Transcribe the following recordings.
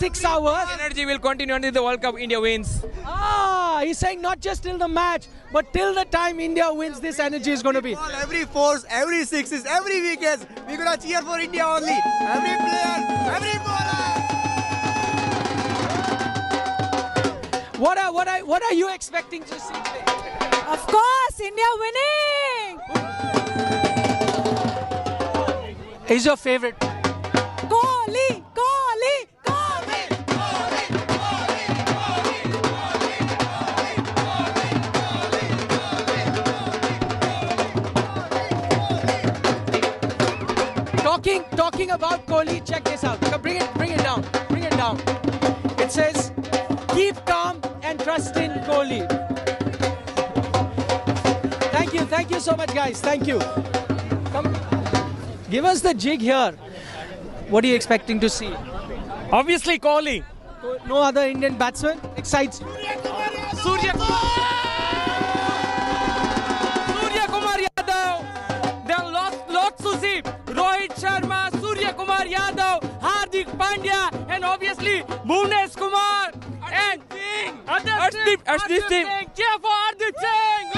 6 hours. Energy will continue until the World Cup India wins. He's saying not just till the match, but till the time India wins, this energy is going to be. Every fours, every sixes, every wickets, we're going to cheer for India only. Every player, every bowler. What are you expecting to see today? Of course, India winning! Is your favorite? Kohli! Kohli! Kohli! Talking about Kohli, check this out. Bring it down. It says, keep calm and trust in Kohli. Thank you so much, guys. Thank you. Come, give us the jig here. What are you expecting to see? Obviously, Kohli. No other Indian batsman excites you? Suryakumar Yadav. There are lots to see. Rohit Sharma, Suryakumar Yadav, Hardik Pandya, and obviously Bhuvnesh Kumar and Hardik Singh. Cheer for Hardik Singh.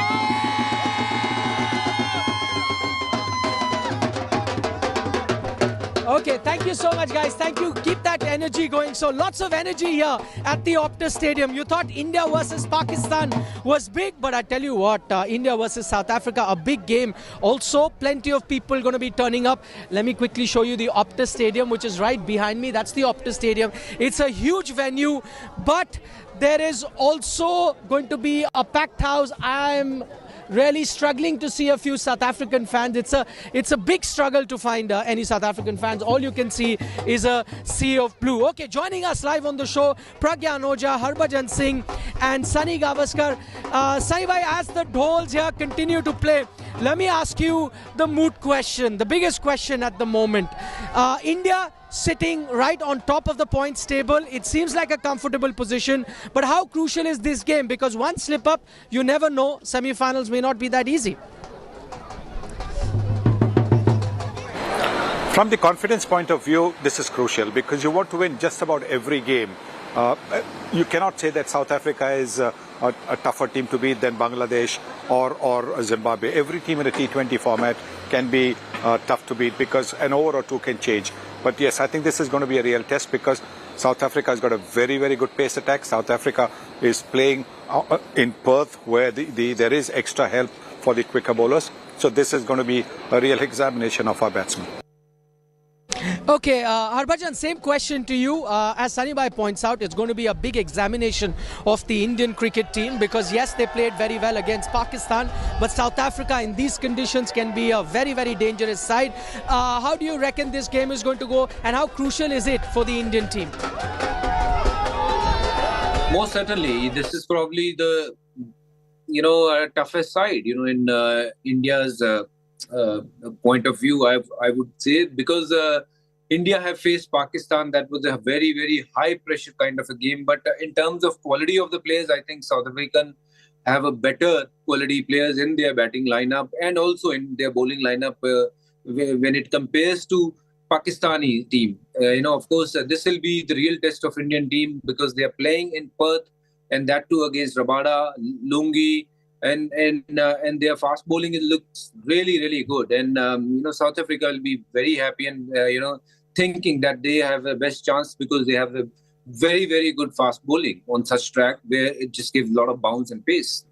Okay, thank you so much, guys. Thank you. Keep that energy going. So lots of energy here at the Optus Stadium. You thought India versus Pakistan was big, but I tell you what, India versus South Africa, a big game. Also, plenty of people going to be turning up. Let me quickly show you the Optus Stadium, which is right behind me. That's the Optus Stadium. It's a huge venue, but there is also going to be a packed house. I'm really struggling to see a few South African fans. It's a big struggle to find any South African fans. All you can see is a sea of blue. Okay, joining us live on the show, Pragya Anoja, Harbhajan Singh and Sunny Gavaskar. Sunny bhai, as the dholes here continue to play, let me ask you the moot question, the biggest question at the moment. India sitting right on top of the points table. It seems like a comfortable position, but how crucial is this game? Because one slip up, you never know, semi-finals may not be that easy. From the confidence point of view, this is crucial because you want to win just about every game. You cannot say that South Africa is a tougher team to beat than Bangladesh or Zimbabwe. Every team in a T20 format can be tough to beat because an over or two can change. But yes, I think this is going to be a real test because South Africa has got a very, very good pace attack. South Africa is playing in Perth where there is extra help for the quicker bowlers. So this is going to be a real examination of our batsmen. Okay, Harbhajan, same question to you. As Sunny bhai points out, it's going to be a big examination of the Indian cricket team because yes, they played very well against Pakistan, but South Africa in these conditions can be a very, very dangerous side. How do you reckon this game is going to go and how crucial is it for the Indian team? Most certainly, this is probably the toughest side, in India's point of view, I would say, because India have faced Pakistan. That was a very, very high pressure kind of a game. But in terms of quality of the players, I think South African have a better quality players in their batting lineup and also in their bowling lineup when it compares to Pakistani team. Of course, this will be the real test of Indian team because they are playing in Perth and that too against Rabada, Lungi, and their fast bowling looks really, really good. And South Africa will be very happy and thinking that they have the best chance because they have a very, very good fast bowling on such track where it just gives a lot of bounce and pace.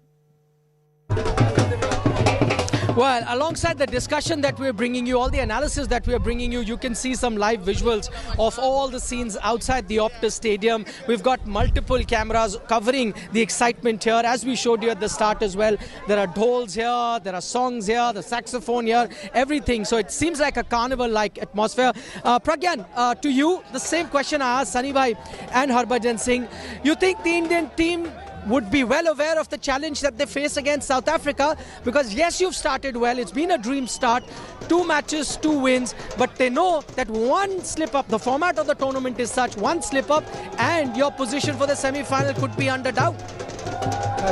Well, alongside the discussion that we're bringing you, all the analysis that we're bringing you, you can see some live visuals of all the scenes outside the Optus Stadium. We've got multiple cameras covering the excitement here, as we showed you at the start as well. There are dholes here, there are songs here, the saxophone here, everything. So it seems like a carnival-like atmosphere. Pragyan, to you, the same question I asked Sunny bhai and Harbhajan Singh. You think the Indian team would be well aware of the challenge that they face against South Africa? Because yes, you've started well, it's been a dream start, 2 matches, 2 wins, but they know that one slip up, the format of the tournament is such, one slip up and your position for the semi-final could be under doubt.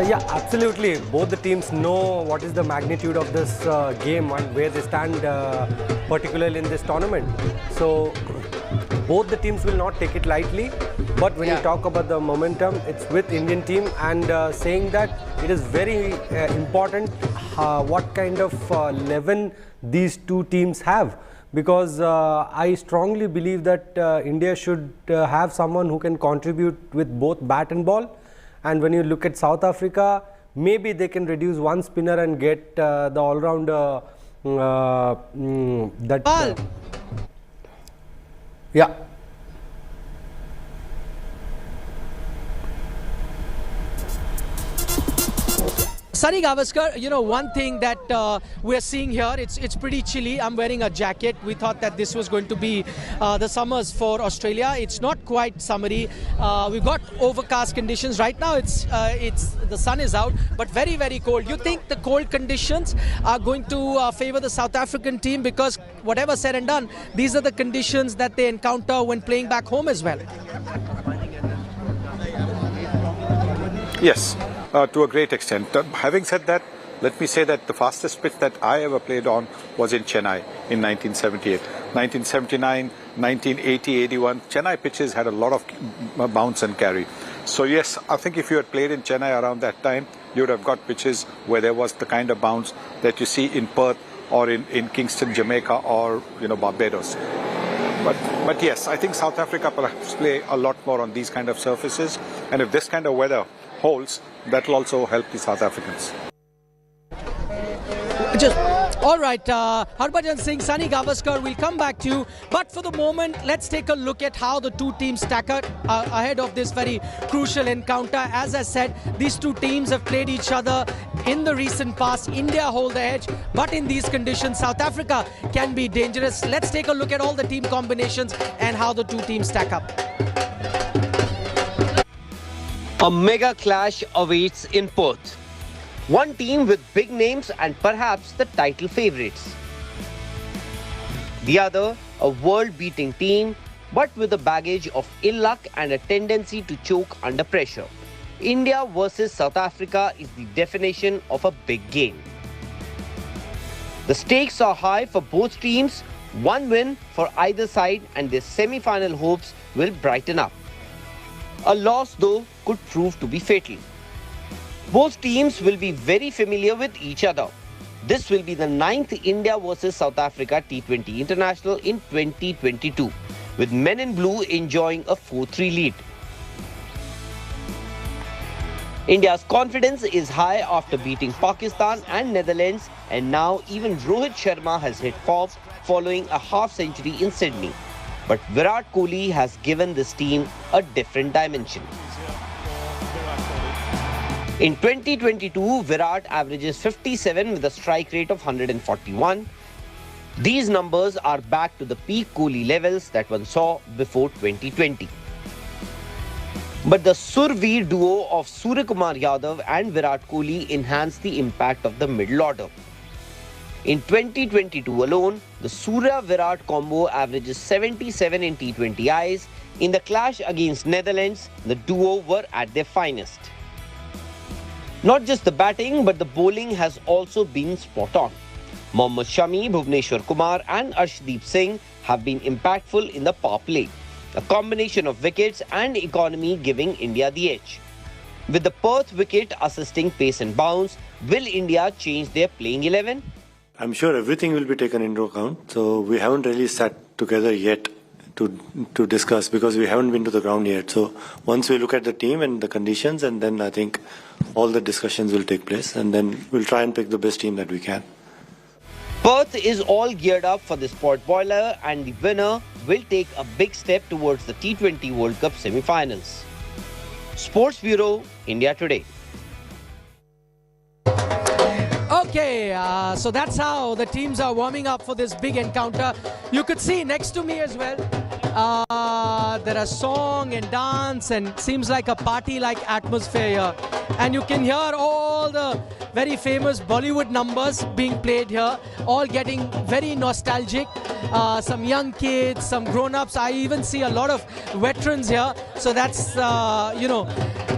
Yeah, absolutely. Both the teams know what is the magnitude of this game and where they stand, particularly in this tournament. So both the teams will not take it lightly. But when you talk about the momentum, it's with Indian team, and saying that it is very important what kind of level these two teams have. Because I strongly believe that India should have someone who can contribute with both bat and ball. And when you look at South Africa, maybe they can reduce one spinner and get the all-rounder yeah. Sunny Gavaskar, you know, one thing that we're seeing here, it's pretty chilly. I'm wearing a jacket. We thought that this was going to be the summers for Australia. It's not quite summery. We've got overcast conditions. Right now, it's the sun is out, but very, very cold. You think the cold conditions are going to favor the South African team? Because whatever said and done, these are the conditions that they encounter when playing back home as well. Yes. To a great extent. Having said that, let me say that the fastest pitch that I ever played on was in Chennai in 1978. 1979, 1980, 81, Chennai pitches had a lot of bounce and carry. So yes, I think if you had played in Chennai around that time, you would have got pitches where there was the kind of bounce that you see in Perth or in Kingston, Jamaica, or Barbados. But yes, I think South Africa perhaps play a lot more on these kind of surfaces, and if this kind of weather holds, that will also help the South Africans. All right, Harbhajan Singh, Sunny Gavaskar, we'll come back to you. But for the moment, let's take a look at how the two teams stack up ahead of this very crucial encounter. As I said, these two teams have played each other in the recent past. India hold the edge, but in these conditions, South Africa can be dangerous. Let's take a look at all the team combinations and how the two teams stack up. A mega clash awaits in Perth. One team with big names and perhaps the title favourites. The other, a world-beating team, but with a baggage of ill luck and a tendency to choke under pressure. India versus South Africa is the definition of a big game. The stakes are high for both teams. One win for either side and their semi-final hopes will brighten up. A loss, though, could prove to be fatal. Both teams will be very familiar with each other. This will be the 9th India versus South Africa T20 International in 2022, with men in blue enjoying a 4-3 lead. India's confidence is high after beating Pakistan and Netherlands, and now even Rohit Sharma has hit form following a half-century in Sydney. But Virat Kohli has given this team a different dimension. In 2022, Virat averages 57 with a strike rate of 141. These numbers are back to the peak Kohli levels that one saw before 2020. But the Survi duo of Suryakumar Yadav and Virat Kohli enhanced the impact of the middle order. In 2022 alone, the Surya-Virat combo averages 77 in T20Is. In the clash against Netherlands, the duo were at their finest. Not just the batting, but the bowling has also been spot on. Mohammad Shami, Bhuvneshwar Kumar and Arshdeep Singh have been impactful in the power play. A combination of wickets and economy giving India the edge. With the Perth wicket assisting pace and bounce, will India change their playing 11? I'm sure everything will be taken into account. So we haven't really sat together yet to discuss because we haven't been to the ground yet. So once we look at the team and the conditions, and then I think all the discussions will take place, and then we'll try and pick the best team that we can. Perth is all geared up for this pot boiler, and the winner will take a big step towards the T20 World Cup semi-finals. Sports Bureau, India Today. Okay, so that's how the teams are warming up for this big encounter. You could see next to me as well, there are song and dance and seems like a party-like atmosphere here. And you can hear all the very famous Bollywood numbers being played here, all getting very nostalgic. Some young kids, some grown-ups. I even see a lot of veterans here. So that's,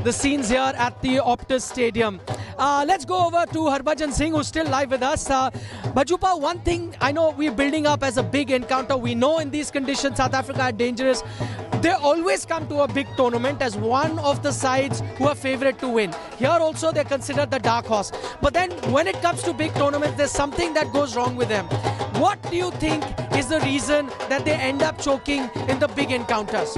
the scenes here at the Optus Stadium. Let's go over to Harbhajan Singh, who's still live with us. Bhajupa, one thing I know we're building up as a big encounter. We know in these conditions South Africa are dangerous. They always come to a big tournament as one of the sides who are favourite to win. Here also they're considered the dark horse. But then when it comes to big tournaments, there's something that goes wrong with them. What do you think is the reason that they end up choking in the big encounters?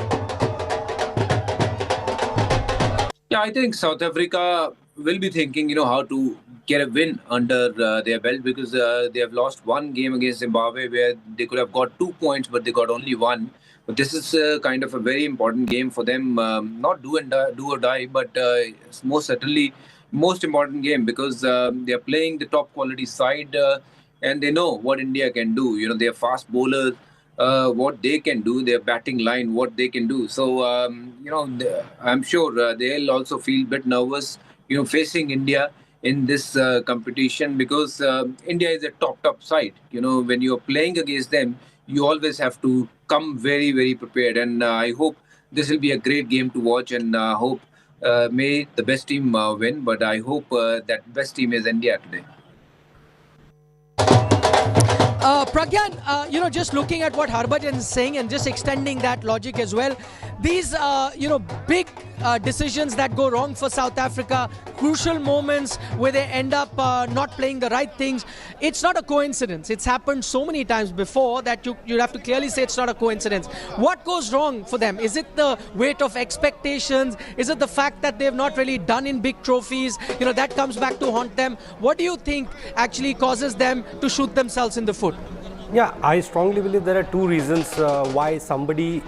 Yeah, I think South Africa will be thinking, how to get a win under their belt, because they have lost one game against Zimbabwe where they could have got 2 points, but they got only one. But this is kind of a very important game for them, not do or die, but most certainly most important game, because they are playing the top quality side and they know what India can do. Their fast bowlers, what they can do, their batting line, what they can do. So, I'm sure they'll also feel a bit nervous, facing India in this competition, because India is a top side. When you're playing against them, you always have to come very, very prepared. And I hope this will be a great game to watch, and hope may the best team win. But I hope that best team is India today. Pragyan, just looking at what Harbhajan is saying and just extending that logic as well, these, big decisions that go wrong for South Africa, crucial moments where they end up not playing the right things, it's not a coincidence. It's happened so many times before that you have to clearly say it's not a coincidence. What goes wrong for them? Is it the weight of expectations? Is it the fact that they've not really done in big trophies? That comes back to haunt them. What do you think actually causes them to shoot themselves in the foot? Yeah, I strongly believe there are two reasons why somebody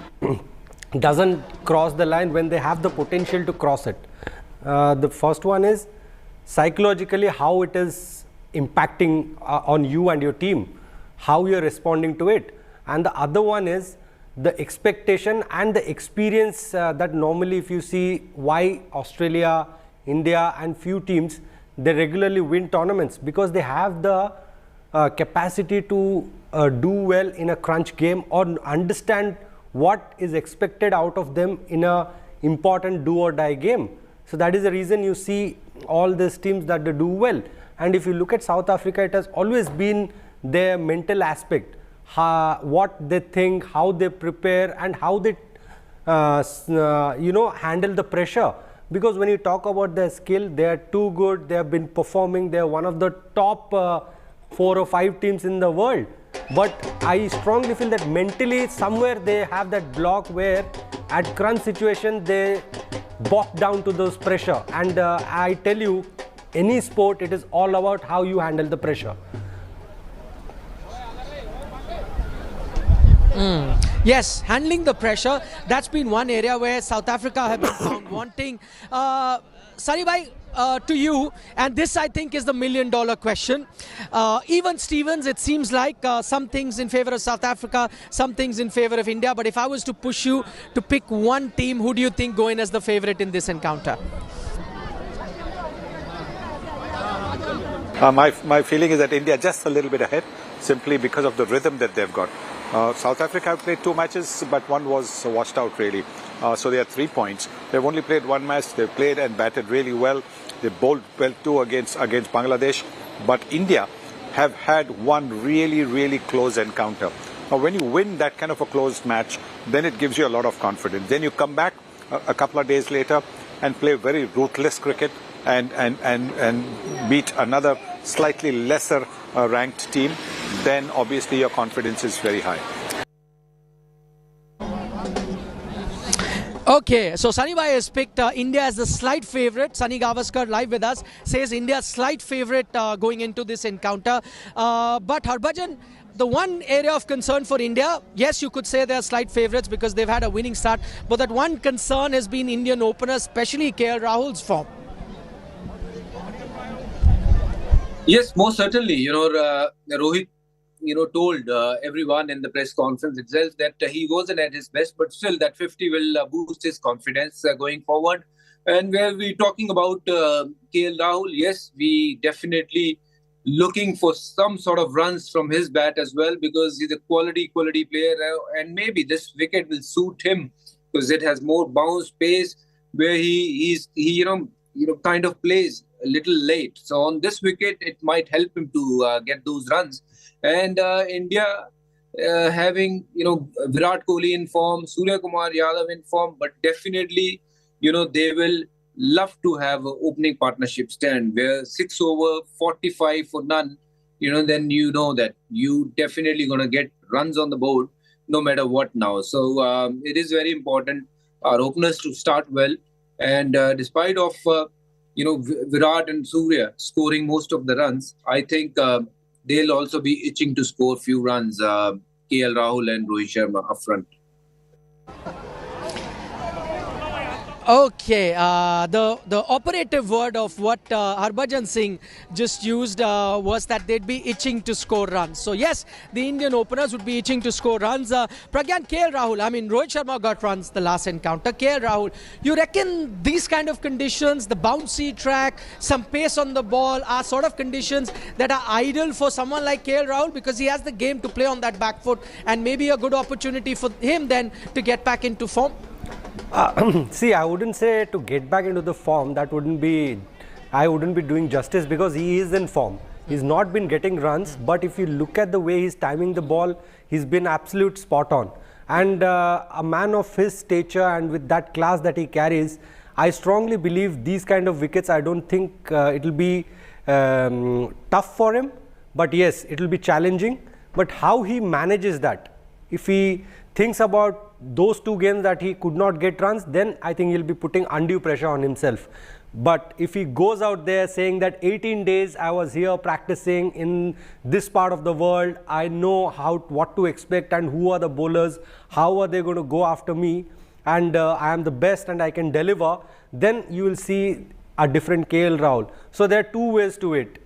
doesn't cross the line when they have the potential to cross it. The first one is psychologically how it is impacting on you and your team, how you're responding to it. And the other one is the expectation and the experience that normally, if you see why Australia, India and few teams, they regularly win tournaments, because they have the capacity to do well in a crunch game or understand what is expected out of them in a important do or die game. So that is the reason you see all these teams that they do well. And if you look at South Africa, it has always been their mental aspect, what they think, how they prepare and how they handle the pressure. Because when you talk about their skill, they are too good, they have been performing, they are one of the top 4 or 5 teams in the world. But I strongly feel that mentally somewhere they have that block where at crunch situation they bog down to those pressure. And I tell you, any sport, it is all about how you handle the pressure. Yes, handling the pressure, that's been one area where South Africa have been found wanting. Saribhai, to you, and this I think is the $1 million question. Even Stevens, it seems like some things in favor of South Africa, some things in favor of India. But if I was to push you to pick one team, who do you think go in as the favorite in this encounter? My feeling is that India just a little bit ahead, simply because of the rhythm that they've got. South Africa have played 2 matches, but one was washed out really. So they are 3 points. They've only played 1 match. They've played and batted really well. They bowled well too against Bangladesh. But India have had one really close encounter. Now, when you win that kind of a close match, then it gives you a lot of confidence. Then you come back a couple of days later and play very ruthless cricket and beat another slightly lesser ranked team. Then obviously your confidence is very high. Okay, so Sunny Bhai has picked India as the slight favourite. Sunny Gavaskar live with us says India's slight favourite going into this encounter. But Harbhajan, the one area of concern for India, yes, you could say they're slight favourites because they've had a winning start. But that one concern has been Indian openers, especially KL Rahul's form. Yes, most certainly. Rohit, told everyone in the press conference itself that he wasn't at his best, but still that 50 will boost his confidence going forward. And where we're talking about KL Rahul, yes, we definitely looking for some sort of runs from his bat as well, because he's a quality player, and maybe this wicket will suit him because it has more bounce pace, where he kind of plays little late. So on this wicket, it might help him to get those runs. And India having, Virat Kohli in form, Suryakumar Yadav in form, but definitely, they will love to have an opening partnership stand where 6 over 45 for none, then that you definitely going to get runs on the board no matter what now. So it is very important our openers to start well. And despite of, Virat and Surya scoring most of the runs, I think they'll also be itching to score few runs, KL Rahul and Rohit Sharma up front. Okay, the operative word of what Harbhajan Singh just used was that they'd be itching to score runs. So yes, the Indian openers would be itching to score runs. Pragyan, KL Rahul, I mean Rohit Sharma got runs the last encounter. KL Rahul, you reckon these kind of conditions, the bouncy track, some pace on the ball are sort of conditions that are ideal for someone like KL Rahul because he has the game to play on that back foot and maybe a good opportunity for him then to get back into form? See, I wouldn't say to get back into the form, I wouldn't be doing justice because he is in form. He's not been getting runs, but if you look at the way he's timing the ball, he's been absolute spot on. And a man of his stature and with that class that he carries, I strongly believe these kind of wickets, I don't think it'll be tough for him, but yes, it'll be challenging. But how he manages that, if he thinks about those 2 games that he could not get runs, then I think he'll be putting undue pressure on himself. But if he goes out there saying that 18 days I was here practicing in this part of the world, I know what to expect and who are the bowlers, how are they going to go after me, and I am the best and I can deliver, then you will see a different KL Rahul. So there are 2 ways to it.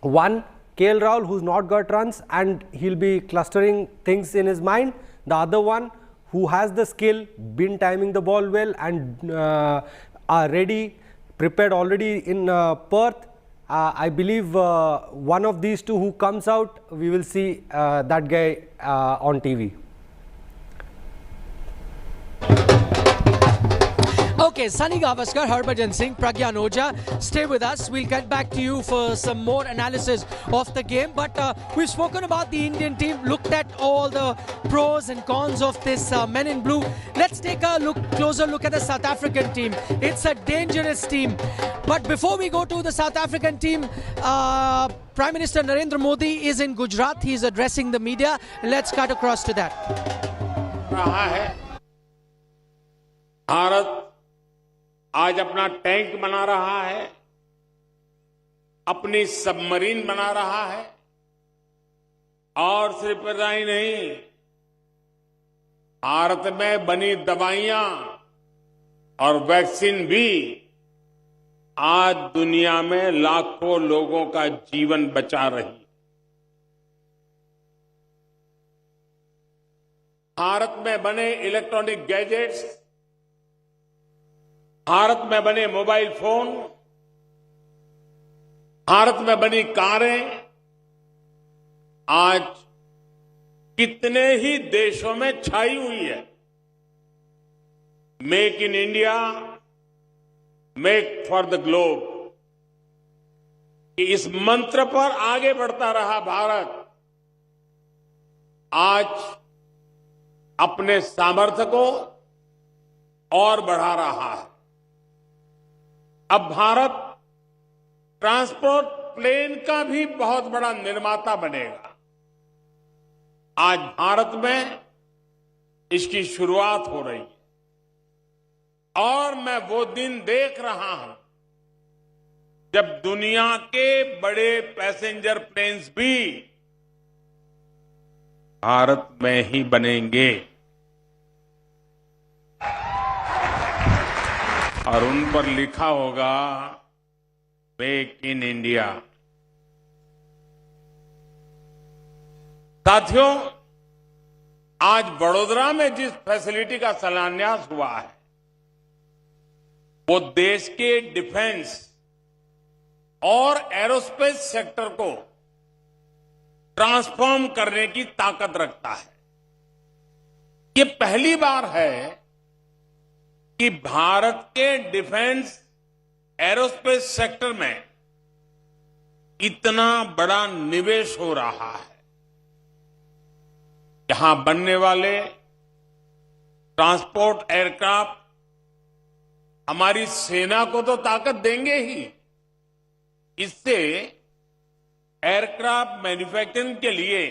One, KL Rahul who's not got runs and he'll be clustering things in his mind. The other one, who has the skill, been timing the ball well and are ready, prepared already in Perth. I believe one of these 2 who comes out, we will see that guy on TV. Okay, Sunny Gavaskar, Harbhajan Singh, Pragyan Ojha, stay with us. We'll get back to you for some more analysis of the game. But we've spoken about the Indian team, looked at all the pros and cons of this men in blue. Let's take a closer look at the South African team. It's a dangerous team. But before we go to the South African team, Prime Minister Narendra Modi is in Gujarat. He's addressing the media. Let's cut across to that. Bharat आज अपना tank बना रहा है, अपनी submarine बना रहा है और सिर्फ इतना ही नहीं, भारत में बनी दवाइयां और वैक्सीन भी आज दुनिया में लाखों लोगों का जीवन बचा रही। भारत में बने इलेक्ट्रॉनिक गैजेट्स, भारत में बने मोबाइल फोन, भारत में बनी कारें आज कितने ही देशों में छाई हुई है। Make in India, make for the globe, इस मंत्र पर आगे बढ़ता रहा भारत आज अपने सामर्थ्य को और बढ़ा रहा है। अब भारत ट्रांसपोर्ट प्लेन का भी बहुत बड़ा निर्माता बनेगा। आज भारत में इसकी शुरुआत हो रही है और मैं वो दिन देख रहा हूं जब दुनिया के बड़े पैसेंजर प्लेन्स भी भारत में ही बनेंगे और उन पर लिखा होगा मेक इन इंडिया। साथियों, आज वडोदरा में जिस फैसिलिटी का शिलान्यास हुआ है वो देश के डिफेंस और एरोस्पेस सेक्टर को ट्रांसफॉर्म करने की ताकत रखता है। ये पहली बार है कि भारत के डिफेंस एरोस्पेस सेक्टर में इतना बड़ा निवेश हो रहा है। यहां बनने वाले ट्रांसपोर्ट एयरक्राफ्ट हमारी सेना को तो ताकत देंगे ही, इससे एयरक्राफ्ट मैन्युफैक्चरिंग के लिए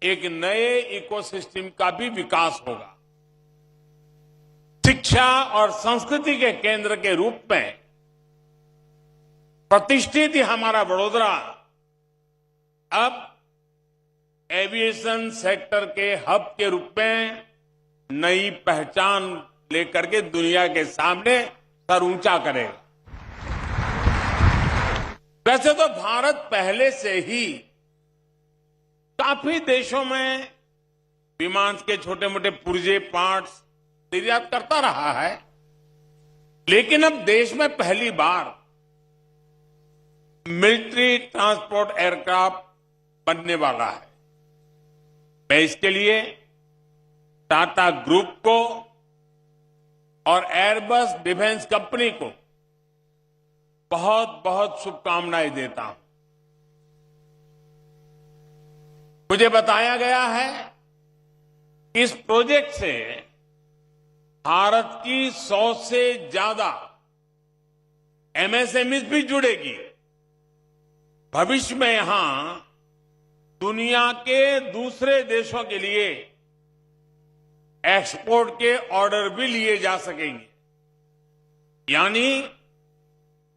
एक नए इकोसिस्टम का भी विकास होगा। शिक्षा और संस्कृति के केंद्र के रूप में प्रतिष्ठित हमारा वडोदरा अब एविएशन सेक्टर के हब के रूप में नई पहचान लेकर के दुनिया के सामने सर ऊंचा करेगा। वैसे तो भारत पहले से ही काफी देशों में विमान के छोटे मोटे पुर्जे पार्ट्स निर्यात करता रहा है, लेकिन अब देश में पहली बार मिलिट्री ट्रांसपोर्ट एयरक्राफ्ट बनने वाला है। मैं इसके लिए टाटा ग्रुप को और एयरबस डिफेंस कंपनी को बहुत बहुत शुभकामनाएं देता हूं। मुझे बताया गया है कि इस प्रोजेक्ट से भारत की 100 से ज्यादा एमएसएमईज भी जुड़ेगी। भविष्य में यहां दुनिया के दूसरे देशों के लिए एक्सपोर्ट के ऑर्डर भी लिए जा सकेंगे। यानी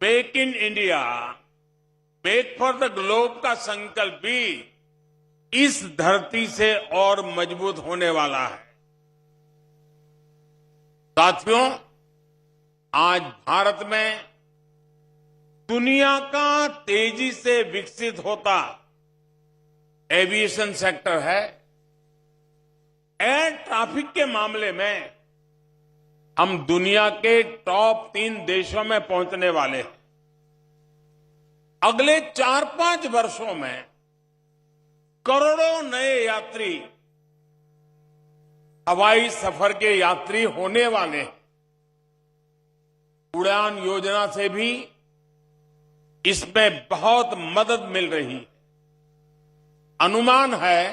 make in India, make for the globe का संकल्प भी इस धरती से और मजबूत होने वाला है। साथियों, आज भारत में दुनिया का तेजी से विकसित होता एविएशन सेक्टर है। एयर ट्रैफिक के मामले में हम दुनिया के टॉप 3 देशों में पहुंचने वाले हैं। अगले 4-5 वर्षों में करोड़ों नए यात्री हवाई सफर के यात्री होने वाले हैं। उड़ान योजना से भी इसमें बहुत मदद मिल रही है। अनुमान है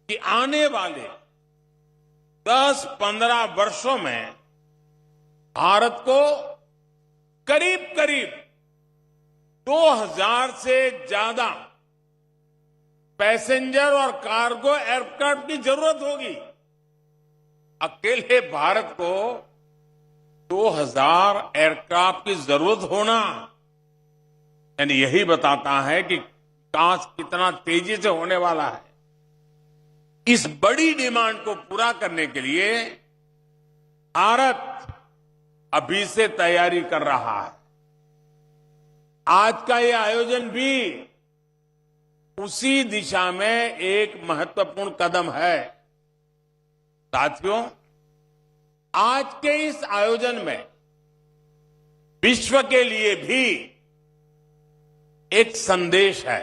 कि आने वाले 10-15 वर्षों में भारत को करीब करीब 2000 से ज्यादा पैसेंजर और कार्गो एयरक्राफ्ट की जरूरत होगी। अकेले भारत को 2000 एयरक्राफ्ट की जरूरत होना यानी यही बताता है कि विकास कितना तेजी से होने वाला है। इस बड़ी डिमांड को पूरा करने के लिए भारत अभी से तैयारी कर रहा है। आज का ये आयोजन भी उसी दिशा में एक महत्वपूर्ण कदम है। साथियों, आज के इस आयोजन में विश्व के लिए भी एक संदेश है।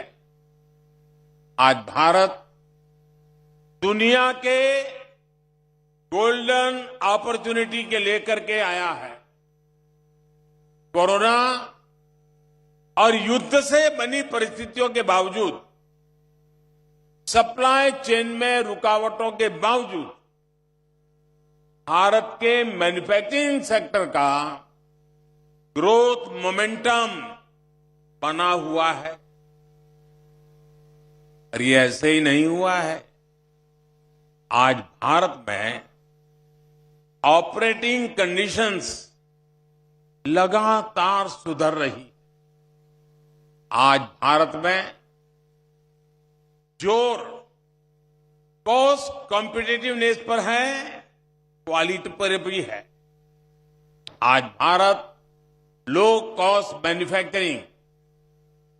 आज भारत दुनिया के गोल्डन अपॉर्चुनिटी के लेकर के आया है। कोरोना और युद्ध से बनी परिस्थितियों के बावजूद, सप्लाई चेन में रुकावटों के बावजूद भारत के मैन्युफैक्चरिंग सेक्टर का ग्रोथ मोमेंटम बना हुआ है। और ये ऐसे ही नहीं हुआ है। आज भारत में ऑपरेटिंग कंडीशंस लगातार सुधर रही। आज भारत में जोर कॉस्ट कॉम्पिटिटिवनेस पर है, क्वालिटी पर भी है। आज भारत लो कॉस्ट मैन्युफैक्चरिंग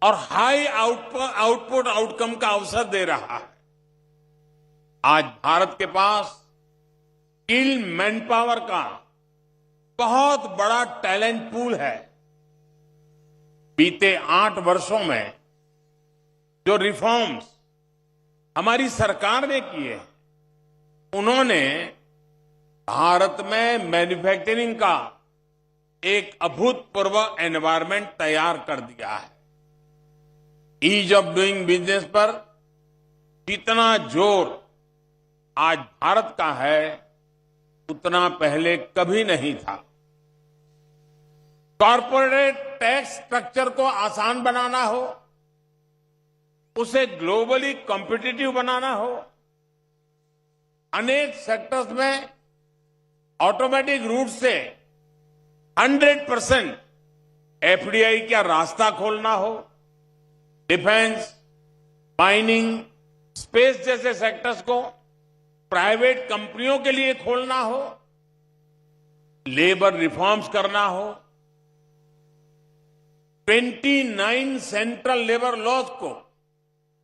और हाई आउटपुट आउटकम का अवसर दे रहा है। आज भारत के पास स्किल मैन पावर का बहुत बड़ा टैलेंट पूल है। बीते 8 वर्षों में जो रिफॉर्म्स हमारी सरकार ने किए, उन्होंने भारत में मैन्युफैक्चरिंग का एक अभूतपूर्व एनवायरनमेंट तैयार कर दिया है। ईज ऑफ डूइंग बिजनेस पर जितना जोर आज भारत का है उतना पहले कभी नहीं था। कॉर्पोरेट टैक्स स्ट्रक्चर को आसान बनाना हो, उसे ग्लोबली कॉम्पिटिटिव बनाना हो, अनेक सेक्टर्स में ऑटोमेटिक रूट से 100% एफडीआई का रास्ता खोलना हो, डिफेंस, माइनिंग, स्पेस जैसे सेक्टर्स को प्राइवेट कंपनियों के लिए खोलना हो, लेबर रिफॉर्म्स करना हो, 29 सेंट्रल लेबर लॉज को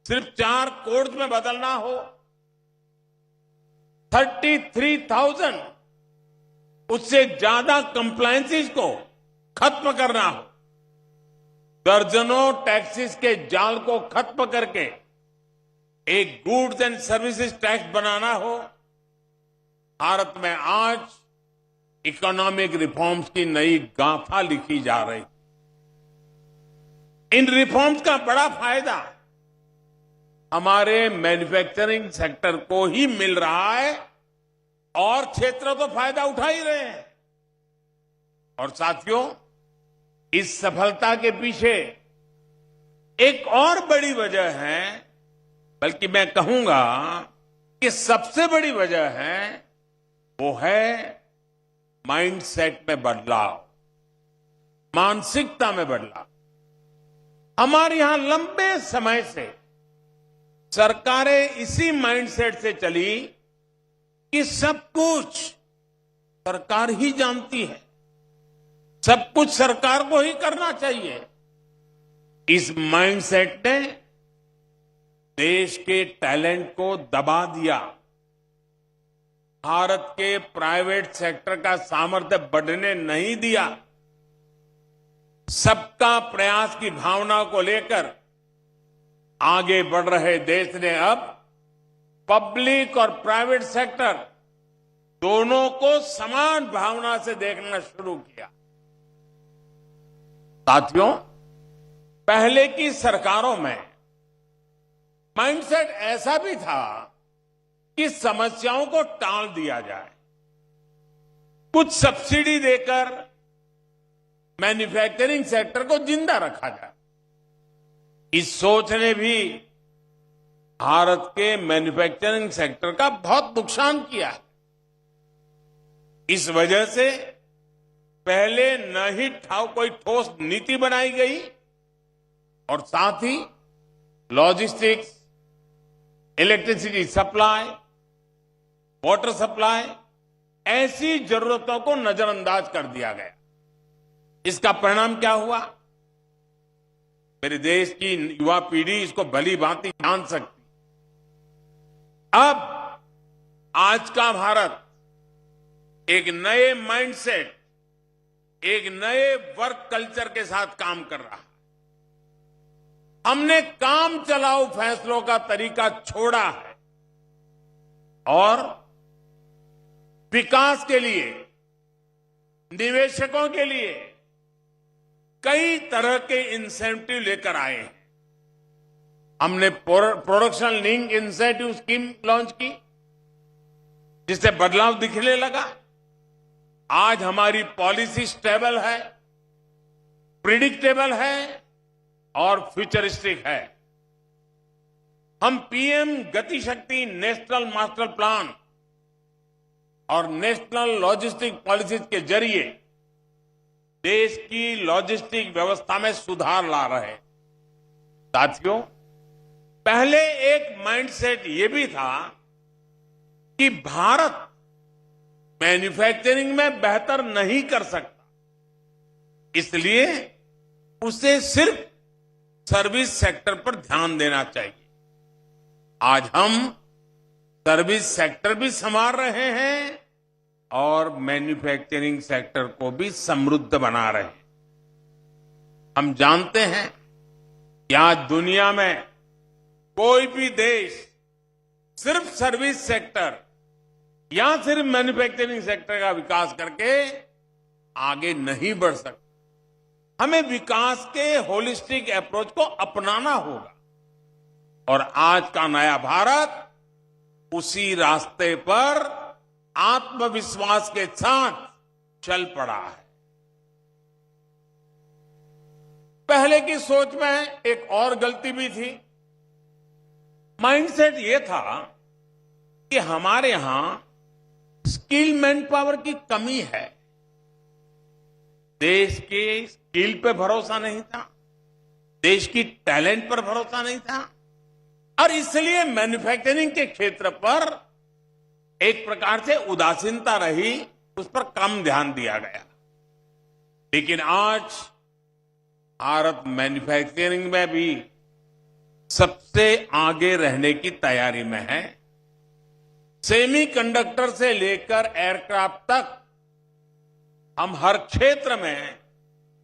सिर्फ 4 कोड्स में बदलना हो, 33,000 उससे ज्यादा कंप्लायंसेस को खत्म करना हो, दर्जनों टैक्सेस के जाल को खत्म करके एक गुड्स एंड सर्विसेज टैक्स बनाना हो। भारत में आज इकोनॉमिक रिफॉर्म्स की नई गाथा लिखी जा रही। इन रिफॉर्म्स का बड़ा फायदा हमारे मैन्युफैक्चरिंग सेक्टर को ही मिल रहा है और क्षेत्र तो फायदा उठा ही रहे हैं। और साथियों, इस सफलता के पीछे एक और बड़ी वजह है, बल्कि मैं कहूंगा कि सबसे बड़ी वजह है, वो है माइंडसेट में बदलाव, मानसिकता में बदलाव। हमारे यहां लंबे समय से सरकारें इसी माइंडसेट से चली कि सब कुछ सरकार ही जानती है, सब कुछ सरकार को ही करना चाहिए। इस माइंडसेट ने देश के टैलेंट को दबा दिया, भारत के प्राइवेट सेक्टर का सामर्थ्य बढ़ने नहीं दिया। सबका प्रयास की भावना को लेकर आगे बढ़ रहे देश ने अब पब्लिक और प्राइवेट सेक्टर दोनों को समान भावना से देखना शुरू किया। साथियों, पहले की सरकारों में माइंडसेट ऐसा भी था कि समस्याओं को टाल दिया जाए, कुछ सब्सिडी देकर मैन्युफैक्चरिंग सेक्टर को जिंदा रखा जाए। इस सोच ने भी भारत के मैन्युफैक्चरिंग सेक्टर का बहुत नुकसान किया है। इस वजह से पहले न ही कोई ठोस नीति बनाई गई और साथ ही logistics, electricity supply, water supply, ऐसी जरूरतों को नजरअंदाज कर दिया गया। इसका परिणाम क्या हुआ? मेरे देश की युवा पीढ़ी इसको भली भांति जान सकती। अब आज का भारत एक नए माइंडसेट, एक नए वर्क कल्चर के साथ काम कर रहा है। हमने काम चलाओ फैसलों का तरीका छोड़ा है और विकास के लिए, निवेशकों के लिए कई तरह के इंसेंटिव लेकर आए हैं। हमने production link incentive scheme launch की, जिससे बदलाव दिखने लगा। आज हमारी पॉलिसी स्टेबल है, प्रिडिक्टेबल है और फ्यूचरिस्टिक है। हम पीएम गति शक्ति नेशनल मास्टर प्लान और नेशनल लॉजिस्टिक पॉलिसीज के जरिए देश की लॉजिस्टिक व्यवस्था में सुधार ला रहे हैं। साथियों, पहले एक माइंडसेट ये भी था कि भारत मैन्युफैक्चरिंग में बेहतर नहीं कर सकता, इसलिए उसे सिर्फ सर्विस सेक्टर पर ध्यान देना चाहिए। आज हम सर्विस सेक्टर भी संभाल रहे हैं और मैन्युफैक्चरिंग सेक्टर को भी समृद्ध बना रहे हैं। हम जानते हैं कि आज दुनिया में कोई भी देश सिर्फ सर्विस सेक्टर या सिर्फ मैन्युफैक्चरिंग सेक्टर का विकास करके आगे नहीं बढ़ सकता। हमें विकास के होलिस्टिक अप्रोच को अपनाना होगा और आज का नया भारत उसी रास्ते पर आत्मविश्वास के साथ चल पड़ा है। पहले की सोच में एक और गलती भी थी। माइंडसेट ये था कि हमारे यहां स्किल मैन पावर की कमी है, देश के स्किल पे भरोसा नहीं था, देश की टैलेंट पर भरोसा नहीं था और इसलिए मैन्युफैक्चरिंग के क्षेत्र पर एक प्रकार से उदासीनता रही, उस पर कम ध्यान दिया गया। लेकिन आज भारत मैन्युफैक्चरिंग में भी सबसे आगे रहने की तैयारी में है। सेमीकंडक्टर से लेकर एयरक्राफ्ट तक हम हर क्षेत्र में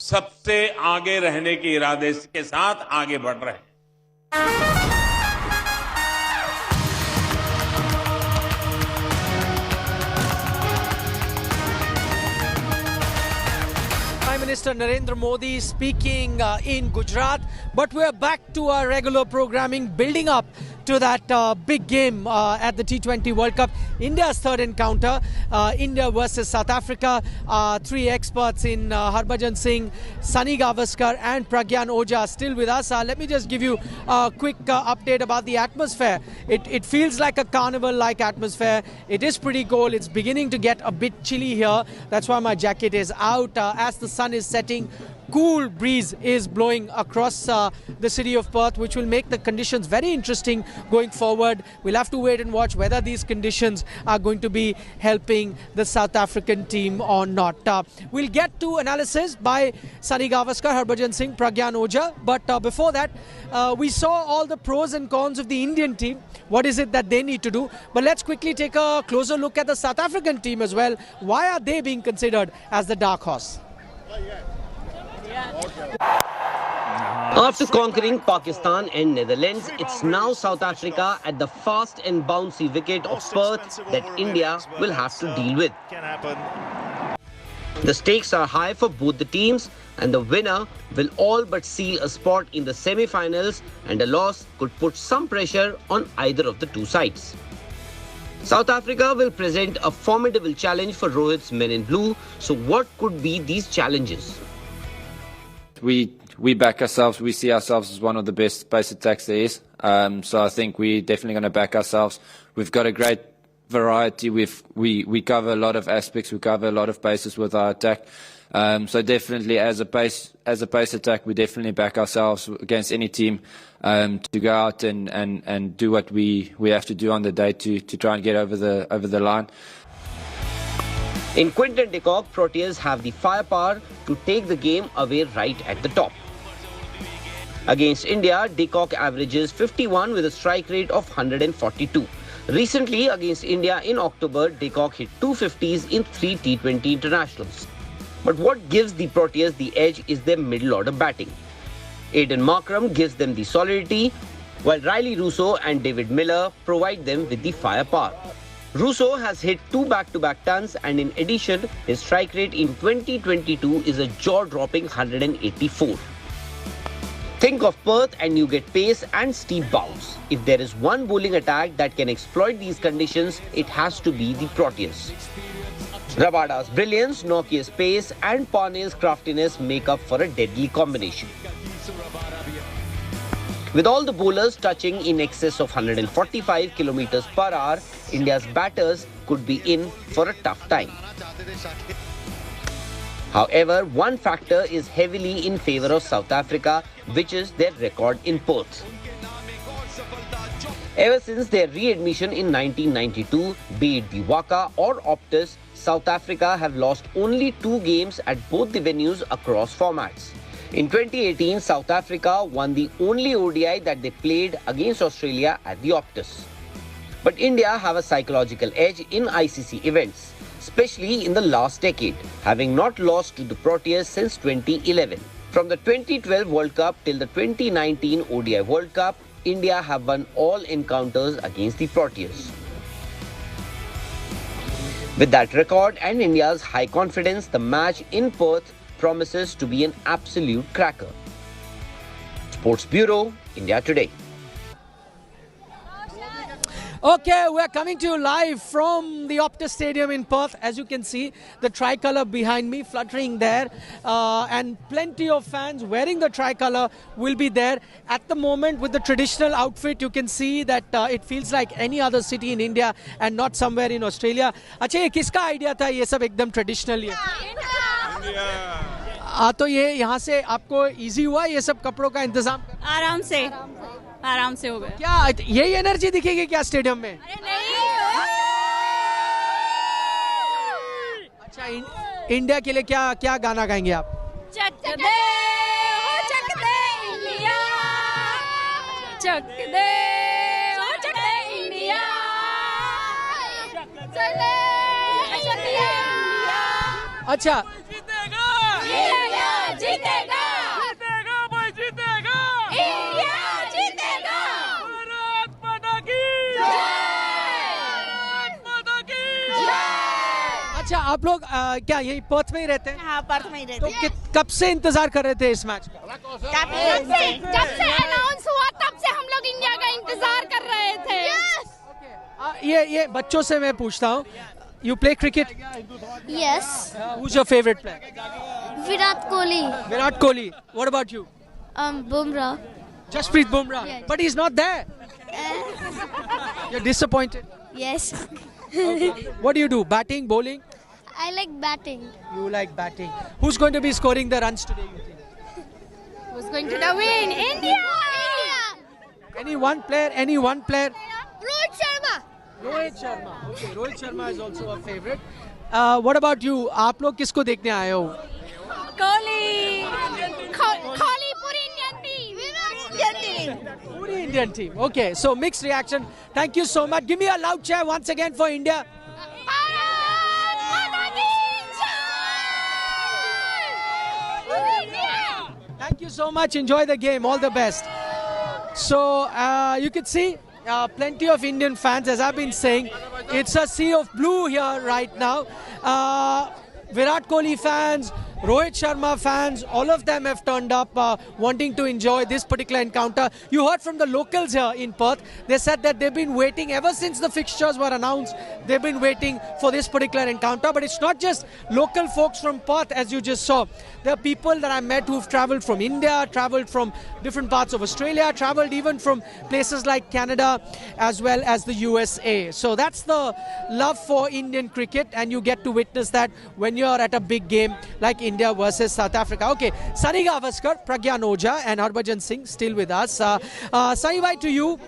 सबसे आगे रहने के इरादे के साथ आगे बढ़ रहे हैं। Prime Minister Narendra Modi speaking in Gujarat, but we're back to our regular programming, building up to that big game at the T20 World Cup. India's third encounter, India versus South Africa. Three experts in Harbhajan Singh, Sunny Gavaskar and Pragyan Ojha still with us. Let me just give you a quick update about the atmosphere. It feels like a carnival-like atmosphere. It is pretty cold. It's beginning to get a bit chilly here. That's why my jacket is out as the sun is setting. Cool breeze is blowing across the city of Perth, which will make the conditions very interesting going forward. We'll have to wait and watch whether these conditions are going to be helping the South African team or not. We'll get to analysis by Sunny Gavaskar, Harbhajan Singh, Pragyan Ojha. But before that, we saw all the pros and cons of the Indian team. What is it that they need to do? But let's quickly take a closer look at the South African team as well. Why are they being considered as the dark horse? After conquering Pakistan and Netherlands, it's now South Africa at the fast and bouncy wicket of Perth that India will have to deal with. The stakes are high for both the teams, and the winner will all but seal a spot in the semi-finals, and a loss could put some pressure on either of the two sides. South Africa will present a formidable challenge for Rohit's men in blue. So what could be these challenges? We back ourselves. We see ourselves as one of the best pace attacks there is. So I think we're definitely going to back ourselves. We've got a great variety. We cover a lot of aspects. We cover a lot of bases with our attack. So definitely as a pace attack, we definitely back ourselves against any team to go out and do what we have to do on the day to try and get over the line. In Quinton de Kock, Proteas have the firepower to take the game away right at the top. Against India, de Kock averages 51 with a strike rate of 142. Recently, against India in October, de Kock hit 250s in 3 T20 internationals. But what gives the Proteas the edge is their middle order batting. Aiden Markram gives them the solidity, while Riley Russo and David Miller provide them with the firepower. Russo has hit 2 back-to-back tons, and in addition, his strike rate in 2022 is a jaw-dropping 184. Think of Perth and you get pace and steep bounce. If there is one bowling attack that can exploit these conditions, it has to be the Proteas. Rabada's brilliance, Nokia's pace and Pane's craftiness make up for a deadly combination. With all the bowlers touching in excess of 145 km per hour, India's batters could be in for a tough time. However, one factor is heavily in favour of South Africa, which is their record in Perth. Ever since their readmission in 1992, be it the Waka or Optus, South Africa have lost only 2 games at both the venues across formats. In 2018, South Africa won the only ODI that they played against Australia at the Optus. But India have a psychological edge in ICC events, especially in the last decade, having not lost to the Proteas since 2011. From the 2012 World Cup till the 2019 ODI World Cup, India have won all encounters against the Proteas. With that record and India's high confidence, the match in Perth promises to be an absolute cracker. Sports Bureau, India Today. Okay, we're coming to you live from the Optus Stadium in Perth. As you can see, the tricolour behind me fluttering there, and plenty of fans wearing the tricolour will be there. At the moment, with the traditional outfit, you can see that it feels like any other city in India and not somewhere in Australia. अच्छा, ये किसका idea था ये सब एकदम traditional? तो ये यहाँ से आपको इजी हुआ ये सब कपड़ों का इंतजाम? आराम से हो गया। क्या यही एनर्जी दिखेगी क्या स्टेडियम में? अच्छा, इंडिया के लिए क्या क्या गाना गाएंगे आप? चक दे इंडिया, चक दे इंडिया, अच्छा, जीतेगा भाई, जीतेगा इंडिया, जीतेगा। भारत माता की जय। अच्छा, आप लोग क्या यही पर्थ में ही रहते हैं? हाँ, पर्थ में ही रहते हैं। तो कब से इंतजार कर रहे थे इस मैच का? जब से अनाउंस हुआ तब से हम लोग इंडिया का इंतजार कर रहे थे। ये बच्चों से मैं पूछता हूँ, you play cricket? Yes. Who's your favorite player? Virat Kohli. Virat Kohli. What about you? Bumrah. Jasprit Bumrah. Yeah. But he's not there. You're disappointed. Yes. What do you do? Batting, bowling? I like batting. You like batting. Who's going to be scoring the runs today, you think? Who's going to win? India. Any one player? Rohit Sharma. Rohit Sharma. Okay, Rohit Sharma is also a favorite. What about you? आप लोग किसको देखने आए हो? Kohli, पूरी Indian team. Puri Indian team. Okay, so mixed reaction. Thank you so much. Give me a loud cheer once again for India. Thank you so much. Enjoy the game. All the best. So you can see plenty of Indian fans, as I've been saying. It's a sea of blue here right now. Virat Kohli fans, Rohit Sharma fans, all of them have turned up wanting to enjoy this particular encounter. You heard from the locals here in Perth. They said that they've been waiting ever since the fixtures were announced. They've been waiting for this particular encounter. But it's not just local folks from Perth, as you just saw. There are people that I met who've travelled from India, travelled from different parts of Australia, travelled even from places like Canada as well as the USA. So that's the love for Indian cricket, and you get to witness that when you're at a big game like India versus South Africa. Okay, Sunny Gavaskar, Pragyan Ojha and Harbhajan Singh still with us. Sunny bhai, to you,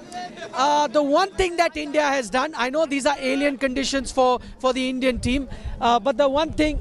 the one thing that India has done, I know these are alien conditions for the Indian team, but the one thing,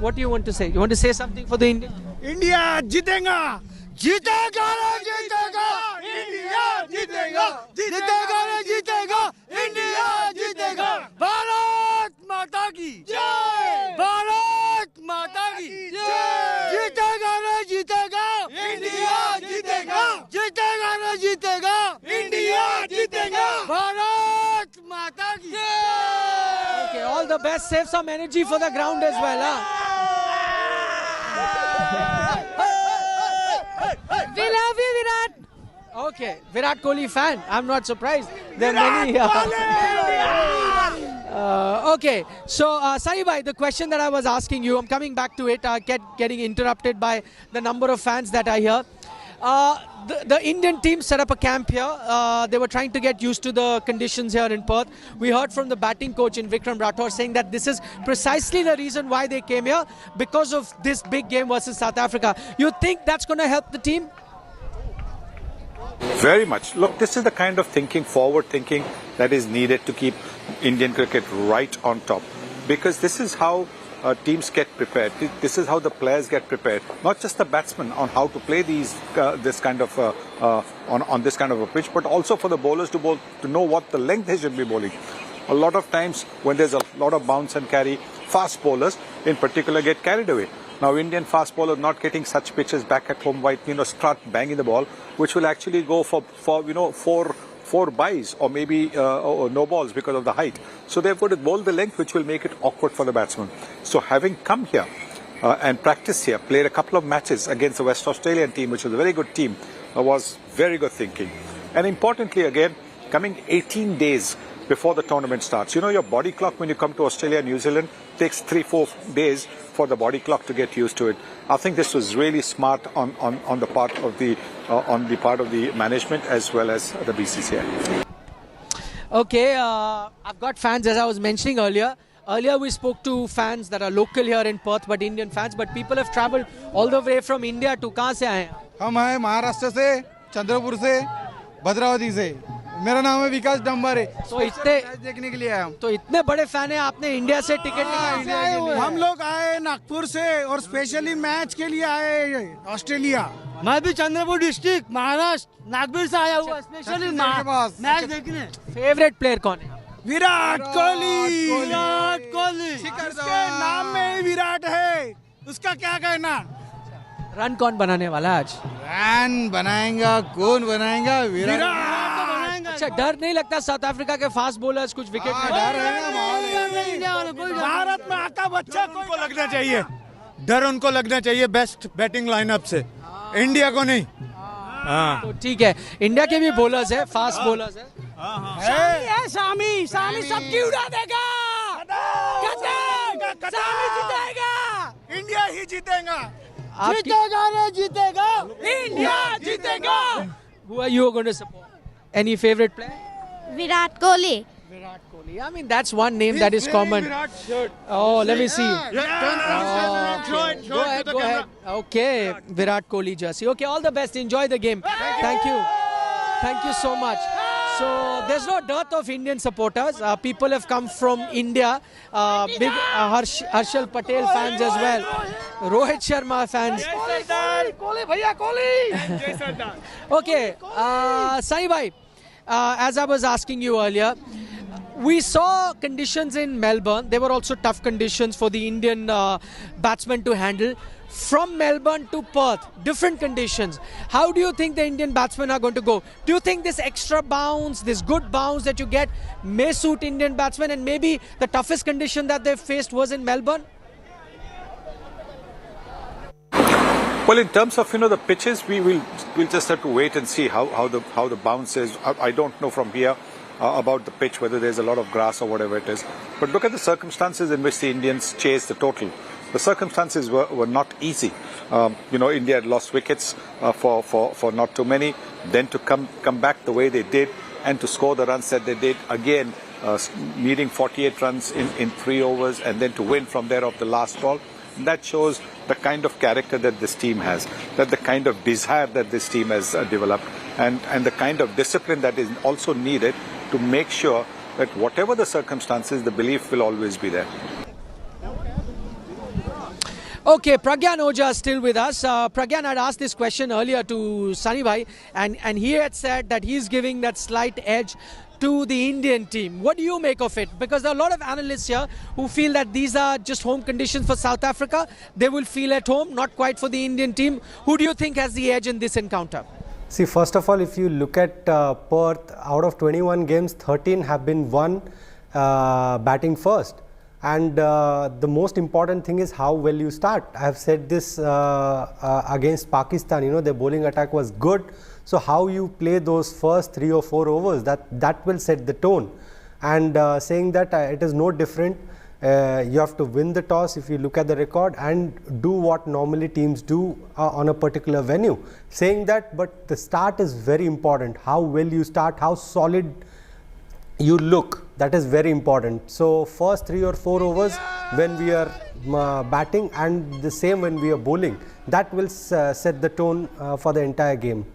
what do you want to say? You want to say something for the Indian team? India जीतेगा, जीतेगा रे जीतेगा, India जीतेगा, जीतेगा रे जीतेगा, India जीतेगा, भारत माता की जय, भारत माता की जय, जीतेगा रे जीतेगा, India जीतेगा, जीतेगा रे जीतेगा, India जीतेगा, भारत माता की जय. Okay, all the best. Save some energy for the ground as well, huh? We love you, Virat. Okay, Virat Kohli fan. I'm not surprised. There are many. Okay, so Sunny bhai, the question that I was asking you, I'm coming back to it. I kept getting interrupted by the number of fans that are here. The Indian team set up a camp here. They were trying to get used to the conditions here in Perth. We heard from the batting coach in Vikram Rathore saying that this is precisely the reason why they came here, because of this big game versus South Africa. You think that's going to help the team? Very much. Look, this is the kind of thinking, forward thinking, that is needed to keep Indian cricket right on top. Because this is how teams get prepared. This is how the players get prepared. Not just the batsmen on how to play this kind of on this kind of a pitch, but also for the bowlers to bowl, to know what the length they should be bowling. A lot of times when there's a lot of bounce and carry, fast bowlers in particular get carried away. Now, Indian fast bowlers not getting such pitches back at home, by strut banging the ball, which will actually go for four byes or maybe or no balls because of the height. So they've got to bowl the length, which will make it awkward for the batsman. So having come here, and practiced here, played a couple of matches against the West Australian team, which was a very good team, was very good thinking. And importantly, again, coming 18 days before the tournament starts. You know, your body clock when you come to Australia and New Zealand takes 3-4 days for the body clock to get used to it. I think this was really smart on the part of the management as well as the BCCI. Okay, I've got fans, as I was mentioning earlier. Earlier we spoke to fans that are local here in Perth, but Indian fans. But people have travelled all the way from India to कहाँ से आए? हम आए महाराष्ट्र से, चंद्रपुर से, भद्रावती से. मेरा नाम है विकास डम्बारे. तो इतने देखने के लिए आया हूँ. तो इतने बड़े फैन हैं आपने इंडिया से टिकट निकाले? हम लोग आए नागपुर से और स्पेशली मैच के लिए आए ऑस्ट्रेलिया. मैं भी चंद्रपुर डिस्ट्रिक्ट महाराष्ट्र नागपुर से आया हुआ स्पेशली मैच देखने. फेवरेट प्लेयर कौन है? विराट कोहली. विराट कोहली. उसके नाम में ही विराट है. उसका क्या कहना? रन कौन बनाने वाला आज? रन बनाएगा कौन बनाएगा? विराट. अच्छा, डर नहीं लगता साउथ अफ्रीका के फास्ट बॉलर्स कुछ विकेट में? डर है ना. भारत में आता बच्चा को लगना चाहिए. डर उनको लगना चाहिए बेस्ट बैटिंग लाइनअप से, इंडिया को नहीं. तो ठीक है, इंडिया के भी बॉलर्स है, फास्ट बॉलर्स है. सामी सबकी उड़ा देगा. सामी जीतेगा. इंडिया ही जीतेगा. जीतेगा. इंडिया जीतेगा. Who are you going to support? Any favorite player? Virat Kohli. Virat Kohli. I mean, that's one name that is common. Oh, let me see. Go ahead. Okay, Virat Kohli jersey. Okay, all the best. Enjoy the game. Thank you. Thank you so much. So there's no dearth of Indian supporters. People have come from India. Big Harshal Patel fans as well. Rohit Sharma fans. Kohli bhaiya Kohli. Okay, Sunny bhai, as I was asking you earlier, we saw conditions in Melbourne. They were also tough conditions for the Indian batsmen to handle. From Melbourne to Perth, different conditions. How do you think the Indian batsmen are going to go? Do you think this extra bounce, this good bounce that you get may suit Indian batsmen, and maybe the toughest condition that they faced was in Melbourne? Well, in terms of the pitches, we'll just have to wait and see how the bounce is. I don't know from here about the pitch, whether there's a lot of grass or whatever it is. But look at the circumstances in which the Indians chased the total. The circumstances were not easy. India had lost wickets for not too many. Then to come back the way they did and to score the runs that they did, again needing 48 runs in 3 overs, and then to win from there off the last ball. That shows the kind of character that this team has, that the kind of desire that this team has developed, and the kind of discipline that is also needed to make sure that whatever the circumstances, the belief will always be there. Okay, Pragyan Ojha is still with us. Pragyan had asked this question earlier to Sunny bhai, and he had said that he's giving that slight edge to the Indian team. What do you make of it? Because there are a lot of analysts here who feel that these are just home conditions for South Africa. They will feel at home, not quite for the Indian team. Who do you think has the edge in this encounter? See, first of all, if you look at Perth, out of 21 games, 13 have been won batting first. And the most important thing is how well you start. I have said this against Pakistan, their bowling attack was good. So how you play those first 3 or 4 overs, that will set the tone. And saying that it is no different. You have to win the toss if you look at the record and do what normally teams do on a particular venue. Saying that, but the start is very important. How well you start, how solid you look, that is very important. So first 3 or 4 overs when we are batting, and the same when we are bowling, that will set the tone for the entire game.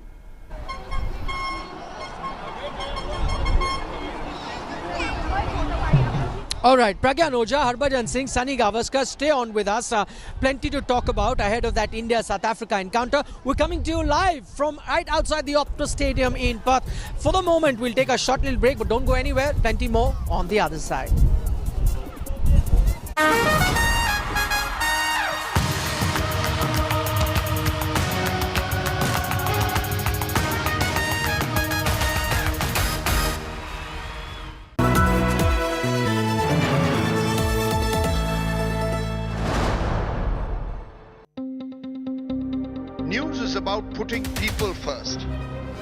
All right, Pragyan Ojha, Harbhajan Singh, Sunny Gavaskar, stay on with us. Plenty to talk about ahead of that India-South Africa encounter. We're coming to you live from right outside the Optus Stadium in Perth. For the moment, we'll take a short little break, but don't go anywhere. Plenty more on the other side. News is about putting people first.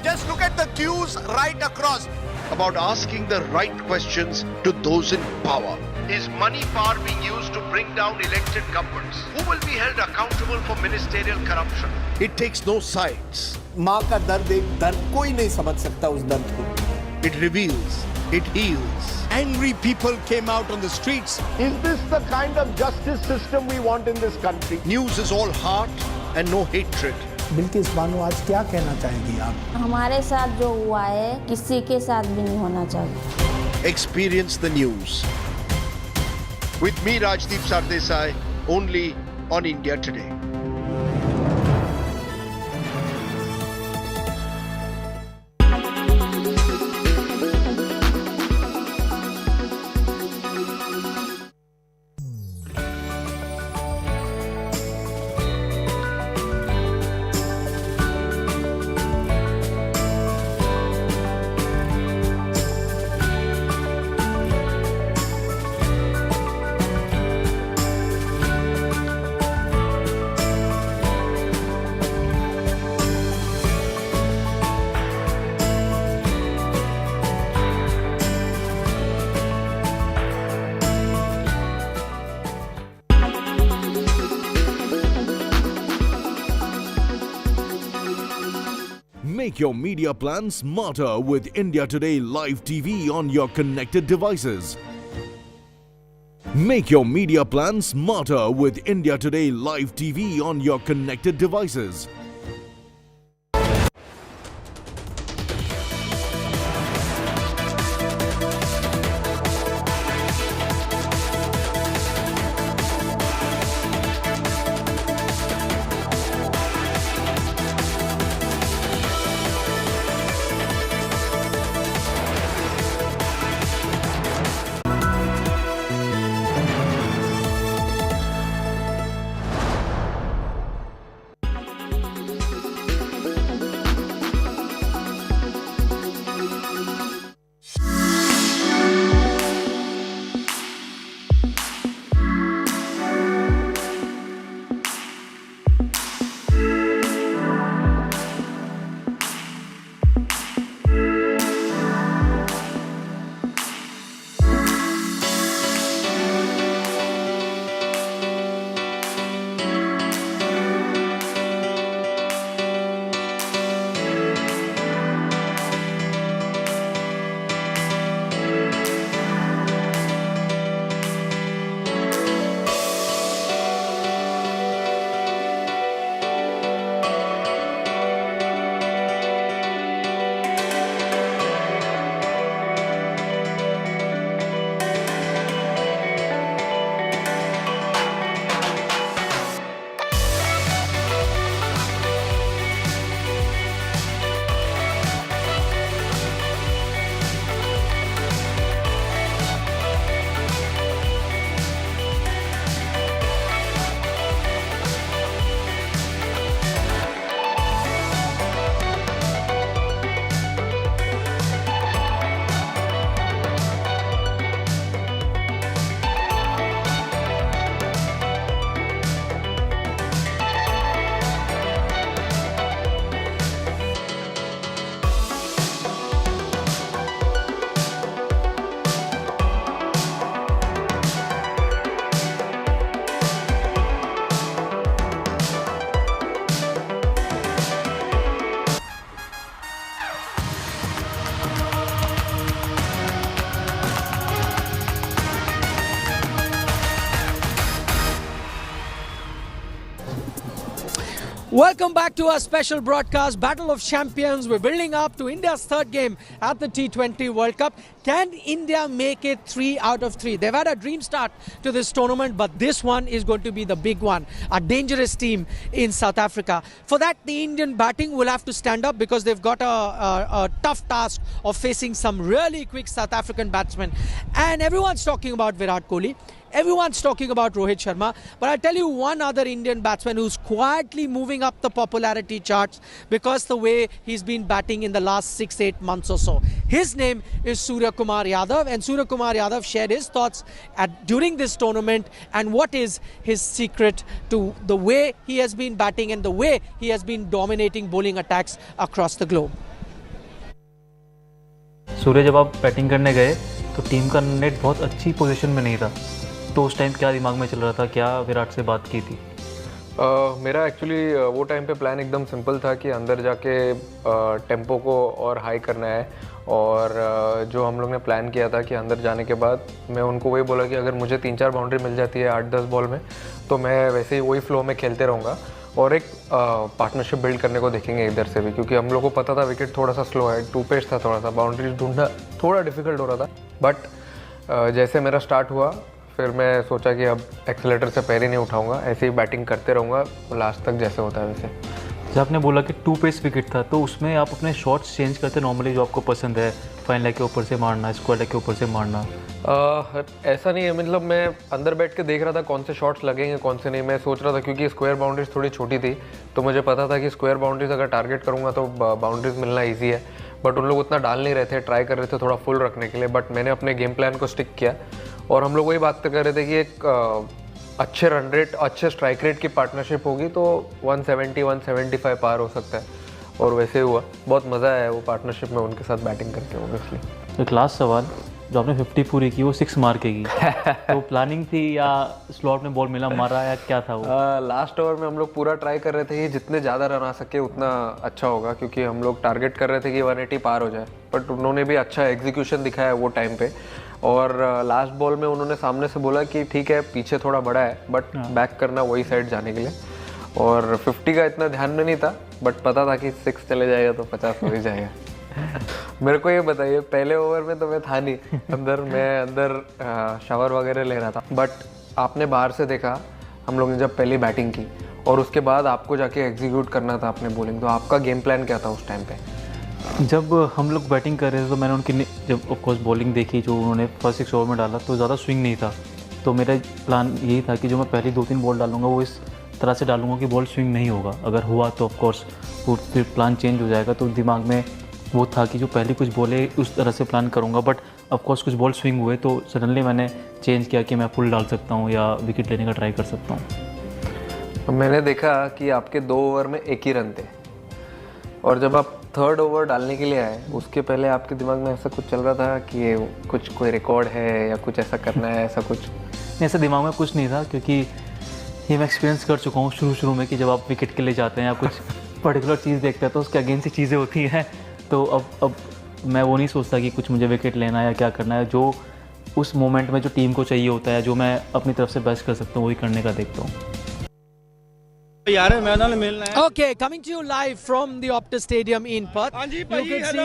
Just look at the queues right across. About asking the right questions to those in power. Is money power being used to bring down elected governments? Who will be held accountable for ministerial corruption? It takes no sides. माँ का दर्द एक दर्द कोई नहीं समझ सकता उस दर्द को. It reveals. It heals. Angry people came out on the streets. Is this the kind of justice system we want in this country? News is all heart and no hatred. Bilkis Bano आज क्या कहना चाहेंगी आप? हमारे साथ जो हुआ है किसी के साथ भी नहीं होना चाहिए. Experience the news. With me, Rajdeep Sardesai, only on India Today. Make your media plan smarter with India Today Live TV on your connected devices. Make your media plan smarter with India Today Live TV on your connected devices. Welcome back to our special broadcast, Battle of Champions. We're building up to India's third game at the T20 World Cup. Can India make it 3 out of 3? They've had a dream start to this tournament, but this one is going to be the big one. A dangerous team in South Africa. For that, the Indian batting will have to stand up because they've got a tough task of facing some really quick South African batsmen. And everyone's talking about Virat Kohli. Everyone's talking about Rohit Sharma, but I'll tell you one other Indian batsman who's quietly moving up the popularity charts because the way he's been batting in the last 6-8 months or so. His name is Suryakumar. Suryakumar Yadav, and Suryakumar Yadav shared his thoughts during this tournament and what is his secret to the way he has been batting and the way he has been dominating bowling attacks across the globe. सूर्य, जब आप batting करने गए तो team का net बहुत अच्छी position में नहीं था, तो उस टाइम क्या दिमाग में चल रहा था, क्या विराट से बात की थी? मेरा एक्चुअली वो टाइम पे प्लान एकदम सिंपल था कि अंदर जाके टेम्पो को और हाई करना है, और जो हम लोग ने प्लान किया था कि अंदर जाने के बाद मैं उनको वही बोला कि अगर मुझे 3-4 बाउंड्री मिल जाती है 8-10 बॉल में तो मैं वैसे ही वही फ्लो में खेलते रहूँगा और एक पार्टनरशिप बिल्ड करने को देखेंगे इधर से भी, क्योंकि हम लोग को पता था विकेट थोड़ा सा स्लो है, 2 पेस था, थोड़ा सा बाउंड्रीज ढूंढना थोड़ा डिफिकल्ट हो रहा था। बट जैसे मेरा स्टार्ट हुआ फिर मैं सोचा कि अब एक्सेलेटर से पैर ही नहीं उठाऊंगा, ऐसे ही बैटिंग करते रहूँगा लास्ट तक जैसे होता है वैसे। जब आपने बोला कि 2 पेस विकेट था तो उसमें आप अपने शॉट्स चेंज करते नॉर्मली जो आपको पसंद है, फाइन लेग के ऊपर से मारना, स्क्वायर लेग के ऊपर से मारना? ऐसा नहीं है, मतलब मैं अंदर बैठ के देख रहा था कौन से शॉट्स लगेंगे कौन से नहीं। मैं सोच रहा था क्योंकि स्क्वायर बाउंड्रीज थोड़ी छोटी थी तो मुझे पता था कि स्क्वायर बाउंड्रीज अगर टारगेट करूँगा तो बाउंड्रीज मिलना ईजी है, बट उन लोग उतना डाल नहीं रहे थे, ट्राई कर रहे थे थोड़ा फुल रखने के लिए। बट मैंने अपने गेम प्लान को स्टिक किया और हम लोग वही बात कर रहे थे कि एक अच्छे रन रेट, अच्छे स्ट्राइक रेट की पार्टनरशिप होगी तो 170-175 पार हो सकता है, और वैसे हुआ। बहुत मज़ा आया वो पार्टनरशिप में उनके साथ बैटिंग करके ऑब्वियसली। एक लास्ट सवाल, जो आपने 50 पूरी की वो 6 मार के की तो प्लानिंग थी या स्लॉट में बॉल मिला मारा या क्या था वो? लास्ट ओवर में हम लोग पूरा ट्राई कर रहे थे कि जितने ज़्यादा रन आ सके उतना अच्छा होगा, क्योंकि हम लोग टारगेट कर रहे थे कि 180 पार हो जाए, बट उन्होंने भी अच्छा एग्जीक्यूशन दिखाया वो टाइम पे। और लास्ट बॉल में उन्होंने सामने से बोला कि ठीक है पीछे थोड़ा बड़ा है बट बैक करना वही साइड जाने के लिए, और 50 का इतना ध्यान में नहीं था, बट पता था कि 6 चले जाएगा तो 50 हो ही जाएगा। मेरे को ये बताइए, पहले ओवर में तो मैं था नहीं अंदर, मैं अंदर शावर वगैरह ले रहा था, बट आपने बाहर से देखा हम लोग ने जब पहली बैटिंग की और उसके बाद आपको जाके एग्जीक्यूट करना था अपने बॉलिंग, तो आपका गेम प्लान क्या था उस टाइम पे? जब हम लोग बैटिंग कर रहे थे तो मैंने उनकी जब ऑफकोर्स बॉलिंग देखी जो उन्होंने फर्स्ट 6 ओवर में डाला तो ज़्यादा स्विंग नहीं था, तो मेरा प्लान यही था कि जो मैं पहली 2-3 बॉल डालूंगा वो इस तरह से डालूंगा कि बॉल स्विंग नहीं होगा। अगर हुआ तो ऑफकोर्स फिर प्लान चेंज हो जाएगा, तो दिमाग में वो था कि जो पहली कुछ बॉलें उस तरह से प्लान करूँगा, बट ऑफकोर्स कुछ बॉल स्विंग हुए तो सडनली मैंने चेंज किया कि मैं फुल डाल सकता हूँ या विकेट लेने का ट्राई कर सकता हूँ। मैंने देखा कि आपके 2 ओवर में 1 ही रन थे, और जब आप 3rd ओवर डालने के लिए आए उसके पहले आपके दिमाग में ऐसा कुछ चल रहा था कि कुछ कोई रिकॉर्ड है या कुछ ऐसा करना है, ऐसा कुछ? ऐसा दिमाग में कुछ नहीं था, क्योंकि ये मैं एक्सपीरियंस कर चुका हूँ शुरू में कि जब आप विकेट के लिए जाते हैं या कुछ पर्टिकुलर चीज़ देखते हैं तो उसके अगेंस्ट ही चीज़ें होती हैं, तो अब मैं वो नहीं सोचता कि कुछ मुझे विकेट लेना है या क्या करना है, जो उस मोमेंट में जो टीम को चाहिए होता है, जो मैं अपनी तरफ से बेस्ट कर सकता हूँ वही करने का देखता हूँ। Okay, coming to you live from the Optus Stadium in Perth. You can see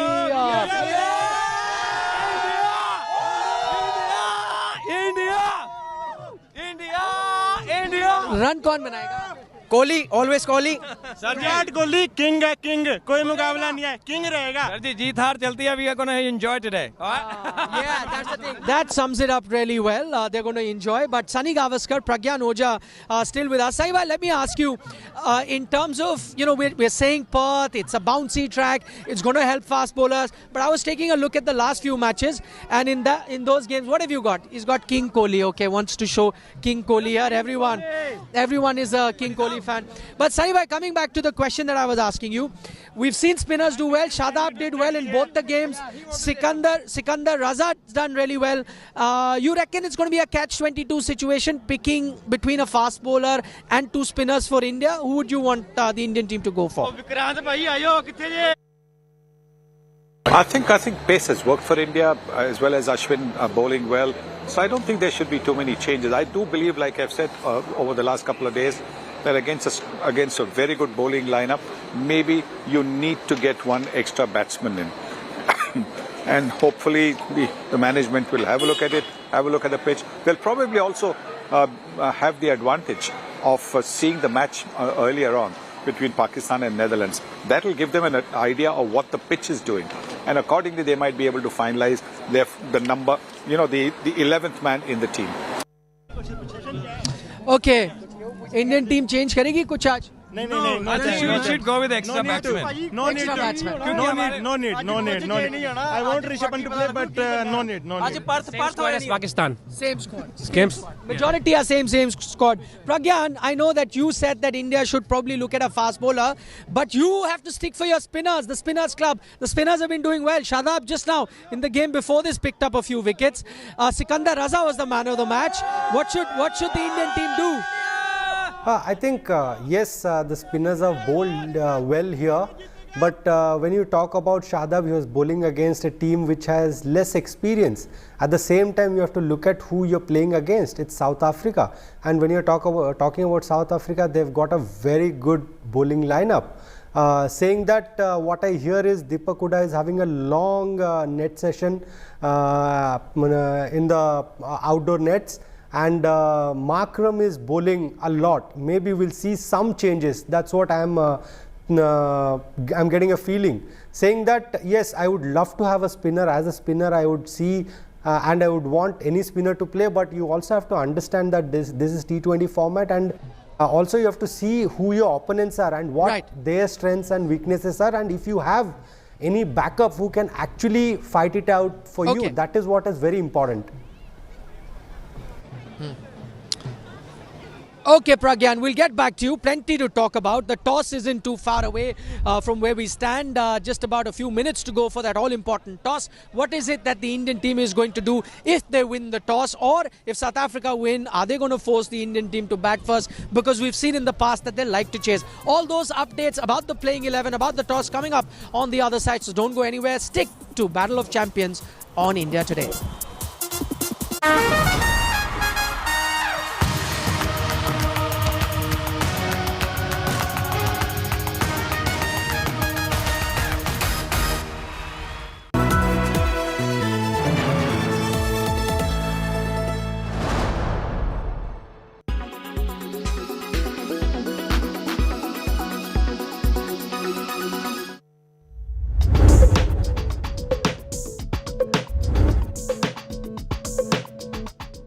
India. Run कौन बनाएगा? कोहली, ऑलवेज कोहली। विराट कोहली किंग है, किंग, कोई मुकाबला नहीं है, किंग रहेगा। सर जी जीत हार चलती है, we are going to enjoy today. Yeah, that's the thing. That sums it up really well. They're going to enjoy. But Sunny Gavaskar, Pragyan Ojha still with us. Saiba, let me ask you, in terms of, we're saying Perth, it's a bouncy track, it's going to help fast bowlers. But I was taking a look at the last few matches, and in those games, what have you got? He's got King Kohli, okay, wants to show King Kohli here. Everyone is a King Kohli fan. But Saiba, coming back to the question that I was asking you, we've seen spinners do well. Shadab did well in both the games. Sikandar Razak's done really well. You reckon it's going to be a catch-22 situation, picking between a fast bowler and 2 spinners for India? Who would you want the Indian team to go for? I think pace has worked for India, as well as Ashwin bowling well. So I don't think there should be too many changes. I do believe, like I've said over the last couple of days, that against a very good bowling lineup, maybe you need to get one extra batsman in. And hopefully the management will have a look at it, have a look at the pitch. They'll probably also have the advantage of seeing the match earlier on between Pakistan and Netherlands. That will give them an idea of what the pitch is doing. And accordingly, they might be able to finalize the number, the 11th man in the team. Okay. Indian team change करेगी कुछ आज? You should go with extra batsman. No need. I want Rishabh Pant to play, but no need. Squad as Pakistan. Same squad. Games. Majority are same squad. Pragyan, I know that you said that India should probably look at a fast bowler, but you have to stick for your spinners, the spinners club. The spinners have been doing well. Yadav just now in the game before this picked up a few wickets. Sikandar Raza was the man of the match. What should the Indian team do? I think, yes, the spinners have bowled well here. But when you talk about Yadav, he was bowling against a team which has less experience. At the same time, you have to look at who you're playing against. It's South Africa. And when you're talking about South Africa, they've got a very good bowling lineup. Saying that, what I hear is Deepak Hooda is having a long net session in the outdoor nets. And Markram is bowling a lot. Maybe we'll see some changes. That's what I'm getting a feeling. Saying that, yes, I would love to have a spinner. As a spinner, I would see and I would want any spinner to play. But you also have to understand that this is T20 format, and also you have to see who your opponents are and what their strengths and weaknesses are. And if you have any backup who can actually fight it out for you, that is what is very important. Okay, Pragyan, we'll get back to you. Plenty to talk about. The toss isn't too far away from where we stand. Just about a few minutes to go for that all-important toss. What is it that the Indian team is going to do if they win the toss? Or if South Africa win, are they going to force the Indian team to bat first? Because we've seen in the past that they like to chase. All those updates about the playing 11, about the toss coming up on the other side. So don't go anywhere. Stick to Battle of Champions on India Today.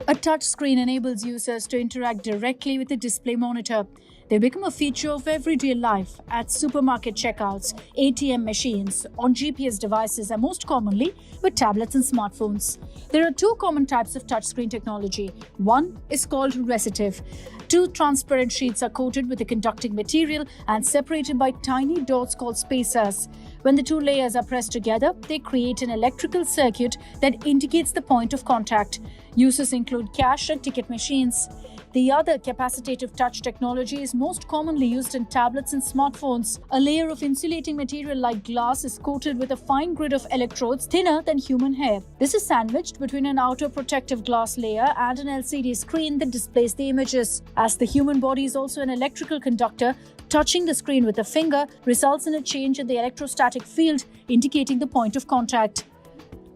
A touchscreen enables users to interact directly with the display monitor. They become a feature of everyday life at supermarket checkouts, ATM machines, on GPS devices, and most commonly with tablets and smartphones. There are two common types of touchscreen technology. One is called resistive. Two transparent sheets are coated with a conducting material and separated by tiny dots called spacers. When the two layers are pressed together, they create an electrical circuit that indicates the point of contact. Uses include cash and ticket machines. The other capacitive touch technology is most commonly used in tablets and smartphones. A layer of insulating material like glass is coated with a fine grid of electrodes thinner than human hair. This is sandwiched between an outer protective glass layer and an LCD screen that displays the images. As the human body is also an electrical conductor, touching the screen with a finger results in a change in the electrostatic field, indicating the point of contact.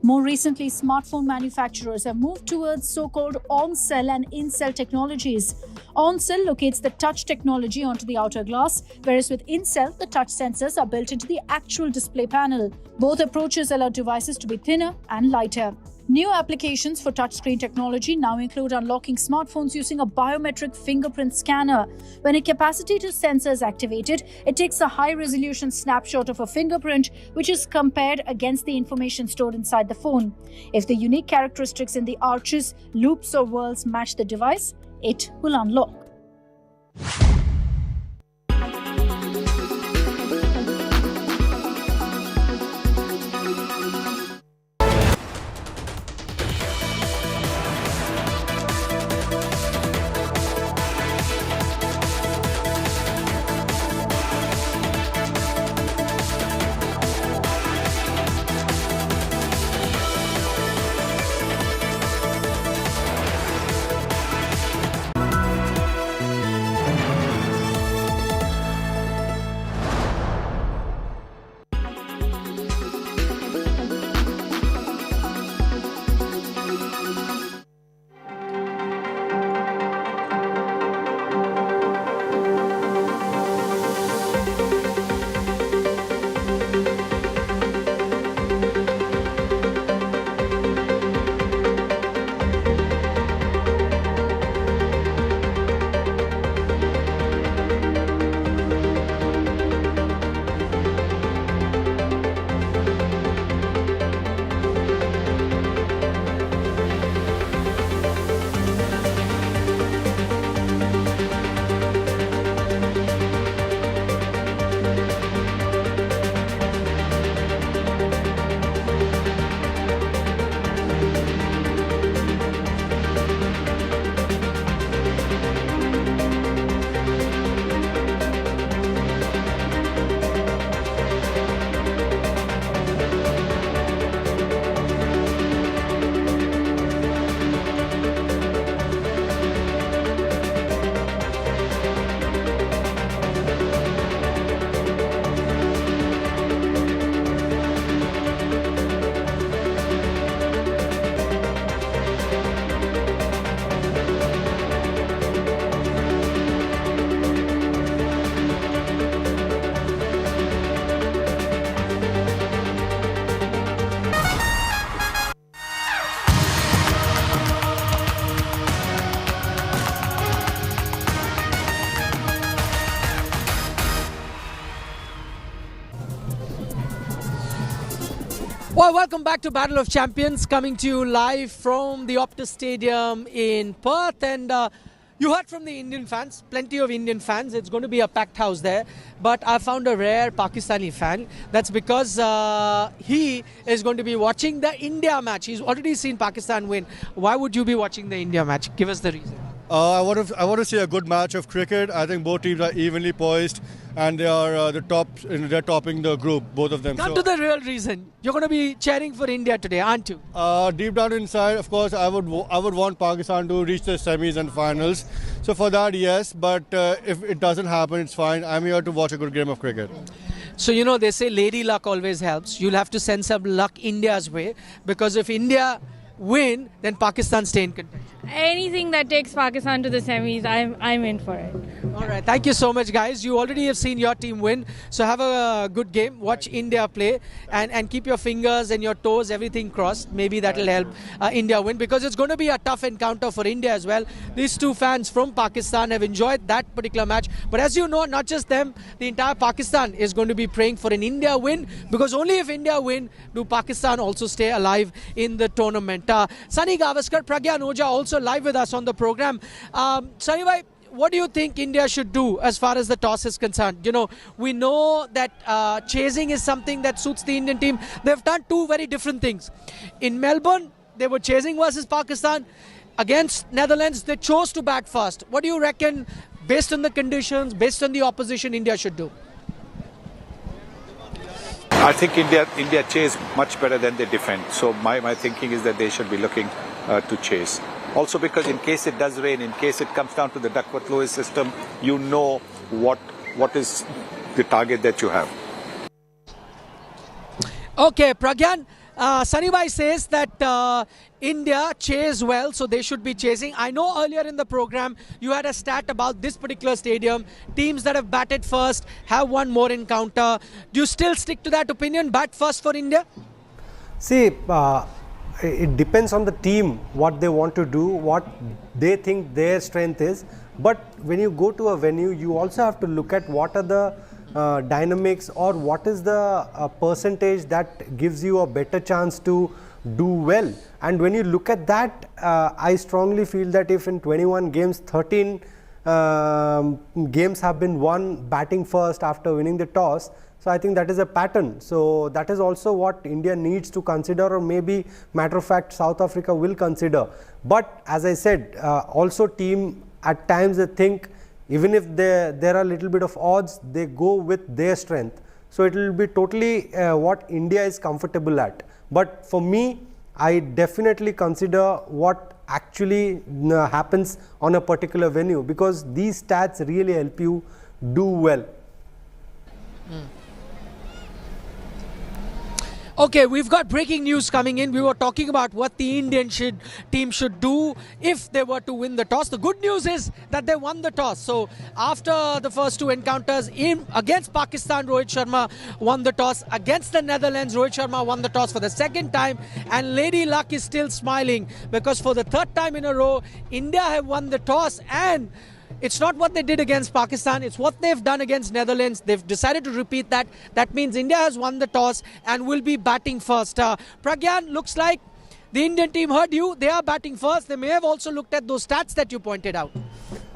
More recently, smartphone manufacturers have moved towards so-called on-cell and in-cell technologies. On-cell locates the touch technology onto the outer glass, whereas with in-cell, the touch sensors are built into the actual display panel. Both approaches allow devices to be thinner and lighter. New applications for touchscreen technology now include unlocking smartphones using a biometric fingerprint scanner. When a capacitive sensor is activated, it takes a high-resolution snapshot of a fingerprint, which is compared against the information stored inside the phone. If the unique characteristics in the arches, loops, or whorls match the device, it will unlock. Well, welcome back to Battle of Champions, coming to you live from the Optus Stadium in Perth. And you heard from the Indian fans, plenty of Indian fans. It's going to be a packed house there. But I found a rare Pakistani fan. That's because he is going to be watching the India match. He's already seen Pakistan win. Why would you be watching the India match? Give us the reason. I want to see a good match of cricket. I think both teams are evenly poised, and they are they're topping the group, both of them. Come to the real reason. You're going to be cheering for India today, aren't you? Deep down inside, of course, I would want Pakistan to reach the semis and finals. So for that, yes. But if it doesn't happen, it's fine. I'm here to watch a good game of cricket. So, you know, they say lady luck always helps. You'll have to send some luck India's way, because if India win, then Pakistan stay in contention. Anything that takes Pakistan to the semis, I'm in for it. All right, thank you so much, guys. You already have seen your team win, so have a good game. Watch India play, and keep your fingers and your toes, everything crossed. Maybe that will help India win, because it's going to be a tough encounter for India as well. These two fans from Pakistan have enjoyed that particular match, but as you know, not just them, the entire Pakistan is going to be praying for an India win, because only if India win do Pakistan also stay alive in the tournament. Sunny Gavaskar, Pragyan Oja also live with us on the program. Sunny bhai, what do you think India should do as far as the toss is concerned? You know, we know that chasing is something that suits the Indian team. They've done two very different things. In Melbourne, they were chasing versus Pakistan. Against Netherlands, they chose to bat first. What do you reckon, based on the conditions, based on the opposition, India should do? I think India chase much better than they defend. So my thinking is that they should be looking to chase. Also because in case it does rain, in case it comes down to the Duckworth-Lewis system, you know what is the target that you have. Okay, Pragyan, Sunny bhai says that India chase well, so they should be chasing. I know earlier in the program you had a stat about this particular stadium. Teams that have batted first have one more encounter. Do you still stick to that opinion, bat first for India? See, it depends on the team, what they want to do, what they think their strength is. But when you go to a venue, you also have to look at what are the dynamics, or what is the percentage that gives you a better chance to do well. And when you look at that, I strongly feel that if in 21 games, 13 games have been won batting first after winning the toss, so I think that is a pattern. So that is also what India needs to consider, or maybe matter of fact South Africa will consider. But as I said, also team at times they think, even if there are a little bit of odds, they go with their strength. So it will be totally what India is comfortable at. But for me, I definitely consider what actually happens on a particular venue, because these stats really help you do well. Okay, we've got breaking news coming in. We were talking about what the Indian team should do if they were to win the toss. The good news is that they won the toss. So after the first two encounters against Pakistan, Rohit Sharma won the toss. Against the Netherlands, Rohit Sharma won the toss for the second time. And Lady Luck is still smiling, because for the third time in a row, India have won the toss. And it's not what they did against Pakistan, it's what they've done against Netherlands. They've decided to repeat that. That means India has won the toss and will be batting first. Pragyan, looks like the Indian team heard you. They are batting first. They may have also looked at those stats that you pointed out.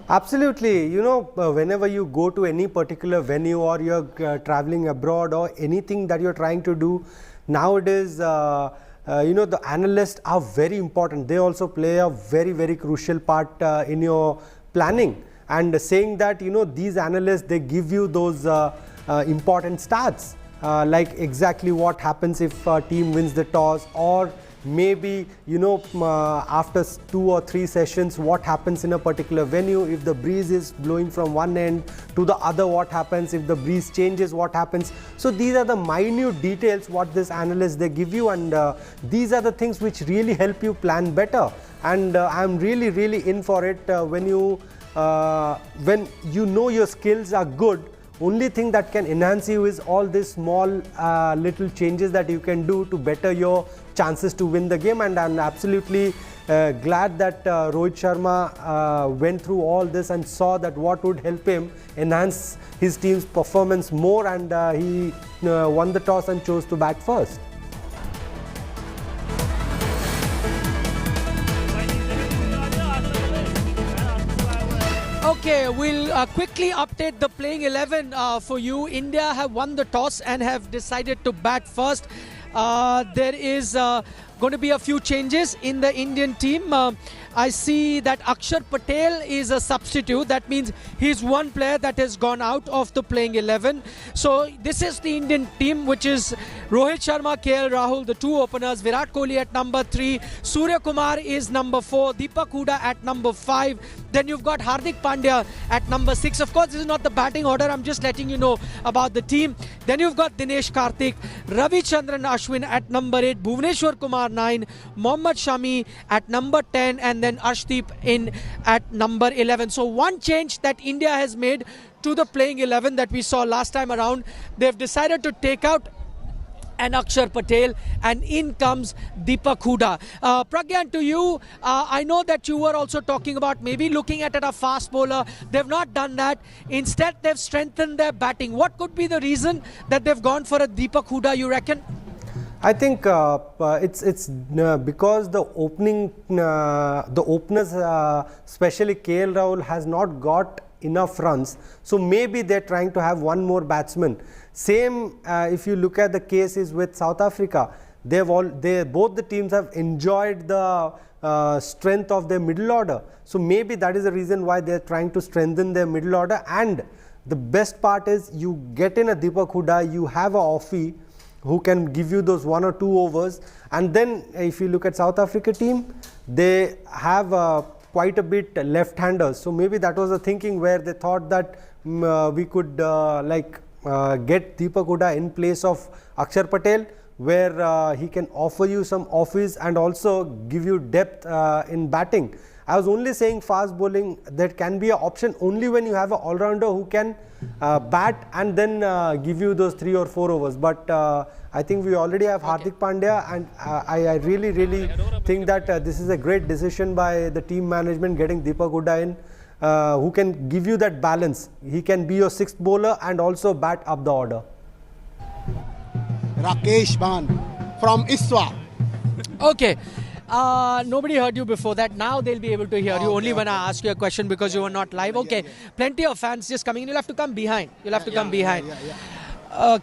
Absolutely. You know, whenever you go to any particular venue, or you're traveling abroad, or anything that you're trying to do, nowadays, you know, the analysts are very important. They also play a very, very crucial part in your planning. And saying that, you know, these analysts, they give you those important stats, like exactly what happens if a team wins the toss, or maybe, you know, after 2 or 3 sessions, what happens in a particular venue. If the breeze is blowing from one end to the other, what happens. If the breeze changes, what happens. So these are the minute details what this analyst they give you, and these are the things which really help you plan better. And I'm really in for it. When you know your skills are good, only thing that can enhance you is all these small little changes that you can do to better your chances to win the game. And I'm absolutely glad that Rohit Sharma went through all this and saw that what would help him enhance his team's performance more, and he won the toss and chose to bat first. Okay, we'll quickly update the playing 11 for you. India have won the toss and have decided to bat first. There is going to be a few changes in the Indian team. I see that Akshar Patel is a substitute. That means he's one player that has gone out of the playing 11. So this is the Indian team, which is Rohit Sharma, KL Rahul, the two openers, Virat Kohli at number 3, Suryakumar is number 4, Deepak Hooda at number 5. Then you've got Hardik Pandya at number 6. Of course, this is not the batting order. I'm just letting you know about the team. Then you've got Dinesh Karthik, Ravichandran Ashwin at number 8, Bhuvneshwar Kumar 9, Mohammad Shami at number 10, and then Arshdeep in at number 11. So one change that India has made to the playing 11 that we saw last time around, they've decided to take out and Akshar Patel, and in comes Deepak Hooda. Pragyan, to you, I know that you were also talking about maybe looking at a fast bowler. They've not done that. Instead, they've strengthened their batting. What could be the reason that they've gone for a Deepak Hooda, you reckon? I think it's because the openers, especially KL Rahul, has not got enough runs. So maybe they're trying to have one more batsman. Same if you look at the cases with South Africa, both the teams have enjoyed the strength of their middle order. So maybe that is the reason why they're trying to strengthen their middle order. And the best part is you get in a Deepak Hooda, you have a offie who can give you those 1 or 2 overs. And then if you look at South Africa team, they have quite a bit left-handers. So maybe that was the thinking where they thought that we could get Deepak Hooda in place of Akshar Patel, where he can offer you some offies and also give you depth in batting. I was only saying fast bowling, that can be an option only when you have an all-rounder who can bat and then give you those 3 or 4 overs. But I think we already have Hardik Pandya, and I really think that this is a great decision by the team management, getting Deepak Hooda in, who can give you that balance. He can be your 6th bowler and also bat up the order. Rakesh Ban from Iswa. Okay. Nobody heard you before that. Now they'll be able to hear you only when I ask you a question because you were not live. Okay. Plenty of fans just coming in. You'll have to come behind.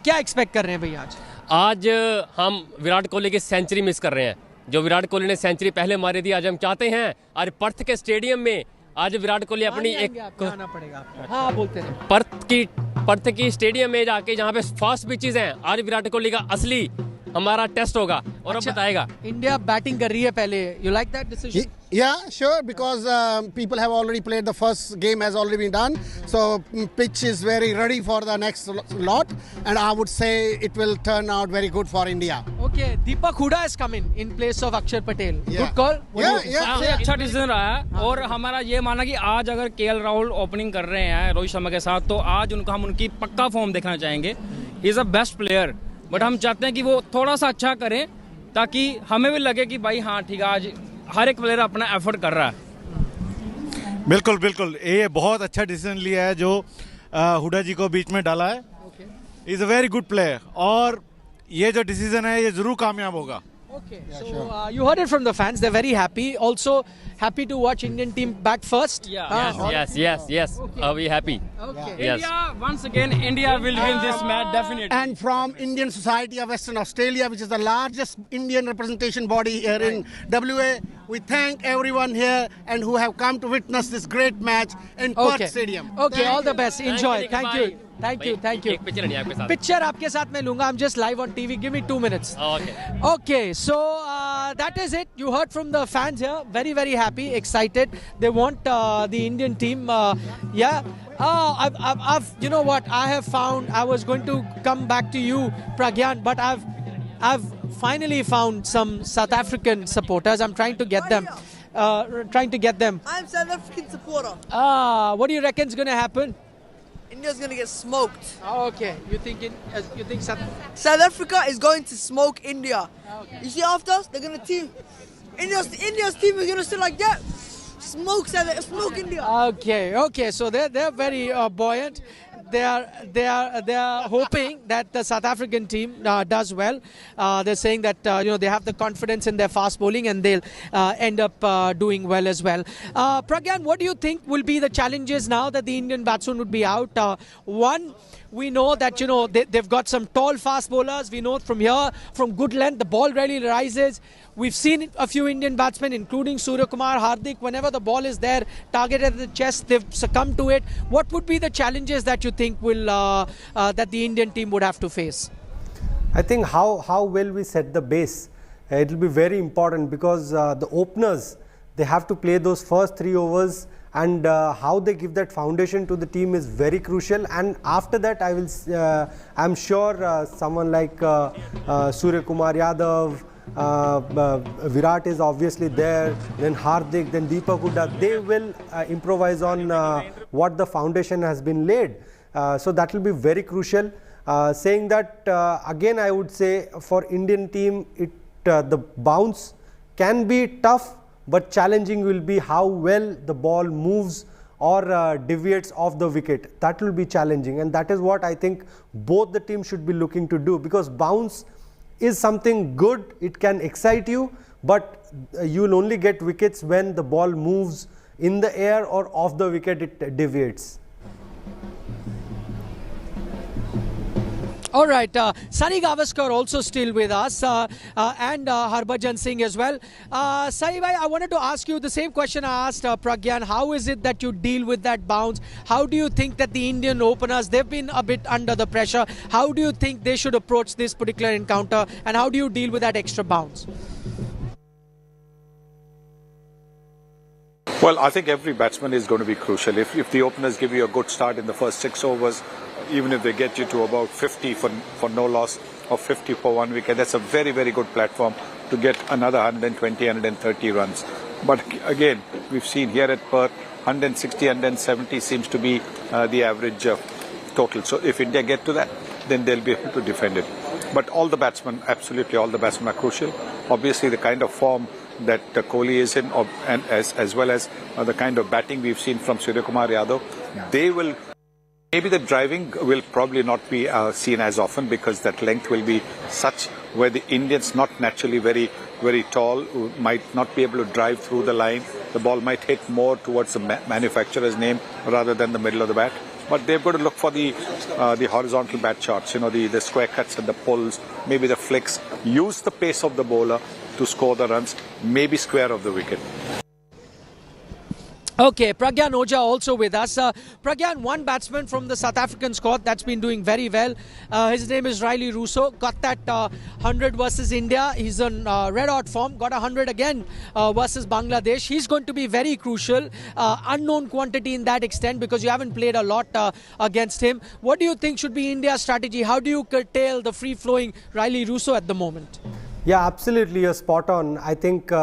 क्या expect कर रहे हैं भैया आज हम विराट कोहली की century miss कर रहे हैं. जो विराट कोहली ने सेंचुरी पहले मारी थी, आज हम चाहते हैं आज पर्थ के स्टेडियम में आज विराट कोहली अपनी पर्थ की स्टेडियम में जाके जहाँ पे फास्ट पिचेस हैं, आज विराट कोहली का असली हमारा टेस्ट होगा और अब बताएगा. इंडिया बैटिंग कर रही है पहले. You like that decision? Yeah, sure, because people have already played. The first game has already been done, so pitch is very ready for the next lot, and I would say it will turn out very good for India. Okay, Deepak Hooda has come in place of Akshar Patel. Yeah. Good call. सबसे अच्छा decision रहा है. और हमारा ये माना कि आज अगर केएल राहुल ओपनिंग कर रहे हैं रोहित शर्मा के साथ, तो आज हम उनकी पक्का फॉर्म देखना चाहेंगे. He is a best player, but हम चाहते हैं कि वो थोड़ा सा अच्छा करें ताकि हमें भी लगे कि भाई हाँ ठीक है, आज हर एक प्लेयर अपना एफर्ट कर रहा है. बिल्कुल ये बहुत अच्छा डिसीजन लिया है जो हुडा जी को बीच में डाला है. Is a very good player और ये जो डिसीजन है ये जरूर कामयाब होगा. Okay, so you heard it from the fans. They're very happy. Also happy to watch Indian team bat first. Yes. Okay. Are we happy? Okay. Yes. India, once again, India will win this match definitely. And from Indian Society of Western Australia, which is the largest Indian representation body here in WA, we thank everyone here and who have come to witness this great match in Perth Stadium. Okay, all the best. Enjoy. Thank you. Picture आपके साथ में लूंगा. I'm just live on TV. Give me 2 minutes. Okay, so that is it. You heard from the fans here. Very, very happy, excited. They want the Indian team. I've you know what? I have found. I was going to come back to you, Pragyan, but I've finally found some South African supporters. I'm trying to get them. I'm South African supporter. What do you reckon is going to happen? India's going to get smoked. Okay. You think South Africa is going to smoke India. Okay. You see after us, they're going to team. India's team is going to sit like that. Smoke India. Okay. So they're very buoyant. they are hoping that the South African team does well. They're saying that they have the confidence in their fast bowling and they'll end up doing well as well. Pragyan, what do you think will be the challenges now that the Indian batsman would be out? One, we know that they've got some tall fast bowlers. We know from here, from good length, the ball really rises. We've seen a few Indian batsmen, including Suryakumar, Hardik. Whenever the ball is there, targeted at the chest, they've succumbed to it. What would be the challenges that you think will that the Indian team would have to face? I think how well we set the base. It will be very important because the openers, they have to play those first 3 overs, and how they give that foundation to the team is very crucial. And after that, I'm sure someone like Suryakumar Yadav, Virat is obviously there, then Hardik, then Deepak Hooda, they will improvise on what the foundation has been laid. So that will be very crucial. Saying that, again, I would say for Indian team, the bounce can be tough, but challenging will be how well the ball moves or deviates off the wicket. That will be challenging, and that is what I think both the teams should be looking to do, because bounce is something good. It can excite you, but you will only get wickets when the ball moves in the air or off the wicket, it deviates. All right, Sunny Gavaskar also still with us and Harbhajan Singh as well. Sunny bhai, I wanted to ask you the same question I asked Pragyan. How is it that you deal with that bounce? How do you think that the Indian openers, they've been a bit under the pressure. How do you think they should approach this particular encounter, and how do you deal with that extra bounce? Well, I think every batsman is going to be crucial. If the openers give you a good start in the first 6 overs, even if they get you to about 50 for no loss or 50 for 1 wicket, that's a very, very good platform to get another 120, 130 runs. But again, we've seen here at Perth, 160, 170 seems to be the average total. So if India get to that, then they'll be able to defend it. But all the batsmen, absolutely all the batsmen are crucial. Obviously, the kind of form that Kohli is in, and as well as the kind of batting we've seen from Suryakumar Yadav, they will... Maybe the driving will probably not be seen as often, because that length will be such where the Indians, not naturally very, very tall, might not be able to drive through the line. The ball might hit more towards the manufacturer's name rather than the middle of the bat. But they've got to look for the horizontal bat shots, the square cuts and the pulls, maybe the flicks. Use the pace of the bowler to score the runs, maybe square of the wicket. Okay, Pragyan Ojha also with us. Pragyan, one batsman from the South African squad that's been doing very well. His name is Riley Russo. Got that 100 versus India. He's on red hot form. Got 100 again versus Bangladesh. He's going to be very crucial. Unknown quantity in that extent, because you haven't played a lot against him. What do you think should be India's strategy? How do you curtail the free-flowing Riley Russo at the moment? Yeah, absolutely. You're spot on. I think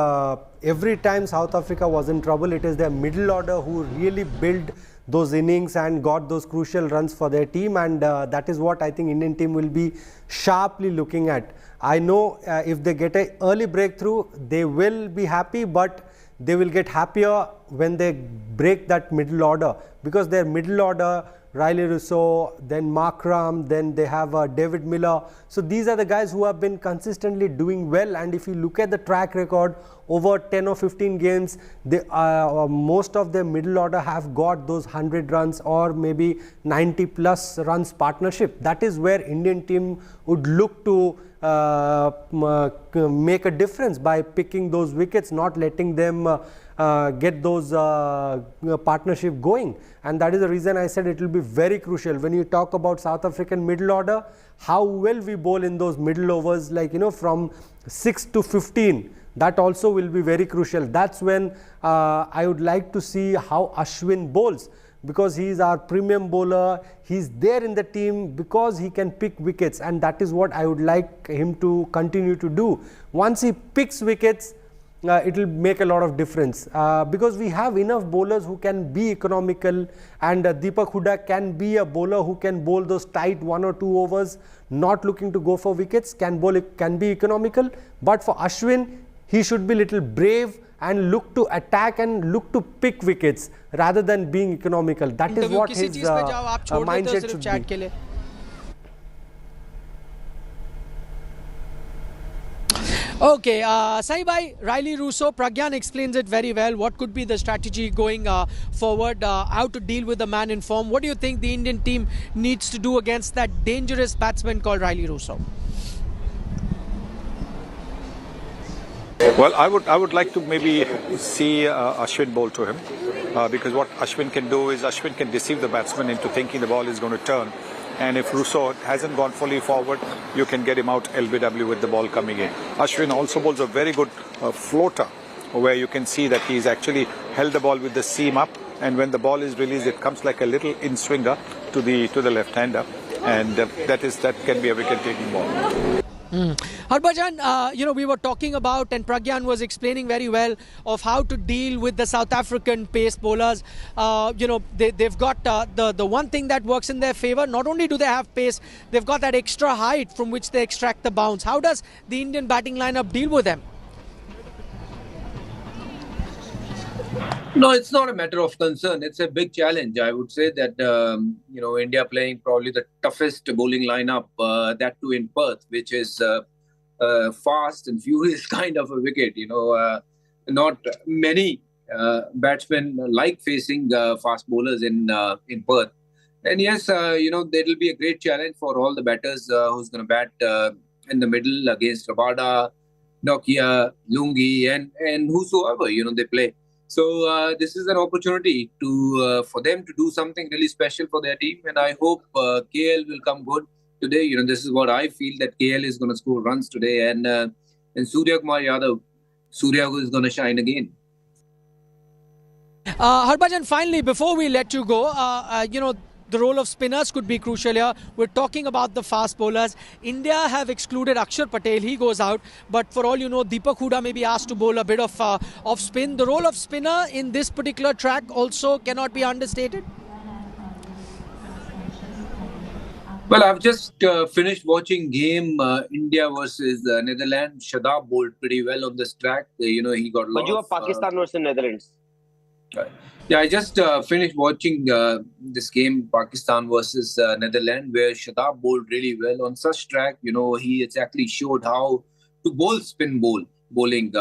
every time South Africa was in trouble, it is their middle order who really built those innings and got those crucial runs for their team, and that is what I think Indian team will be sharply looking at. I know if they get an early breakthrough, they will be happy, but they will get happier when they break that middle order, because their middle order, Riley Russo, then Markram, then they have David Miller. So these are the guys who have been consistently doing well, and if you look at the track record over 10 or 15 games, they, most of their middle order have got those 100 runs or maybe 90 plus runs partnership. That is where Indian team would look to make a difference by picking those wickets, not letting them get those partnership going. And that is the reason I said it will be very crucial when you talk about South African middle order, how well we bowl in those middle overs, like from 6 to 15. That also will be very crucial. That's when I would like to see how Ashwin bowls, because he is our premium bowler. He's there in the team because he can pick wickets, and that is what I would like him to continue to do. Once he picks wickets, it will make a lot of difference, because we have enough bowlers who can be economical, and Deepak Hooda can be a bowler who can bowl those tight 1 or 2 overs, not looking to go for wickets, can be economical. But for Ashwin, he should be little brave and look to attack and look to pick wickets rather than being economical. That is what his mindset should be. Okay, Sai Bhai, Riley Russo, Pragyan explains it very well. What could be the strategy going forward, how to deal with the man in form? What do you think the Indian team needs to do against that dangerous batsman called Riley Russo? Well, I would like to maybe see Ashwin bowl to him because what Ashwin can do is Ashwin can deceive the batsman into thinking the ball is going to turn. And if Russo hasn't gone fully forward, you can get him out LBW with the ball coming in. Ashwin also bowls a very good floater where you can see that he's actually held the ball with the seam up, and when the ball is released, it comes like a little in-swinger to the left-hander, and that can be a wicket-taking ball. Harbhajan, we were talking about, and Pragyan was explaining very well of how to deal with the South African pace bowlers. They've got the one thing that works in their favour. Not only do they have pace, they've got that extra height from which they extract the bounce. How does the Indian batting lineup deal with them? No, it's not a matter of concern. It's a big challenge. I would say that, India playing probably the toughest bowling lineup, that too in Perth, which is fast and furious kind of a wicket. Not many batsmen like facing fast bowlers in Perth. And yes, there will be a great challenge for all the batters who's going to bat in the middle against Rabada, Nokia, Lungi, and whosoever, they play. So this is an opportunity for them to do something really special for their team, and I hope KL will come good today. This is what I feel, that KL is going to score runs today, and Suryakumar Yadav, Surya is going to shine again. Harbhajan, finally, before we let you go, the role of spinners could be crucial here. We're talking about the fast bowlers. India have excluded Akshar Patel. He goes out. But for all you know, Deepak Hooda may be asked to bowl a bit of spin. The role of spinner in this particular track also cannot be understated. Well, I've just finished watching game India versus Netherlands. Yadav bowled pretty well on this track. He got. But you have Pakistan versus Netherlands. Yeah, I just finished watching this game, Pakistan versus Netherlands, where Yadav bowled really well on such track. He exactly showed how to bowl spin bowling.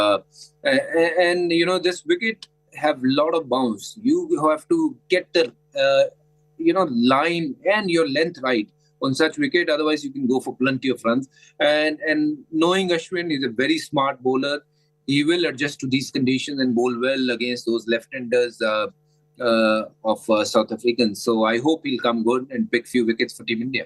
And this wicket have a lot of bounce. You have to get the line and your length right on such wicket. Otherwise, you can go for plenty of runs. And knowing Ashwin is a very smart bowler, he will adjust to these conditions and bowl well against those left-handers of South Africans. So I hope he'll come good and pick few wickets for Team India.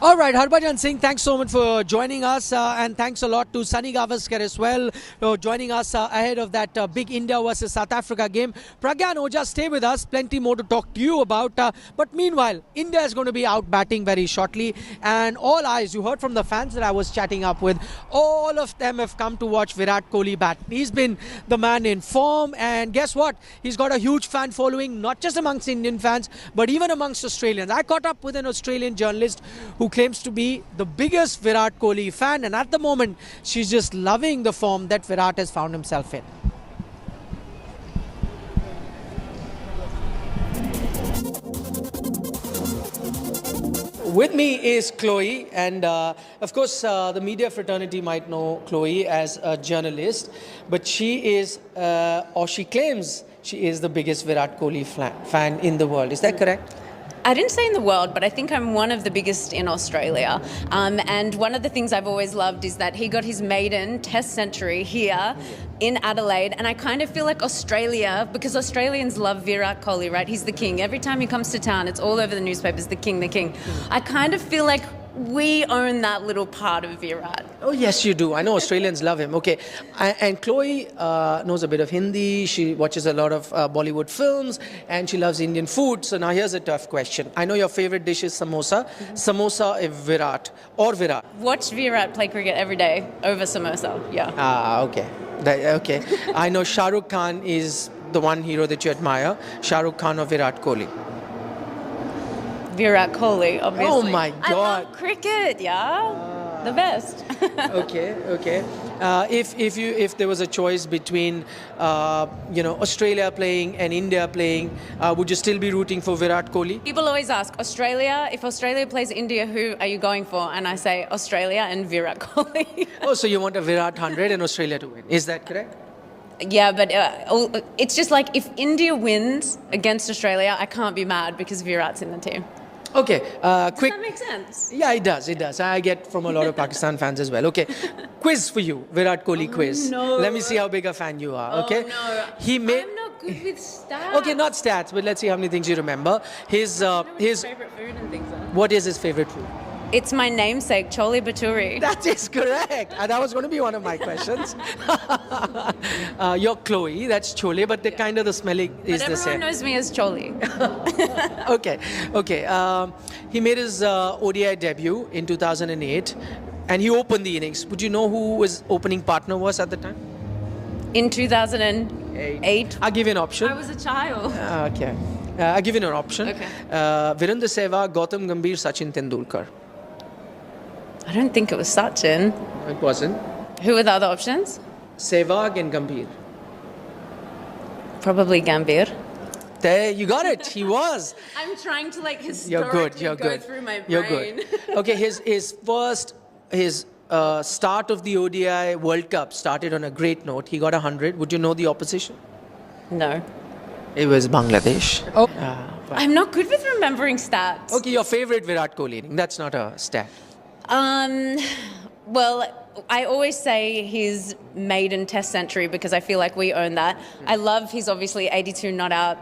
All right, Harbhajan Singh, thanks so much for joining us, and thanks a lot to Sunny Gavaskar as well for joining us ahead of that big India versus South Africa game. Pragyan Oja, stay with us, plenty more to talk to you about. But meanwhile, India is going to be out batting very shortly, and all eyes, you heard from the fans that I was chatting up with, all of them have come to watch Virat Kohli bat. He's been the man in form, and guess what? He's got a huge fan following, not just amongst Indian fans, but even amongst Australians. I caught up with an Australian journalist who claims to be the biggest Virat Kohli fan, and at the moment she's just loving the form that Virat has found himself in. With me is Chloe, and of course the media fraternity might know Chloe as a journalist, but she is, or she claims she is the biggest Virat Kohli fan in the world. Is that correct? I didn't say in the world, but I think I'm one of the biggest in Australia. And one of the things I've always loved is that he got his maiden Test century here in Adelaide. And I kind of feel like Australia, because Australians love Virat Kohli, right? He's the king. Every time he comes to town, it's all over the newspapers, the king, the king. I kind of feel like we own that little part of Virat. Oh, yes, you do. I know Australians love him. Okay. And Chloe knows a bit of Hindi. She watches a lot of Bollywood films, and she loves Indian food. So now here's a tough question. I know your favorite dish is samosa. Samosa is Virat or Virat? Watch Virat play cricket every day over samosa. Yeah. Ah, okay. Okay. I know Shah Rukh Khan is the one hero that you admire. Shah Rukh Khan or Virat Kohli? Virat Kohli, obviously. Oh my God. I love cricket, yeah. The best. Okay. If there was a choice between Australia playing and India playing, would you still be rooting for Virat Kohli? People always ask, Australia, if Australia plays India, who are you going for? And I say Australia and Virat Kohli. Oh, so you want a Virat 100 and Australia to win. Is that correct? Yeah, but it's just like if India wins against Australia, I can't be mad because Virat's in the team. Okay, quick. Does that make sense? Yeah, it does. I get from a lot of Pakistan fans as well. Okay, quiz for you, Virat Kohli quiz. no. Let me see how big a fan you are. Okay. No. I'm not good with stats. Okay, not stats, but let's see how many things you remember. His favorite food and things. What is his favorite food? It's my namesake, chole bhature. That is correct. And that was going to be one of my questions. You're Chloe, that's chole, but the kind of the smelling is the same. Everyone knows me as chole. Okay. He made his ODI debut in 2008, and he opened the innings. Would you know who his opening partner was at the time? In 2008. I'll give you an option. I was a child. Okay. I'll give you an option. Okay. Virendra Sehwag, Gautam Gambhir, Sachin Tendulkar. I don't think it was Sachin. It wasn't. Who were the other options? Sehwag and Gambhir. Probably Gambhir. There, you got it. He was. I'm trying to historically go through my brain. You're good. Okay, his start of the ODI World Cup started on a great note. He got 100. Would you know the opposition? No. It was Bangladesh. Oh. I'm not good with remembering stats. Okay, your favorite Virat Kohli inning. That's not a stat. Well, I always say his maiden test century because I feel like we own that. I love his obviously 82 not out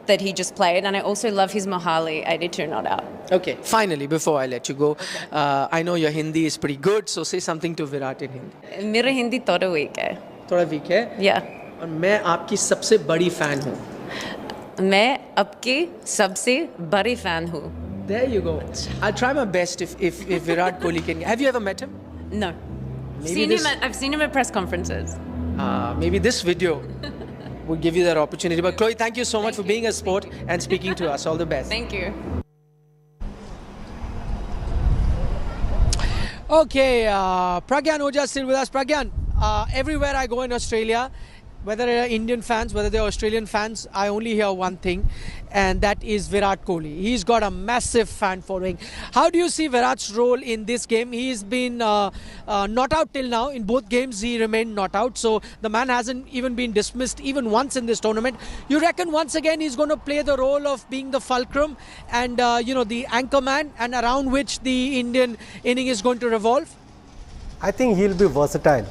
that he just played, and I also love his Mohali 82 not out. Okay, finally, before I let you go, I know your Hindi is pretty good, so say something to Virat in Hindi. मेरा हिंदी थोड़ा weak है. थोड़ा weak है? Yeah. और मैं आपकी सबसे बड़ी fan हूँ. मैं आपकी सबसे बड़ी fan हूँ. There you go. I'll try my best if Virat Kohli can. Have you ever met him? No. I've seen him at press conferences. Maybe this video will give you that opportunity. But Chloe, thank you so much for being a sport and speaking to us. All the best. Thank you. Okay, Pragyan Ojha still with us. Pragyan, everywhere I go in Australia, whether they're Indian fans, whether they're Australian fans, I only hear one thing, and that is Virat Kohli. He's got a massive fan following. How do you see Virat's role in this game? He's been not out till now. In both games, he remained not out. So the man hasn't even been dismissed even once in this tournament. You reckon once again he's going to play the role of being the fulcrum and, the anchor man, and around which the Indian inning is going to revolve? I think he'll be versatile.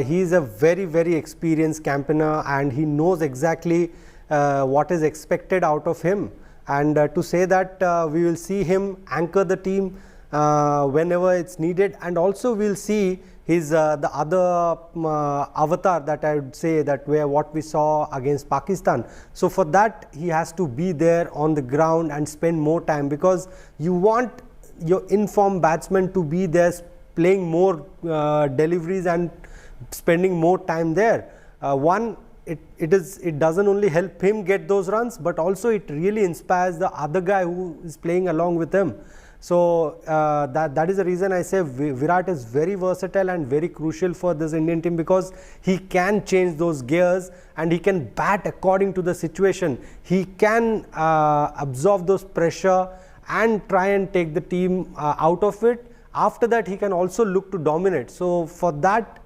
He's a very, very experienced campaigner, and he knows exactly what is expected out of him. And to say that we will see him anchor the team whenever it's needed, and also we'll see his the other avatar that I would say that what we saw against Pakistan. So for that he has to be there on the ground and spend more time, because you want your informed batsman to be there playing more deliveries and spending more time there. It doesn't only help him get those runs, but also it really inspires the other guy who is playing along with him. So that is the reason I say Virat is very versatile and very crucial for this Indian team, because he can change those gears and he can bat according to the situation. He can absorb those pressure and try and take the team out of it. After that, he can also look to dominate. So for that,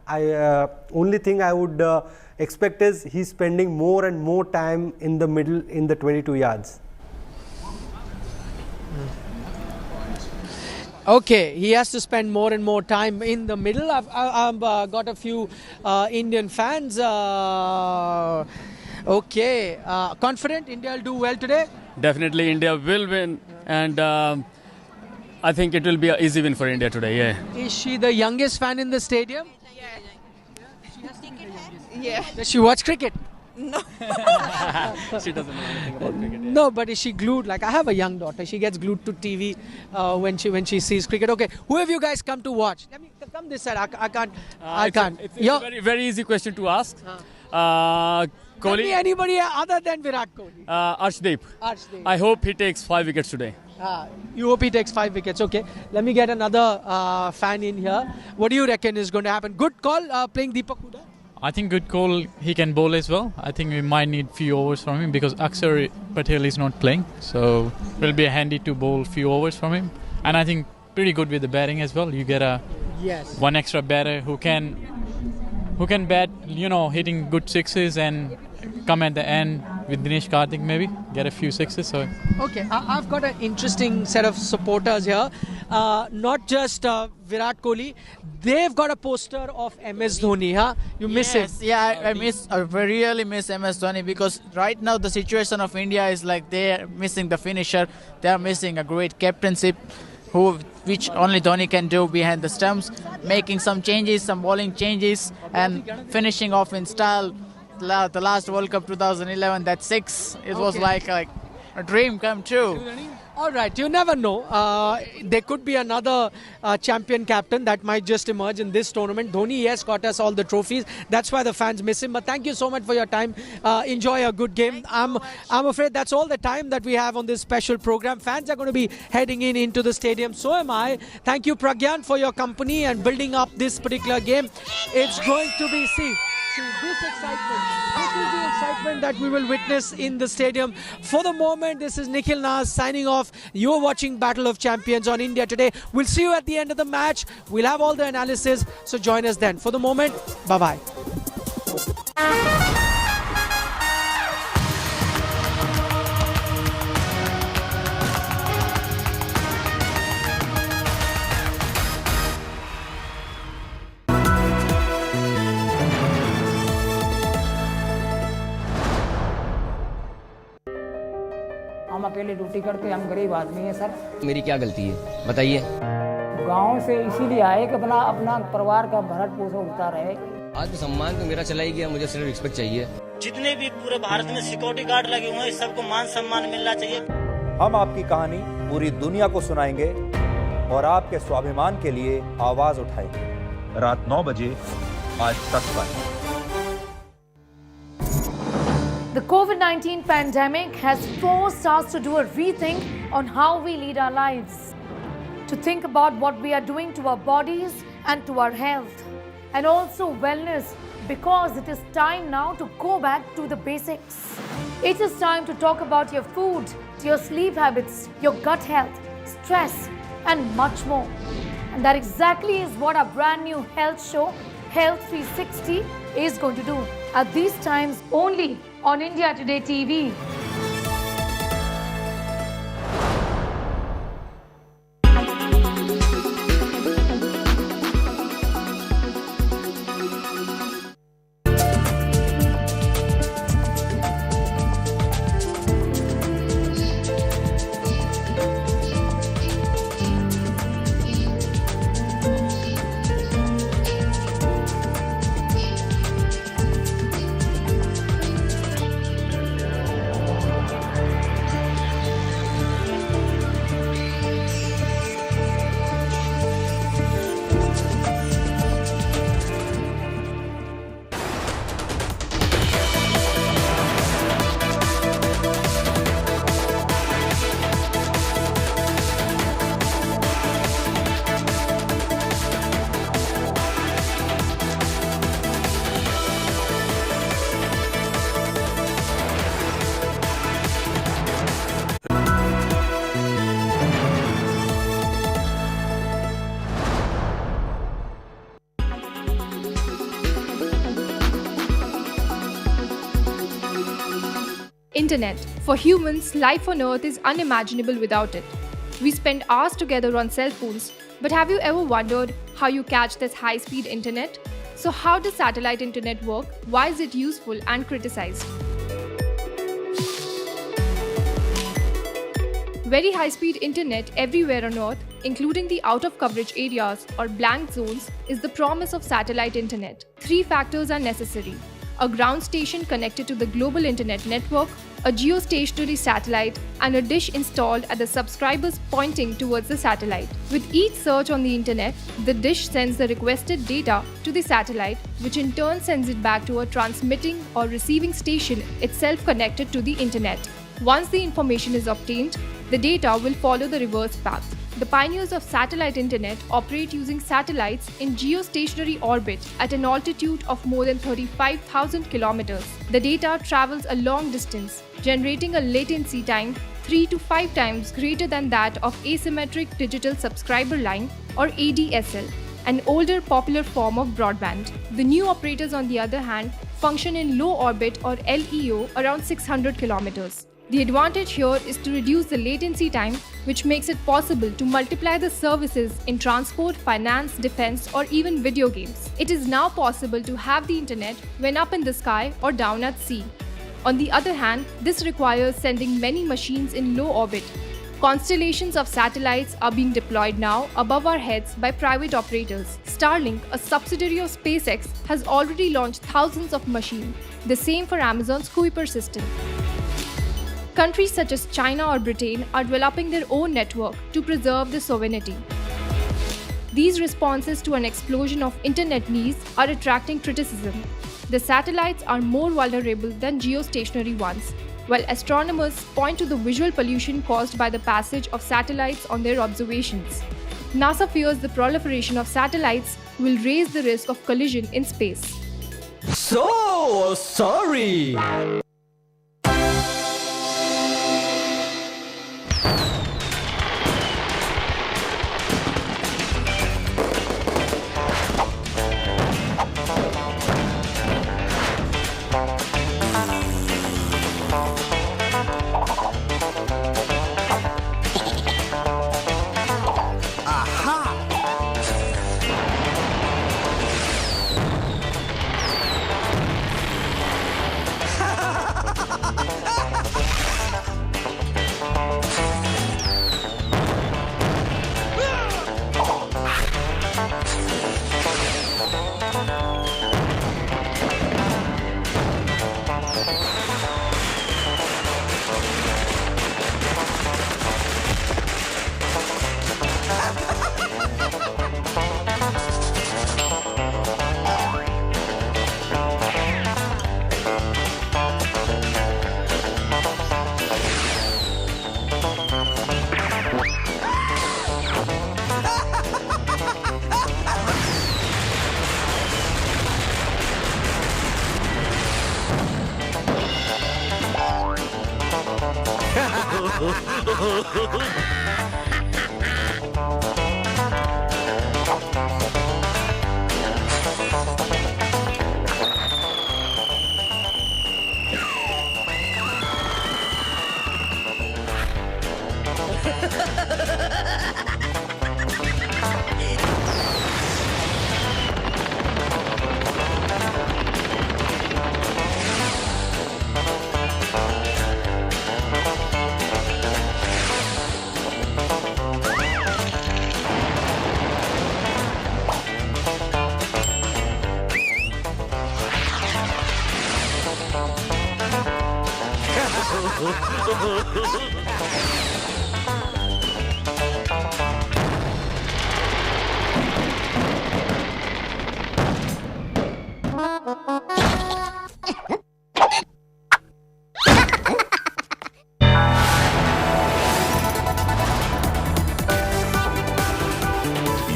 only thing I would expect is he's spending more and more time in the middle in the 22 yards. Okay, he has to spend more and more time in the middle. I've got a few Indian fans. Okay, confident India will do well today? Definitely India will win, and I think it will be an easy win for India today, yeah. Is she the youngest fan in the stadium? Yeah. Does she watch cricket? No. She doesn't know anything about cricket. Yeah. No, but is she glued? Like, I have a young daughter. She gets glued to TV when she sees cricket. Okay, who have you guys come to watch? Let me come this side. I can't. It's a very, very easy question to ask. Tell Kohli. me anybody other than Virat Kohli. Arshdeep. Arshdeep. I hope he takes 5 wickets today. You hope he takes 5 wickets. Okay, let me get another fan in here. What do you reckon is going to happen? Good call playing Deepak Huda. I think good call. He can bowl as well. I think we might need few overs from him because Akshar Patel is not playing. So it will be handy to bowl few overs from him. And I think pretty good with the batting as well. You get one extra batter who can bat, hitting good sixes and come at the end with Dinesh Karthik maybe, get a few sixes. So Okay, I've got an interesting set of supporters here. Not just Virat Kohli, they've got a poster of MS Dhoni. You miss him? Yeah, I really miss MS Dhoni because right now the situation of India is like they're missing the finisher, they're missing a great captainship, which only Dhoni can do behind the stumps, making some changes, some bowling changes, and finishing off in style. The last World Cup 2011, that 6, it was like a dream come true. All right, you never know. There could be another champion captain that might just emerge in this tournament. Dhoni, yes, got us all the trophies. That's why the fans miss him. But thank you so much for your time. Enjoy a good game. I'm afraid that's all the time that we have on this special program. Fans are going to be heading into the stadium. So am I. Thank you, Pragyan, for your company and building up this particular game. It's going to be, see this excitement. This is the excitement that we will witness in the stadium. For the moment, this is Nikhil Nas signing off. You're watching Battle of Champions on India Today. We'll see you at the end of the match. We'll have all the analysis, so join us then. For the moment, bye-bye. हम अकेले duty करते, हम गरीब आदमी हैं sir. मेरी क्या गलती है बताइए? गांव से इसीलिए आए कि अपना परिवार का भरण पोषण होता रहे। आत्मसम्मान तो मेरा चला ही गया, मुझे सिर्फ रिस्पेक्ट चाहिए। जितने भी पूरे भारत में सिक्योरिटी गार्ड लगे हुए हैं, सबको मान सम्मान मिलना चाहिए। हम आपकी कहानी पूरी दुनिया को सुनाएंगे और आपके स्वाभिमान के लिए आवाज उठाएंगे। रात 9 बजे आज तक पर। The COVID-19 pandemic has forced us to do a rethink on how we lead our lives, to think about what we are doing to our bodies and to our health, and also wellness, because it is time now to go back to the basics. It is time to talk about your food, your sleep habits, your gut health, stress, and much more. And that exactly is what our brand new health show, Health 360, is going to do at these times only on India Today TV. Internet. For humans, life on Earth is unimaginable without it. We spend hours together on cell phones, but have you ever wondered how you catch this high-speed internet? So how does satellite internet work? Why is it useful and criticized? Very high-speed internet everywhere on Earth, including the out-of-coverage areas or blank zones, is the promise of satellite internet. 3 factors are necessary: a ground station connected to the global internet network, a geostationary satellite, and a dish installed at the subscribers pointing towards the satellite. With each search on the internet, the dish sends the requested data to the satellite, which in turn sends it back to a transmitting or receiving station itself connected to the internet. Once the information is obtained, The data will follow the reverse path. The pioneers of satellite internet operate using satellites in geostationary orbit at an altitude of more than 35,000 kilometers. The data travels a long distance, generating a latency time 3 to 5 times greater than that of asymmetric digital subscriber line or ADSL, an older popular form of broadband. The new operators, on the other hand, function in low orbit or LEO around 600 kilometers. The advantage here is to reduce the latency time, which makes it possible to multiply the services in transport, finance, defense, or even video games. It is now possible to have the internet when up in the sky or down at sea. On the other hand, this requires sending many machines in low orbit. Constellations of satellites are being deployed now above our heads by private operators. Starlink, a subsidiary of SpaceX, has already launched thousands of machines. The same for Amazon's Kuiper system. Countries such as China or Britain are developing their own network to preserve their sovereignty. These responses to an explosion of internet needs are attracting criticism. The satellites are more vulnerable than geostationary ones, while astronomers point to the visual pollution caused by the passage of satellites on their observations. NASA fears the proliferation of satellites will raise the risk of collision in space. So sorry!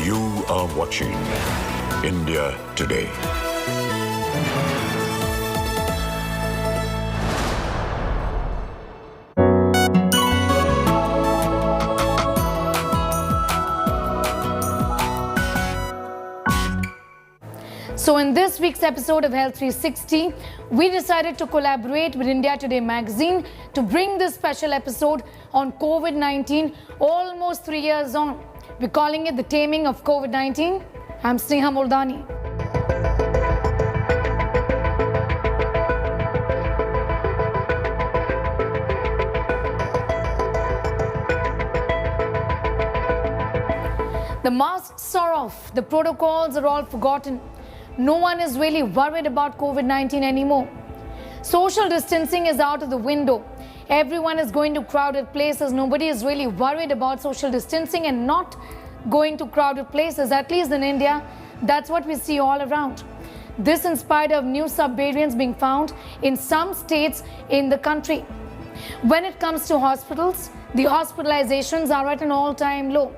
You are watching India Today. So in this week's episode of Health 360, we decided to collaborate with India Today magazine to bring this special episode on COVID-19 almost 3 years on. We're calling it the Taming of COVID-19. I'm Sneha Moldani. The masks are off, the protocols are all forgotten. No one is really worried about COVID-19 anymore. Social distancing is out of the window. Everyone is going to crowded places. Nobody is really worried about social distancing and not going to crowded places, at least in India. That's what we see all around. This in spite of new subvariants being found in some states in the country. When it comes to hospitals, the hospitalizations are at an all-time low.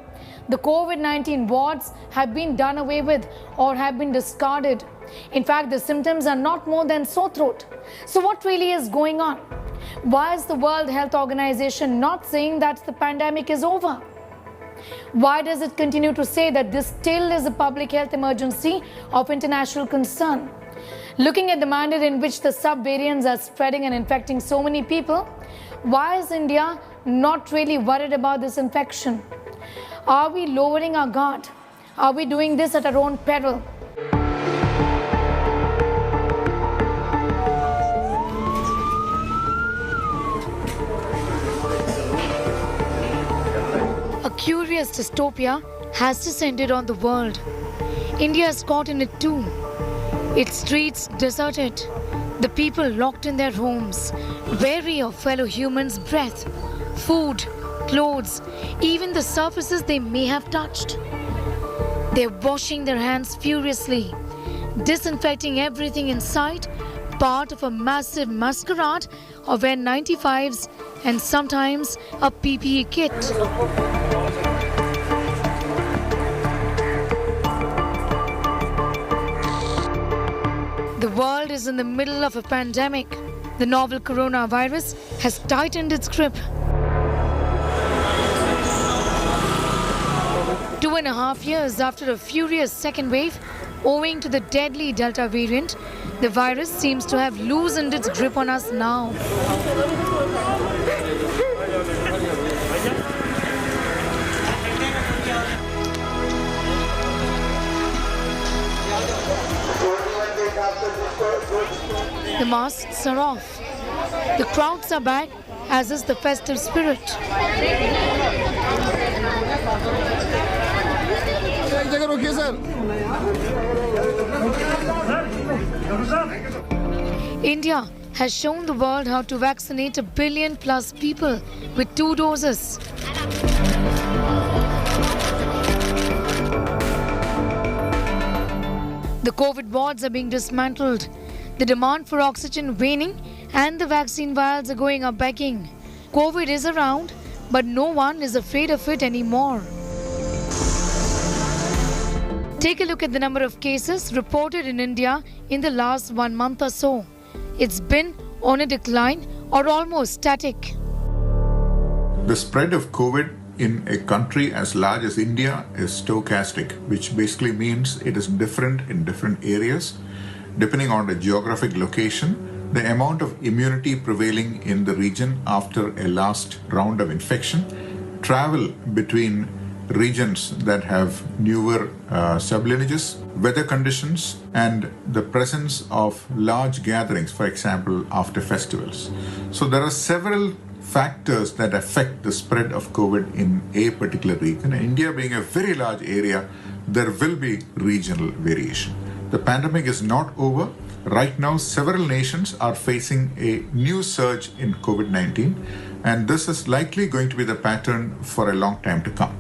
The COVID-19 wards have been done away with or have been discarded. In fact, the symptoms are not more than sore throat. So what really is going on? Why is the World Health Organization not saying that the pandemic is over? Why does it continue to say that this still is a public health emergency of international concern? Looking at the manner in which the sub-variants are spreading and infecting so many people, why is India not really worried about this infection? Are we lowering our guard? Are we doing this at our own peril? A curious dystopia has descended on the world. India is caught in it too. Its streets deserted, the people locked in their homes, wary of fellow humans' breath, food, clothes, even the surfaces they may have touched. They're washing their hands furiously, disinfecting everything in sight, part of a massive masquerade of N95s and sometimes a PPE kit. The world is in the middle of a pandemic. The novel coronavirus has tightened its grip. 2.5 years after a furious second wave, owing to the deadly Delta variant, the virus seems to have loosened its grip on us now. The masks are off. The crowds are back, as is the festive spirit. India has shown the world how to vaccinate 1 billion plus people with 2 doses. The COVID wards are being dismantled. The demand for oxygen waning and the vaccine vials are going up begging. COVID is around, but no one is afraid of it anymore. Take a look at the number of cases reported in India in the last 1 month or so. It's been on a decline or almost static. The spread of COVID in a country as large as India is stochastic, which basically means it is different in different areas. Depending on the geographic location, the amount of immunity prevailing in the region after a last round of infection travel between regions that have newer sublineages, weather conditions, and the presence of large gatherings, for example, after festivals. So there are several factors that affect the spread of COVID in a particular region. India being a very large area, there will be regional variation. The pandemic is not over. Right now, several nations are facing a new surge in COVID-19, and this is likely going to be the pattern for a long time to come.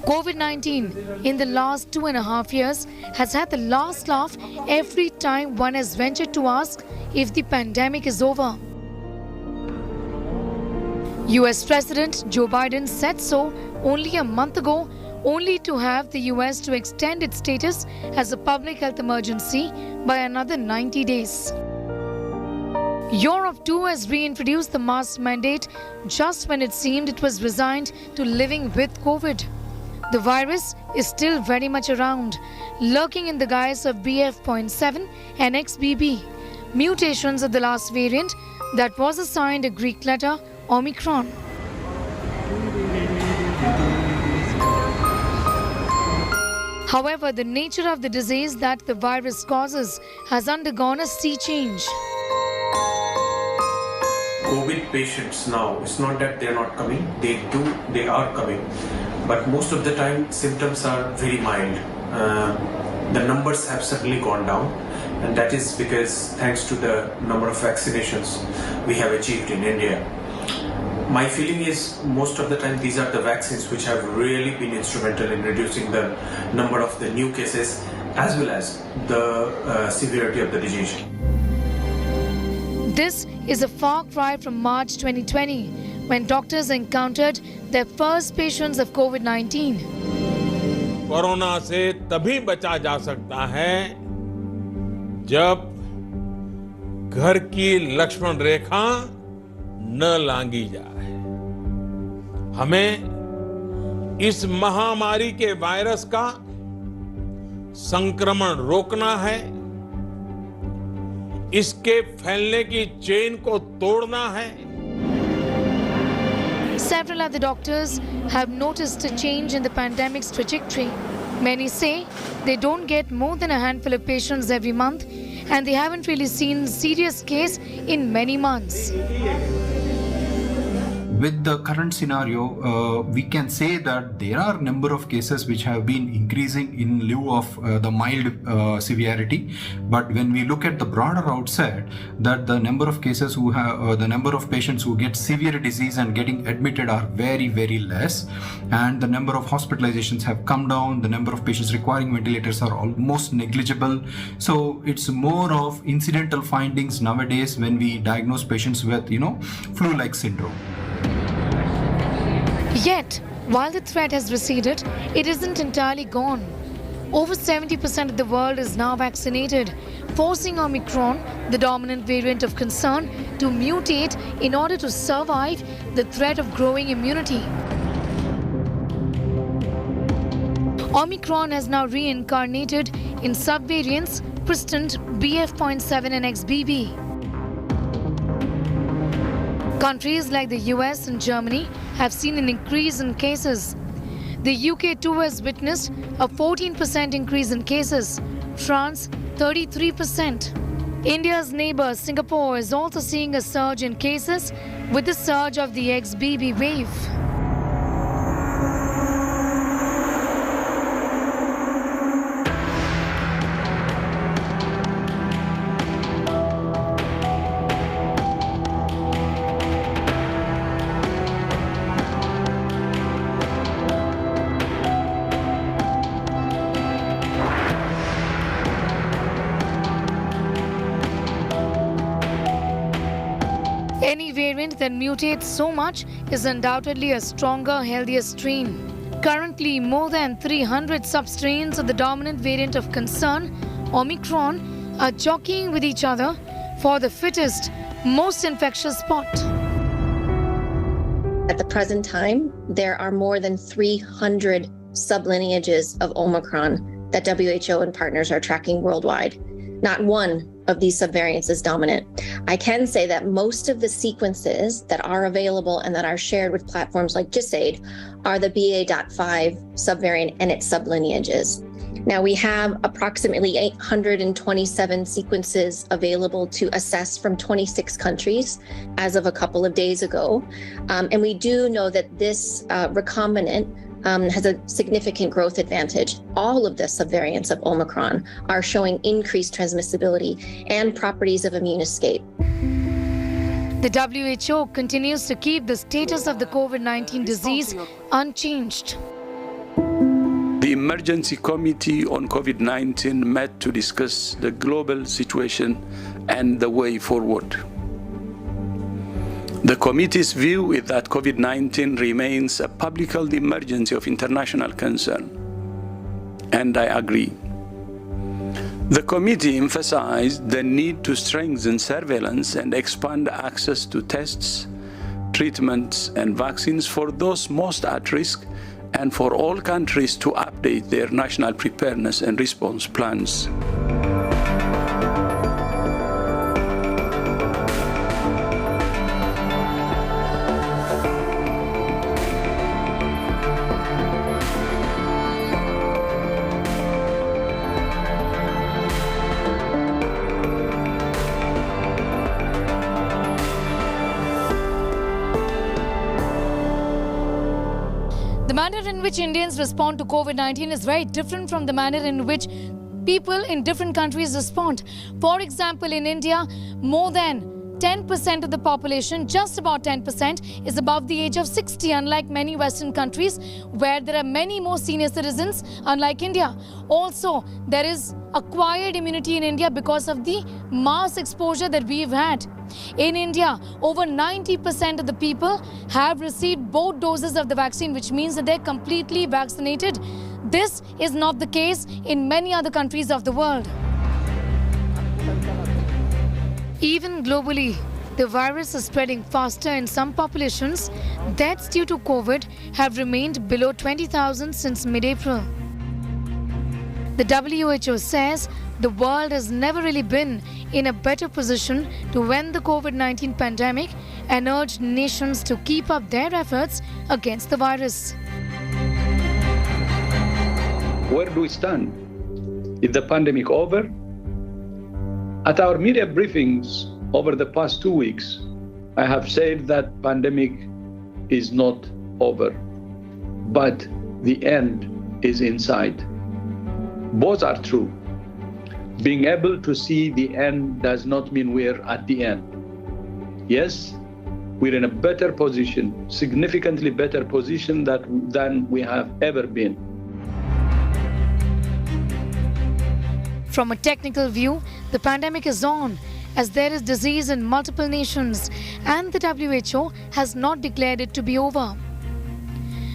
COVID-19 in the last 2.5 years has had the last laugh every time one has ventured to ask if the pandemic is over. US President Joe Biden said so only a month ago, only to have the US to extend its status as a public health emergency by another 90 days. Europe too has reintroduced the mask mandate just when it seemed it was resigned to living with COVID. The virus is still very much around, lurking in the guise of BF.7 and XBB, mutations of the last variant that was assigned a Greek letter, Omicron. However, the nature of the disease that the virus causes has undergone a sea change. COVID patients now, it's not that they're not coming, they are coming, but most of the time symptoms are very mild. The numbers have suddenly gone down, and that is because thanks to the number of vaccinations we have achieved in India. My feeling is most of the time these are the vaccines which have really been instrumental in reducing the number of the new cases as well as the severity of the disease. This is a far cry from March 2020, when doctors encountered their first patients of COVID-19. Corona से तभी बचा जा सकता है जब घर की लक्ष्मण रेखा न लांघी जाए। हमें इस महामारी के वायरस का संक्रमण रोकना है, इसके फैलने की चेन को तोड़ना है। Several other doctors have noticed a change in the pandemic's trajectory. Many say they don't get more than a handful of patients every month, and they haven't really seen a serious case in many months. With the current scenario, we can say that there are a number of cases which have been increasing in lieu of the mild severity. But when we look at the broader outset, that the number of cases who have, the number of patients who get severe disease and getting admitted are very, very less. And the number of hospitalizations have come down. The number of patients requiring ventilators are almost negligible. So it's more of incidental findings nowadays when we diagnose patients with, flu-like syndrome. Yet, while the threat has receded, it isn't entirely gone. Over 70% of the world is now vaccinated, forcing Omicron, the dominant variant of concern, to mutate in order to survive the threat of growing immunity. Omicron has now reincarnated in subvariants persistent BF.7 and XBB. Countries like the US and Germany have seen an increase in cases. The UK too has witnessed a 14% increase in cases. France, 33%. India's neighbor Singapore is also seeing a surge in cases with the surge of the XBB wave. Any variant that mutates so much is undoubtedly a stronger, healthier strain. Currently, more than 300 substrains of the dominant variant of concern, Omicron, are jockeying with each other for the fittest, most infectious spot. At the present time, there are more than 300 sublineages of Omicron that WHO and partners are tracking worldwide. Not one of these subvariants is dominant. I can say that most of the sequences that are available and that are shared with platforms like GISAID are the BA.5 subvariant and its sublineages. Now we have approximately 827 sequences available to assess from 26 countries as of a couple of days ago. And we do know that this recombinant has a significant growth advantage. All of the subvariants of Omicron are showing increased transmissibility and properties of immune escape. The WHO continues to keep the status of the COVID-19 disease unchanged. The Emergency Committee on COVID-19 met to discuss the global situation and the way forward. The committee's view is that COVID-19 remains a public health emergency of international concern, and I agree. The committee emphasized the need to strengthen surveillance and expand access to tests, treatments, and vaccines for those most at risk, and for all countries to update their national preparedness and response plans. The manner in which Indians respond to COVID-19 is very different from the manner in which people in different countries respond. For example, in India, more than 10% of the population, just about 10%, is above the age of 60, unlike many Western countries where there are many more senior citizens, unlike India. Also, there is acquired immunity in India because of the mass exposure that we've had. In India, over 90% of the people have received both doses of the vaccine, which means that they're completely vaccinated. This is not the case in many other countries of the world. Even globally, the virus is spreading faster in some populations. Deaths due to COVID have remained below 20,000 since mid-April. The WHO says the world has never really been in a better position to end the COVID-19 pandemic and urged nations to keep up their efforts against the virus. Where do we stand? Is the pandemic over? At our media briefings over the past 2 weeks, I have said that pandemic is not over, but the end is in sight. Both are true. Being able to see the end does not mean we're at the end. Yes, we're in a better position, significantly better position than we have ever been. From a technical view, the pandemic is on, as there is disease in multiple nations and the WHO has not declared it to be over.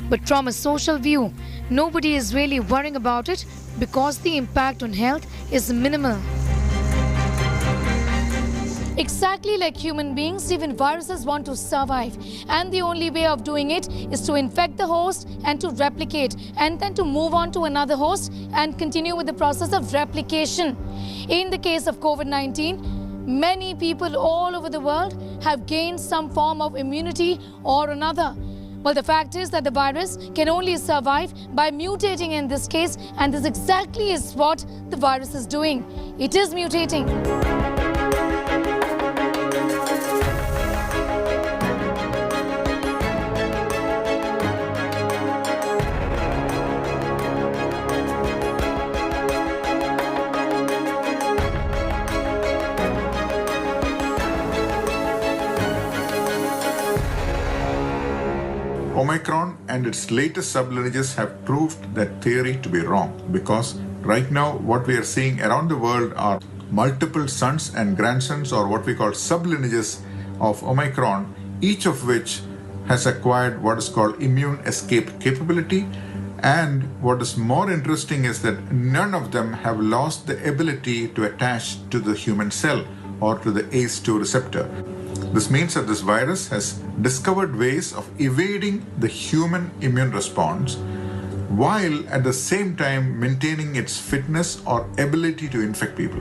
But from a social view, nobody is really worrying about it because the impact on health is minimal. Exactly like human beings, even viruses want to survive. And the only way of doing it is to infect the host and to replicate, and then to move on to another host and continue with the process of replication. In the case of COVID-19, many people all over the world have gained some form of immunity or another. Well, the fact is that the virus can only survive by mutating in this case, and this exactly is what the virus is doing. It is mutating. Omicron and its latest sublineages have proved that theory to be wrong, because right now what we are seeing around the world are multiple sons and grandsons, or what we call sublineages of Omicron, each of which has acquired what is called immune escape capability. And what is more interesting is that none of them have lost the ability to attach to the human cell or to the ACE2 receptor. This means that this virus has discovered ways of evading the human immune response while at the same time maintaining its fitness or ability to infect people.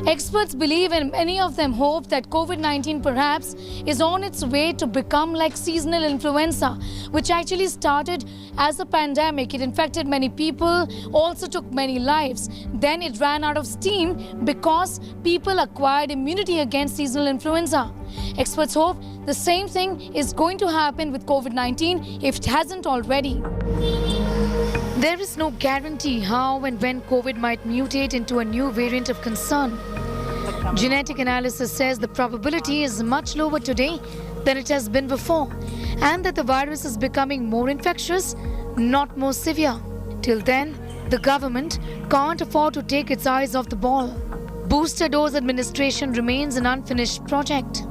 Experts believe, and many of them hope, that COVID-19 perhaps is on its way to become like seasonal influenza, which actually started as a pandemic. It infected many people, also took many lives. Then it ran out of steam because people acquired immunity against seasonal influenza. Experts hope the same thing is going to happen with COVID-19 if it hasn't already. There is no guarantee how and when COVID might mutate into a new variant of concern. Genetic analysis says the probability is much lower today than it has been before, and that the virus is becoming more infectious, not more severe. Till then, the government can't afford to take its eyes off the ball. Booster dose administration remains an unfinished project.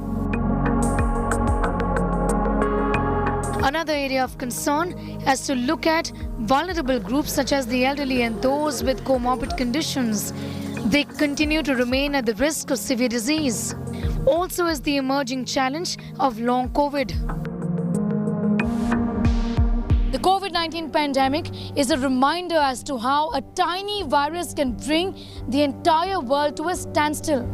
Another area of concern is to look at vulnerable groups such as the elderly and those with comorbid conditions. They continue to remain at the risk of severe disease. Also is the emerging challenge of long COVID. The COVID-19 pandemic is a reminder as to how a tiny virus can bring the entire world to a standstill.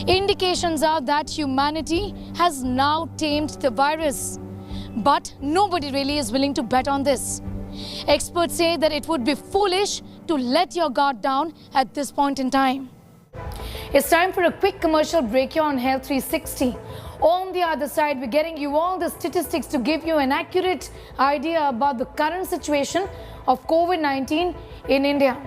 Indications are that humanity has now tamed the virus. But nobody really is willing to bet on this. Experts say that it would be foolish to let your guard down at this point in time. It's time for a quick commercial break here on Health 360. On the other side, we're getting you all the statistics to give you an accurate idea about the current situation of COVID-19 in India.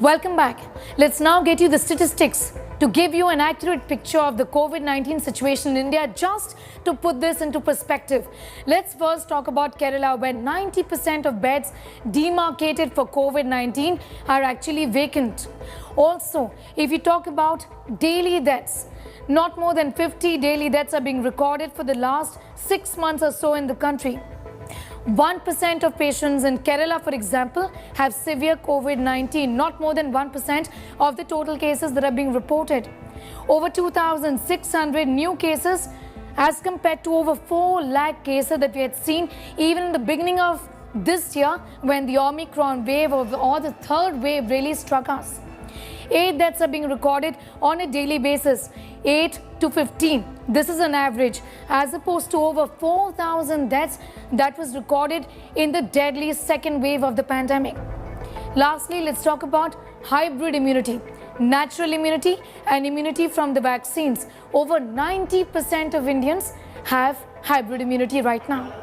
Welcome back. Let's now get you the statistics to give you an accurate picture of the COVID-19 situation in India. Just to put this into perspective, let's first talk about Kerala, where 90% of beds demarcated for COVID-19 are actually vacant. Also, if you talk about daily deaths, not more than 50 daily deaths are being recorded for the last 6 months or so in the country. 1% of patients in Kerala, for example, have severe COVID-19, not more than 1% of the total cases that are being reported. Over 2,600 new cases as compared to over 4 lakh cases that we had seen even in the beginning of this year when the Omicron wave or the third wave really struck us. 8 deaths are being recorded on a daily basis, 8 to 15. This is an average, as opposed to over 4,000 deaths that was recorded in the deadly second wave of the pandemic. Lastly, let's talk about hybrid immunity, natural immunity and immunity from the vaccines. Over 90% of Indians have hybrid immunity right now.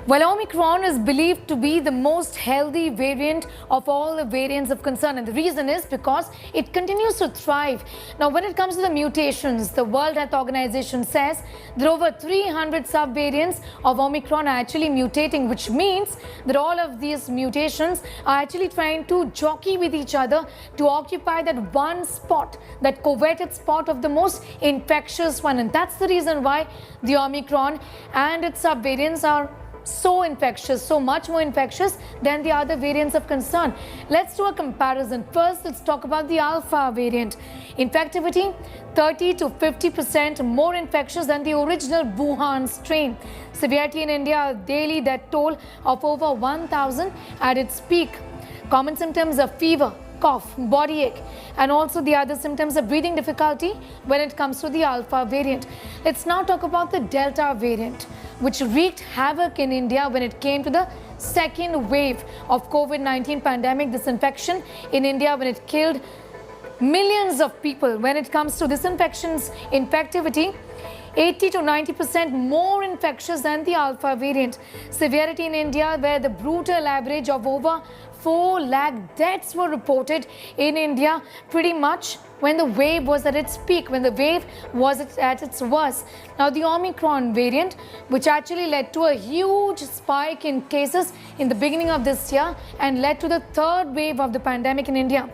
Well, Omicron is believed to be the most healthy variant of all the variants of concern, and the reason is because it continues to thrive. Now, when it comes to the mutations, the World Health Organization says that over 300 subvariants of Omicron are actually mutating, which means that all of these mutations are actually trying to jockey with each other to occupy that one spot, that coveted spot of the most infectious one. And that's the reason why the Omicron and its subvariants are so infectious, so much more infectious than the other variants of concern. Let's do a comparison. First, let's talk about the Alpha variant. Infectivity, 30 to 50% more infectious than the original Wuhan strain. Severity in India, daily death toll of over 1,000 at its peak. Common symptoms of fever, cough, body ache, and also the other symptoms of breathing difficulty when it comes to the Alpha variant. Let's now talk about the Delta variant, which wreaked havoc in India when it came to the second wave of COVID-19 pandemic. This infection in India, when it killed millions of people. When it comes to this infection's infectivity, 80 to 90% more infectious than the Alpha variant. Severity in India, where the brutal average of over 4 lakh deaths were reported in India pretty much when the wave was at its peak, when the wave was at its worst. Now, the Omicron variant, which actually led to a huge spike in cases in the beginning of this year and led to the third wave of the pandemic in India.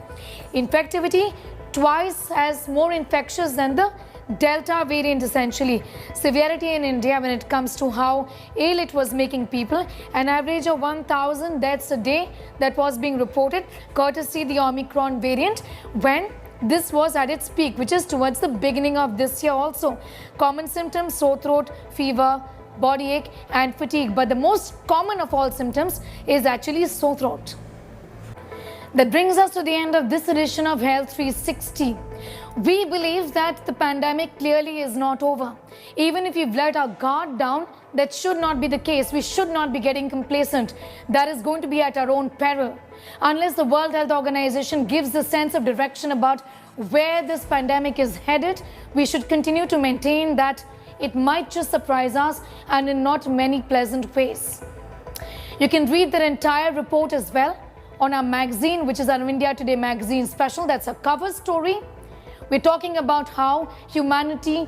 Infectivity, twice as more infectious than the Delta variant essentially. Severity in India when it comes to how ill it was making people, an average of 1,000 deaths a day that was being reported courtesy the Omicron variant when this was at its peak, which is towards the beginning of this year also. Common symptoms: sore throat, fever, body ache and fatigue. But the most common of all symptoms is actually sore throat. That brings us to the end of this edition of Health 360. We believe that the pandemic clearly is not over. Even if we've let our guard down, that should not be the case. We should not be getting complacent. That is going to be at our own peril. Unless the World Health Organization gives a sense of direction about where this pandemic is headed, we should continue to maintain that it might just surprise us and in not many pleasant ways. You can read their entire report as well on our magazine, which is our India Today magazine special. That's a cover story. We're talking about how humanity,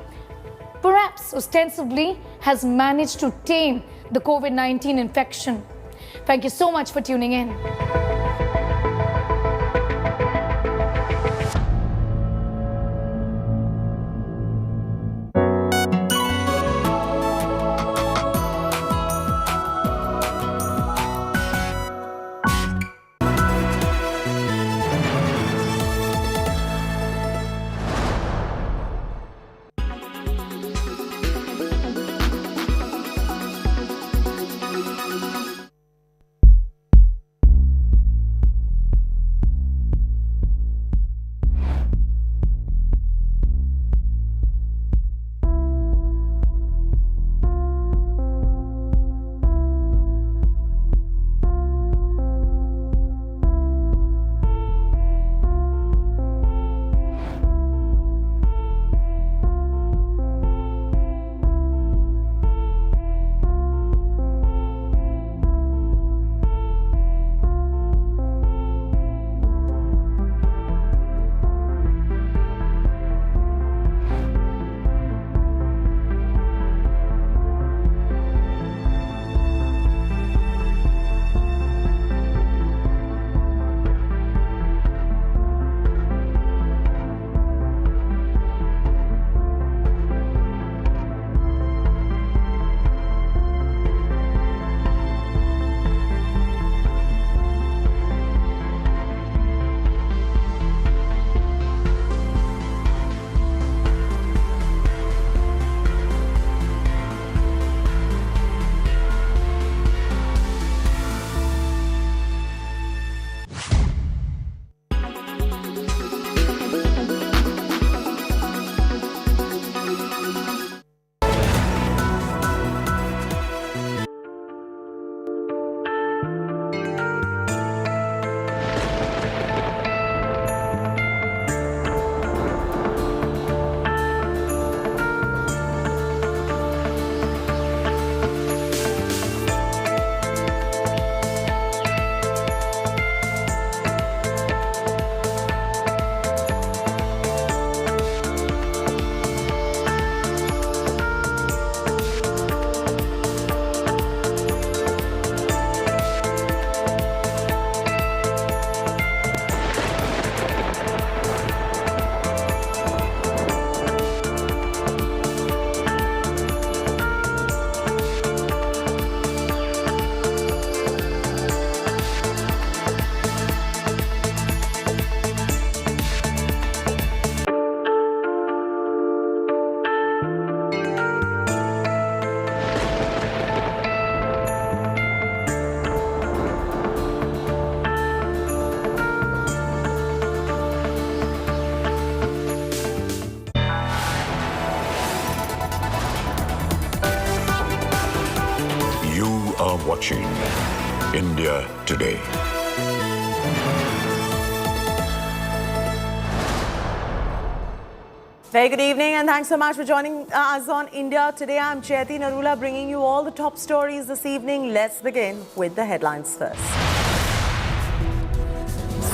perhaps ostensibly, has managed to tame the COVID-19 infection. Thank you so much for tuning in. are watching India Today. Very good evening and thanks so much for joining us on India Today. I'm Chaiti Narula bringing you all the top stories this evening. Let's begin with the headlines first.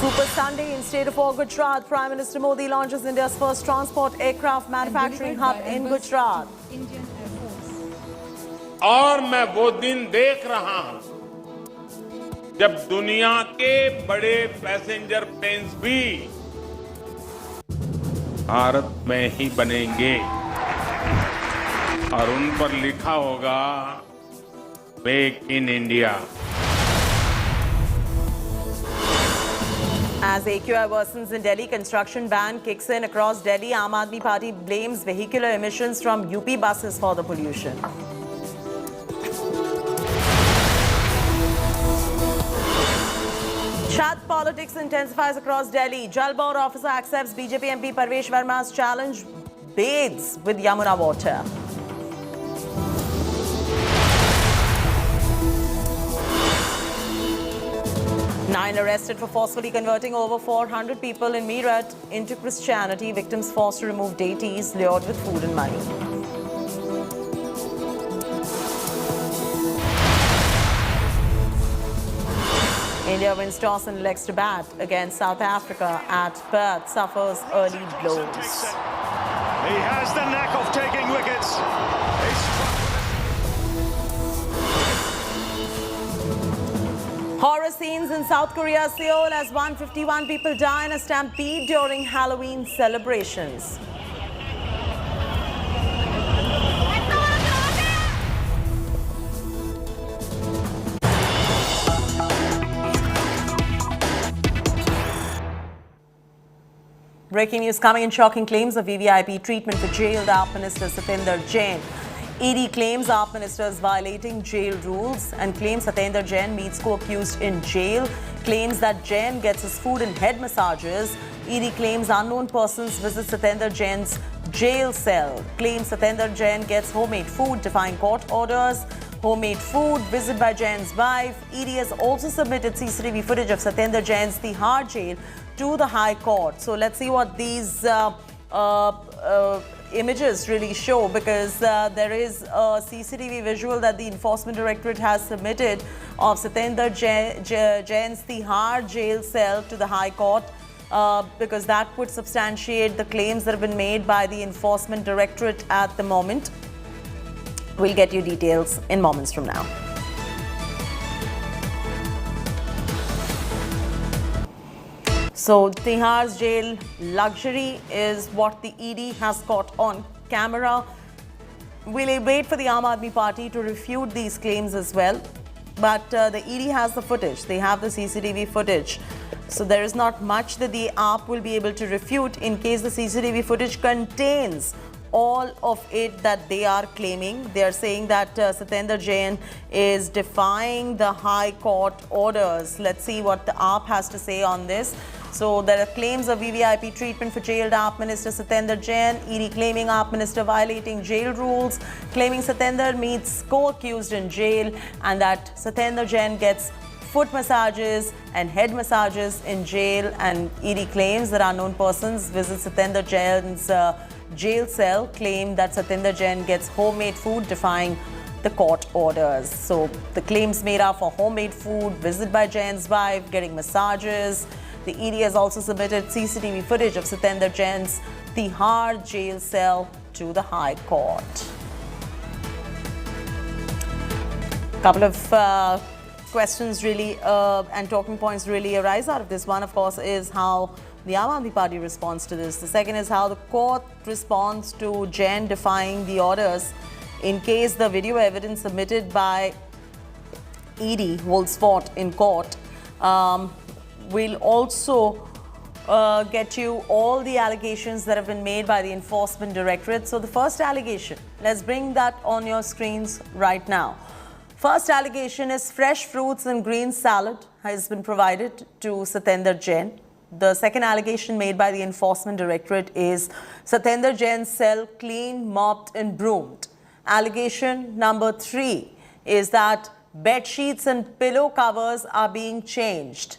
Super Sunday in state of Gujarat. Prime Minister Modi launches India's first transport aircraft manufacturing hub in Gujarat. और मैं वो दिन देख रहा हूं जब दुनिया के बड़े पैसेंजर प्लेन्स भी भारत में ही बनेंगे और उन पर लिखा होगा make in India. As AQI worsens in Delhi, construction ban kicks in across Delhi. Aam Aadmi Party blames vehicular emissions from UP buses for the pollution. Chhath politics intensifies across Delhi. Jal Board officer accepts BJP MP Parvesh Verma's challenge, bathes with Yamuna water. Nine arrested for forcefully converting over 400 people in Virat into Christianity. Victims forced to remove deities, lured with food and money. India wins toss and elects to bat against South Africa at Perth, suffers early blows. He has the knack of taking wickets. Horror scenes in South Korea's Seoul as 151 people die in a stampede during Halloween celebrations. Breaking news coming in. Shocking claims of VVIP treatment for jailed AAP Minister Satendra Jain. ED claims AAP Minister is violating jail rules and claims Satendra Jain meets co-accused in jail. Claims that Jain gets his food and head massages. ED claims unknown persons visit Satendra Jain's jail cell. Claims Satendra Jain gets homemade food, defying court orders. Homemade food, visit by Jain's wife. ED has also submitted CCTV footage of Satendra Jain's Tihar jail to the High Court. So let's see what these images really show, because there is a CCTV visual that the Enforcement Directorate has submitted of Satendra Jain's Tihar jail cell to the High Court, because that would substantiate the claims that have been made by the Enforcement Directorate at the moment. We'll get you details in moments from now. So Tihar's jail luxury is what the ED has caught on camera. We'll wait for the Aam Aadmi Party to refute these claims as well. But the ED has the footage. They have the CCTV footage. So there is not much that the AAP will be able to refute in case the CCTV footage contains all of it that they are claiming. They are saying that Satendra Jain is defying the High Court orders. Let's see what the AAP has to say on this. So there are claims of VVIP treatment for jailed AAP Minister Satendra Jain. ED claiming AAP Minister violating jail rules, claiming Satendra meets co-accused in jail, and that Satendra Jain gets foot massages and head massages in jail. And ED claims that unknown persons visit Satendra Jain's jail cell, claim that Satendra Jain gets homemade food, defying the court orders. So the claims made are for homemade food, visit by Jain's wife, getting massages. The ED has also submitted CCTV footage of Satendra Jain's Tihar jail cell to the High Court. Couple of questions really and talking points really arise out of this. One, of course, is how the Aam Aadmi Party responds to this. The second is how the court responds to Jain defying the orders in case the video evidence submitted by ED holds fort in court. We'll also get you all the allegations that have been made by the Enforcement Directorate. So the first allegation, let's bring that on your screens right now. First allegation is fresh fruits and green salad has been provided to Satendra Jain. The second allegation made by the Enforcement Directorate is Satendra Jain's cell cleaned, mopped and broomed. Allegation number 3 is that bed sheets and pillow covers are being changed.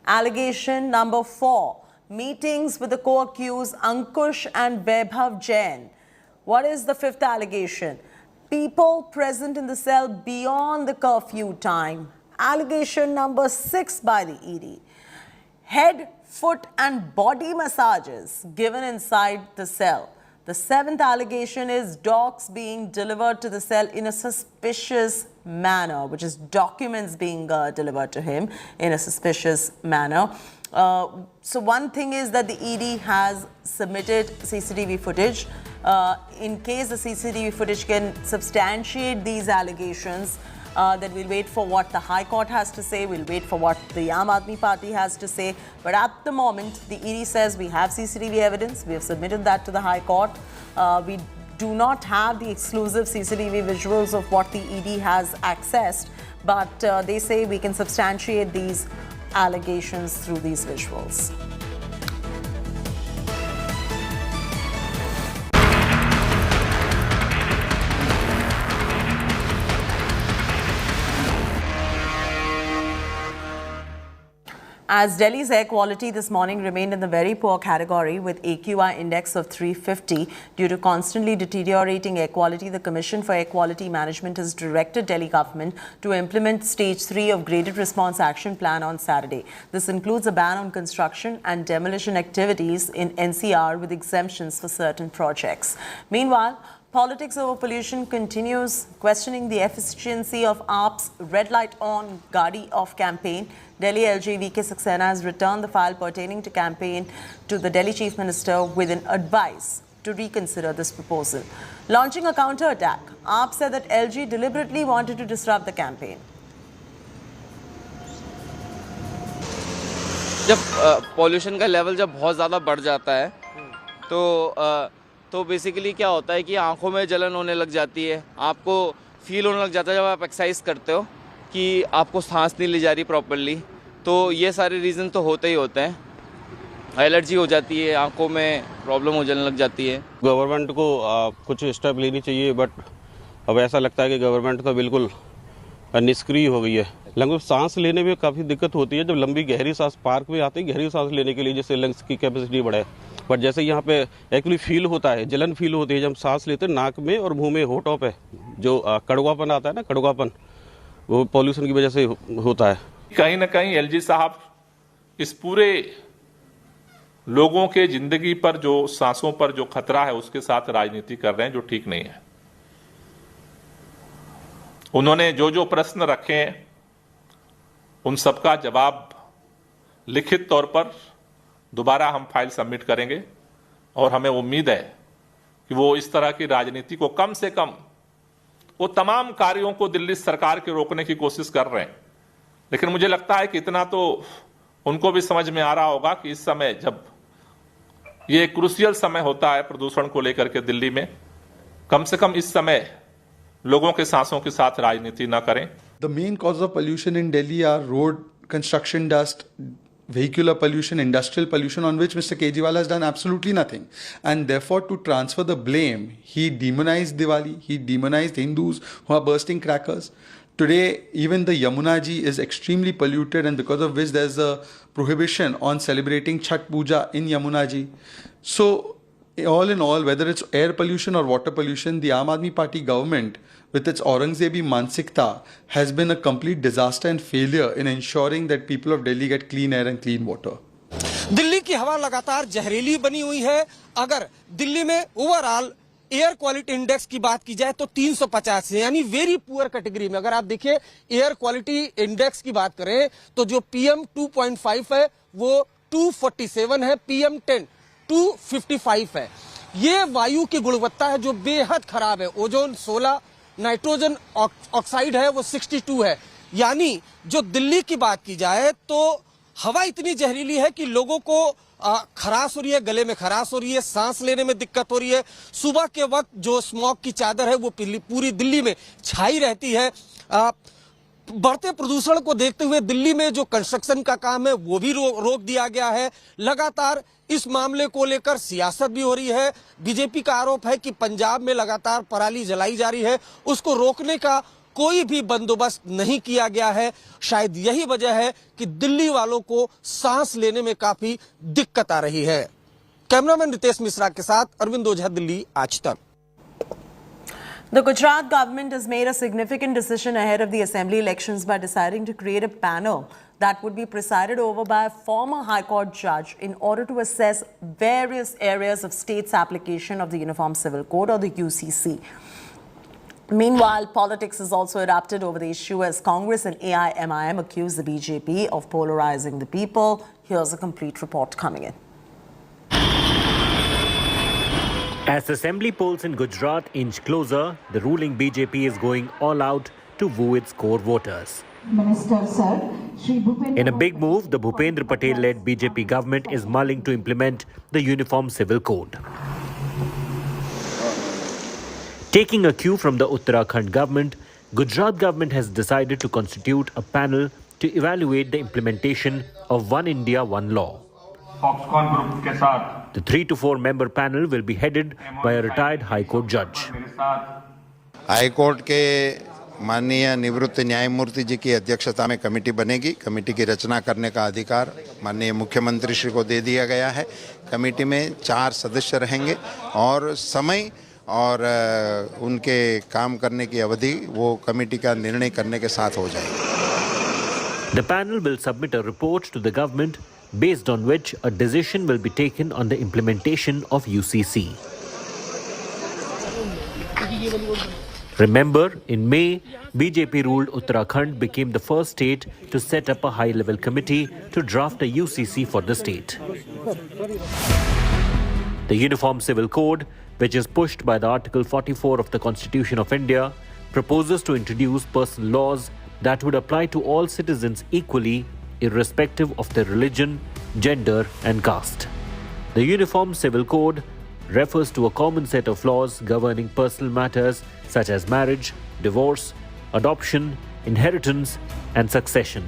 Allegation number 4, meetings with the co-accused Ankush and Vaibhav Jain. What is the fifth allegation? People present in the cell beyond the curfew time. Allegation number 6 by the ED. Head, foot and body massages given inside the cell. The 7th allegation is docs being delivered to the cell in a suspicious manner, which is documents being delivered to him in a suspicious manner. So one thing is that the ED has submitted CCTV footage. In case the CCTV footage can substantiate these allegations, then we'll wait for what the High Court has to say, we'll wait for what the Aam Aadmi Party has to say. But at the moment, the ED says we have CCTV evidence, we have submitted that to the High Court. We do not have the exclusive CCTV visuals of what the ED has accessed, but they say we can substantiate these allegations through these visuals. As Delhi's air quality this morning remained in the very poor category with AQI index of 350 due to constantly deteriorating air quality, the Commission for Air Quality Management has directed Delhi government to implement Stage 3 of Graded Response Action Plan on Saturday. This includes a ban on construction and demolition activities in NCR with exemptions for certain projects. Meanwhile, politics over pollution continues, questioning the efficiency of AAP's red light on, Gadi off campaign. Delhi LG VK Saxena has returned the file pertaining to campaign to the Delhi Chief Minister with an advice to reconsider this proposal. Launching a counter-attack, AAP said that LG deliberately wanted to disrupt the campaign. जब pollution का level जब बहुत ज़्यादा बढ़ जाता है तो basically क्या होता है कि आंखों में जलन होने लग जाती है, आपको फील होने लग जाता है जब आप एक्सरसाइज करते हो कि आपको सांस नहीं ली जा रही प्रॉपर्ली, तो ये सारे रीज़न तो होते ही होते हैं। एलर्जी हो जाती है, आंखों में प्रॉब्लम हो जाने लग जाती है। गवर्नमेंट को कुछ स्टेप लेनी चाहिए, बट अब ऐसा लगता है कि गवर्नमेंट तो बिल्कुल निष्क्रिय हो गई है। लगभग सांस लेने में काफ़ी दिक्कत होती है जब लंबी गहरी सांस पार्क में आते हैं, गहरी सांस लेने के लिए जिससे लंग्स की कैपेसिटी बढ़े, बट जैसे यहाँ पे एक्चुअली फील होता है, जलन फील होती है जब हम सांस लेते हैं नाक में और मुंह में, होठों पे जो कड़वापन आता है ना, कड़वापन, वो पॉल्यूशन की वजह से होता है। कहीं ना कहीं एलजी साहब इस पूरे लोगों के जिंदगी पर जो सांसों पर जो खतरा है उसके साथ राजनीति कर रहे हैं, जो ठीक नहीं है। उन्होंने जो प्रश्न रखे हैं उन सबका जवाब लिखित तौर पर दोबारा हम फाइल सबमिट करेंगे और हमें उम्मीद है कि वो इस तरह की राजनीति को कम से कम, वो तमाम कार्यों को दिल्ली सरकार के रोकने की कोशिश कर रहे हैं, लेकिन मुझे लगता है कि इतना तो उनको भी समझ में आ रहा होगा कि इस समय जब ये क्रूशियल समय होता है प्रदूषण को लेकर के दिल्ली में, कम से कम इस समय लोगों के सांसों के साथ राजनीति न करें। The main cause of pollution in Delhi are road construction dust, vehicular pollution, industrial pollution, on which Mr. Kejriwal has done absolutely nothing. And therefore, to transfer the blame, he demonized Diwali, he demonized Hindus who are bursting crackers. Today, even the Yamuna Ji is extremely polluted, and because of which there's a prohibition on celebrating Chhath Puja in Yamuna Ji. So, all in all, whether it's air pollution or water pollution, the Aam Aadmi Party government, with its Aurangzebi Mansikta, has been a complete disaster and failure in ensuring that people of Delhi get clean air and clean water. Delhi की हवा लगातार जहरीली बनी हुई है। अगर दिल्ली में overall air quality index की बात की जाए तो 350 है, यानी वेरी पुअर कैटेगरी में। अगर आप देखिए एयर क्वालिटी इंडेक्स की बात करें तो जो PM 2.5 है वो 247 है, PM 10 255 है। ये वायु की गुणवत्ता है जो बेहद खराब है। ओजोन 16, नाइट्रोजन ऑक्साइड है वो 62 है। यानी जो दिल्ली की बात की जाए तो हवा इतनी जहरीली है कि लोगों को खराश हो रही है, गले में खराश हो रही है, सांस लेने में दिक्कत हो रही है। सुबह के वक्त जो स्मॉग की चादर है वो पूरी दिल्ली में छाई रहती है। बढ़ते प्रदूषण को देखते हुए दिल्ली में जो कंस्ट्रक्शन का काम है वो भी रोक दिया गया है। लगातार इस मामले को लेकर सियासत भी हो रही है। बीजेपी का आरोप है कि पंजाब में लगातार पराली जलाई जा रही है, उसको रोकने का कोई भी बंदोबस्त नहीं किया गया है। शायद यही वजह है कि दिल्ली वालों को सांस लेने में काफी दिक्कत आ रही है। कैमरामैन रितेश मिश्रा के साथ अरविंद ओझा, दिल्ली आज तक। The Gujarat government has made a significant decision ahead of the assembly elections by deciding to create a panel that would be presided over by a former High Court judge in order to assess various areas of state's application of the Uniform Civil Code, or the UCC. Meanwhile, politics has also erupted over the issue as Congress and AIMIM accuse the BJP of polarizing the people. Here's a complete report coming in. As assembly polls in Gujarat inch closer, the ruling BJP is going all out to woo its core voters. Minister, sir, In a big move, the Bhupendra Patel-led BJP government is mulling to implement the Uniform Civil Code. Taking a cue from the Uttarakhand government, Gujarat government has decided to constitute a panel to evaluate the implementation of One India, One Law. The 3 to 4 member panel will be headed by a retired High Court judge. High court के माननीय निवृत्त न्यायमूर्ति जी की अध्यक्षता में committee बनेगी। Committee की रचना करने का अधिकार माननीय मुख्यमंत्री श्री को दे दिया गया है। कमेटी में 4 सदस्य रहेंगे और समय और उनके काम करने की अवधि वो कमेटी का निर्णय करने के साथ हो जाएगी। The panel will submit a report to the government based on which a decision will be taken on the implementation of UCC. Remember, in May, BJP-ruled Uttarakhand became the first state to set up a high-level committee to draft a UCC for the state. The Uniform Civil Code, which is pushed by the Article 44 of the Constitution of India, proposes to introduce personal laws that would apply to all citizens equally, irrespective of their religion, gender and caste. The Uniform Civil Code refers to a common set of laws governing personal matters such as marriage, divorce, adoption, inheritance and succession.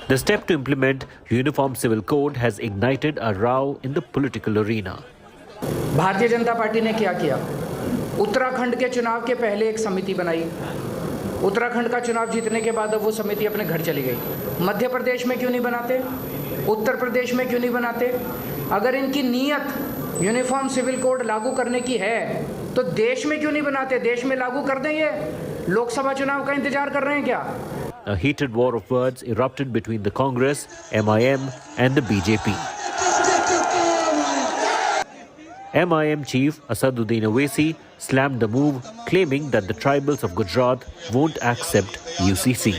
The step to implement Uniform Civil Code has ignited a row in the political arena. Bharatiya Janata party ने क्या किया? उत्तराखंड के चुनाव के पहले एक समिति बनाई। उत्तराखंड का चुनाव जीतने के बाद अब वो समिति अपने घर चली गई। मध्य प्रदेश में क्यों नहीं बनाते? उत्तर प्रदेश में क्यों नहीं बनाते? अगर इनकी नीयत यूनिफॉर्म सिविल कोड लागू करने की है तो देश में क्यों नहीं बनाते? देश में लागू कर दें। ये लोकसभा चुनाव का इंतजार कर रहे हैं क्या? A heated war of words erupted between the Congress, MIM and the BJP. MIM chief Asaduddin Owaisi slammed the move, claiming that the tribals of Gujarat won't accept UCC.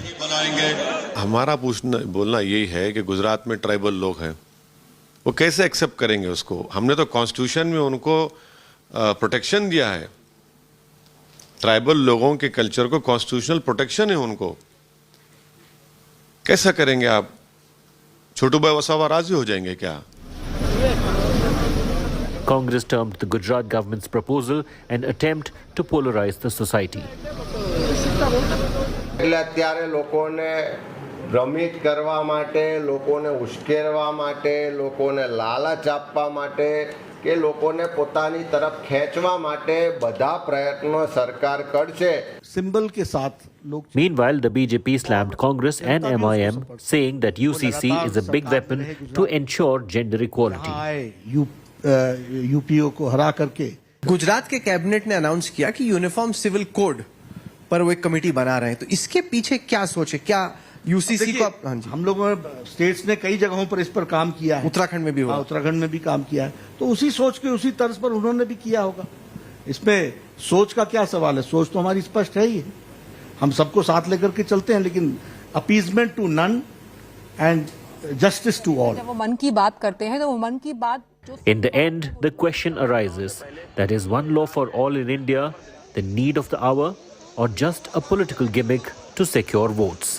हमारा बोलना यही है कि गुजरात में ट्राइबल लोग हैं, वो कैसे एक्सेप्ट करेंगे उसको? हमने तो कॉन्स्टिट्यूशन में उनको प्रोटेक्शन दिया है। ट्राइबल लोगों के कल्चर को कॉन्स्टिट्यूशनल प्रोटेक्शन है उनको। कैसा करेंगे आप? छोटू भाई वसावा राजी हो जाएंगे क्या? Congress termed the Gujarat government's proposal an attempt to polarize the society. અત્યારે લોકોને ભ્રમિત કરવા માટે, લોકોને ઉશ્કેરવા માટે, લોકોને લાલચ આપવા માટે કે લોકોને પોતાની તરફ ખેંચવા માટે બધા પ્રયત્નો સરકાર કરશે. સિમ્બલ के साथ लोग. Meanwhile, the BJP slammed Congress and MIM, saying that UCC is a big weapon to ensure gender equality. UPO को हरा करके गुजरात के कैबिनेट ने अनाउंस किया कि यूनिफॉर्म सिविल कोड पर वो एक कमेटी बना रहे हैं, तो इसके पीछे क्या सोच है? क्या यूसीसी को हम लोगों स्टेट्स ने कई जगहों पर इस पर काम किया है। उत्तराखंड में भी हुआ, उत्तराखंड में भी काम किया है, तो उसी सोच के उसी तर्ज पर उन्होंने भी किया होगा। इसमें सोच का क्या सवाल है? सोच तो हमारी स्पष्ट है ही है। हम सबको साथ लेकर के चलते हैं, लेकिन appeasement to none and justice to all. जब वो मन की बात करते हैं तो वो मन की बात। In the end, the question arises, that is one law for all in India the need of the hour or just a political gimmick to secure votes?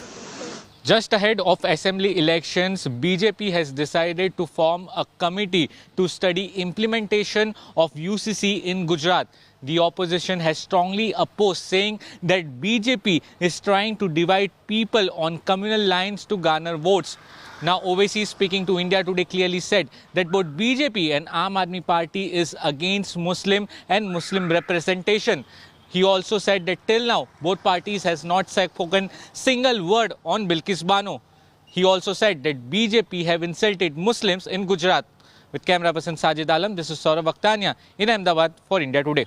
Just ahead of assembly elections, BJP has decided to form a committee to study implementation of UCC in Gujarat. The opposition has strongly opposed, saying that BJP is trying to divide people on communal lines to garner votes. Now, Owaisi, speaking to India Today, clearly said that both BJP and Aam Aadmi Party is against Muslim and Muslim representation. He also said that till now, both parties has not spoken single word on Bilkis Bano. He also said that BJP have insulted Muslims in Gujarat. With camera person Sajid Alam, this is Saurav Akhtania in Ahmedabad for India Today.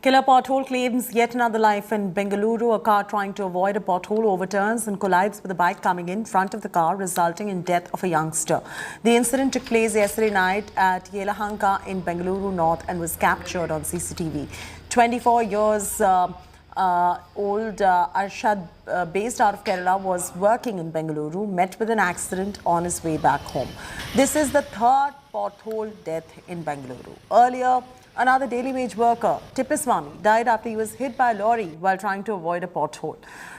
Killer pothole claims yet another life in Bengaluru. A car trying to avoid a pothole overturns and collides with a bike coming in front of the car, resulting in death of a youngster. The incident took place yesterday night at Yelahanka in Bengaluru North and was captured on CCTV. 24 years old Arshad, based out of Kerala, was working in Bengaluru, met with an accident on his way back home. This is the third pothole death in Bengaluru. Earlier, another daily wage worker, Tippeswamy, died after he was hit by a lorry while trying to avoid a pothole.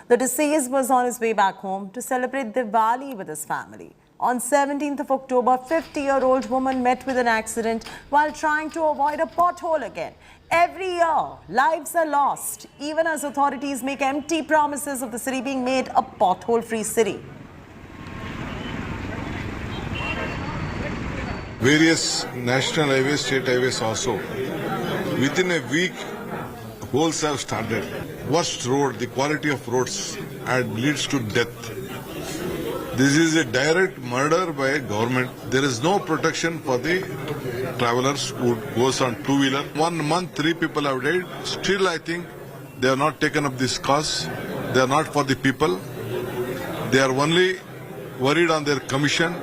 The deceased was on his way back home to celebrate Diwali with his family. On 17th of October, 50-year-old woman met with an accident while trying to avoid a pothole again. Every year, lives are lost, even as authorities make empty promises of the city being made a pothole-free city. Various national highways, state highways also. Within a week, holes have started. Worst road, the quality of roads, and leads to death. This is a direct murder by a government. There is no protection for the travelers who goes on two-wheeler. 1 month, 3 people have died. Still, I think they have not taken up this cause. They are not for the people. They are only worried on their commission.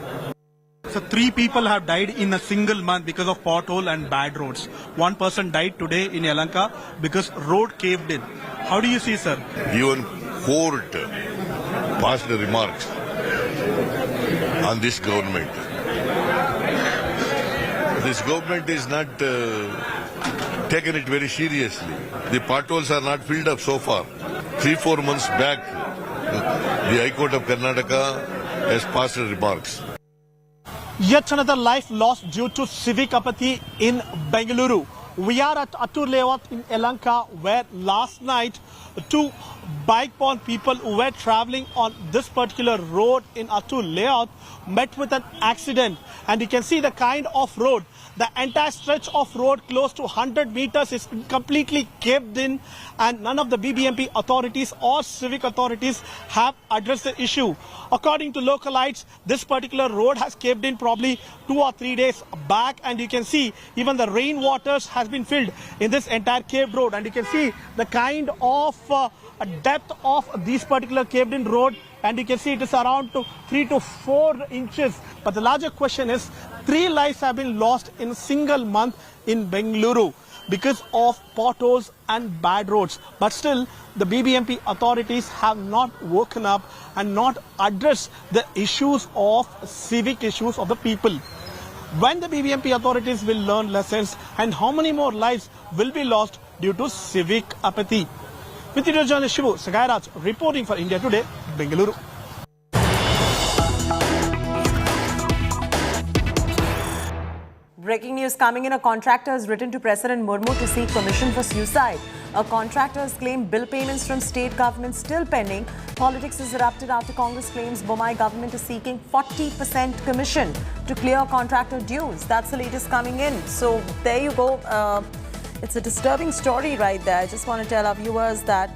So 3 people have died in a single month because of pothole and bad roads. 1 person died today in Yelahanka because road caved in. How do you see, sir? Even court passed the remarks on this government. This government is not taken it very seriously. The potholes are not filled up so far. 3-4 months back, the High Court of Karnataka has passed the remarks. Yet another life lost due to civic apathy in Bengaluru. We are at Attur layout in Yelahanka, where last night 2 bike-bound people who were traveling on this particular road in Attur layout met with an accident. And you can see the kind of road. The entire stretch of road close to 100 meters is completely caved in, and none of the BBMP authorities or civic authorities have addressed the issue. According to localites, this particular road has caved in probably 2 or 3 days back, and you can see even the rainwaters has been filled in this entire caved road, and you can see the kind of depth of this particular caved in road, and you can see it is around 3 to 4 inches. But the larger question is, 3 lives have been lost in a single month in Bengaluru because of potholes and bad roads. But still, the BBMP authorities have not woken up and not addressed the issues of civic issues of the people. When the BBMP authorities will learn lessons, and how many more lives will be lost due to civic apathy? With video journalist Shivu Sagairaj reporting for India Today, Bengaluru. Breaking news coming in. A contractor has written to President Murmu to seek permission for suicide. A contractor has claimed bill payments from state government still pending. Politics has erupted after Congress claims Bombay government is seeking 40% commission to clear contractor dues. That's the latest coming in. So there you go. It's a disturbing story right there. I just want to tell our viewers that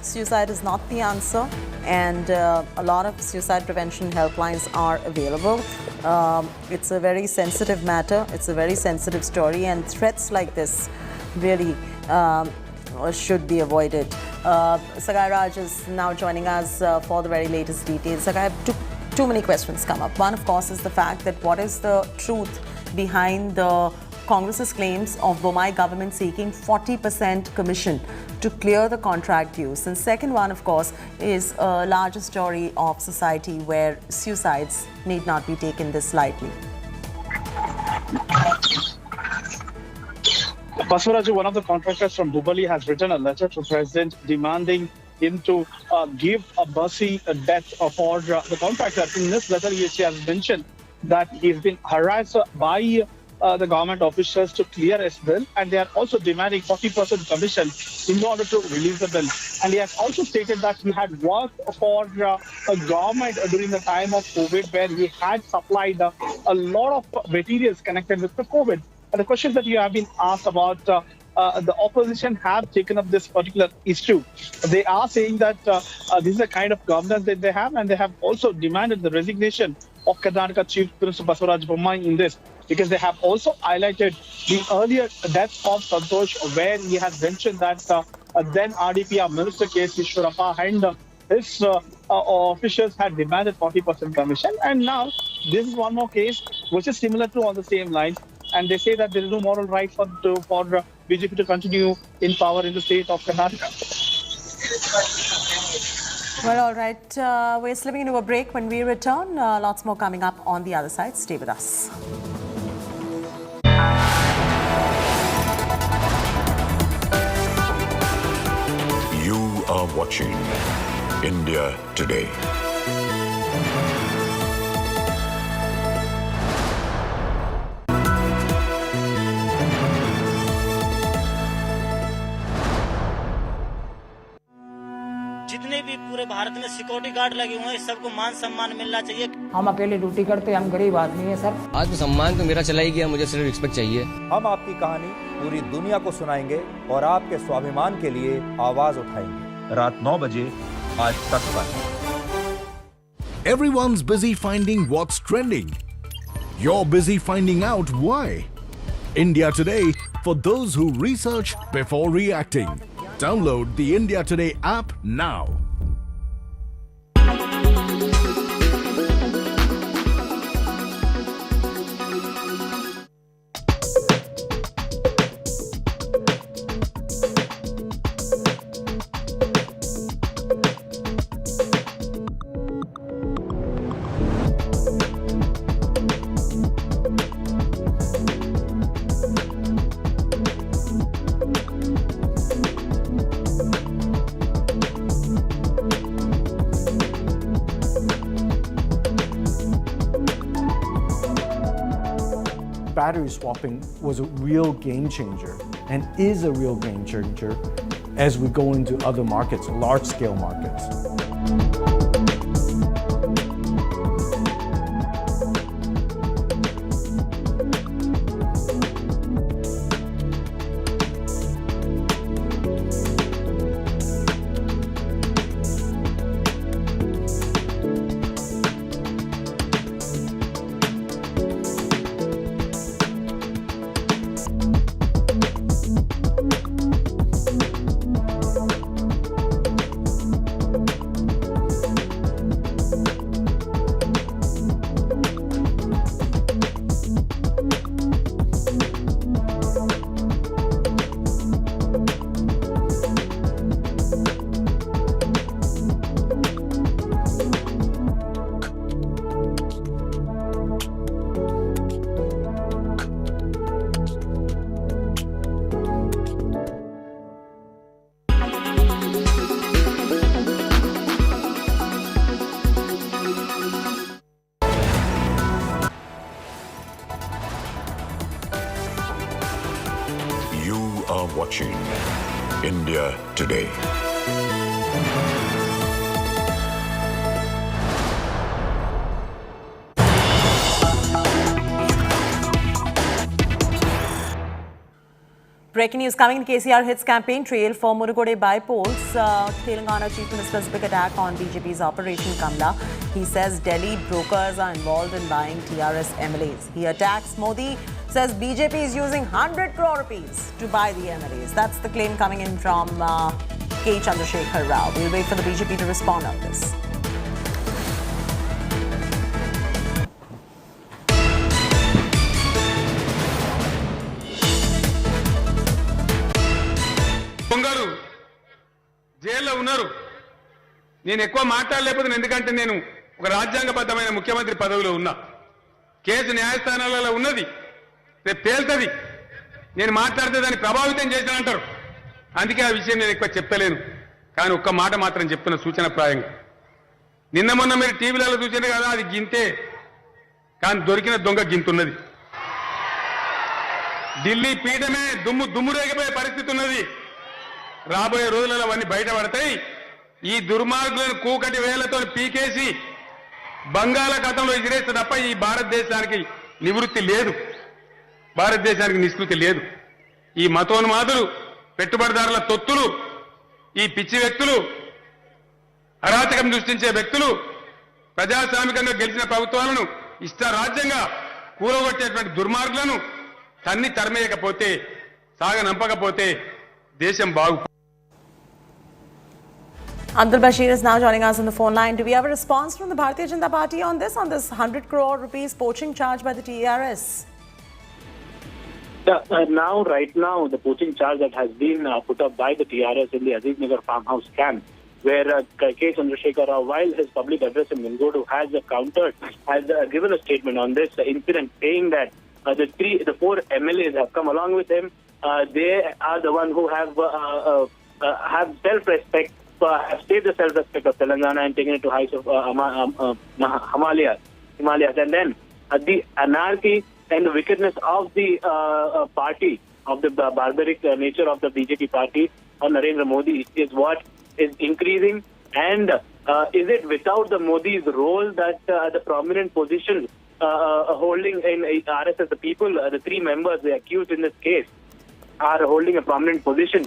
suicide is not the answer, and a lot of suicide prevention helplines are available. It's a very sensitive matter. It's a very sensitive story, and threats like this really should be avoided. Sagai Raj is now joining us for the very latest details. Sagai, I have too many questions come up. One, of course, is the fact that what is the truth behind the Congress's claims of Bombay government seeking 40% commission to clear the contract dues. And second one, of course, is a larger story of society where suicides need not be taken this lightly. Baswaraju, one of the contractors from Hubballi, has written a letter to President demanding him to give a mercy death for the contractor. In this letter, he has mentioned that he's been harassed by the government officials to clear his bill, and they are also demanding 40% commission in order to release the bill. And he has also stated that he had worked for a government during the time of COVID, where he had supplied a lot of materials connected with the COVID. And the questions that you have been asked about, the opposition have taken up this particular issue. They are saying that this is the kind of governance that they have, and they have also demanded the resignation of Karnataka Chief Minister Basavaraj Bommai in this, because they have also highlighted the earlier death of Santosh, where he has mentioned that then RDPR Minister K.S. Vishwarappa and his officials had demanded 40% commission, and now this is one more case which is similar to on the same lines, and they say that there is no moral right for BJP to continue in power in the state of Karnataka. Well, all right, we're slipping into a break. When we return, lots more coming up on the other side. Stay with us. You are watching India Today. जितने भी पूरे भारत में security guard लगे हुए हैं, सबको मान सम्मान मिलना चाहिए। हम अकेले ड्यूटी करते, हम गरीब आदमी है सर। आत्मसम्मान तो मेरा चला ही गया, मुझे सिर्फ रिस्पेक्ट चाहिए। हम आपकी कहानी पूरी दुनिया को सुनाएंगे और आपके स्वाभिमान के लिए आवाज उठाएंगे। रात 9 बजे आज तक पर। Everyone's busy finding what's trending. You're busy finding out why. India Today, for those who research before reacting. Download the India Today app now. Battery swapping was a real game changer and is a real game changer as we go into other markets, large-scale markets. Watching India Today. Breaking news coming in. KCR hits campaign trail for Murugode by-polls. Telangana Chief Minister's big attack on BJP's Operation Kamla. He says Delhi brokers are involved in buying TRS MLAs. He attacks Modi, says BJP is using 100 crore rupees to buy the MLAs. That's the claim coming in from K. Chandrasekhar Rao. We'll wait for the BJP to respond on this. జైల్లో ఉన్నారు. నేను ఎక్కువ మాట్లాడలేకపోతున్నాను, ఎందుకంటే నేను ఒక రాజ్యాంగబద్ధమైన ముఖ్యమంత్రి పదవిలో ఉన్నా. కేసు న్యాయస్థానాలలో ఉన్నది, రేపు తేల్తది. నేను మాట్లాడితే దాన్ని ప్రభావితం చేశానంటారు. అందుకే ఆ విషయం నేను ఎక్కువ చెప్తలేను. కానీ ఒక్క మాట మాత్రం చెప్తున్న సూచనప్రాయంగా. నిన్న మొన్న మీరు టీవీలలో చూసారు కదా, అది గింతే, కానీ దొరికిన దొంగ గింతున్నది. ఢిల్లీ పీఠమే దుమ్మురేగిపోయే పరిస్థితి ఉన్నది. రాబోయే రోజులలో అవన్నీ బయటపడతాయి. ఈ దుర్మార్గులను కూకటి వేలతో పీకేసి బంగాళాఖాతంలో ఎగిరేస్తే తప్ప ఈ భారతదేశానికి నివృత్తి లేదు, భారతదేశానికి నిష్కృతి లేదు. ఈ మతోన్మాదులు, పెట్టుబడిదారుల తొత్తులు, ఈ పిచ్చి వ్యక్తులు, అరాచకం సృష్టించే వ్యక్తులు ప్రజాస్వామికంగా గెలిచిన ప్రభుత్వాలను ఇష్టారాజ్యంగా కూలగొట్టేటువంటి దుర్మార్గులను తన్ని తరిమేయకపోతే సాగనంపకపోతే దేశం బాగు. Abdul Bashir is now joining us on the phone line. Do we have a response from the Bharatiya Janata Party on this 100 crore rupees poaching charge by the TRS? Right now, the poaching charge that has been put up by the TRS in the Aziz Nagar farmhouse camp, where K. Chandrasekhar, while his public address in Bengaluru has countered, has given a statement on this incident, saying that the four MLAs have come along with him. They are the one who have self-respect, have saved the self-respect of Telangana and taken it to heights of Himalayas. And then the anarchy and the wickedness of the party, of the barbaric nature of the BJP party or Narendra Modi is what is increasing. And is it without the Modi's role that the prominent position holding in RSS, the people, the three members they accused in this case are holding a prominent position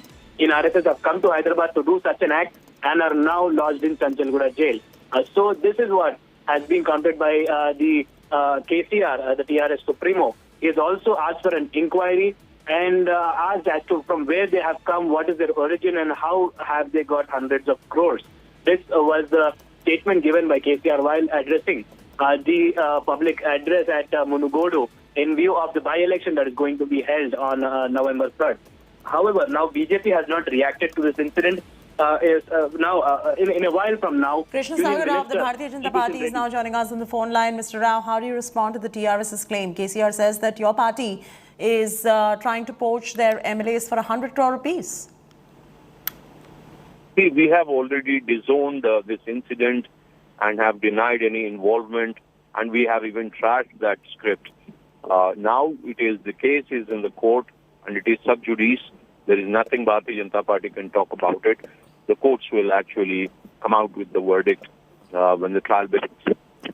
in RSS, have come to Hyderabad to do such an act and are now lodged in Sanchalguda jail. So this is what has been countered by the KCR, the TRS Supremo. He has also asked for an inquiry and asked as to from where they have come, what is their origin and how have they got hundreds of crores. This was the statement given by KCR while addressing the public address at Munugodu in view of the by-election that is going to be held on November 3rd. However, now BJP has not reacted to this incident. In a while from now, Krishna Sagar Rao of the Bharatiya Janata Party is now joining us on the phone line. Mr. Rao, how do you respond to the TRS's claim? KCR says that your party is trying to poach their MLAs for 100 crore rupees. See, we have already disowned this incident and have denied any involvement, and we have even trashed that script. Now the case is in the court and it is sub judice. There is nothing Bharatiya Janata Party can talk about it. The courts will actually come out with the verdict when the trial begins.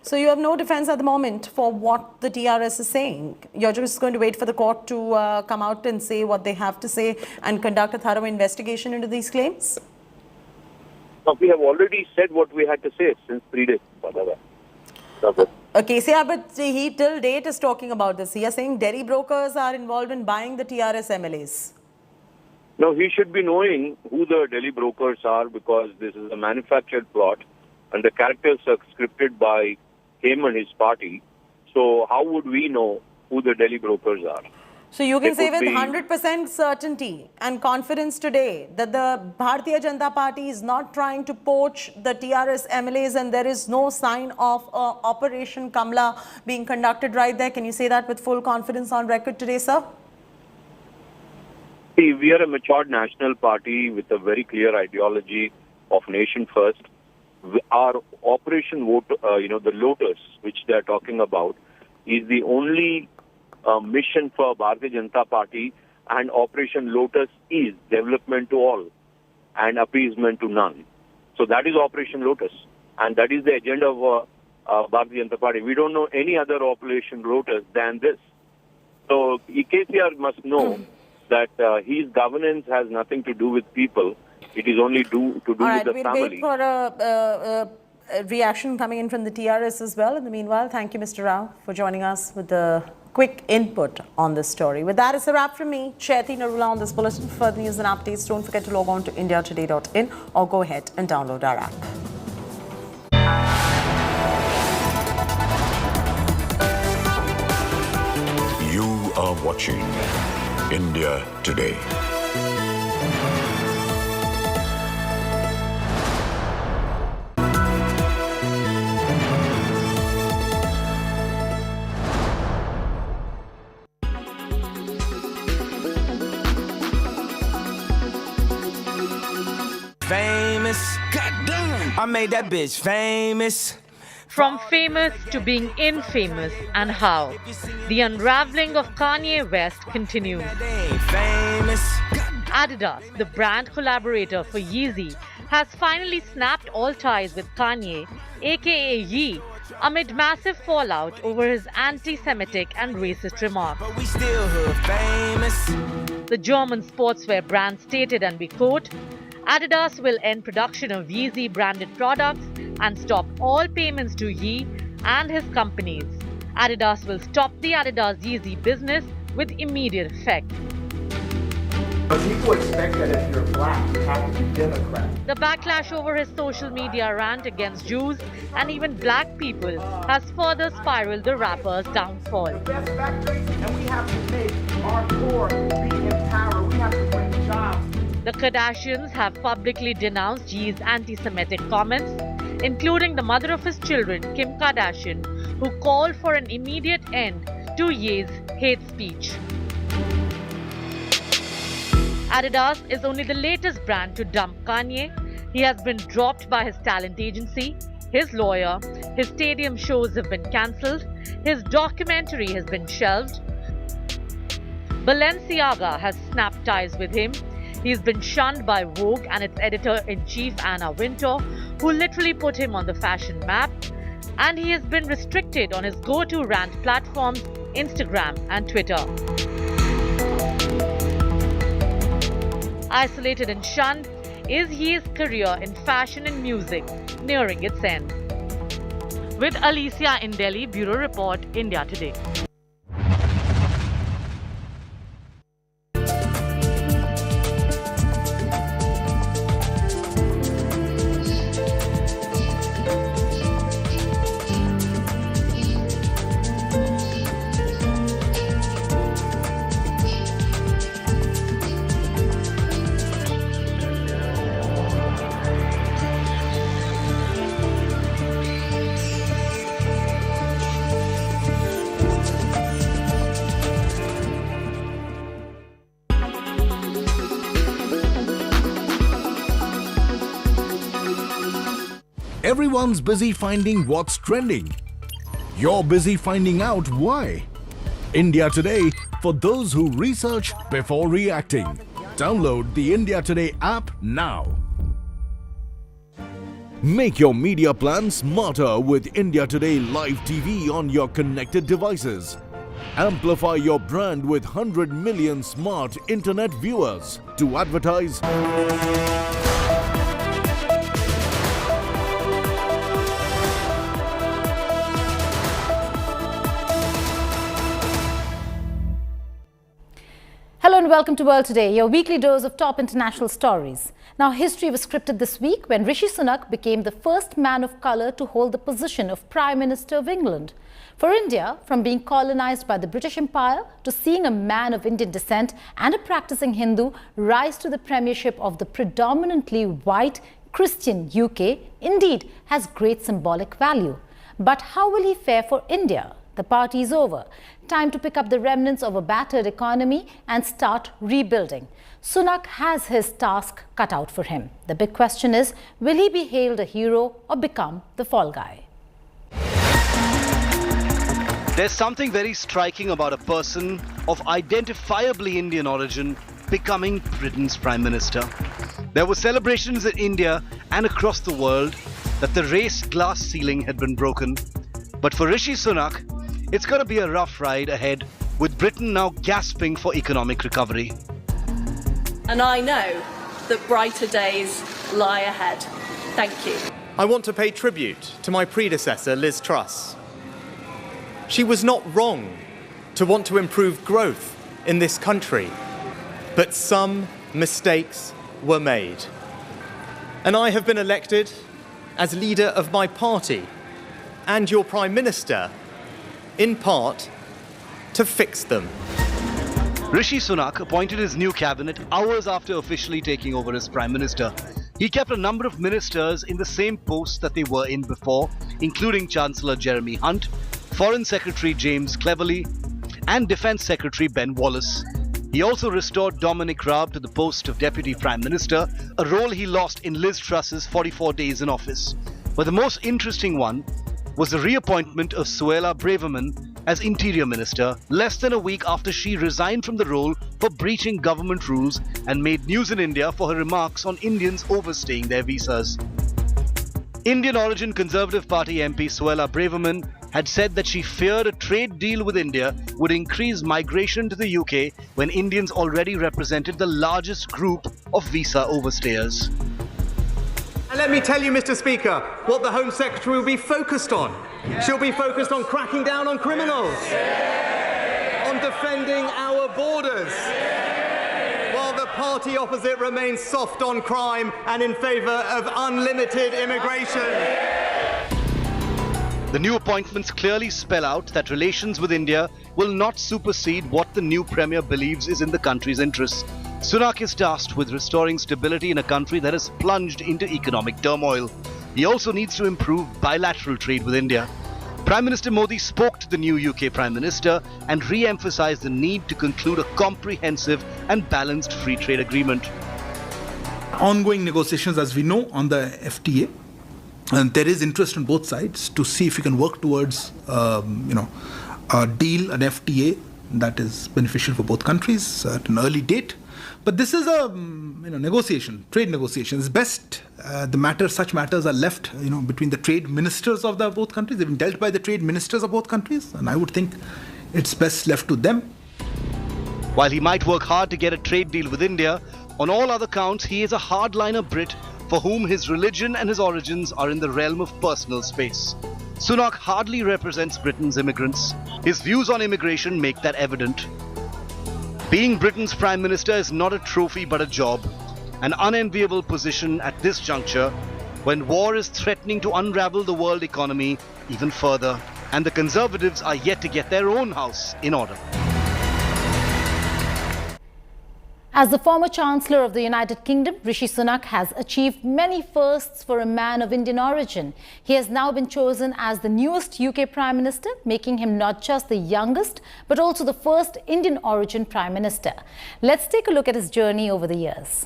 So you have no defense at the moment for what the TRS is saying. You're just going to wait for the court to come out and say what they have to say and conduct a thorough investigation into these claims? No, we have already said what we had to say since 3 days. KCR, but he till date is talking about this. He is saying Delhi brokers are involved in buying the TRS MLAs. No, he should be knowing who the Delhi brokers are because this is a manufactured plot and the characters are scripted by him and his party. So how would we know who the Delhi brokers are? So you can say with 100% certainty and confidence today that the Bharatiya Janata Party is not trying to poach the TRS MLAs and there is no sign of Operation Kamla being conducted right there. Can you say that with full confidence on record today, sir? See, we are a matured national party with a very clear ideology of nation first. Our Operation the Lotus, which they are talking about, is the only mission for Bharatiya Janata Party, and Operation Lotus is development to all and appeasement to none. So that is Operation Lotus, and that is the agenda of Bharatiya Janata Party. We don't know any other Operation Lotus than this. So KCR must know that his governance has nothing to do with people. It is only to do with the family. Wait for a reaction coming in from the TRS as well. In the meanwhile, thank you, Mr. Rao, for joining us with the quick input on this story. With that, it's a wrap from me, Chaiti Narula, on this bulletin. For further news and updates, don't forget to log on to indiatoday.in or go ahead and download our app. You are watching India Today. Famous. Goddamn. I made that bitch famous. From famous to being infamous, and how the unraveling of Kanye West continues. Adidas, the brand collaborator for Yeezy, has finally snapped all ties with Kanye, aka Yee, amid massive fallout over his anti-Semitic and racist remarks. But we still hood famous. The German sportswear brand stated, and we quote, Adidas will end production of Yeezy branded products and stop all payments to Yi and his companies. Adidas will stop the Adidas Yeezy business with immediate effect. But people expect that if you're black, you have to be Democrat. The backlash over his social media rant against Jews and even black people has further spiraled the rapper's downfall. Best factories, and we have to make our poor be in power. We have to bring jobs. The Kardashians have publicly denounced Yee's anti-Semitic comments, including the mother of his children, Kim Kardashian, who called for an immediate end to Ye's hate speech. Adidas is only the latest brand to dump Kanye. He has been dropped by his talent agency, his lawyer, his stadium shows have been cancelled, his documentary has been shelved. Balenciaga has snapped ties with him. He's been shunned by Vogue and its editor-in-chief Anna Wintour, who literally put him on the fashion map. And he has been restricted on his go-to rant platforms, Instagram and Twitter. Isolated and shunned, is Ye's career in fashion and music nearing its end? With Alicia in Delhi, Bureau Report, India Today. Everyone's busy finding what's trending. You're busy finding out why. India Today, for those who research before reacting. Download the India Today app now. Make your media plan smarter with India Today Live TV on your connected devices. Amplify your brand with 100 million smart internet viewers. To advertise, Hello and welcome to World Today, your weekly dose of top international stories. Now, history was scripted this week when Rishi Sunak became the first man of colour to hold the position of Prime Minister of England. For India, from being colonised by the British Empire to seeing a man of Indian descent and a practising Hindu rise to the premiership of the predominantly white Christian UK, indeed has great symbolic value. But how will he fare for India? The party is over. Time to pick up the remnants of a battered economy and start rebuilding. Sunak has his task cut out for him. The big question is, will he be hailed a hero or become the fall guy? There's something very striking about a person of identifiably Indian origin becoming Britain's Prime Minister. There were celebrations in India and across the world that the race glass ceiling had been broken. But for Rishi Sunak, it's going to be a rough ride ahead, with Britain now gasping for economic recovery. And I know that brighter days lie ahead. Thank you. I want to pay tribute to my predecessor, Liz Truss. She was not wrong to want to improve growth in this country, but some mistakes were made. And I have been elected as leader of my party and your Prime Minister, in part, to fix them. Rishi Sunak appointed his new cabinet hours after officially taking over as Prime Minister. He kept a number of ministers in the same posts that they were in before, including Chancellor Jeremy Hunt, Foreign Secretary James Cleverly, and Defence Secretary Ben Wallace. He also restored Dominic Raab to the post of Deputy Prime Minister, a role he lost in Liz Truss's 44 days in office. But the most interesting one was the reappointment of Suella Braverman as Interior Minister less than a week after she resigned from the role for breaching government rules and made news in India for her remarks on Indians overstaying their visas. Indian origin Conservative Party MP Suella Braverman had said that she feared a trade deal with India would increase migration to the UK when Indians already represented the largest group of visa overstayers. let me tell you, Mr. Speaker, what the Home Secretary will be focused on. She'll be focused on cracking down on criminals, on defending our borders, while the party opposite remains soft on crime and in favour of unlimited immigration. The new appointments clearly spell out that relations with India will not supersede what the new Premier believes is in the country's interests. Sunak is tasked with restoring stability in a country that has plunged into economic turmoil. He also needs to improve bilateral trade with India. Prime Minister Modi spoke to the new UK Prime Minister and re-emphasized the need to conclude a comprehensive and balanced free trade agreement. Ongoing negotiations, as we know, on the FTA. And there is interest on both sides to see if we can work towards, a deal, an FTA that is beneficial for both countries at an early date. But this is a negotiation, trade negotiations. Best such matters are left between the trade ministers of the both countries. They've been dealt by the trade ministers of both countries, and I would think it's best left to them. While he might work hard to get a trade deal with India, on all other counts he is a hardliner Brit for whom his religion and his origins are in the realm of personal space. Sunak hardly represents Britain's immigrants. His views on immigration make that evident. Being Britain's Prime Minister is not a trophy but a job, an unenviable position at this juncture when war is threatening to unravel the world economy even further, and the Conservatives are yet to get their own house in order. As the former Chancellor of the United Kingdom, Rishi Sunak has achieved many firsts for a man of Indian origin. He has now been chosen as the newest UK Prime Minister, making him not just the youngest, but also the first Indian origin Prime Minister. Let's take a look at his journey over the years.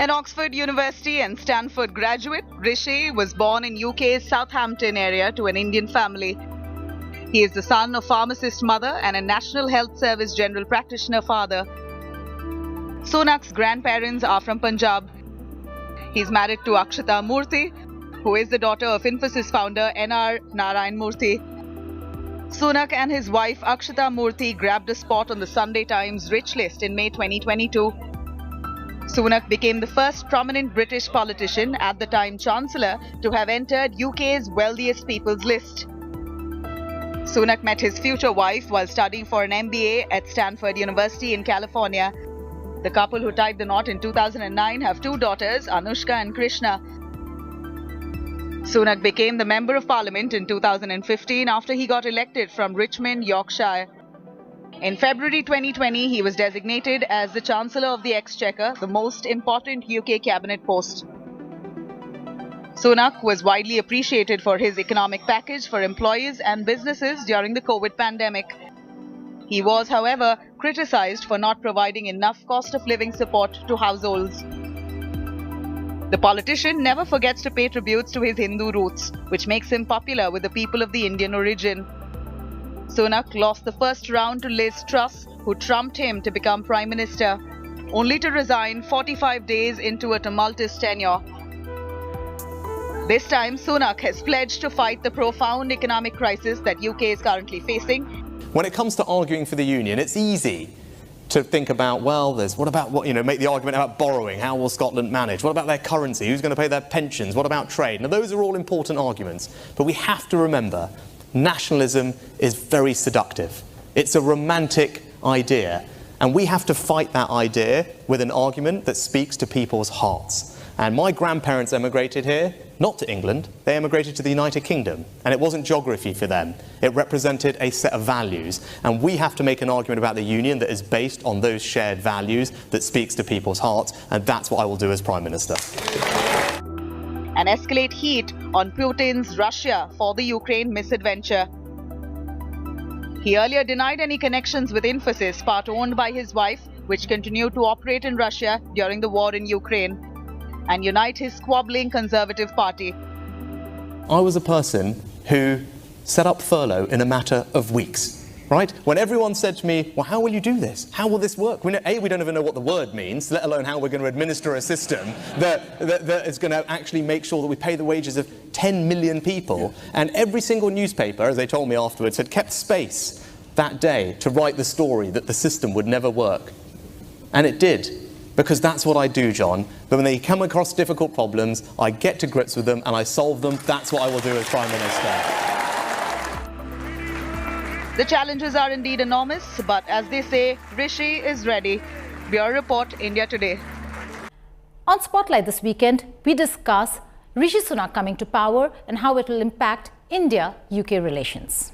An Oxford University and Stanford graduate, Rishi was born in UK's Southampton area to an Indian family. He is the son of pharmacist mother and a National Health Service general practitioner father. Sunak's grandparents are from Punjab. He's married to Akshata Murthy, who is the daughter of Infosys founder N.R. Narayan Murthy. Sunak and his wife Akshata Murthy grabbed a spot on the Sunday Times Rich List in May 2022. Sunak became the first prominent British politician, at the time Chancellor, to have entered UK's wealthiest people's list. Sunak met his future wife while studying for an MBA at Stanford University in California. The couple, who tied the knot in 2009, have two daughters, Anushka and Krishna. Sunak became the Member of Parliament in 2015 after he got elected from Richmond, Yorkshire. In February 2020, he was designated as the Chancellor of the Exchequer, the most important UK cabinet post. Sunak was widely appreciated for his economic package for employees and businesses during the COVID pandemic. He was, however, criticised for not providing enough cost of living support to households. The politician never forgets to pay tributes to his Hindu roots, which makes him popular with the people of the Indian origin. Sunak lost the first round to Liz Truss, who trumped him to become Prime Minister, only to resign 45 days into a tumultuous tenure. This time, Sunak has pledged to fight the profound economic crisis that UK is currently facing. When it comes to arguing for the union, it's easy to think about, make the argument about borrowing. How will Scotland manage? What about their currency? Who's going to pay their pensions? What about trade? Now, those are all important arguments. But we have to remember, nationalism is very seductive. It's a romantic idea. And we have to fight that idea with an argument that speaks to people's hearts. And my grandparents emigrated here, not to England, they emigrated to the United Kingdom. And it wasn't geography for them. It represented a set of values. And we have to make an argument about the union that is based on those shared values, that speaks to people's hearts. And that's what I will do as Prime Minister. And escalate heat on Putin's Russia for the Ukraine misadventure. He earlier denied any connections with Infosys, part owned by his wife, which continued to operate in Russia during the war in Ukraine, and unite his squabbling Conservative Party. I was a person who set up furlough in a matter of weeks. right? When everyone said to me, well, how will you do this? How will this work? We don't even know what the word means, let alone how we're going to administer a system that is going to actually make sure that we pay the wages of 10 million people. And every single newspaper, as they told me afterwards, had kept space that day to write the story that the system would never work. And it did. Because that's what I do, John. But when they come across difficult problems, I get to grips with them and I solve them. That's what I will do as Prime Minister. The challenges are indeed enormous, but as they say, Rishi is ready. Bureau Report, India Today. On Spotlight this weekend, we discuss Rishi Sunak coming to power and how it will impact India-UK relations.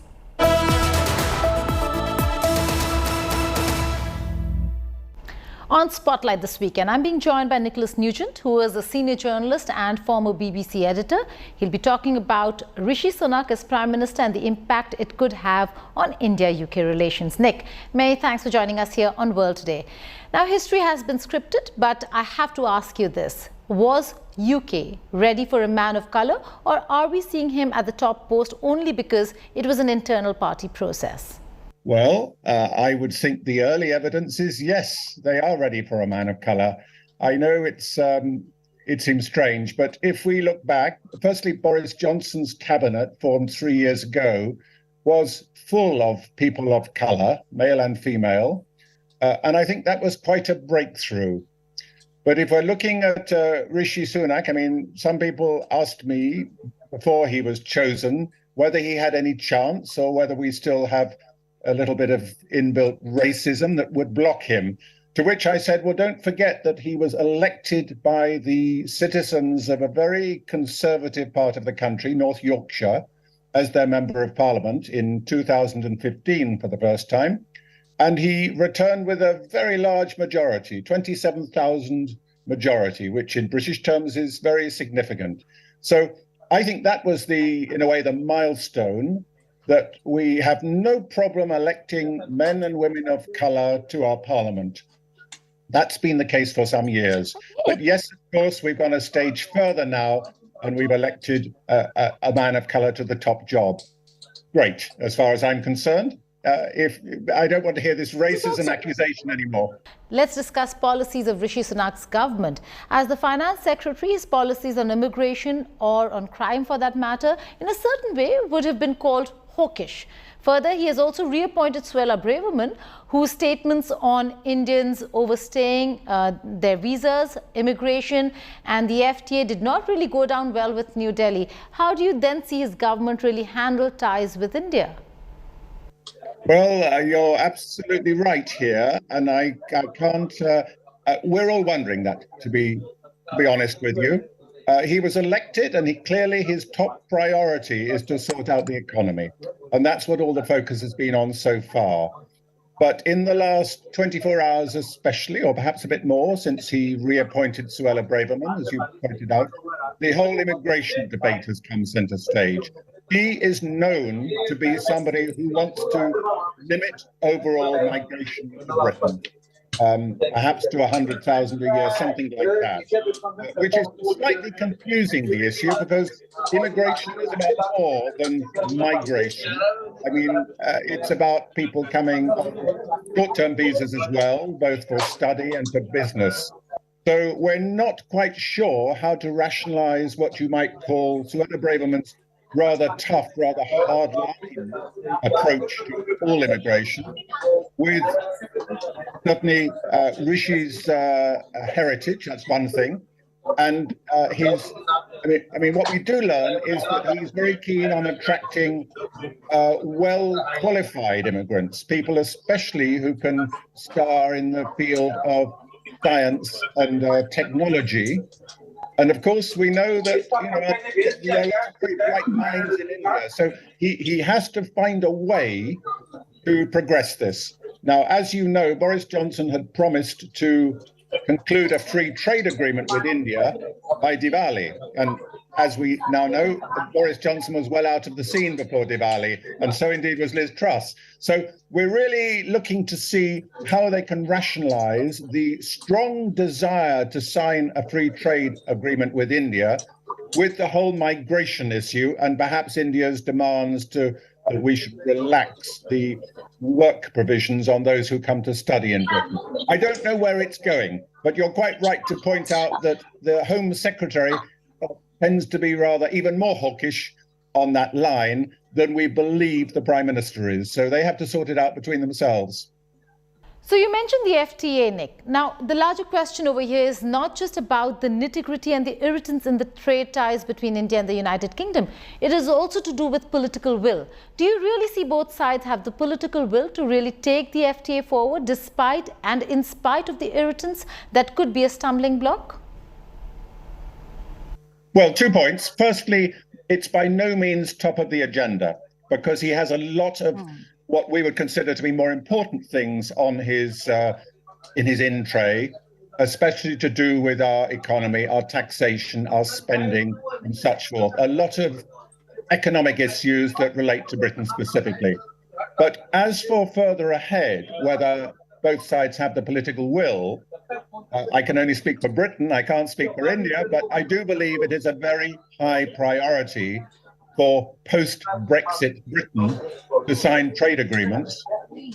On Spotlight this weekend, I'm being joined by Nicholas Nugent, who is a senior journalist and former BBC editor. He'll be talking about Rishi Sunak as Prime Minister and the impact it could have on India-UK relations. Nick, many thanks for joining us here on World Today. Now, history has been scripted, but I have to ask you this. Was UK ready for a man of colour, or are we seeing him at the top post only because it was an internal party process? Well, I would think the early evidence is yes, they are ready for a man of colour. I know it seems strange, but if we look back, firstly, Boris Johnson's cabinet formed 3 years ago was full of people of colour, male and female, and I think that was quite a breakthrough. But if we're looking at Rishi Sunak, I mean, some people asked me before he was chosen whether he had any chance or whether we still have a little bit of inbuilt racism that would block him. To which I said, well, don't forget that he was elected by the citizens of a very conservative part of the country, North Yorkshire, as their Member of Parliament in 2015 for the first time. And he returned with a very large majority, 27,000 majority, which in British terms is very significant. So I think that was in a way, the milestone that we have no problem electing men and women of colour to our parliament. That's been the case for some years. But yes, of course, we've gone a stage further now and we've elected a man of colour to the top job. Great, as far as I'm concerned. If I don't want to hear this racism accusation anymore. Let's discuss policies of Rishi Sunak's government. As the Finance Secretary, his policies on immigration or on crime for that matter, in a certain way would have been called hawkish. Further, he has also reappointed Suella Braverman, whose statements on Indians overstaying their visas, immigration and the FTA did not really go down well with New Delhi. How do you then see his government really handle ties with India? Well, you're absolutely right here, and I can't. We're all wondering that, to be honest with you. He was elected, and clearly his top priority is to sort out the economy, and that's what all the focus has been on so far. But in the last 24 hours, especially, or perhaps a bit more, since he reappointed Suella Braverman, as you pointed out, the whole immigration debate has come centre stage. He is known to be somebody who wants to limit overall migration to Britain, perhaps to 100,000 a year, something like that, which is slightly confusing the issue because immigration is about more than migration. I mean, it's about people coming on short-term visas as well, both for study and for business. So we're not quite sure how to rationalise what you might call Suella Braverman's rather tough, rather hard-line approach to all immigration, with certainly Rishi's heritage, that's one thing, and his, I mean, what we do learn is that he's very keen on attracting well-qualified immigrants, people especially who can star in the field of science and technology. And of course, we know that there are very bright minds in India. So he has to find a way to progress this. Now, as you know, Boris Johnson had promised to conclude a free trade agreement with India by Diwali. And as we now know, Boris Johnson was well out of the scene before Diwali, and so indeed was Liz Truss. So we're really looking to see how they can rationalise the strong desire to sign a free trade agreement with India with the whole migration issue and perhaps India's demands to that we should relax the work provisions on those who come to study in Britain. I don't know where it's going, but you're quite right to point out that the Home Secretary tends to be rather even more hawkish on that line than we believe the Prime Minister is. So they have to sort it out between themselves. So you mentioned the FTA, Nick. Now, the larger question over here is not just about the nitty-gritty and the irritants in the trade ties between India and the United Kingdom. It is also to do with political will. Do you really see both sides have the political will to really take the FTA forward despite and in spite of the irritants that could be a stumbling block? Well, 2 points. Firstly, it's by no means top of the agenda because he has a lot of what we would consider to be more important things on his in his in tray, especially to do with our economy, our taxation, our spending, and such forth. A lot of economic issues that relate to Britain specifically. But as for further ahead, whether both sides have the political will, I can only speak for Britain, I can't speak for India, but I do believe it is a very high priority for post-Brexit Britain to sign trade agreements.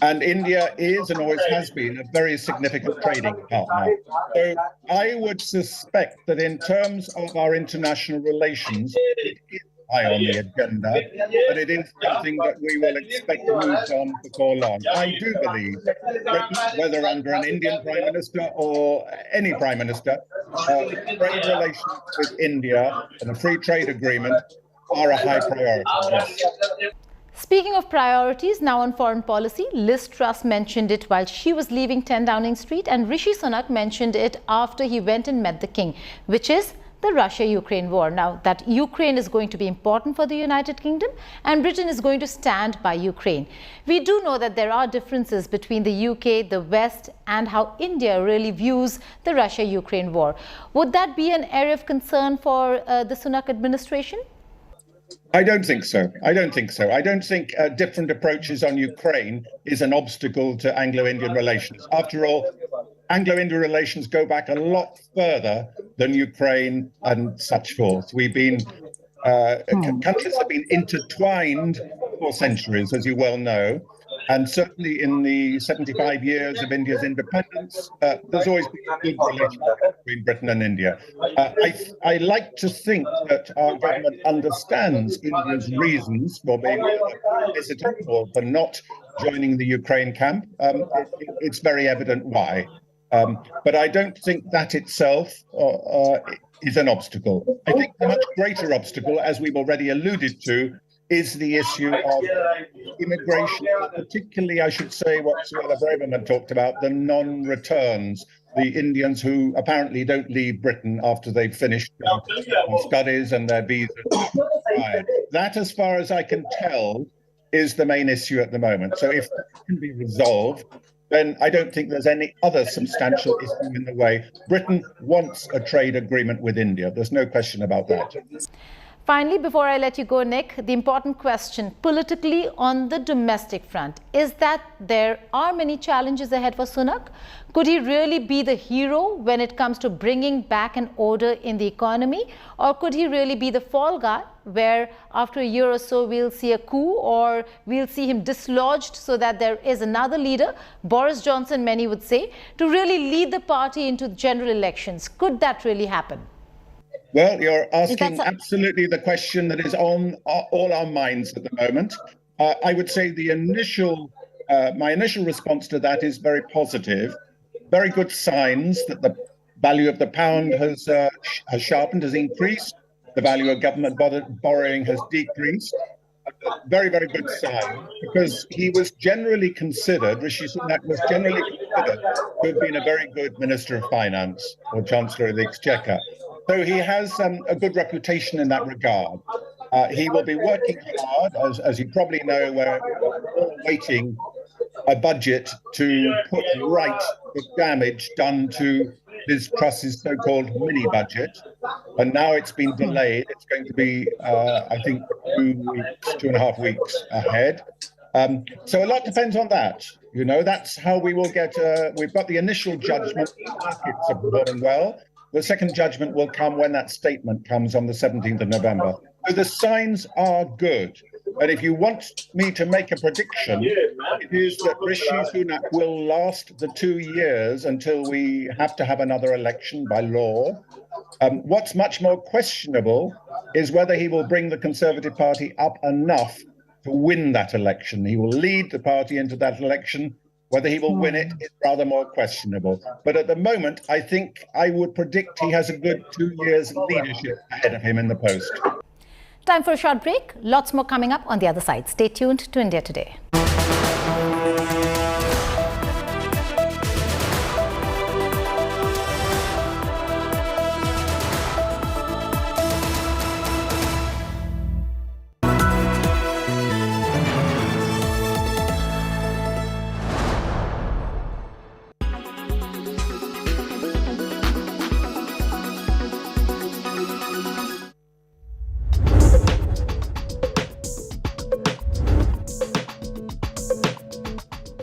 And India is and always has been a very significant trading partner. So I would suspect that in terms of our international relations, it is high on the agenda, but it is something that we will expect to move on before long. I do believe Britain, whether under an Indian Prime Minister or any Prime Minister, trade relations with India and a free trade agreement are a high priority. Yes. Speaking of priorities, now on foreign policy, Liz Truss mentioned it while she was leaving 10 Downing Street, and Rishi Sunak mentioned it after he went and met the King, which is the Russia-Ukraine war. Now, that Ukraine is going to be important for the United Kingdom and Britain is going to stand by Ukraine. We do know that there are differences between the UK, the West, and how India really views the Russia-Ukraine war. Would that be an area of concern for the Sunak administration? I don't think so. I don't think so. I don't think different approaches on Ukraine is an obstacle to Anglo-Indian relations. After all, Anglo-Indian relations go back a lot further than Ukraine and such forth. We've been, countries have been intertwined for centuries, as you well know. And certainly in the 75 years of India's independence, there's always been a good relationship between Britain and India. I like to think that our government understands India's reasons for being hesitant or for not joining the Ukraine camp. It's very evident why. But I don't think that itself is an obstacle. I think the much greater obstacle, as we've already alluded to, is the issue of immigration, particularly, I should say, what Suella Braverman talked about, the non-returns, the Indians who apparently don't leave Britain after they've finished their studies and their visas expired. That, as far as I can tell, is the main issue at the moment. So if that can be resolved, then I don't think there's any other substantial issue in the way. Britain wants a trade agreement with India. There's no question about that. Finally, before I let you go, Nick, the important question politically on the domestic front is that there are many challenges ahead for Sunak. Could he really be the hero when it comes to bringing back an order in the economy? Or could he really be the fall guy where after a year or so we'll see a coup or we'll see him dislodged so that there is another leader, Boris Johnson, many would say, to really lead the party into general elections? Could that really happen? Well, you're asking absolutely the question that is on all our minds at the moment. I would say the my initial response to that is very positive. Very good signs that the value of the pound has sharpened, has increased. The value of government borrowing has decreased. Very, very good sign, because he was generally considered, Rishi Sunak was generally considered to have been a very good Minister of Finance or Chancellor of the Exchequer. So he has a good reputation in that regard. He will be working hard, as you probably know, we're all awaiting a budget to put right the damage done to Liz Truss's so-called mini-budget. And now it's been delayed. It's going to be, I think, 2.5 weeks ahead. So a lot depends on that. You know, that's how we will get, we've got the initial judgment, the markets are performing well. The second judgment will come when that statement comes on the 17th of November. So the signs are good. But if you want me to make a prediction, it is that Rishi Sunak will last the 2 years until we have to have another election by law. What's much more questionable is whether he will bring the Conservative Party up enough to win that election. He will lead the party into that election. Whether he will win it is rather more questionable. But at the moment, I think I would predict he has a good 2 years leadership ahead of him in the post. Time for a short break. Lots more coming up on the other side. Stay tuned to India Today.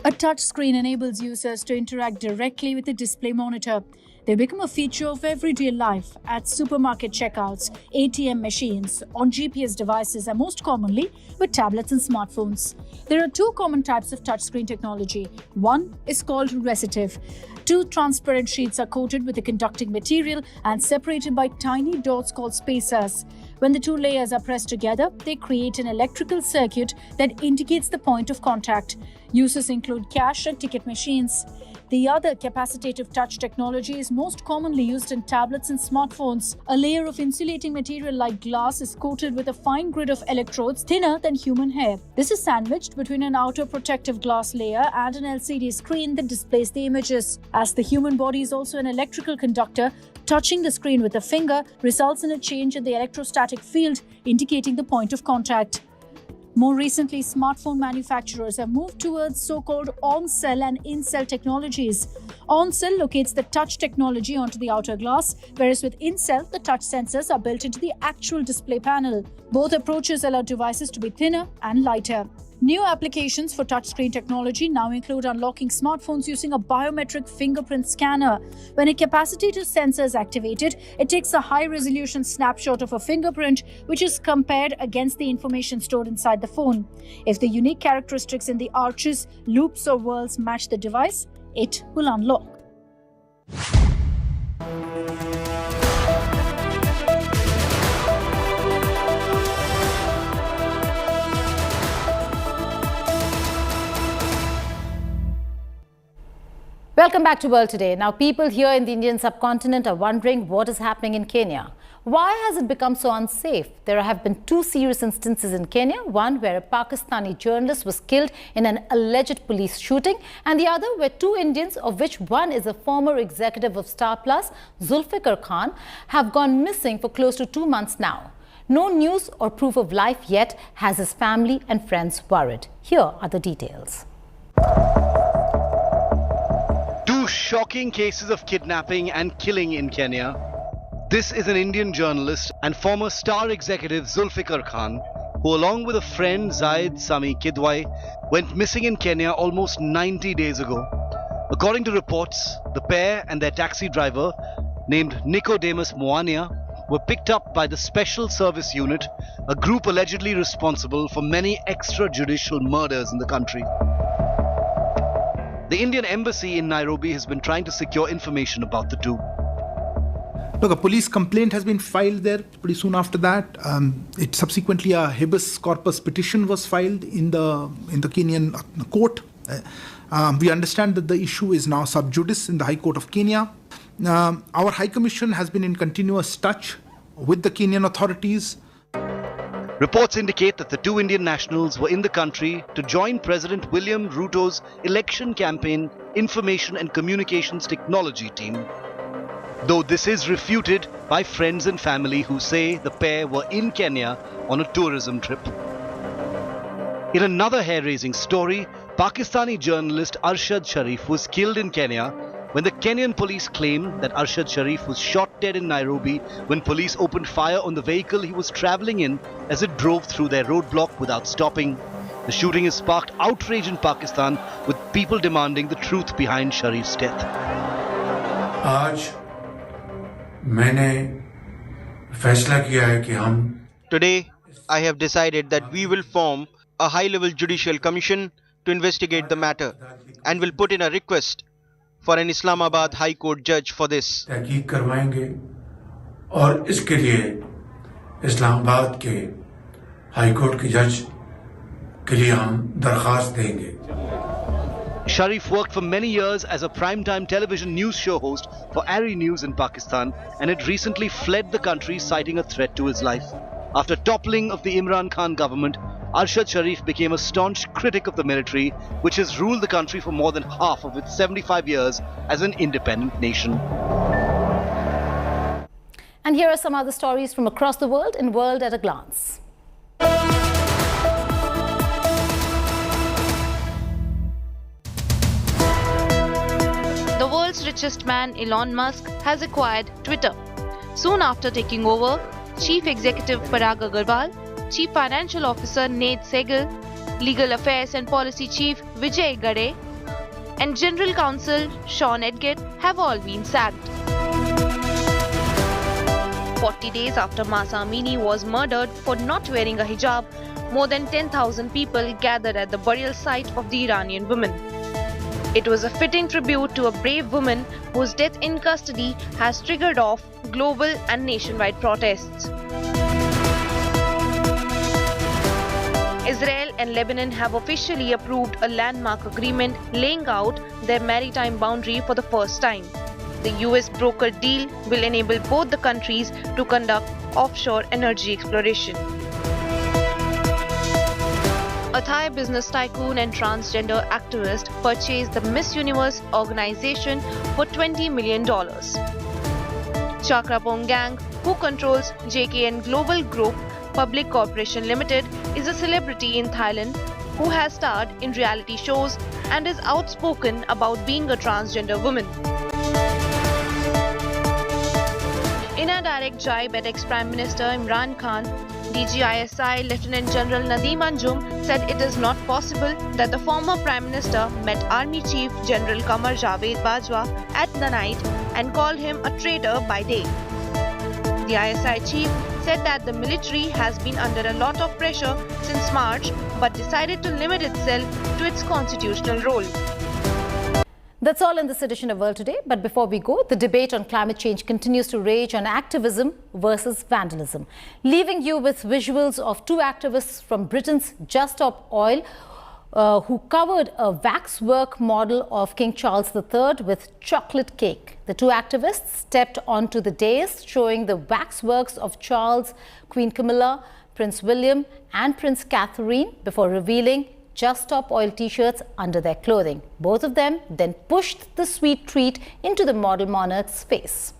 A touchscreen enables users to interact directly with the display monitor. They become a feature of everyday life at supermarket checkouts, ATM machines, on GPS devices, and most commonly with tablets and smartphones. There are two common types of touchscreen technology. One is called resistive. Two transparent sheets are coated with a conducting material and separated by tiny dots called spacers. When the two layers are pressed together, they create an electrical circuit that indicates the point of contact. Uses include cash and ticket machines. The other capacitive touch technology is most commonly used in tablets and smartphones. A layer of insulating material like glass is coated with a fine grid of electrodes thinner than human hair. This is sandwiched between an outer protective glass layer and an LCD screen that displays the images. As the human body is also an electrical conductor, touching the screen with a finger results in a change in the electrostatic field, indicating the point of contact. More recently, smartphone manufacturers have moved towards so-called on-cell and in-cell technologies. On-cell locates the touch technology onto the outer glass, whereas with in-cell, the touch sensors are built into the actual display panel. Both approaches allow devices to be thinner and lighter. New applications for touchscreen technology now include unlocking smartphones using a biometric fingerprint scanner. When a capacitive sensor is activated, it takes a high-resolution snapshot of a fingerprint, which is compared against the information stored inside the phone. If the unique characteristics in the arches, loops, or whorls match the device, it will unlock. Welcome back to World Today. Now, people here in the Indian subcontinent are wondering what is happening in Kenya. Why has it become so unsafe? There have been two serious instances in Kenya, one where a Pakistani journalist was killed in an alleged police shooting, and the other where two Indians, of which one is a former executive of Star Plus, Zulfikar Khan, have gone missing for close to 2 months now. No news or proof of life yet has his family and friends worried. Here are the details. Two shocking cases of kidnapping and killing in Kenya. This is an Indian journalist and former Star executive Zulfikar Khan, who along with a friend Zaid Sami Kidwai went missing in Kenya almost 90 days ago. According to reports, the pair and their taxi driver, named Nicodemus Moania, were picked up by the Special Service Unit, a group allegedly responsible for many extrajudicial murders in the country. The Indian embassy in Nairobi has been trying to secure information about the two. Look, a police complaint has been filed there pretty soon after that. Subsequently a habeas corpus petition was filed in the Kenyan court. We understand that the issue is now sub judice in the High Court of Kenya. Our High Commission has been in continuous touch with the Kenyan authorities. Reports indicate that the two Indian nationals were in the country to join President William Ruto's election campaign information and communications technology team. Though this is refuted by friends and family who say the pair were in Kenya on a tourism trip. In another hair-raising story, Pakistani journalist Arshad Sharif was killed in Kenya when the Kenyan police claimed that Arshad Sharif was shot dead in Nairobi when police opened fire on the vehicle he was travelling in as it drove through their roadblock without stopping. The shooting has sparked outrage in Pakistan, with people demanding the truth behind Sharif's death. आज मैंने फैसला किया है कि हम Today, I have decided that we will form a high-level judicial commission to investigate the matter and will put in a request for an Islamabad High Court judge for this. तहकीक करवाएंगे और इसके लिए इस्लामाबाद के हाई कोर्ट के जज के लिए हम दरखास्त देंगे. Sharif worked for many years as a primetime television news show host for Ari News in Pakistan and had recently fled the country citing a threat to his life. After toppling of the Imran Khan government, Arshad Sharif became a staunch critic of the military, which has ruled the country for more than half of its 75 years as an independent nation. And here are some other stories from across the world in World at a Glance. The world's richest man, Elon Musk, has acquired Twitter. Soon after taking over, Chief Executive Parag Agrawal, Chief Financial Officer Nate Sehgal, Legal Affairs and Policy Chief Vijay Gade, and General Counsel Sean Edgett have all been sacked. 40 days after Mahsa Amini was murdered for not wearing a hijab, more than 10,000 people gathered at the burial site of the Iranian woman. It was a fitting tribute to a brave woman whose death in custody has triggered off global and nationwide protests. Israel and Lebanon have officially approved a landmark agreement laying out their maritime boundary for the first time. The US brokered deal will enable both the countries to conduct offshore energy exploration. A Thai business tycoon and transgender activist purchased the Miss Universe organization for $20 million. Chakrapong Gang, who controls JKN Global Group Public Corporation Limited, is a celebrity in Thailand who has starred in reality shows and is outspoken about being a transgender woman. In a direct jibe at ex-Prime Minister Imran Khan, DGISI Lieutenant General Nadeem Anjum said it is not possible that the former Prime Minister met Army Chief General Qamar Javed Bajwa at the night and called him a traitor by day. The ISI chief said that the military has been under a lot of pressure since March but decided to limit itself to its constitutional role. That's all in this edition of World Today. But before we go, the debate on climate change continues to rage on activism versus vandalism. Leaving you with visuals of two activists from Britain's Just Stop Oil who covered a waxwork model of King Charles III with chocolate cake. The two activists stepped onto the dais showing the waxworks of Charles, Queen Camilla, Prince William and Prince Catherine before revealing Just Stop Oil t-shirts under their clothing. Both of them then pushed the sweet treat into the model monarch's face.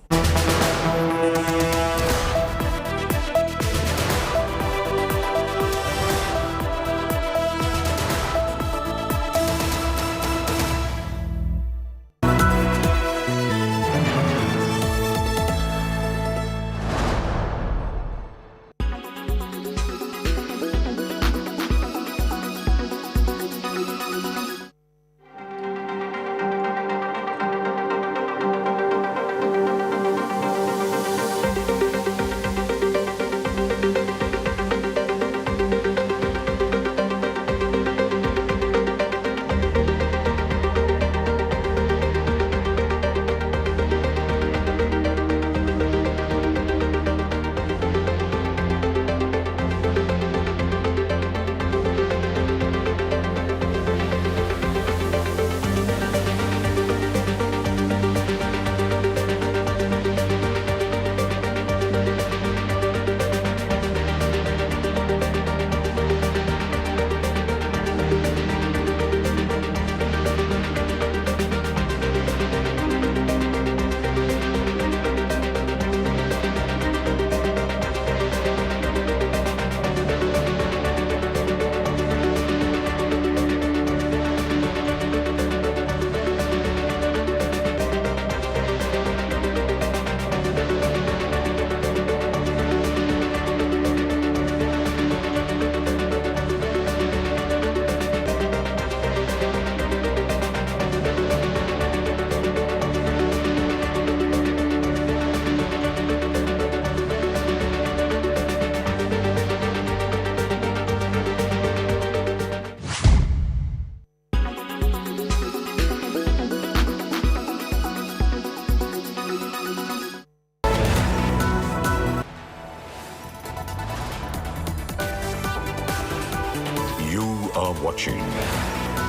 watching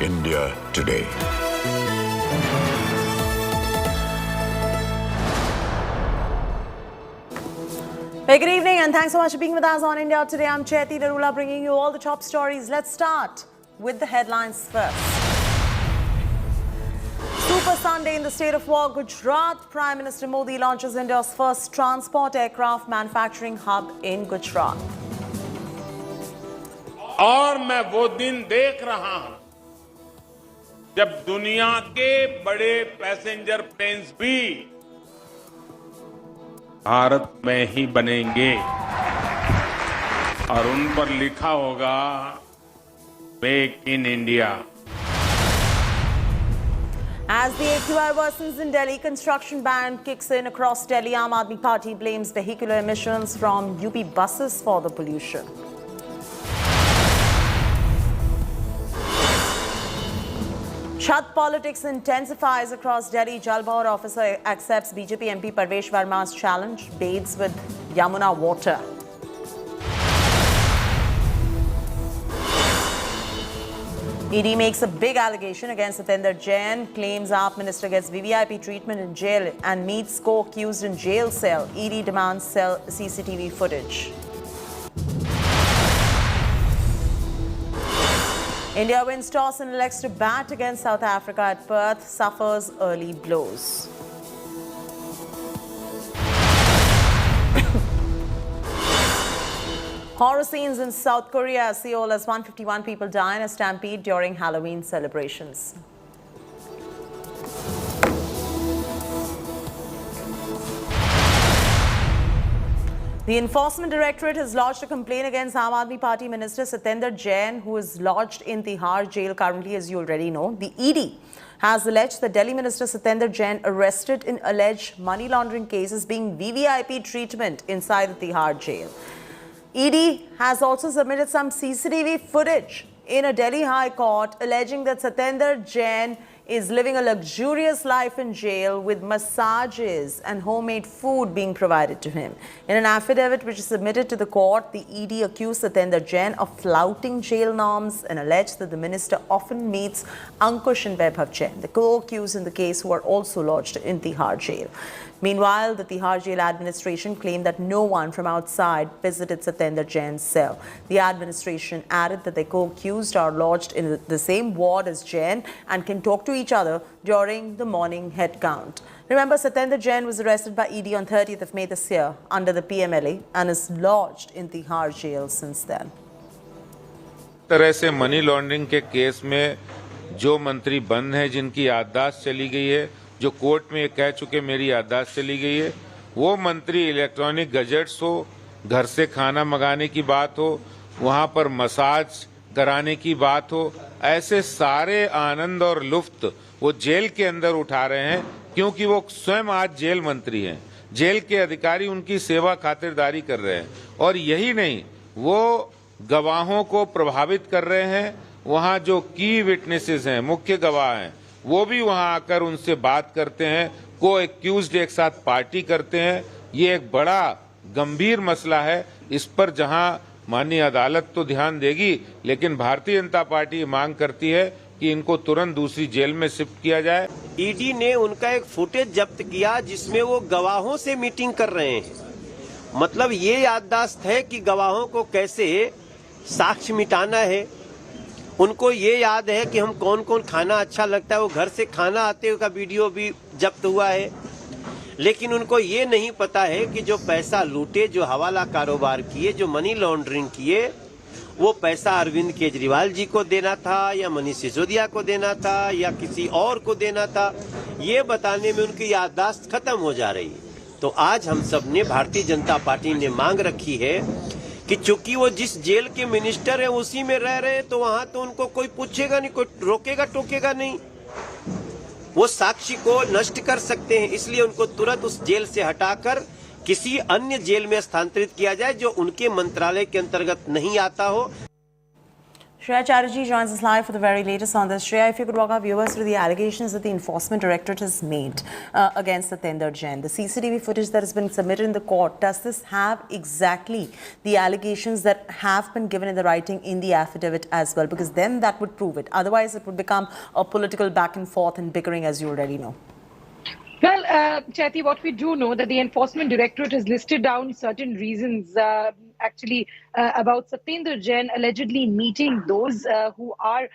India Today. Hey, good evening and thanks so much for being with us on India Today. I'm Chaiti Darula bringing you all the top stories. Let's start with the headlines first. Super Sunday in the state of war, Gujarat. Prime Minister Modi launches India's first transport aircraft manufacturing hub in Gujarat. और मैं वो दिन देख रहा हूं जब दुनिया के बड़े पैसेंजर प्लेन्स भी भारत में ही बनेंगे और उन पर लिखा होगा make in India. As the AQI worsens in Delhi, construction ban kicks in across Delhi. Aam Aadmi Party blames vehicular emissions from UP buses for the pollution. Chhath politics intensifies across Delhi. Jal Board officer accepts BJP MP Parvesh Verma's challenge, bathes with Yamuna water. ED makes a big allegation against Satendra Jain, claims AAP minister gets VVIP treatment in jail and meets co-accused in jail cell. ED demands CCTV footage. India wins toss and elects to bat against South Africa at Perth, suffers early blows. Horror scenes in South Korea, Seoul, as 151 people die in a stampede during Halloween celebrations. The Enforcement Directorate has lodged a complaint against Aam Aadmi Party Minister Satendra Jain, who is lodged in Tihar jail currently, as you already know. The ED has alleged that Delhi Minister Satendra Jain, arrested in alleged money laundering cases, being VVIP treatment inside the Tihar jail. ED has also submitted some CCTV footage in a Delhi High Court alleging that Satendra Jain is living a luxurious life in jail with massages and homemade food being provided to him. In an affidavit which is submitted to the court, the ED accused Satendra Jain of flouting jail norms and alleged that the minister often meets Ankush and Vaibhav Jain, the co-accused in the case, who are also lodged in Tihar jail. Meanwhile, the Tihar jail administration claimed that no one from outside visited Satendra Jain's cell. The administration added that the co-accused are lodged in the same ward as Jain and can talk to each other during the morning head count. Remember, Satendra Jain was arrested by ED on 30th of May this year under the PMLA and is lodged in Tihar jail since then. तरह से money laundering के case में जो मंत्री बंद हैं, जिनकी याददाश्त चली गई है, जो कोर्ट में कह चुके मेरी याददाश्त चली गई है, वो मंत्री इलेक्ट्रॉनिक गैजेट्स हो, घर से खाना मंगाने की बात हो, वहां पर मसाज कराने की बात हो, ऐसे सारे आनंद और लुफ्त वो जेल के अंदर उठा रहे हैं, क्योंकि वो स्वयं आज जेल मंत्री हैं. जेल के अधिकारी उनकी सेवा खातिरदारी कर रहे हैं. और यही नहीं, वो गवाहों को प्रभावित कर रहे हैं. वहां जो की विटनेसेस हैं, मुख्य गवाह हैं, वो भी वहां आकर उनसे बात करते हैं, को एक्यूज्ड एक साथ पार्टी करते हैं. ये एक बड़ा गंभीर मसला है. इस पर जहां माननीय अदालत तो ध्यान देगी, लेकिन भारतीय जनता पार्टी मांग करती है कि इनको तुरंत दूसरी जेल में शिफ्ट किया जाए. ईडी ने उनका एक फुटेज जब्त किया जिसमें वो गवाहों से मीटिंग कर रहे हैं. मतलब ये याददाश्त है कि गवाहों को कैसे साक्ष्य मिटाना है. उनको ये याद है कि हम कौन कौन खाना अच्छा लगता है, वो घर से खाना आते हुए का वीडियो भी जब्त हुआ है. लेकिन उनको ये नहीं पता है कि जो पैसा लूटे, जो हवाला कारोबार किए, जो मनी लॉन्ड्रिंग किए, वो पैसा अरविंद केजरीवाल जी को देना था या मनीष सिसोदिया को देना था या किसी और को देना था. ये बताने में उनकी याददाश्त खत्म हो जा रही है. तो आज हम सब ने, भारतीय जनता पार्टी ने मांग रखी है कि चूंकि वो जिस जेल के मिनिस्टर है उसी में रह रहे, तो वहां तो उनको कोई पूछेगा नहीं, कोई रोकेगा टोकेगा नहीं. वो साक्षी को नष्ट कर सकते हैं. इसलिए उनको तुरंत उस जेल से हटाकर किसी अन्य जेल में स्थानांतरित किया जाए जो उनके मंत्रालय के अंतर्गत नहीं आता हो. Shreya Chatterjee joins us live for the very latest on this. Shreya, if you could walk our viewers through the allegations that the Enforcement Directorate has made against Satinder Jain. The CCTV footage that has been submitted in the court, does this have exactly the allegations that have been given in the writing in the affidavit as well? Because then that would prove it. Otherwise, it would become a political back and forth and bickering, as you already know. Well, Chathi, what we do know that the Enforcement Directorate has listed down certain reasons about Satinder Jain allegedly meeting those who are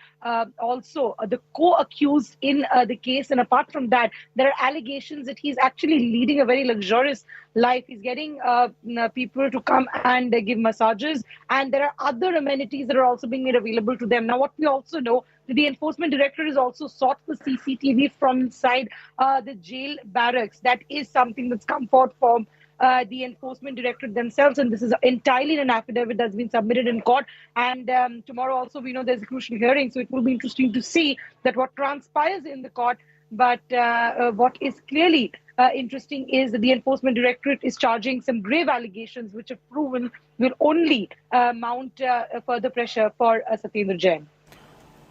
also the co-accused in the case. And apart from that, there are allegations that he's actually leading a very luxurious life. He's getting people to come and give massages. And there are other amenities that are also being made available to them. Now, what we also know, the Enforcement Directorate has also sought the CCTV from inside the jail barracks. That is something that's come forth from the Enforcement Directorate themselves, and this is entirely an affidavit that's been submitted in court. And tomorrow also we know there's a crucial hearing, so it will be interesting to see that what transpires in the court. But what is clearly interesting is that the Enforcement Directorate is charging some grave allegations which, if proven, will only mount further pressure for Satinder Jain.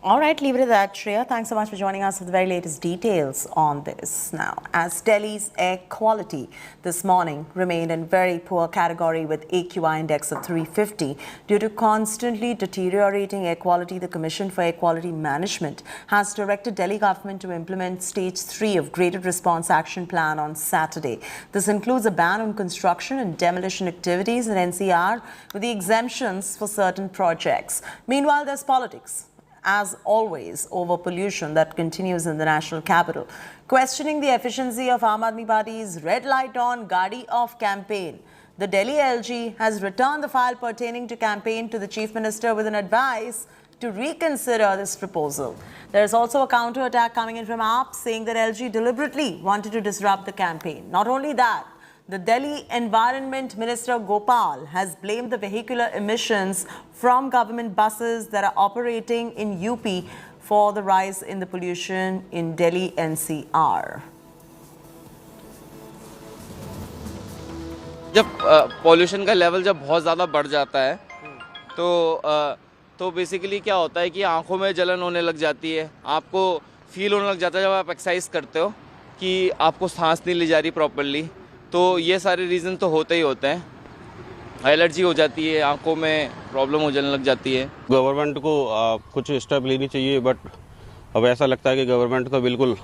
All right, leave it at that, Shreya. Thanks so much for joining us for the very latest details on this. Now, as Delhi's air quality this morning remained in very poor category with AQI index of 350 due to constantly deteriorating air quality, the Commission for Air Quality Management has directed Delhi government to implement Stage 3 of Graded Response Action Plan on Saturday. This includes a ban on construction and demolition activities in NCR with the exemptions for certain projects. Meanwhile, there's politics, as always, over pollution that continues in the national capital. Questioning the efficiency of Aam Aadmi Party's red light on, Gadi off campaign. The Delhi LG has returned the file pertaining to campaign to the Chief Minister with an advice to reconsider this proposal. There is also a counter-attack coming in from AAP saying that LG deliberately wanted to disrupt the campaign. Not only that, the Delhi Environment Minister Gopal has blamed the vehicular emissions from government buses that are operating in UP for the rise in the pollution in Delhi NCR. जब pollution का level जब बहुत ज़्यादा बढ़ जाता है तो basically क्या होता है कि आंखों में जलन होने लग जाती है, आपको फील होने लग जाता है जब आप एक्सरसाइज करते हो कि आपको सांस नहीं ली जा रही प्रॉपर्ली. तो ये सारे रीज़न तो होते ही होते हैं. एलर्जी हो जाती है, आंखों में प्रॉब्लम हो जाने लग जाती है. गवर्नमेंट को कुछ स्टेप लेनी चाहिए, बट अब ऐसा लगता है कि गवर्नमेंट तो बिल्कुल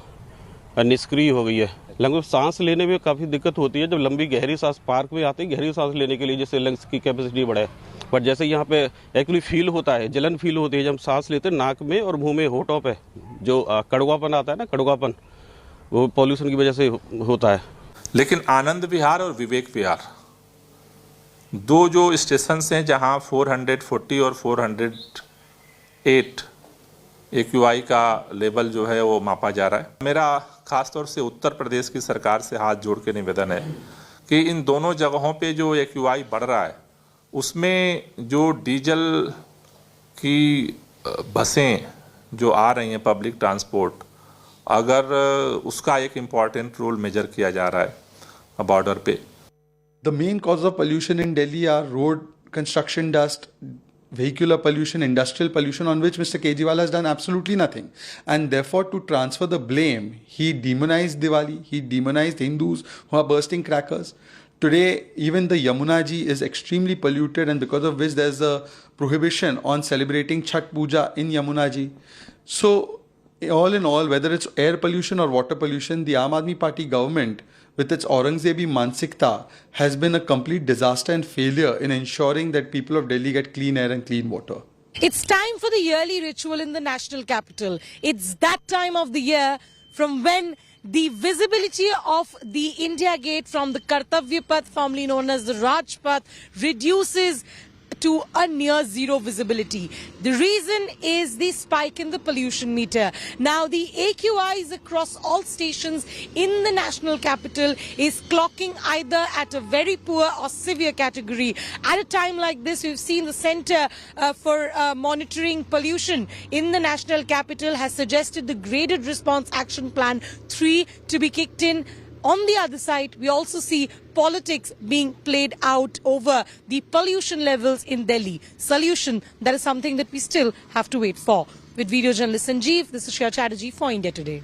निष्क्रिय हो गई है. लगभग सांस लेने में काफ़ी दिक्कत होती है जब लंबी गहरी सांस पार्क में आते हैं, गहरी सांस लेने के लिए जिससे लंग्स की कैपेसिटी बढ़े. बट जैसे यहाँ पे एक्चुअली फील होता है, जलन फील होती है जब हम सांस लेते हैं नाक में और मुँह में, होठों पे जो कड़वापन आता है ना, कड़वापन, वो पॉल्यूशन की वजह से होता है. लेकिन आनंद विहार और विवेक विहार दो जो स्टेशन हैं जहां 440 और 408 AQI का लेवल जो है वो मापा जा रहा है. मेरा खासतौर से उत्तर प्रदेश की सरकार से हाथ जोड़ के निवेदन है कि इन दोनों जगहों पे जो AQI बढ़ रहा है उसमें जो डीजल की बसें जो आ रही हैं, पब्लिक ट्रांसपोर्ट, अगर उसका एक इम्पॉर्टेंट रोल मेजर किया जा रहा है बॉर्डर पे. The main cause of pollution in Delhi are road construction dust, vehicular pollution, industrial pollution, on which Mr. Kejriwal has done absolutely nothing. And therefore, to transfer the blame, he demonized Diwali, he demonized Hindus who are bursting crackers. Today, even the Yamuna Ji is extremely polluted, and because of which there's a prohibition on celebrating Chhath Puja in Yamuna Ji. So, all in all, whether it's air pollution or water pollution, the Aam Aadmi Party government, with its Aurangzebi Mansikta, has been a complete disaster and failure in ensuring that people of Delhi get clean air and clean water. It's time for the yearly ritual in the national capital. It's that time of the year from when the visibility of the India Gate from the Kartavya Path, formerly known as the Rajpath, reduces to a near zero visibility. The reason is the spike in the pollution meter. Now, the AQIs across all stations in the national capital is clocking either at a very poor or severe category. At a time like this, we've seen the Centre for Monitoring Pollution in the national capital has suggested the Graded Response Action Plan 3 to be kicked in on the other side, we also see politics being played out over the pollution levels in Delhi. Solution, that is something that we still have to wait for. With video journalist Sanjeev, this is Shreya Chatterjee for India Today.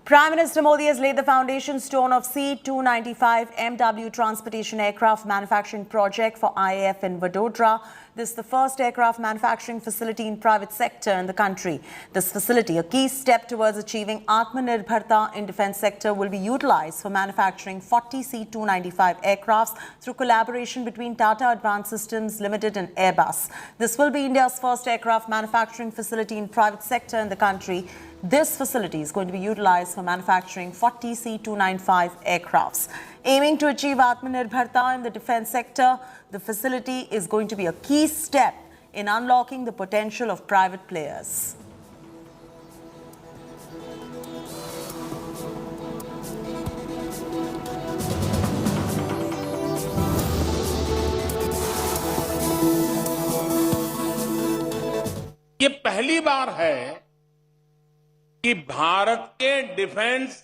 Prime Minister Modi has laid the foundation stone of C-295 MW transportation aircraft manufacturing project for IAF in Vadodara. This is the first aircraft manufacturing facility in private sector in the country. This facility, a key step towards achieving Atmanirbharta in defence sector, will be utilised for manufacturing 40 C-295 aircrafts through collaboration between Tata Advanced Systems Limited and Airbus. This will be India's first aircraft manufacturing facility in private sector in the country. This facility is going to be utilised for manufacturing 40 C-295 aircrafts. Aiming to achieve Atmanirbharta in the defence sector, the facility is going to be a key step in unlocking the potential of private players. ये पहली बार है कि भारत के defence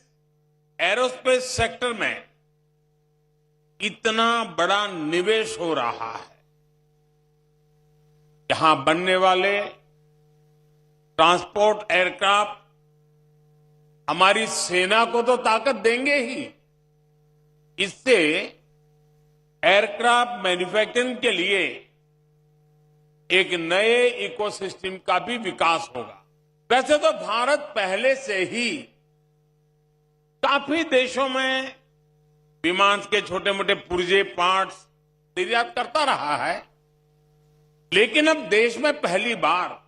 aerospace sector में इतना बड़ा निवेश हो रहा है। यहां बनने वाले ट्रांसपोर्ट एयरक्राफ्ट हमारी सेना को तो ताकत देंगे ही, इससे एयरक्राफ्ट मैन्युफैक्चरिंग के लिए एक नए इकोसिस्टम का भी विकास होगा। वैसे तो भारत पहले से ही काफी देशों में विमान के छोटे मोटे पुर्जे पार्ट्स निर्यात करता रहा है, लेकिन अब देश में पहली बार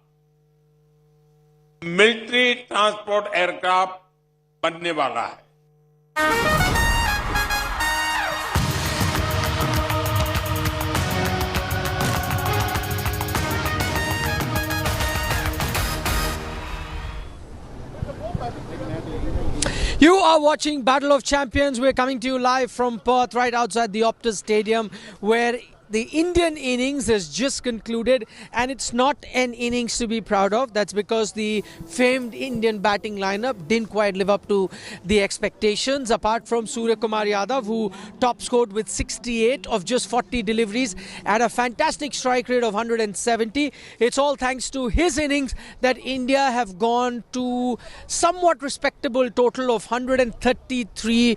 मिलिट्री ट्रांसपोर्ट एयरक्राफ्ट बनने वाला है। You are watching Battle of Champions. We're coming to you live from Perth, right outside the Optus Stadium, where the Indian innings has just concluded, and it's not an innings to be proud of. That's because the famed Indian batting lineup didn't quite live up to the expectations. Apart from Suryakumar Yadav, who top scored with 68 of just 40 deliveries at a fantastic strike rate of 170. It's all thanks to his innings that India have gone to somewhat respectable total of 133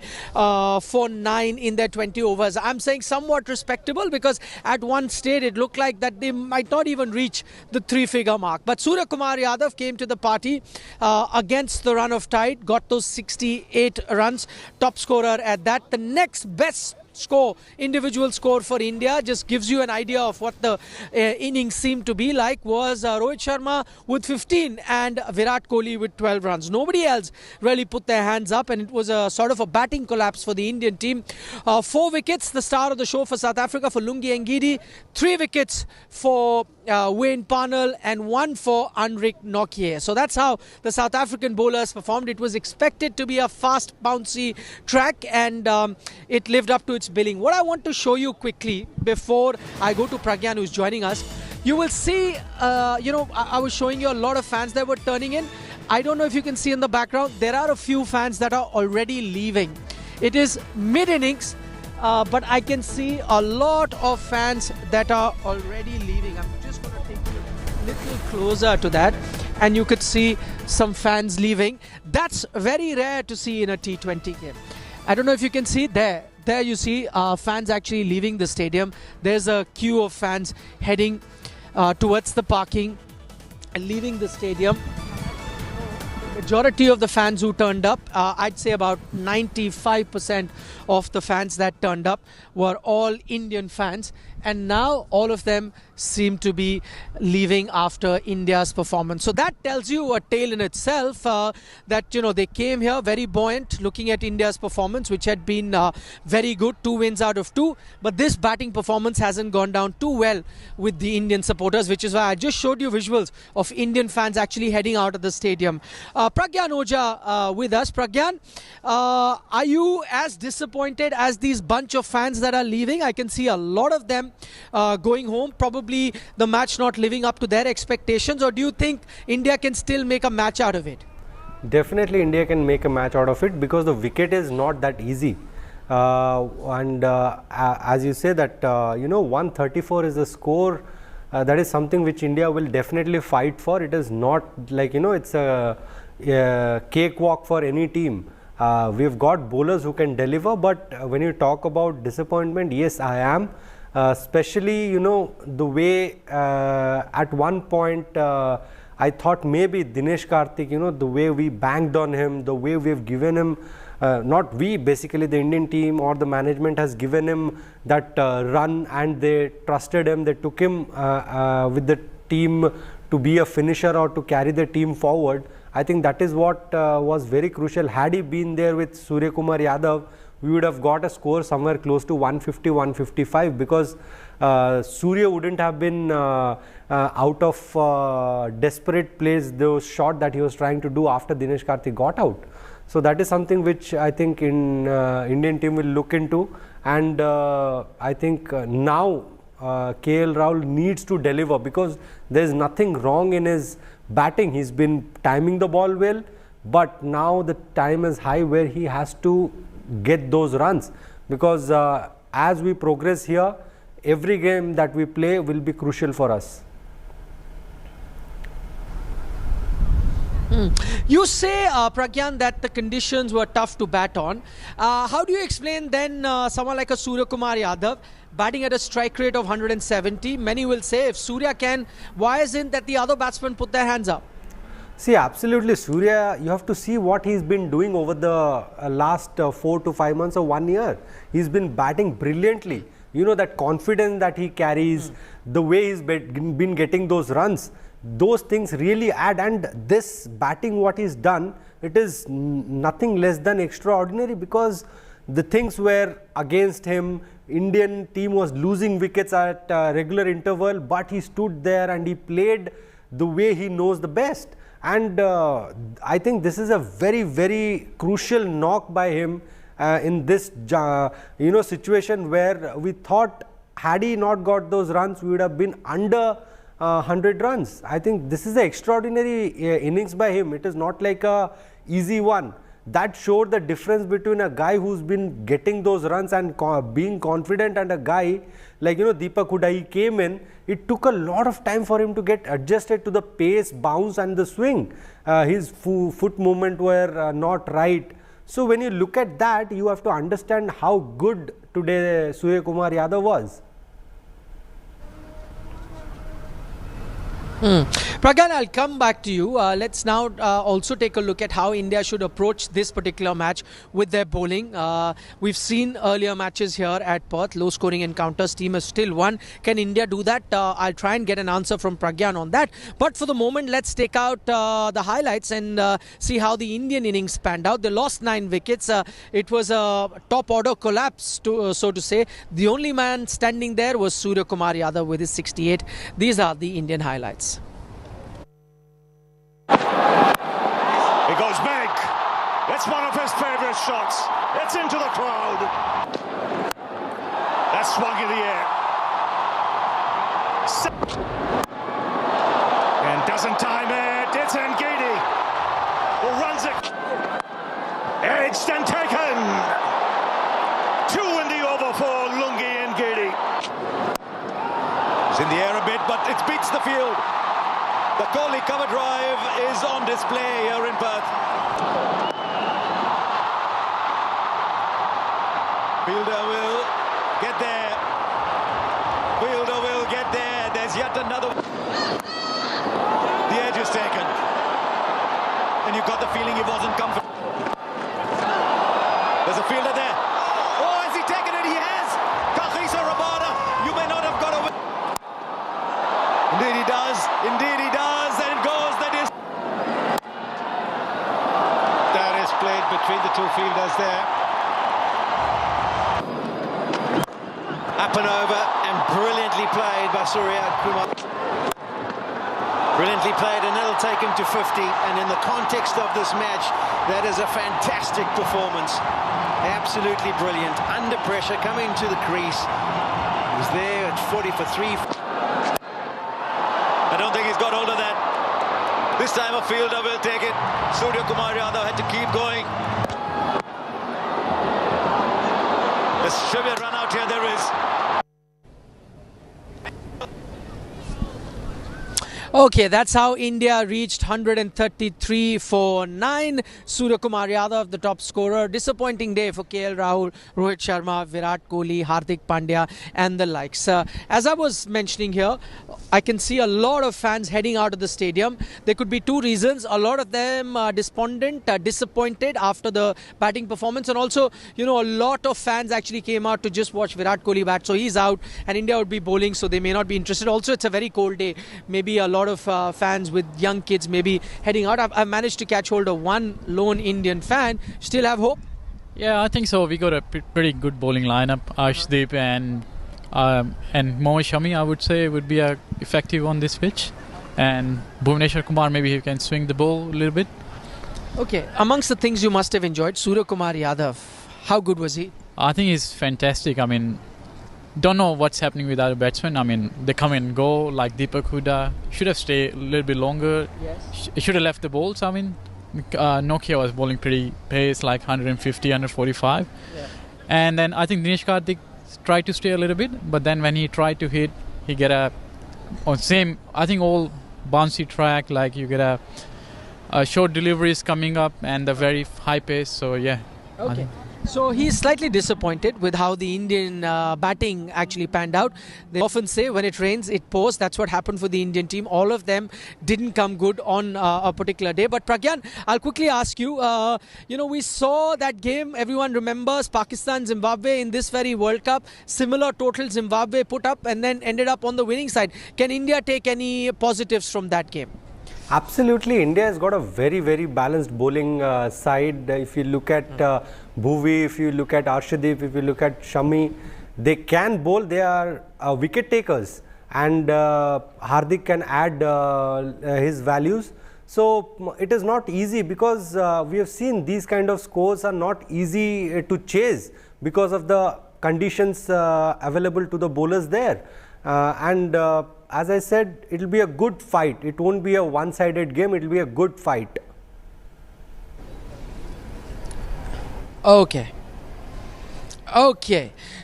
for 9 in their 20 overs. I'm saying somewhat respectable because at one stage it looked like that they might not even reach the 3-figure mark. But Suryakumar Yadav came to the party against the run of tide, got those 68 runs, top scorer at that. The next best score, individual score for India, just gives you an idea of what the innings seemed to be like, was Rohit Sharma with 15 and Virat Kohli with 12 runs. Nobody else really put their hands up, and it was a sort of a batting collapse for the Indian team. 4 wickets, the star of the show for South Africa, for Lungi Ngidi, 3 wickets for Wayne Parnell, and 1 for Anrik Nokia. So that's how the South African bowlers performed. It was expected to be a fast, bouncy track, and it lived up to its billing. What I want to show you quickly before I go to Pragyan, who's joining us, you will see, I was showing you a lot of fans that were turning in. I don't know if you can see in the background, there are a few fans that are already leaving. It is mid-innings, but I can see a lot of fans that are already leaving. I'm just going to take you a little closer to that, and you could see some fans leaving. That's very rare to see in a T20 game. I don't know if you can see there. There you see fans actually leaving the stadium. There's a queue of fans heading towards the parking and leaving the stadium. Majority of the fans who turned up, I'd say about 95% of the fans that turned up were all Indian fans. and now all of them seem to be leaving after India's performance. So that tells you a tale in itself, that, you know, they came here very buoyant looking at India's performance, which had been very good, 2 wins out of 2. But this batting performance hasn't gone down too well with the Indian supporters, which is why I just showed you visuals of Indian fans actually heading out of the stadium. Pragyan Oja with us. Pragyan, are you as disappointed as these bunch of fans that are leaving? I can see a lot of them going home, probably the match not living up to their expectations, or do you think India can still make a match out of it? Definitely India can make a match out of it, because the wicket is not that easy. As you say that, 134 is the score. That is something which India will definitely fight for. It is not like, it's a cakewalk for any team. We've got bowlers who can deliver, but when you talk about disappointment, yes, I am. Especially, the way at one point I thought maybe Dinesh Karthik, the way we banged on him, the way we've given him, not we, basically the Indian team or the management has given him that run, and they trusted him, they took him with the team to be a finisher or to carry the team forward. I think that is what was very crucial. Had he been there with Suryakumar Yadav, we would have got a score somewhere close to 150, 155, because Surya wouldn't have been out of desperate plays, those shot that he was trying to do after Dinesh Karthik got out. So that is something which I think Indian team will look into, and I think now KL Rahul needs to deliver, because there is nothing wrong in his batting. He's been timing the ball well, but now the time is high where he has to get those runs, because as we progress here, every game that we play will be crucial for us. You say, Pragyan, that the conditions were tough to bat on. How do you explain then someone like a Suryakumar Yadav batting at a strike rate of 170? Many will say, if Surya can, why isn't that the other batsmen put their hands up? See, absolutely, Surya, you have to see what he's been doing over the last 4 to 5 months or 1 year. He's been batting brilliantly. That confidence that he carries, the way he's been getting those runs, those things really add. And this batting, what he's done, it is nothing less than extraordinary, because the things were against him. Indian team was losing wickets at regular interval, but he stood there and he played the way he knows the best. And I think this is a very, very crucial knock by him in this situation where we thought, had he not got those runs, we would have been under 100 runs. I think this is an extraordinary innings by him. It is not like a easy one. That showed the difference between a guy who's been getting those runs and being confident, and a guy like Deepak Hooda. He came in, it took a lot of time for him to get adjusted to the pace, bounce and the swing. His foot movement were not right. So when you look at that, you have to understand how good today Suryakumar Yadav was. Pragyan, I'll come back to you. Let's now also take a look at how India should approach this particular match with their bowling. We've seen earlier matches here at Perth, low scoring encounters, team has still won. Can India do that? I'll try and get an answer from Pragyan on that. But for the moment, let's take out the highlights and see how the Indian innings panned out. They lost 9 wickets. It was a top order collapse, so to say. The only man standing there was Suryakumar Yadav with his 68. These are the Indian highlights. He goes big. It's one of his favourite shots. It's into the crowd. That's swung in the air. And doesn't time it. It's Ngidi who runs it. Edged and taken. 2 in the over for Lungi Ngidi. It's in the air a bit, but it beats the field. The Kohli cover drive is on display here in Perth. Fielder will get there. Fielder will get there. There's yet another. The edge is taken. And you got the feeling he wasn't comfortable. There's a fielder there. Oh, has he taken it? He has. Kahisa Rabada. You may not have Indeed he does. Indeed he does. And it goes. That is played between the two fielders there. Up and over and brilliantly played by Suryakumar. Brilliantly played, and it'll take him to 50. And in the context of this match, that is a fantastic performance. Absolutely brilliant. Under pressure, coming to the crease. He was there at 40 for 3. I don't think he's got hold of that. This time a fielder will take it. Suryakumar Yadav had to keep going. There should be a run out here. There is. Okay, that's how India reached 133 for 9. Suryakumar Yadav, the top scorer. Disappointing day for KL Rahul, Rohit Sharma, Virat Kohli, Hardik Pandya and the likes. As I was mentioning here, I can see a lot of fans heading out of the stadium. There could be two reasons. A lot of them are despondent, disappointed after the batting performance, and also, a lot of fans actually came out to just watch Virat Kohli bat. So he's out and India would be bowling, so they may not be interested. Also, it's a very cold day. Maybe a lot of fans with young kids maybe heading out. I've managed to catch hold of one lone Indian fan. Still have hope? Yeah, I think so. We got a pretty good bowling lineup. Arshdeep and Mohammad Shami, I would say, would be effective on this pitch. And Bhuvneshwar Kumar, maybe he can swing the ball a little bit. Okay, amongst the things you must have enjoyed, Suryakumar Yadav, how good was he? I think he's fantastic. I mean, don't know what's happening with other batsmen. I mean, they come and go like Deepak Hooda. Should have stayed a little bit longer. Yes. Should have left the balls. I mean, Nokia was bowling pretty pace, like 150, 145. Yeah. And then I think Dinesh Karthik tried to stay a little bit, but then when he tried to hit, he get I think all bouncy track, like you get a short deliveries coming up and the very high pace. So yeah. Okay. So he's slightly disappointed with how the Indian batting actually panned out. They often say when it rains, it pours. That's what happened for the Indian team. All of them didn't come good on a particular day. But Pragyan, I'll quickly ask you, we saw that game. Everyone remembers Pakistan-Zimbabwe in this very World Cup. Similar total Zimbabwe put up and then ended up on the winning side. Can India take any positives from that game? Absolutely. India has got a very, very balanced bowling side. If you look at Bhuvi, if you look at Arshdeep, if you look at Shami, they can bowl. They are wicket takers, and Hardik can add his values. So it is not easy, because we have seen these kind of scores are not easy to chase because of the conditions available to the bowlers there. As I said, it will be a good fight. It won't be a one-sided game. It will be a good fight. Okay.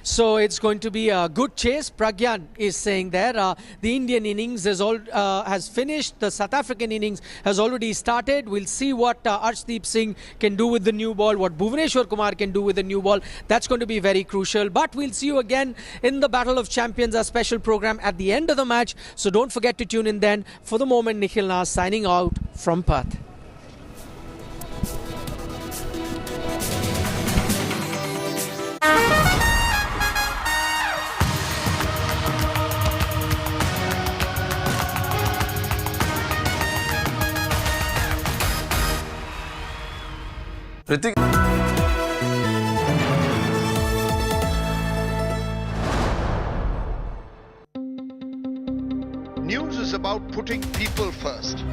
So it's going to be a good chase. Pragyan is saying there. The Indian innings has finished. The South African innings has already started. We'll see what Arshdeep Singh can do with the new ball, what Bhuvneshwar Kumar can do with the new ball. That's going to be very crucial. But we'll see you again in the Battle of Champions, our special program at the end of the match. So don't forget to tune in then. For the moment, Nikhil Nas signing out from Perth. News is about putting people first.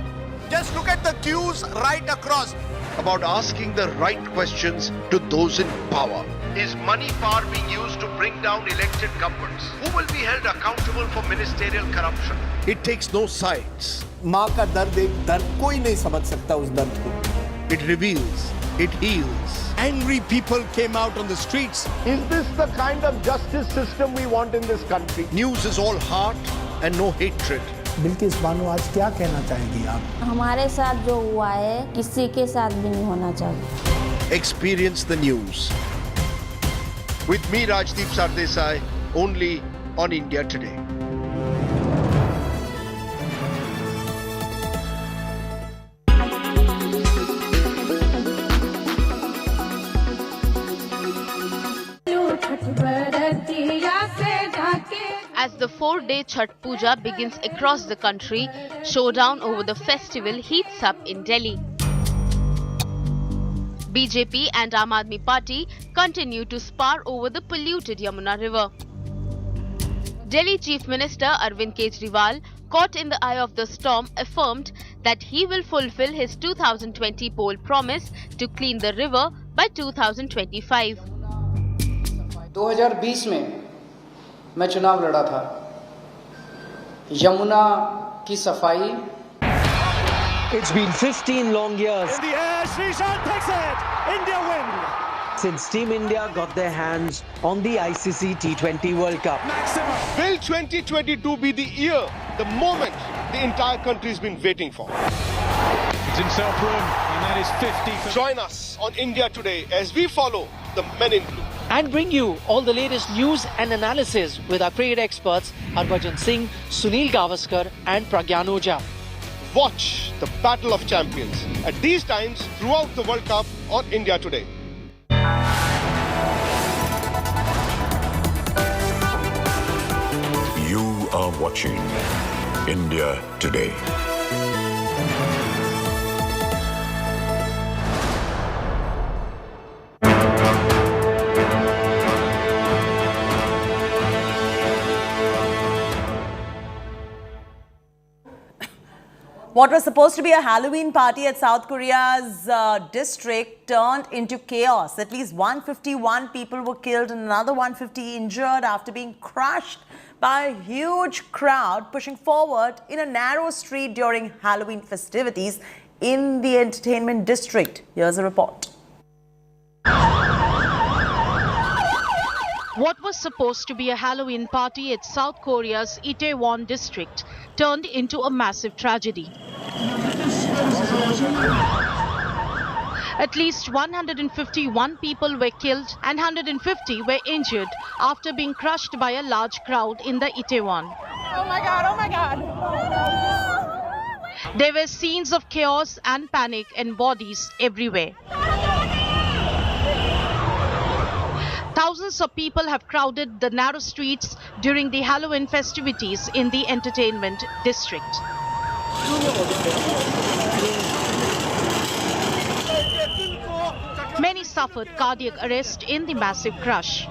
Just look at the queues right across. About asking the right questions to those in power. Is money power being used to bring down elected governments? Who will be held accountable for ministerial corruption? It takes no sides. माँ का दर्द एक दर्द कोई नहीं समझ सकता उस दर्द को. It reveals. It heals. Angry people came out on the streets. Is this the kind of justice system we want in this country? News is all heart and no hatred. Bilkis Bano आज क्या कहना चाहेंगी आप? हमारे साथ जो हुआ है किसी के साथ भी नहीं होना चाहिए. Experience the news. With me, Rajdeep Sardesai, only on India Today. As the 4-day Chhath Puja begins across the country, showdown over the festival heats up in Delhi. BJP and Aam Aadmi Party continue to spar over the polluted Yamuna River. Delhi Chief Minister Arvind Kejriwal, caught in the eye of the storm, affirmed that he will fulfill his 2020 poll promise to clean the river by 2025. 2020 में मैं चुनाव लड़ा था। यमुना की सफाई। It's been 15 long years. In the air, Srishant takes it. India win. Since Team India got their hands on the ICC T20 World Cup. Will 2022 be the year, the moment the entire country has been waiting for? It's in self-run, and that is 50. Join us on India Today as we follow the men in blue. And bring you all the latest news and analysis with our cricket experts Harbhajan Singh, Sunil Gavaskar and Pragyan Ojha. Watch the Battle of Champions at these times throughout the World Cup on India Today. You are watching India Today. What was supposed to be a Halloween party at South Korea's district turned into chaos. At least 151 people were killed and another 150 injured after being crushed by a huge crowd pushing forward in a narrow street during Halloween festivities in the entertainment district. Here's a report. What was supposed to be a Halloween party at South Korea's Itaewon district turned into a massive tragedy. At least 151 people were killed and 150 were injured after being crushed by a large crowd in the Itaewon. Oh my God, oh my God. There were scenes of chaos and panic and bodies everywhere. Thousands of people have crowded the narrow streets during the Halloween festivities in the entertainment district. Many suffered cardiac arrest in the massive crush.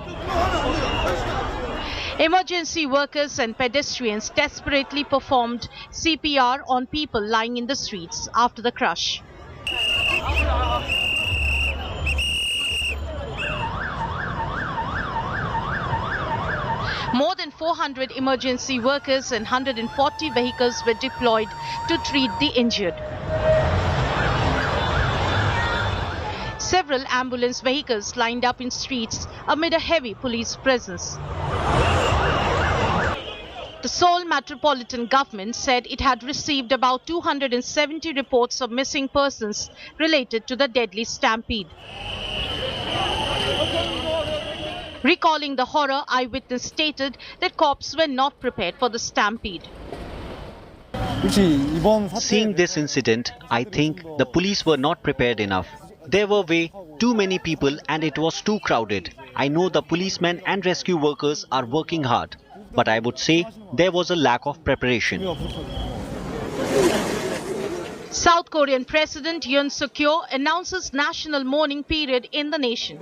Emergency workers and pedestrians desperately performed CPR on people lying in the streets after the crush. More than 400 emergency workers and 140 vehicles were deployed to treat the injured. Several ambulance vehicles lined up in streets amid a heavy police presence. The Seoul Metropolitan Government said it had received about 270 reports of missing persons related to the deadly stampede. Recalling the horror, eyewitness stated that cops were not prepared for the stampede. Seeing this incident, I think the police were not prepared enough. There were way too many people and it was too crowded. I know the policemen and rescue workers are working hard, but I would say there was a lack of preparation. South Korean President Yoon Suk-yeol announces national mourning period in the nation.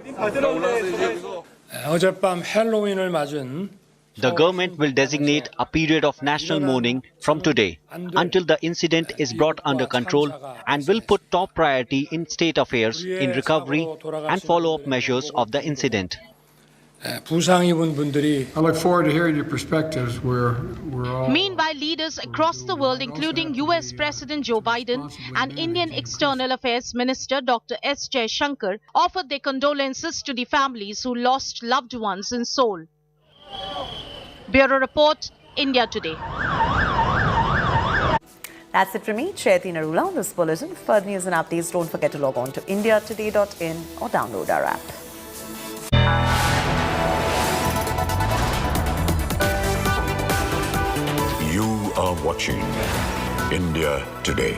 The government will designate a period of national mourning from today until the incident is brought under control and will put top priority in state affairs in recovery and follow-up measures of the incident. I look forward to hearing your perspectives. Meanwhile, leaders across the world, including US President Joe Biden and Indian External Affairs Minister Dr. S. Jaishankar, offered their condolences to the families who lost loved ones in Seoul. Bureau Report, India Today. That's it from me, Chaiti Narula, on this bulletin. For further news and updates, don't forget to log on to indiatoday.in or download our app. You are watching India Today.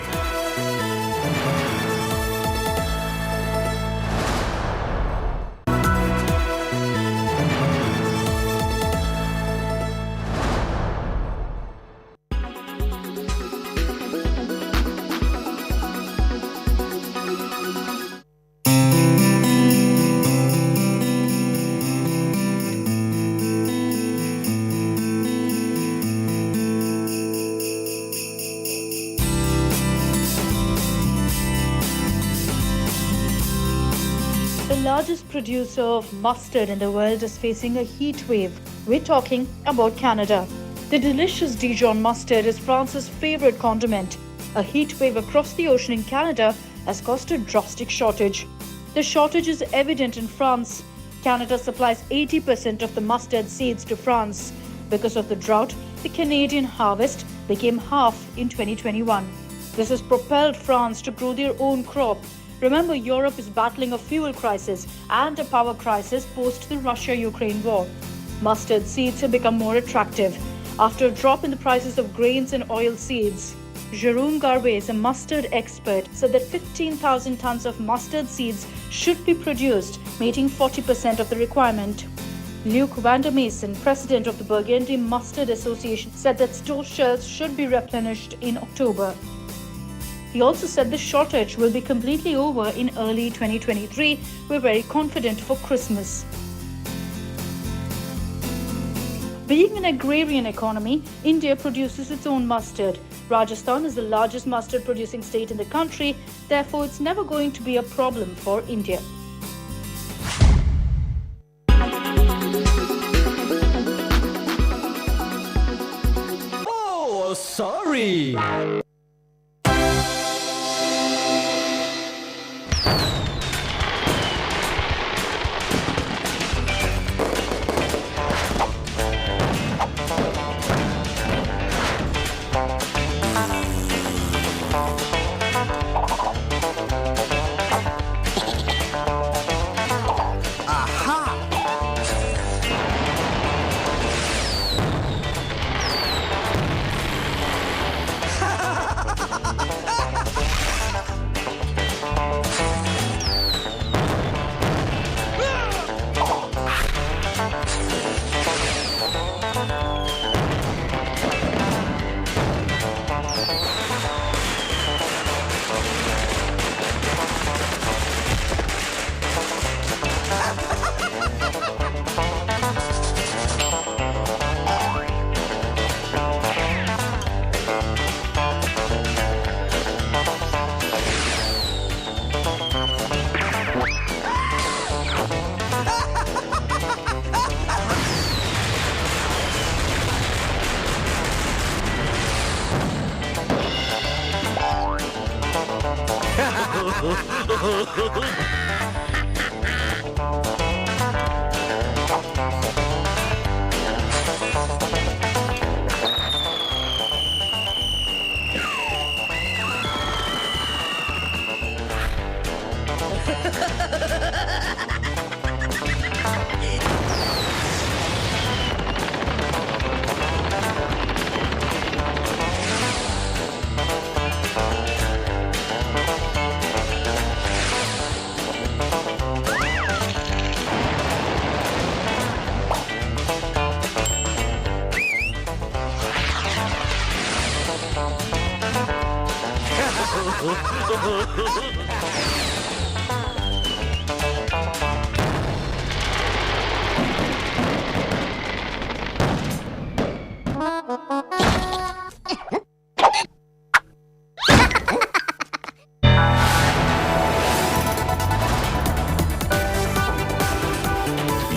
largest producer of mustard in the world is facing a heat wave. We're talking about Canada. The delicious Dijon mustard is France's favorite condiment. A heat wave across the ocean in Canada has caused a drastic shortage. The shortage is evident in France. Canada supplies 80% of the mustard seeds to France. Because of the drought, the Canadian harvest became half in 2021. This has propelled France to grow their own crop. Remember, Europe is battling a fuel crisis and a power crisis post the Russia-Ukraine war. Mustard seeds have become more attractive after a drop in the prices of grains and oil seeds. Jérôme Garbet, a mustard expert, said that 15,000 tons of mustard seeds should be produced, meeting 40% of the requirement. Luc Vandermeysen, president of the Burgundy Mustard Association, said that store shelves should be replenished in October. He also said the shortage will be completely over in early 2023. We're very confident for Christmas. Being an agrarian economy, India produces its own mustard. Rajasthan is the largest mustard producing state in the country, therefore it's never going to be a problem for India. Oh, sorry.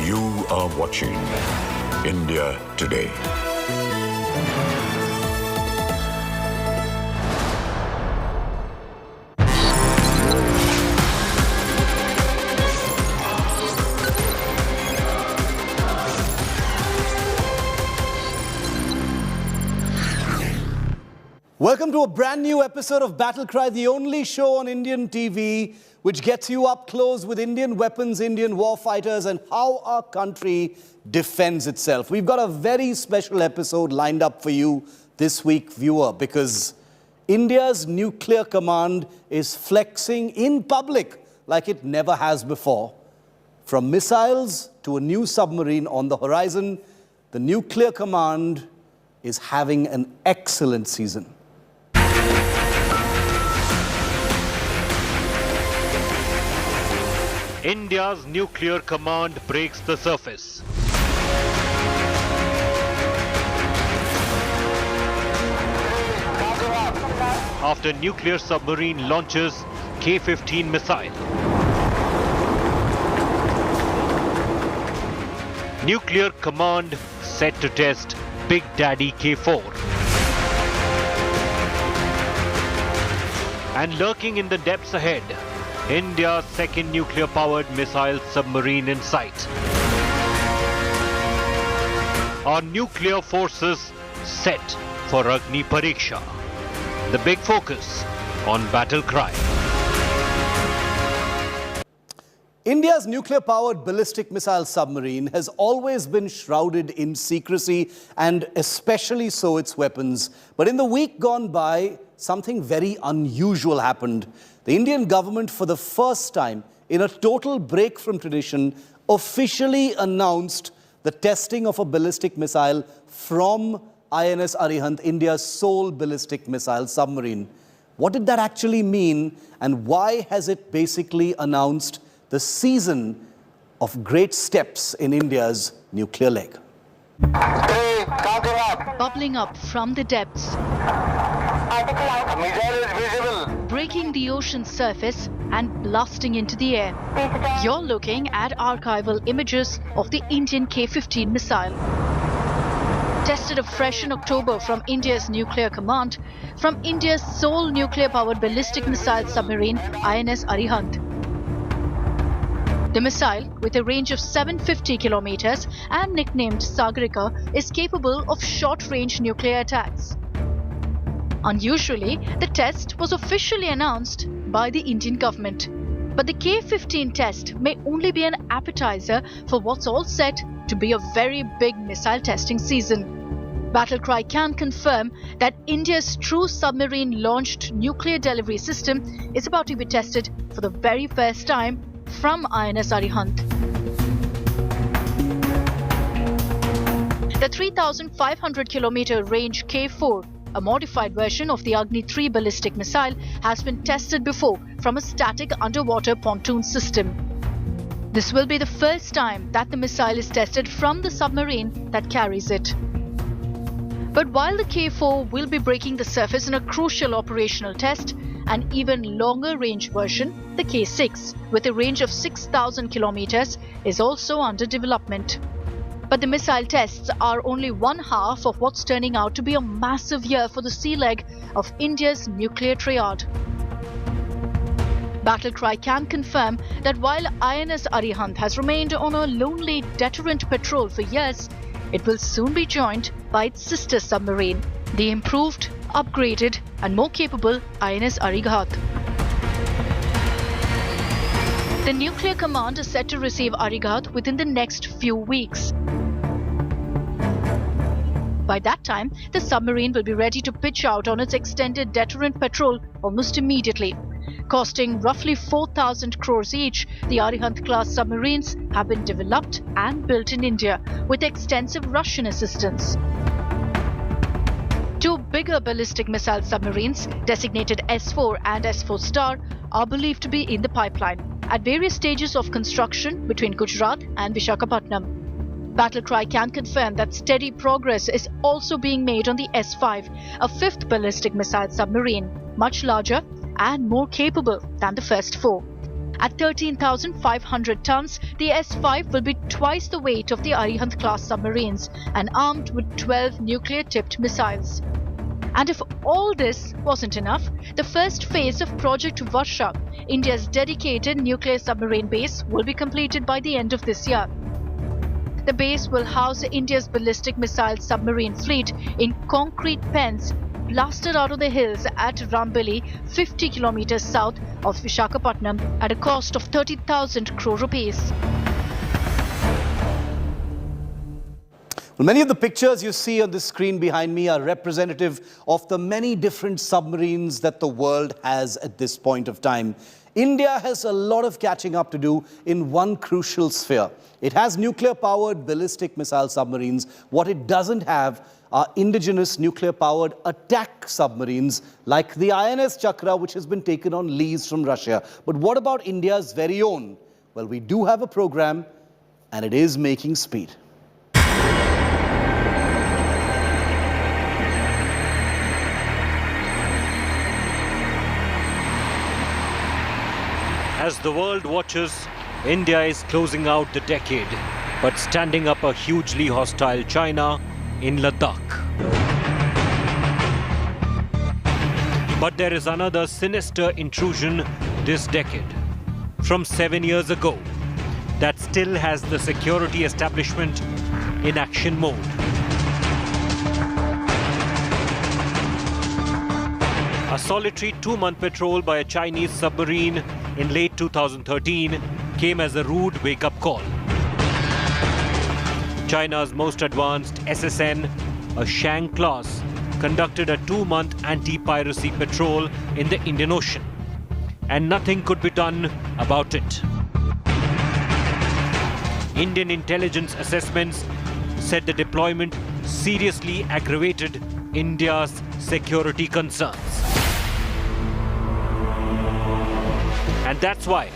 You are watching India Today. Welcome to a brand new episode of Battle Cry, the only show on Indian TV which gets you up close with Indian weapons, Indian war fighters, and how our country defends itself. We've got a very special episode lined up for you this week, viewer, because India's nuclear command is flexing in public like it never has before. From missiles to a new submarine on the horizon, the nuclear command is having an excellent season. India's nuclear command breaks the surface. After nuclear submarine launches K-15 missile. Nuclear Command set to test Big Daddy K4. And lurking in the depths ahead, India's second nuclear-powered missile submarine in sight. Our nuclear forces set for Agni Pariksha. The big focus on battle cry. India's nuclear-powered ballistic missile submarine has always been shrouded in secrecy, and especially so its weapons. But in the week gone by, something very unusual happened. The Indian government, for the first time in a total break from tradition, officially announced the testing of a ballistic missile from INS Arihant, India's sole ballistic missile submarine. What did that actually mean, and why has it basically announced the season of great steps in India's nuclear leg? Bubbling up from the depths, breaking the ocean's surface and blasting into the air. You're looking at archival images of the Indian K-15 missile. Tested afresh in October from India's nuclear command, from India's sole nuclear-powered ballistic missile submarine, INS Arihant. The missile, with a range of 750 kilometers and nicknamed Sagarika, is capable of short-range nuclear attacks. Unusually, the test was officially announced by the Indian government. But the K-15 test may only be an appetizer for what's all set to be a very big missile testing season. Battlecry can confirm that India's true submarine-launched nuclear delivery system is about to be tested for the very first time from INS Arihant. The 3,500-kilometer range K4, a modified version of the Agni 3 ballistic missile, has been tested before from a static underwater pontoon system. This will be the first time that the missile is tested from the submarine that carries it. But while the K4 will be breaking the surface in a crucial operational test, an even longer range version, the K6, with a range of 6,000 kilometers, is also under development. But the missile tests are only one half of what's turning out to be a massive year for the sea leg of India's nuclear triad. Battlecry can confirm that while INS Arihant has remained on a lonely deterrent patrol for years, it will soon be joined by its sister submarine, the improved, upgraded and more capable INS Arihant. The nuclear command is set to receive Arihant within the next few weeks. By that time, the submarine will be ready to pitch out on its extended deterrent patrol almost immediately. Costing roughly 4,000 crores each, the Arihant-class submarines have been developed and built in India with extensive Russian assistance. Two bigger ballistic missile submarines, designated S4 and S4 Star, are believed to be in the pipeline at various stages of construction between Gujarat and Visakhapatnam. Battlecry can confirm that steady progress is also being made on the S5, a fifth ballistic missile submarine, much larger and more capable than the first four. At 13,500 tons, the S5 will be twice the weight of the Arihant-class submarines and armed with 12 nuclear-tipped missiles. And if all this wasn't enough, the first phase of Project Varsha, India's dedicated nuclear submarine base, will be completed by the end of this year. The base will house India's ballistic missile submarine fleet in concrete pens blasted out of the hills at Rambali, 50 kilometers south of Visakhapatnam, at a cost of 30,000 crore rupees. Well, many of the pictures you see on the screen behind me are representative of the many different submarines that the world has at this point of time. India has a lot of catching up to do in one crucial sphere. It has nuclear-powered ballistic missile submarines. What it doesn't have are indigenous nuclear-powered attack submarines like the INS Chakra, which has been taken on lease from Russia. But what about India's very own? Well, we do have a program, and it is making speed. As the world watches, India is closing out the decade but standing up a hugely hostile China in Ladakh. But there is another sinister intrusion this decade, from 7 years ago, that still has the security establishment in action mode. A solitary 2-month patrol by a Chinese submarine in late 2013 came as a rude wake-up call. China's most advanced SSN, a Shang class, conducted a 2-month anti-piracy patrol in the Indian Ocean, and nothing could be done about it. Indian intelligence assessments said the deployment seriously aggravated India's security concerns. And that's why,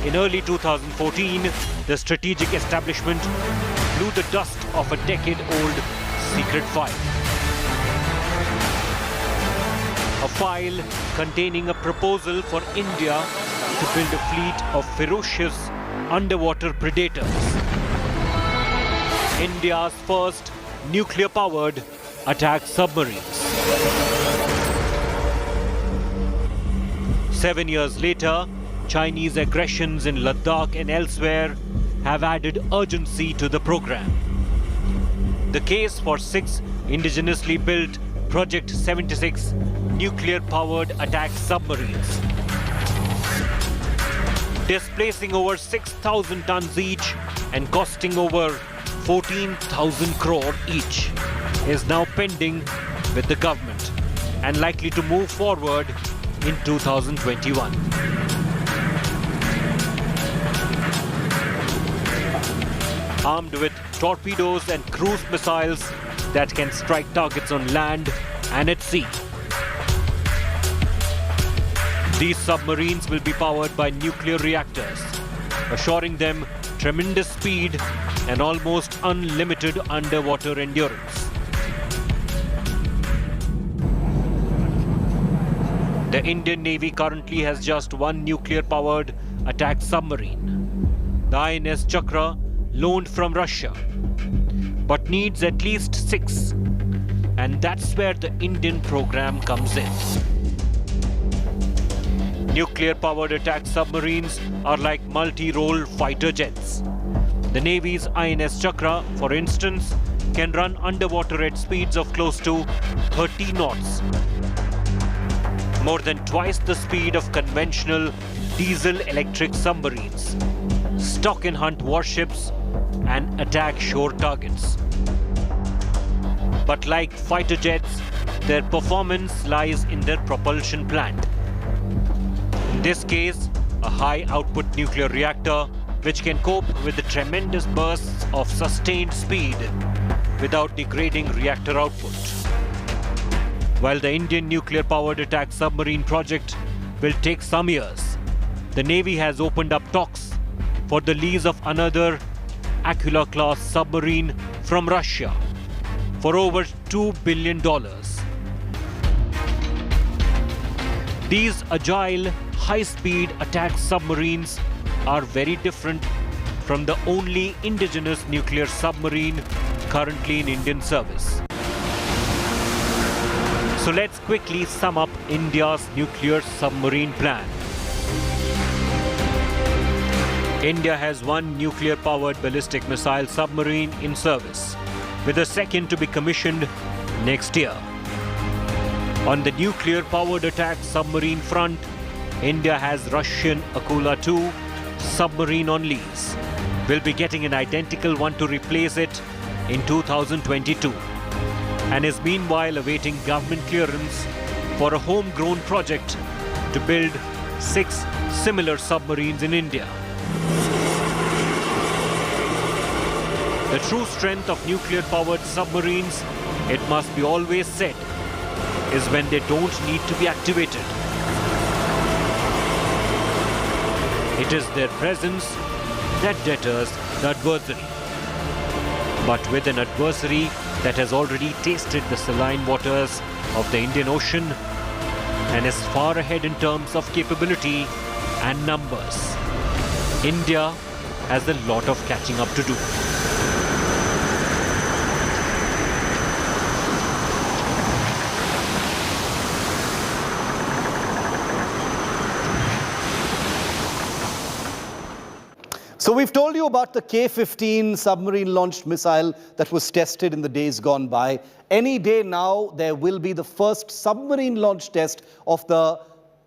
in early 2014, the strategic establishment blew the dust off a decade-old secret file. A file containing a proposal for India to build a fleet of ferocious underwater predators. India's first nuclear-powered attack submarines. 7 years later, Chinese aggressions in Ladakh and elsewhere have added urgency to the program. The case for 6 indigenously built Project 76 nuclear-powered attack submarines, displacing over 6,000 tons each and costing over 14,000 crore each, is now pending with the government and likely to move forward in 2021. Armed with torpedoes and cruise missiles that can strike targets on land and at sea. These submarines will be powered by nuclear reactors, assuring them tremendous speed and almost unlimited underwater endurance. The Indian Navy currently has just one nuclear-powered attack submarine, the INS Chakra, loaned from Russia, but needs at least 6, and that's where the Indian program comes in. Nuclear-powered attack submarines are like multi-role fighter jets. The Navy's INS Chakra, for instance, can run underwater at speeds of close to 30 knots, more than twice the speed of conventional diesel-electric submarines, stock and hunt warships, and attack shore targets. But like fighter jets, their performance lies in their propulsion plant. In this case, a high-output nuclear reactor which can cope with the tremendous bursts of sustained speed without degrading reactor output. While the Indian nuclear-powered attack submarine project will take some years, the Navy has opened up talks for the lease of another Aquila-class submarine from Russia for over $2 billion. These agile, high-speed attack submarines are very different from the only indigenous nuclear submarine currently in Indian service. So let's quickly sum up India's nuclear submarine plan. India has one nuclear-powered ballistic missile submarine in service, with a second to be commissioned next year. On the nuclear-powered attack submarine front, India has Russian Akula-2 submarine on lease. We'll be getting an identical one to replace it in 2022, and is meanwhile awaiting government clearance for a homegrown project to build 6 similar submarines in India. The true strength of nuclear-powered submarines, it must be always said, is when they don't need to be activated. It is their presence that deters the adversary. But with an adversary that has already tasted the saline waters of the Indian Ocean and is far ahead in terms of capability and numbers, India has a lot of catching up to do. we've told you about the K-15 submarine-launched missile that was tested in the days gone by. Any day now, there will be the first submarine-launched test of the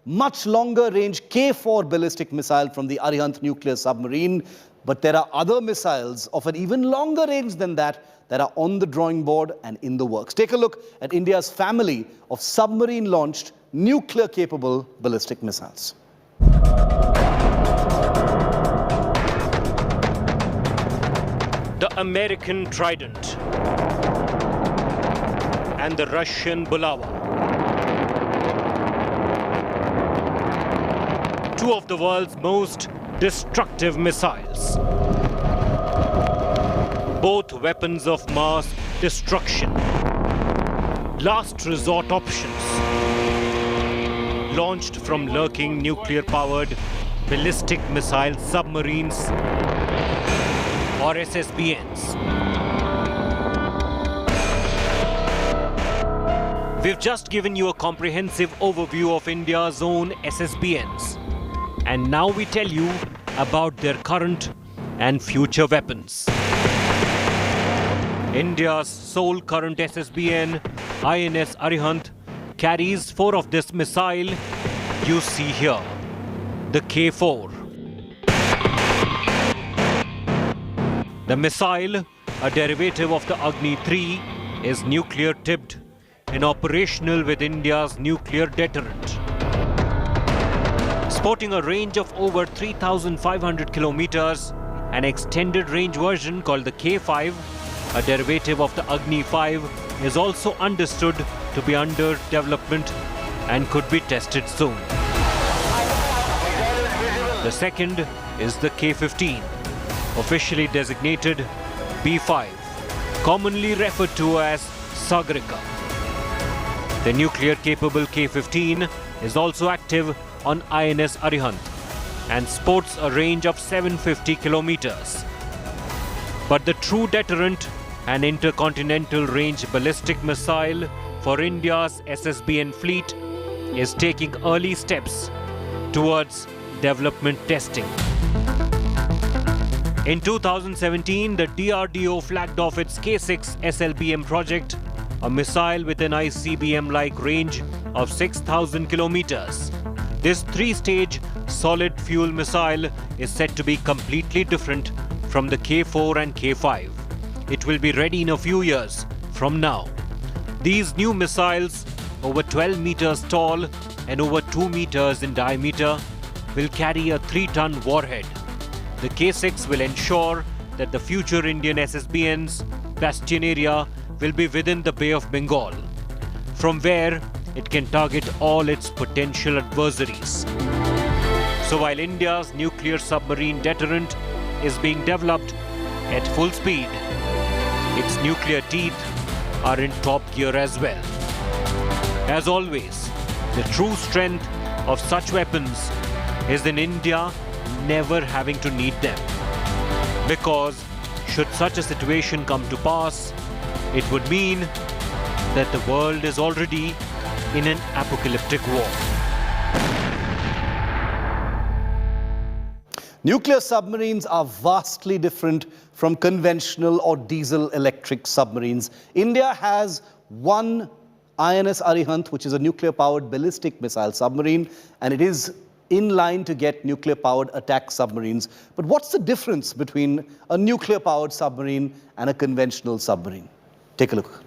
much longer-range K-4 ballistic missile from the Arihant nuclear submarine. But there are other missiles of an even longer range than that are on the drawing board and in the works. Take a look at India's family of submarine-launched nuclear-capable ballistic missiles. The American Trident and the Russian Bulava. Two of the world's most destructive missiles. Both weapons of mass destruction. Last resort options. Launched from lurking nuclear-powered ballistic missile submarines or SSBNs. We've just given you a comprehensive overview of India's own SSBNs. And now we tell you about their current and future weapons. India's sole current SSBN, INS Arihant, carries 4 of this missile you see here, the K-4. The missile, a derivative of the Agni-3, is nuclear-tipped and operational with India's nuclear deterrent. Sporting a range of over 3,500 kilometers, an extended range version called the K-5, a derivative of the Agni-5, is also understood to be under development and could be tested soon. The second is the K-15, officially designated B-5, commonly referred to as Sagarika. The nuclear-capable K-15 is also active on INS Arihant and sports a range of 750 kilometers. But the true deterrent and intercontinental range ballistic missile for India's SSBN fleet is taking early steps towards development testing. In 2017, the DRDO flagged off its K6 SLBM project, a missile with an ICBM-like range of 6,000 kilometers. This 3-stage solid fuel missile is said to be completely different from the K4 and K5. It will be ready in a few years from now. These new missiles, over 12 meters tall and over 2 meters in diameter, will carry a 3-ton warhead. The K6 will ensure that the future Indian SSBN's bastion area will be within the Bay of Bengal, from where it can target all its potential adversaries. So while India's nuclear submarine deterrent is being developed at full speed, its nuclear teeth are in top gear as well. As always, the true strength of such weapons is in India never having to need them. Because should such a situation come to pass, it would mean that the world is already in an apocalyptic war. Nuclear submarines are vastly different from conventional or diesel-electric submarines. India has one INS Arihant, which is a nuclear-powered ballistic missile submarine, and it is in line to get nuclear-powered attack submarines. But what's the difference between a nuclear-powered submarine and a conventional submarine? Take a look.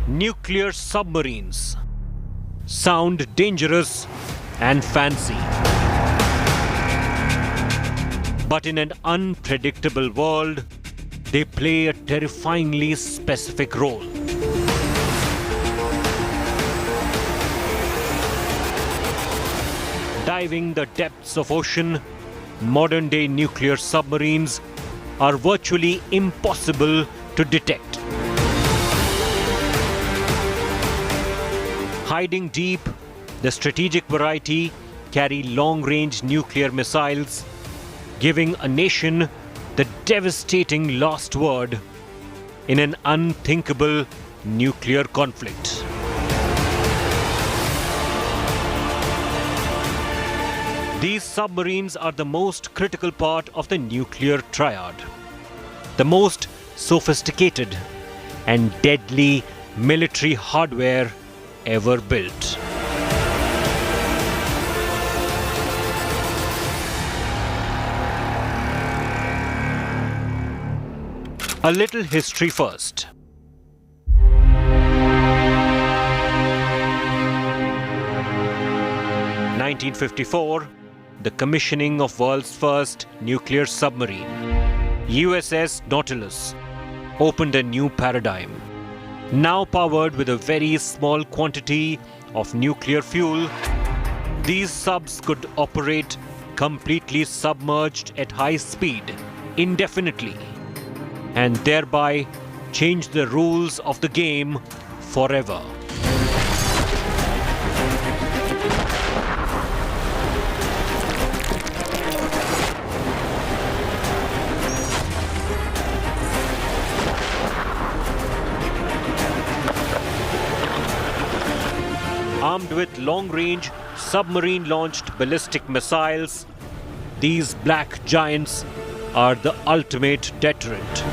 Nuclear submarines sound dangerous and fancy. But in an unpredictable world, they play a terrifyingly specific role. Diving the depths of ocean, modern-day nuclear submarines are virtually impossible to detect. Hiding deep, the strategic variety carry long-range nuclear missiles, giving a nation the devastating last word in an unthinkable nuclear conflict. These submarines are the most critical part of the nuclear triad, the most sophisticated and deadly military hardware ever built. A little history first. In 1954, the commissioning of world's first nuclear submarine, USS Nautilus, opened a new paradigm. Now powered with a very small quantity of nuclear fuel, these subs could operate completely submerged at high speed indefinitely, and thereby change the rules of the game forever. Armed with long-range submarine-launched ballistic missiles, these black giants are the ultimate deterrent.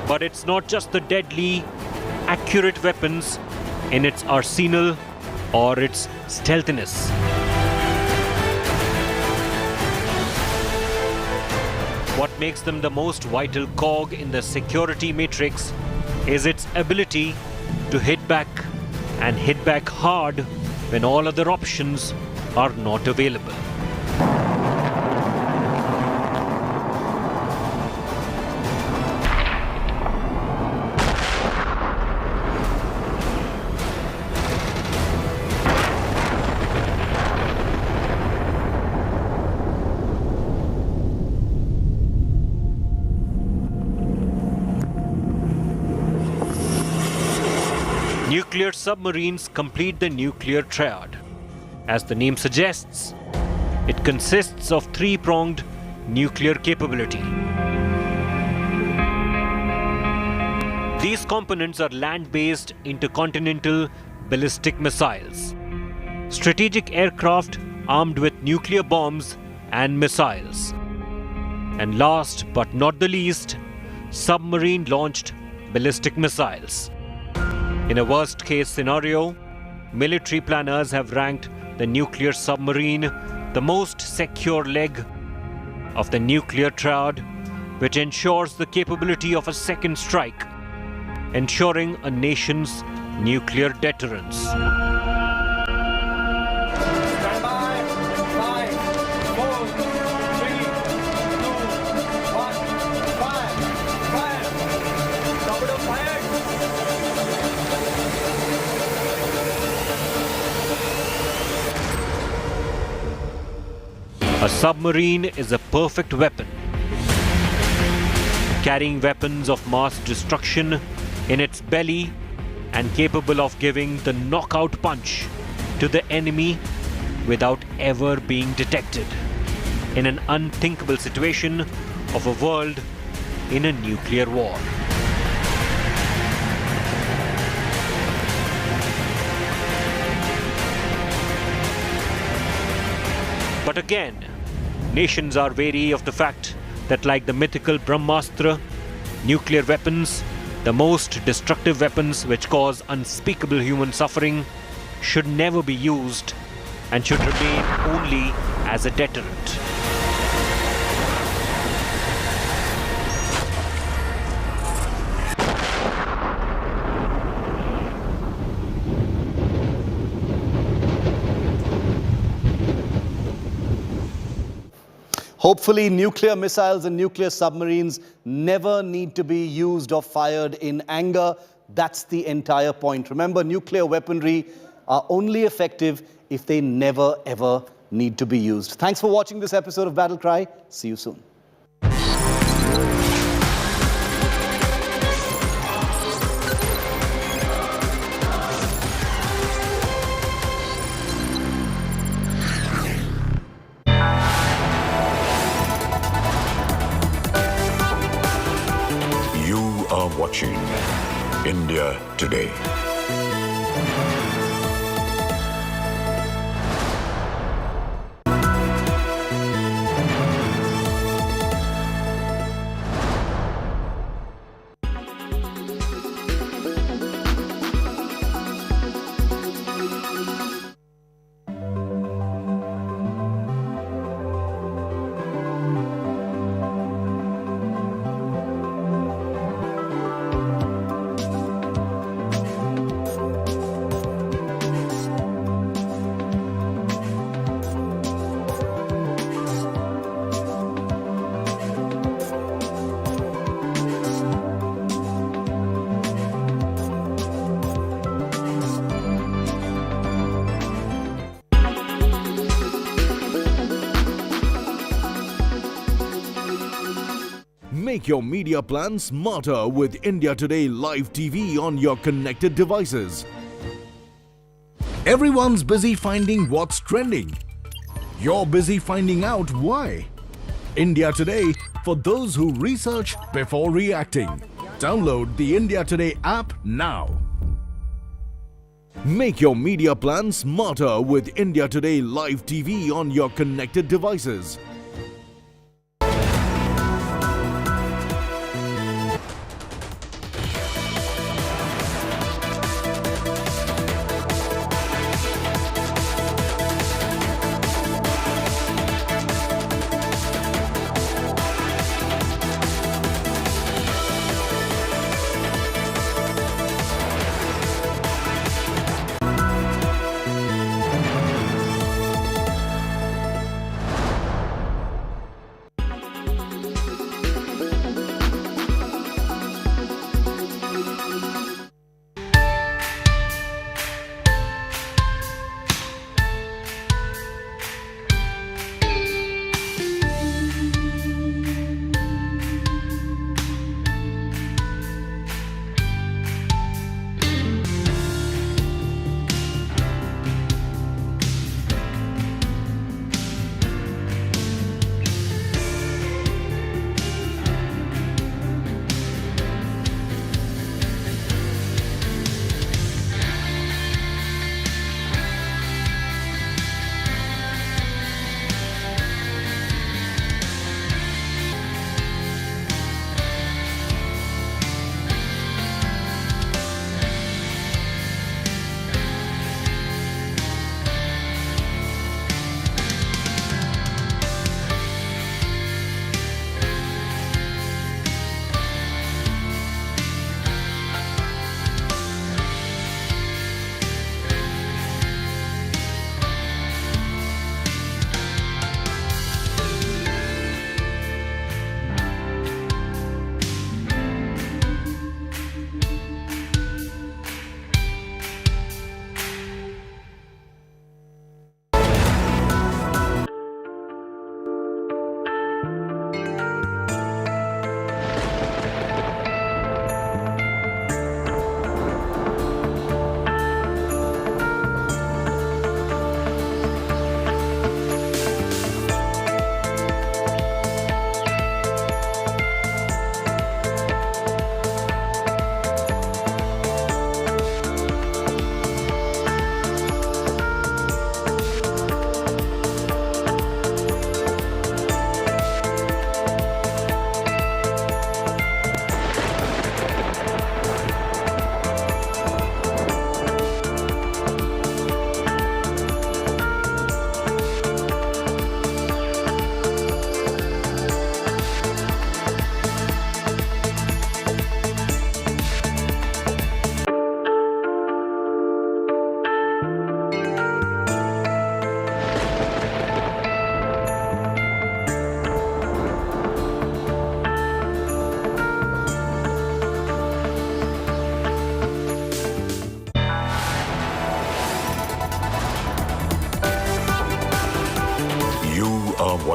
But it's not just the deadly, accurate weapons in its arsenal or its stealthiness. What makes them the most vital cog in the security matrix is its ability to hit back, and hit back hard when all other options are not available. Nuclear submarines complete the nuclear triad. As the name suggests, it consists of three-pronged nuclear capability. These components are land-based intercontinental ballistic missiles, strategic aircraft armed with nuclear bombs and missiles, and last but not the least, submarine-launched ballistic missiles. In a worst-case scenario, military planners have ranked the nuclear submarine the most secure leg of the nuclear triad, which ensures the capability of a second strike, ensuring a nation's nuclear deterrence. A submarine is a perfect weapon, carrying weapons of mass destruction in its belly and capable of giving the knockout punch to the enemy without ever being detected, in an unthinkable situation of a world in a nuclear war. But again, nations are wary of the fact that, like the mythical Brahmastra, nuclear weapons, the most destructive weapons which cause unspeakable human suffering, should never be used and should remain only as a deterrent. Hopefully, nuclear missiles and nuclear submarines never need to be used or fired in anger. That's the entire point. Remember, nuclear weaponry are only effective if they never, ever need to be used. Thanks for watching this episode of Battle Cry. See you soon. India Today. Make your media plan smarter with India Today Live TV on your connected devices. Everyone's busy finding what's trending. You're busy finding out why. India Today for those who research before reacting. Download the India Today app now. Make your media plan smarter with India Today Live TV on your connected devices.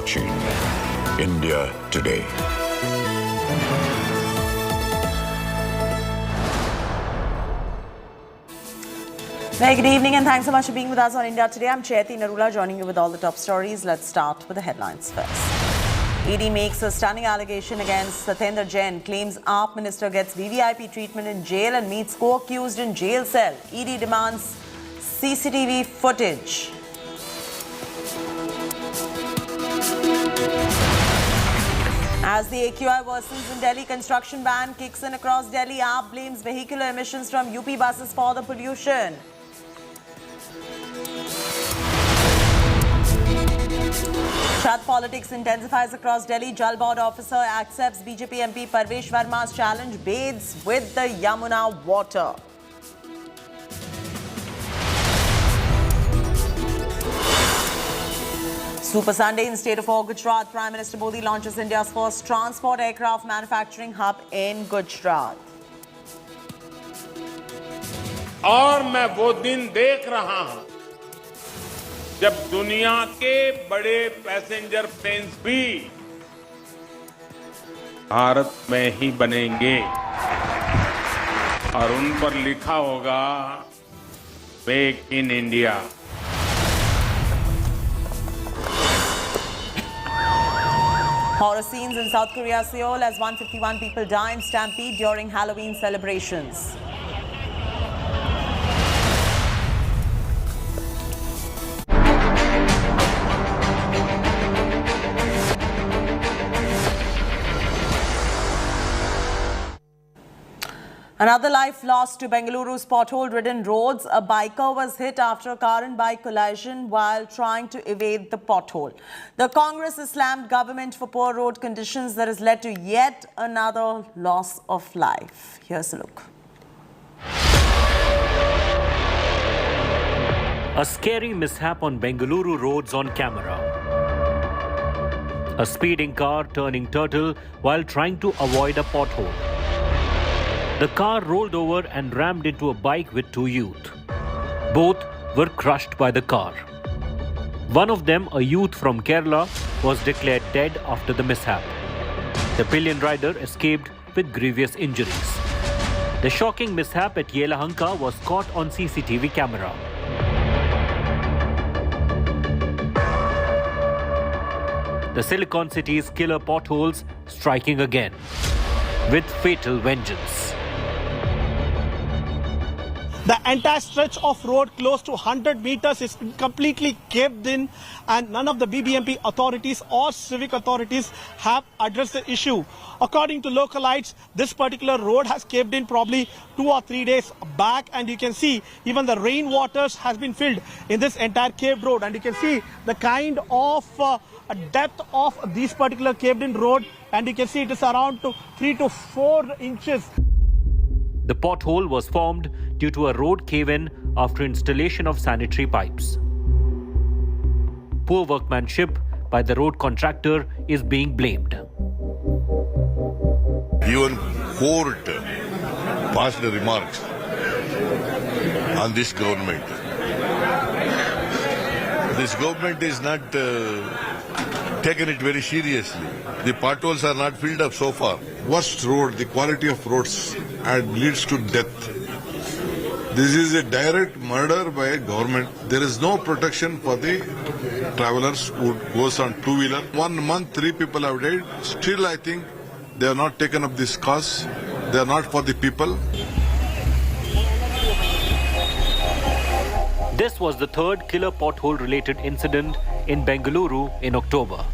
watching India Today. Very good evening and thanks so much for being with us on India Today. I'm Chaiti Narula joining you with all the top stories. Let's start with the headlines first. ED makes a stunning allegation against Satyendra Jain, claims AAP minister gets VVIP treatment in jail and meets co-accused in jail cell. ED demands CCTV footage. As the AQI worsens in Delhi, construction ban kicks in across Delhi. AAP blames vehicular emissions from UP buses for the pollution. Chhath politics intensifies across Delhi. Jal board officer accepts BJP MP Parvesh Verma's challenge, bathes with the Yamuna water. Super Sunday in state of awe, Gujarat. Prime Minister Modi launches India's first transport aircraft manufacturing hub in Gujarat. और मैं वो दिन देख रहा हूं जब दुनिया के बड़े पैसेंजर प्लेन्स भी भारत में ही बनेंगे और उन पर लिखा होगा make in India. Horror scenes in South Korea, Seoul, as 151 people die in Stampede during Halloween celebrations. Another life lost to Bengaluru's pothole-ridden roads. A biker was hit after a car and bike collision while trying to evade the pothole. The Congress has slammed government for poor road conditions that has led to yet another loss of life. Here's a look. A scary mishap on Bengaluru roads on camera. A speeding car turning turtle while trying to avoid a pothole. The car rolled over and rammed into a bike with two youth. Both were crushed by the car. One of them, a youth from Kerala, was declared dead after the mishap. The pillion rider escaped with grievous injuries. The shocking mishap at Yelahanka was caught on CCTV camera. The Silicon City's killer potholes striking again with fatal vengeance. The entire stretch of road close to 100 meters is completely caved in, and none of the BBMP authorities or civic authorities have addressed the issue. According to localites, this particular road has caved in probably 2 or 3 days back, and you can see even the rainwaters has been filled in this entire caved road, and you can see the kind of depth of this particular caved in road, and you can see it is around 3 to 4 inches. The pothole was formed due to a road cave-in after installation of sanitary pipes. Poor workmanship by the road contractor is being blamed. Even court passed remarks on this government. This government is not taken it very seriously. The potholes are not filled up so far. Worst road, the quality of roads, and leads to death. This is a direct murder by a government. There is no protection for the travelers who goes on two-wheeler. 1 month, 3 people have died. Still, I think they have not taken up this cause. They are not for the people. This was the third killer pothole-related incident in Bengaluru in October.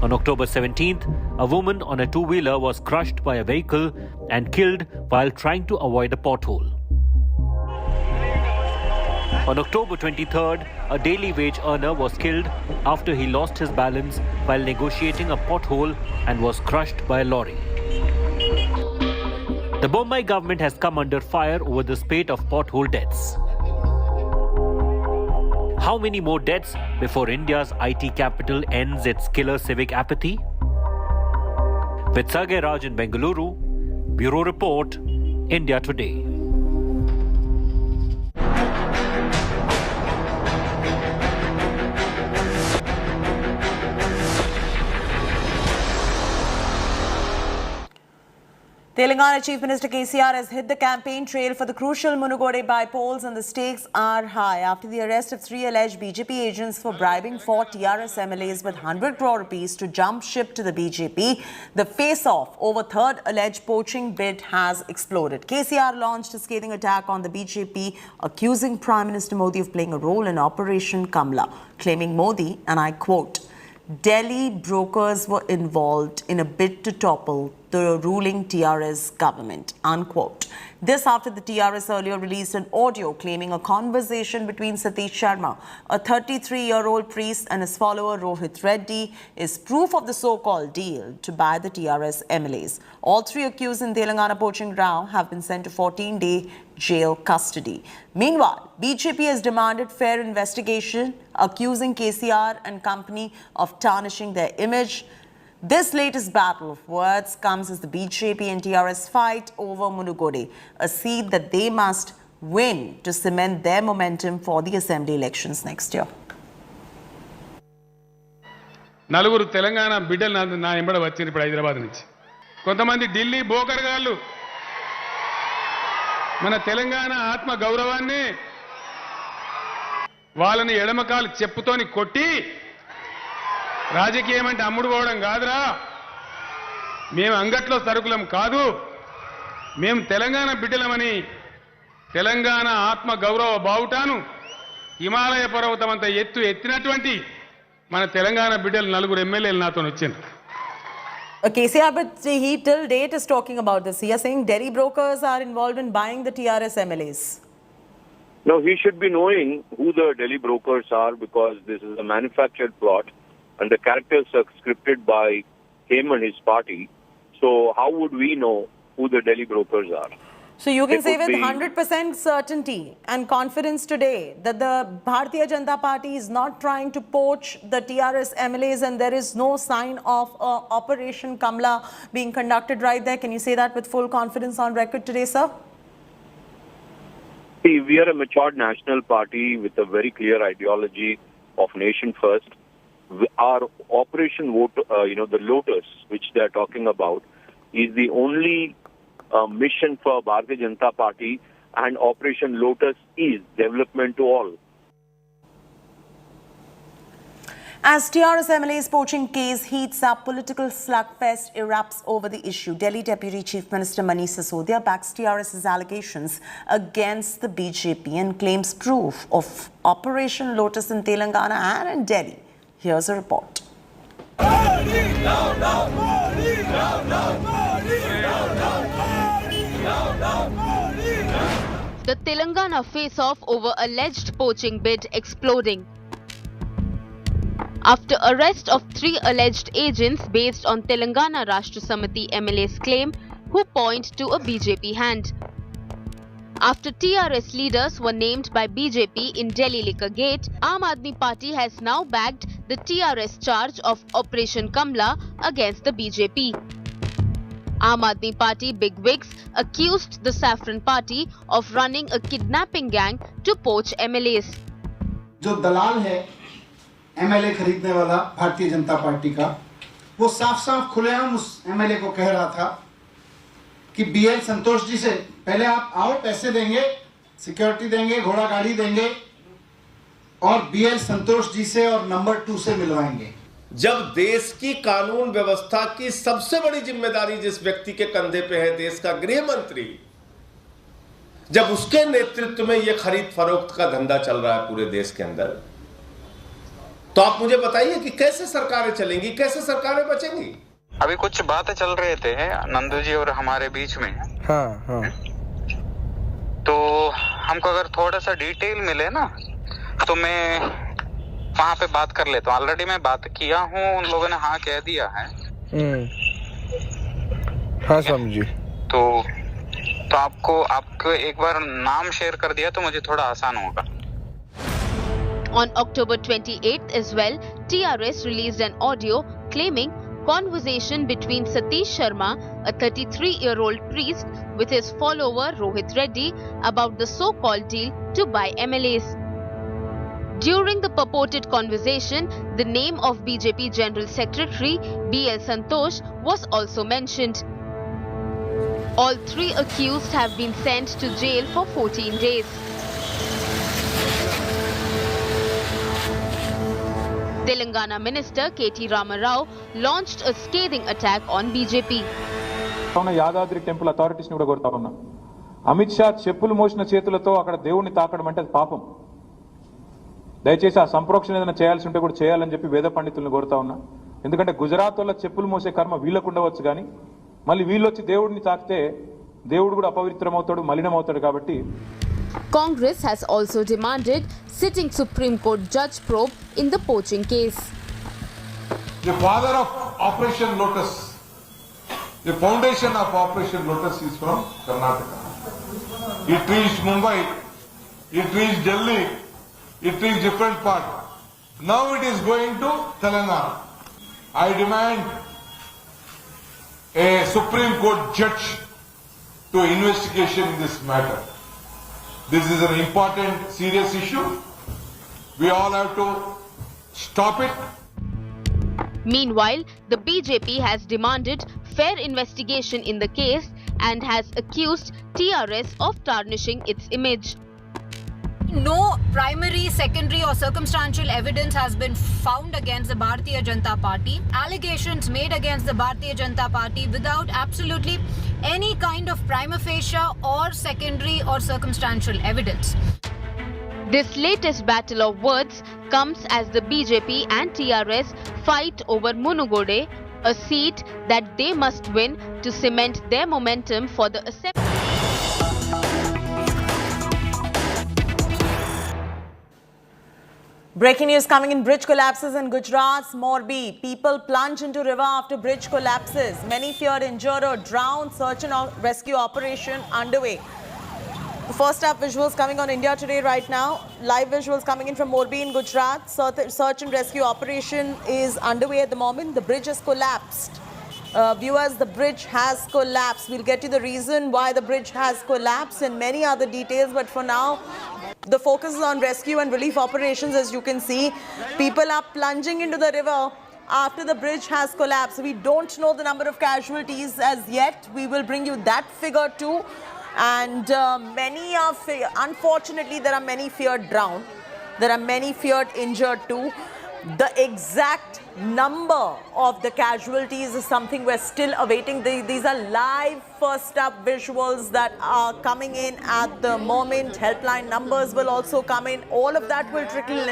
On October 17th, a woman on a two-wheeler was crushed by a vehicle and killed while trying to avoid a pothole. On October 23rd, a daily wage earner was killed after he lost his balance while negotiating a pothole and was crushed by a lorry. The Bombay government has come under fire over the spate of pothole deaths. How many more deaths before India's IT capital ends its killer civic apathy? With Sagay Raj in Bengaluru, Bureau Report, India Today. The Telangana Chief Minister KCR has hit the campaign trail for the crucial Munugode by-polls, and the stakes are high after the arrest of 3 alleged BJP agents for bribing 4 TRS MLAs with 100 crore rupees to jump ship to the BJP. The face-off over third alleged poaching bid has exploded. KCR launched a scathing attack on the BJP, accusing Prime Minister Modi of playing a role in Operation Kamla, claiming Modi, and I quote, Delhi brokers were involved in a bid to topple the ruling TRS government, unquote. This after the TRS earlier released an audio claiming a conversation between Satish Sharma, a 33-year-old priest, and his follower Rohit Reddy is proof of the so-called deal to buy the TRS MLAs. All 3 accused in Telangana poaching row have been sent to 14-day jail custody. Meanwhile, BJP has demanded fair investigation, accusing KCR and company of tarnishing their image. This latest battle of words comes as the BJP and TRS fight over Munugode, a seat that they must win to cement their momentum for the assembly elections next year. నలుగురు తెలంగాణ బిడ్డలు నా ఎంబడ వచ్చింది ఇప్పుడు హైదరాబాద్ నుంచి. కొంతమంది ఢిల్లీ బోకర్గాళ్ళు మన తెలంగాణ ఆత్మ గౌరవాన్ని వాళ్ళని ఎడమకాలు చెప్పుతోని కొట్టి రాజకీయం అంటే అమ్ముడు పోవడం కాదురా, మేము అంగట్లో సరుకులం కాదు, మేము తెలంగాణ బిడ్డలమని తెలంగాణ ఆత్మ గౌరవ బావుటాను హిమాలయ పర్వతం అంత ఎత్తినటువంటి మన తెలంగాణ బిడ్డలు నలుగురు ఎమ్మెల్యేలు నాతో వచ్చారు. KCR, but he till date is talking about this. He is saying Delhi brokers are involved in buying the TRS MLAs. No, he should be knowing who the Delhi brokers are, because this is a manufactured plot and the characters are scripted by him and his party. So how would we know who the Delhi brokers are? So you can say with 100% certainty and confidence today that the Bharatiya Janata Party is not trying to poach the TRS MLAs, and there is no sign of Operation Kamla being conducted right there. Can you say that with full confidence on record today, sir? See, we are a matured national party with a very clear ideology of nation first. Our Operation Vote, the Lotus, which they are talking about, is the only mission for Bharatiya Janata Party, and Operation Lotus is development to all. As TRS MLA's poaching case heats up, political slugfest erupts over the issue. Delhi Deputy Chief Minister Manish Sisodia backs TRS's allegations against the BJP and claims proof of Operation Lotus in Telangana and in Delhi. Here's a report. The Telangana face-off over alleged poaching bid exploding. After arrest of 3 alleged agents based on Telangana Rashtra Samiti MLA's claim, who point to a BJP hand. After TRS leaders were named by BJP in Delhi Liquor Gate, Aam Aadmi Party has now backed the TRS charge of Operation Kamla against the BJP. Aam Aadmi Party bigwigs accused the Saffron Party of running a kidnapping gang to poach MLAs. जो दलाल है MLA खरीदने वाला Bharatiya Janata party का, वो साफ-साफ खुलेआम उस MLA को कह रहा था कि BL संतोष जी से पहले आप आओ, पैसे देंगे, सिक्योरिटी देंगे, घोड़ा गाड़ी देंगे और BL संतोष जी से और नंबर 2 से मिलवाएंगे। जब देश की कानून व्यवस्था की सबसे बड़ी जिम्मेदारी जिस व्यक्ति के कंधे पे है, देश का गृह मंत्री, जब उसके नेतृत्व में यह खरीद फरोख्त का धंधा चल रहा है पूरे देश के अंदर, तो आप मुझे बताइए कि कैसे सरकारें चलेंगी, कैसे सरकारें बचेंगी? अभी कुछ बातें चल रहे थे नंदू जी और हमारे बीच में। हाँ। तो हमको अगर थोड़ा सा डिटेल मिले ना, तो मैं वहाँ पे बात कर लेता हूँ। ऑलरेडी मैं बात किया हूँ, उन लोगों ने हाँ कह दिया है। हाँ स्वामी जी। तो आपको एक बार नाम शेयर कर दिया तो मुझे थोड़ा आसान होगा। On October 28th as well, TRS released an audio claiming conversation between Satish Sharma, a 33-year-old priest, with his follower Rohit Reddy about the so-called deal to buy MLAs. During the purported conversation, the name of BJP General Secretary B.L. Santosh was also mentioned. All 3 accused have been sent to jail for 14 days. Telangana Minister K.T. Rama Rao launched a scathing attack on BJP. Yadadri temple authorities ని కూడా కోరుతా ఉన్నా. అమిత్ షా చెప్పులు మోసిన చేతులతో అక్కడ దేవుణ్ణి తాకడం అంటే అది పాపం. దయచేసి ఆ సంప్రోక్షణ ఏదైనా చేయాల్సి ఉంటే కూడా చేయాలని చెప్పి వేద పండితులను కోరుతా ఉన్నా. ఎందుకంటే గుజరాత్ వల్ల చెప్పులు మోసే కర్మ వీళ్ళకు ఉండవచ్చు కానీ మళ్ళీ వీళ్ళు వచ్చి దేవుడిని తాకితే దేవుడు కూడా అపవిత్రమవుతాడు, మలినమవుతాడు కాబట్టి. Congress has also demanded sitting Supreme Court judge probe in the poaching case. The father of Operation Lotus, the foundation of Operation Lotus is from Karnataka. It reached Mumbai, it reached Delhi, it reached different parts. Now it is going to Telangana. I demand a Supreme Court judge to investigation in this matter. This is an important, serious issue. We all have to stop it. Meanwhile, the BJP has demanded fair investigation in the case and has accused TRS of tarnishing its image. No primary, secondary or circumstantial evidence has been found against the Bharatiya Janata Party. Allegations made against the Bharatiya Janata Party without absolutely any kind of prima facie or secondary or circumstantial evidence. This latest battle of words comes as the BJP and TRS fight over Munugode, a seat that they must win to cement their momentum for the assembly. Breaking news coming in. Bridge collapses in Gujarat's Morbi. People plunge into river after bridge collapses. Many feared injured or drowned. Search and rescue operation underway. The first up visuals coming on India Today right now. Live visuals coming in from Morbi in Gujarat. Search and rescue operation is underway at the moment. The bridge has collapsed. Viewers, the bridge has collapsed. We'll get you the reason why the bridge has collapsed and many other details. But for now, the focus is on rescue and relief operations. As you can see, people are plunging into the river after the bridge has collapsed. We don't know the number of casualties as yet. We will bring you that figure too. And many are, unfortunately, there are many feared drowned. There are many feared injured too. The exact number of the casualties is something we're still awaiting. These are live first up visuals that are coming in at the moment. Helpline numbers will also come in. All of that will trickle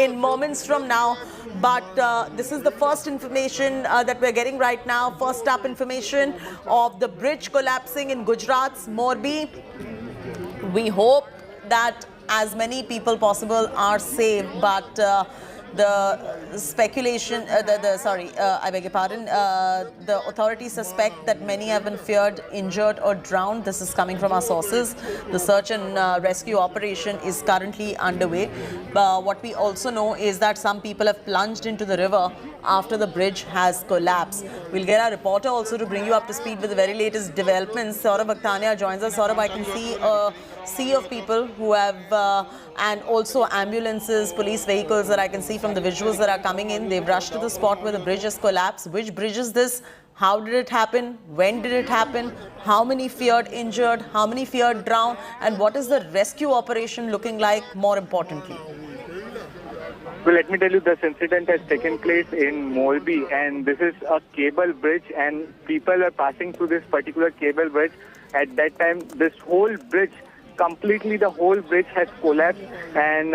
in moments from now. But this is the first information that we're getting right now. First up information of the bridge collapsing in Gujarat's Morbi. We hope that as many people possible are safe, but the speculation, I beg your pardon, the authorities suspect that many have been feared, injured or drowned. This is coming from our sources. The search and rescue operation is currently underway. What we also know is that some people have plunged into the river after the bridge has collapsed. We'll get our reporter also to bring you up to speed with the very latest developments. Saurabh Akhtania joins us. Saurabh, I can see a sea of people who have, and also ambulances, police vehicles that I can see from the visuals that are coming in. They've rushed to the spot where the bridge has collapsed. Which bridge is this? How did it happen? When did it happen? How many feared injured? How many feared drowned? And what is the rescue operation looking like, more importantly? Well, let me tell you, this incident has taken place in Morbi, and this is a cable bridge, and people are passing through this particular cable bridge. At that time, this whole bridge, completely the whole bridge has collapsed, and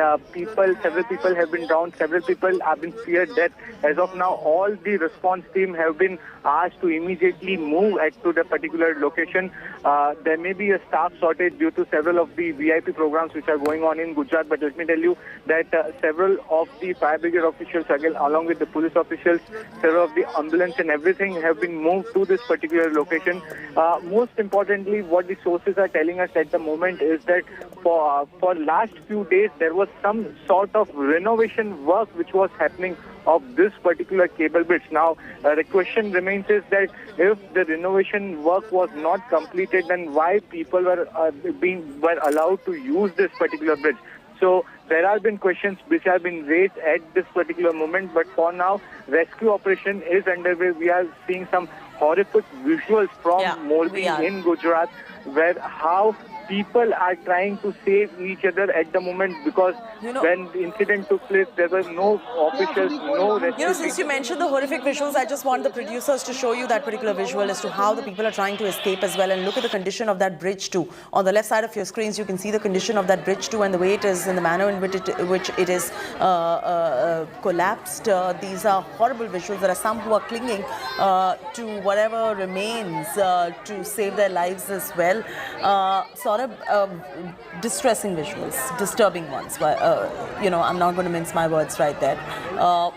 several people have been drowned, several people have been feared death. As of now, all the response team have been asked to immediately move to the particular location. There may be a staff shortage due to several of the VIP programs which are going on in Gujarat, but let me tell you that several of the fire brigade officials, along with the police officials, several of the ambulance and everything have been moved to this particular location. Most importantly, what the sources are telling us at the moment is that for last few days there was some sort of renovation work which was happening of this particular cable bridge. Now, the question remains is that if the renovation work was not completed, then why people were allowed to use this particular bridge? So there have been questions which have been raised at this particular moment, but for now, rescue operation is underway. We are seeing some horrific visuals from Morbi in Gujarat, where how people are trying to save each other at the moment, because when the incident took place, there were no officials, no rescue. Since you mentioned the horrific visuals, I just want the producers to show you that particular visual as to how the people are trying to escape as well. And look at the condition of that bridge too. On the left side of your screens, you can see the condition of that bridge too, and the way it is, and the manner in which it is collapsed. These are horrible visuals. There are some who are clinging to whatever remains to save their lives as well. Distressing visuals, disturbing ones. I'm not going to mince my words right there.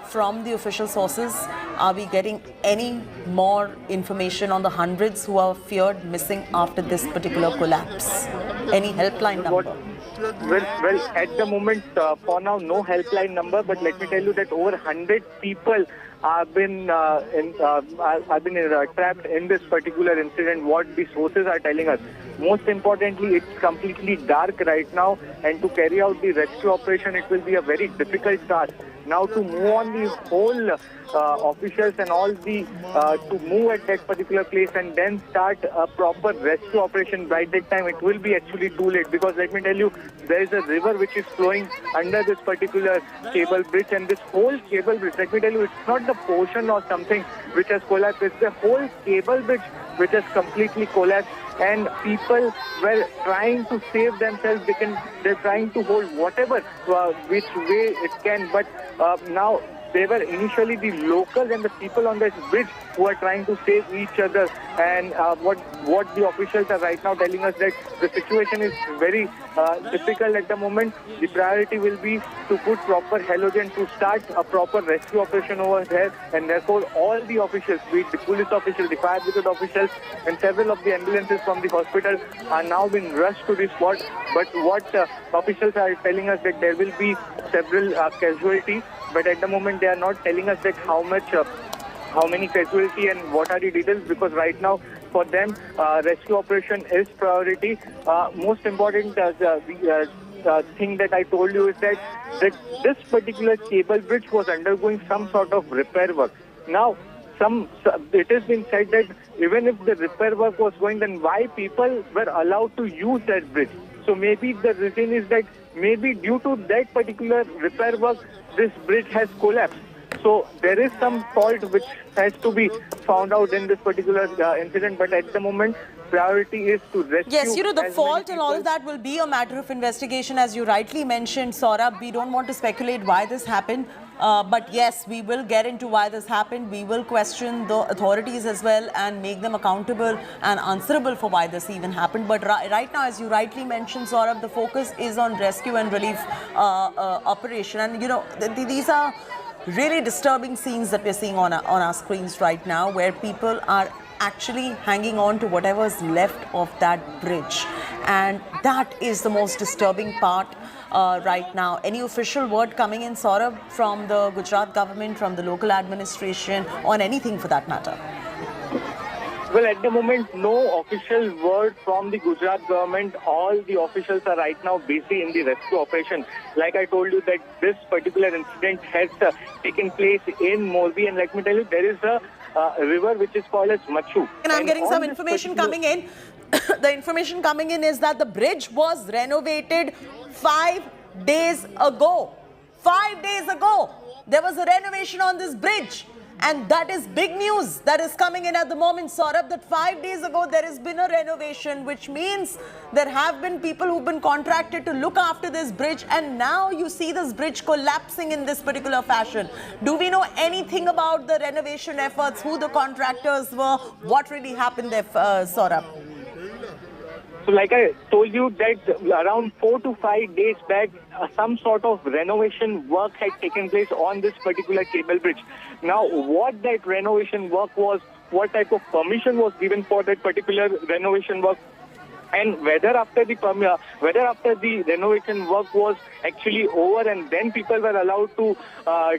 From the official sources, are we getting any more information on the hundreds who are feared missing after this particular collapse? Any helpline number? Well, at the moment, for now, no helpline number. But let me tell you that over 100 people have been trapped in this particular incident. What the sources are telling us. Most importantly, it's completely dark right now, and to carry out the rescue operation, it will be a very difficult task. Now, to move on the whole officials and all the to move at that particular place and then start a proper rescue operation, by that time it will be actually too late, because let me tell you, there is a river which is flowing under this particular cable bridge, and this whole cable bridge, let me tell you, it's not the portion or something which has collapsed, it's the whole cable bridge which has completely collapsed, and people were trying to save themselves. They're trying to hold whatever which way it can, but now they were initially the locals and the people on this bridge who are trying to save each other. And what the officials are right now telling us, that the situation is very difficult at the moment. The priority will be to put proper halogen to start a proper rescue operation over there, and therefore all the officials, be it the police officials, the fire brigade officials, and several of the ambulances from the hospital are now being rushed to the spot. But what officials are telling us, that there will be several casualties, but at the moment they are not telling us that how many casualty and what are the details, because right now for them rescue operation is priority. Most important thing that I told you is that this particular cable bridge was undergoing some sort of repair work. Now it has been said that even if the repair work was going, then why people were allowed to use that bridge? So maybe the reason is that maybe due to that particular repair work, this bridge has collapsed. So there is some fault which has to be found out in this particular incident, but at the moment, priority is to rescue. Yes, the fault and all of that will be a matter of investigation, as you rightly mentioned, Saurabh. We don't want to speculate why this happened. But yes, we will get into why this happened. We will question the authorities as well and make them accountable and answerable for why this even happened. But right now, as you rightly mentioned, Saurabh, the focus is on rescue and relief operation. And, these are really disturbing scenes that we're seeing on our screens right now, where people are actually hanging on to whatever's left of that bridge. And that is the most disturbing part right now. Any official word coming in, Saurabh, from the Gujarat government, from the local administration, on anything for that matter? Well, at the moment, no official word from the Gujarat government. All the officials are right now busy in the rescue operation. Like I told you, that this particular incident has taken place in Morbi, and let me tell you, there is a river which is called as Machu. And I'm getting some information coming in. The information coming in is that the bridge was renovated 5 days ago. 5 days ago, there was a renovation on this bridge. And that is big news that is coming in at the moment, Saurabh, that 5 days ago there has been a renovation, which means there have been people who've been contracted to look after this bridge, and now you see this bridge collapsing in this particular fashion. Do we know anything about the renovation efforts, who the contractors were, what really happened there, Saurabh? So like I told you, that around 4 to 5 days back, some sort of renovation work had taken place on this particular cable bridge. Now, what that renovation work was, what type of permission was given for that particular renovation work, and whether after the renovation work was actually over and then people were allowed to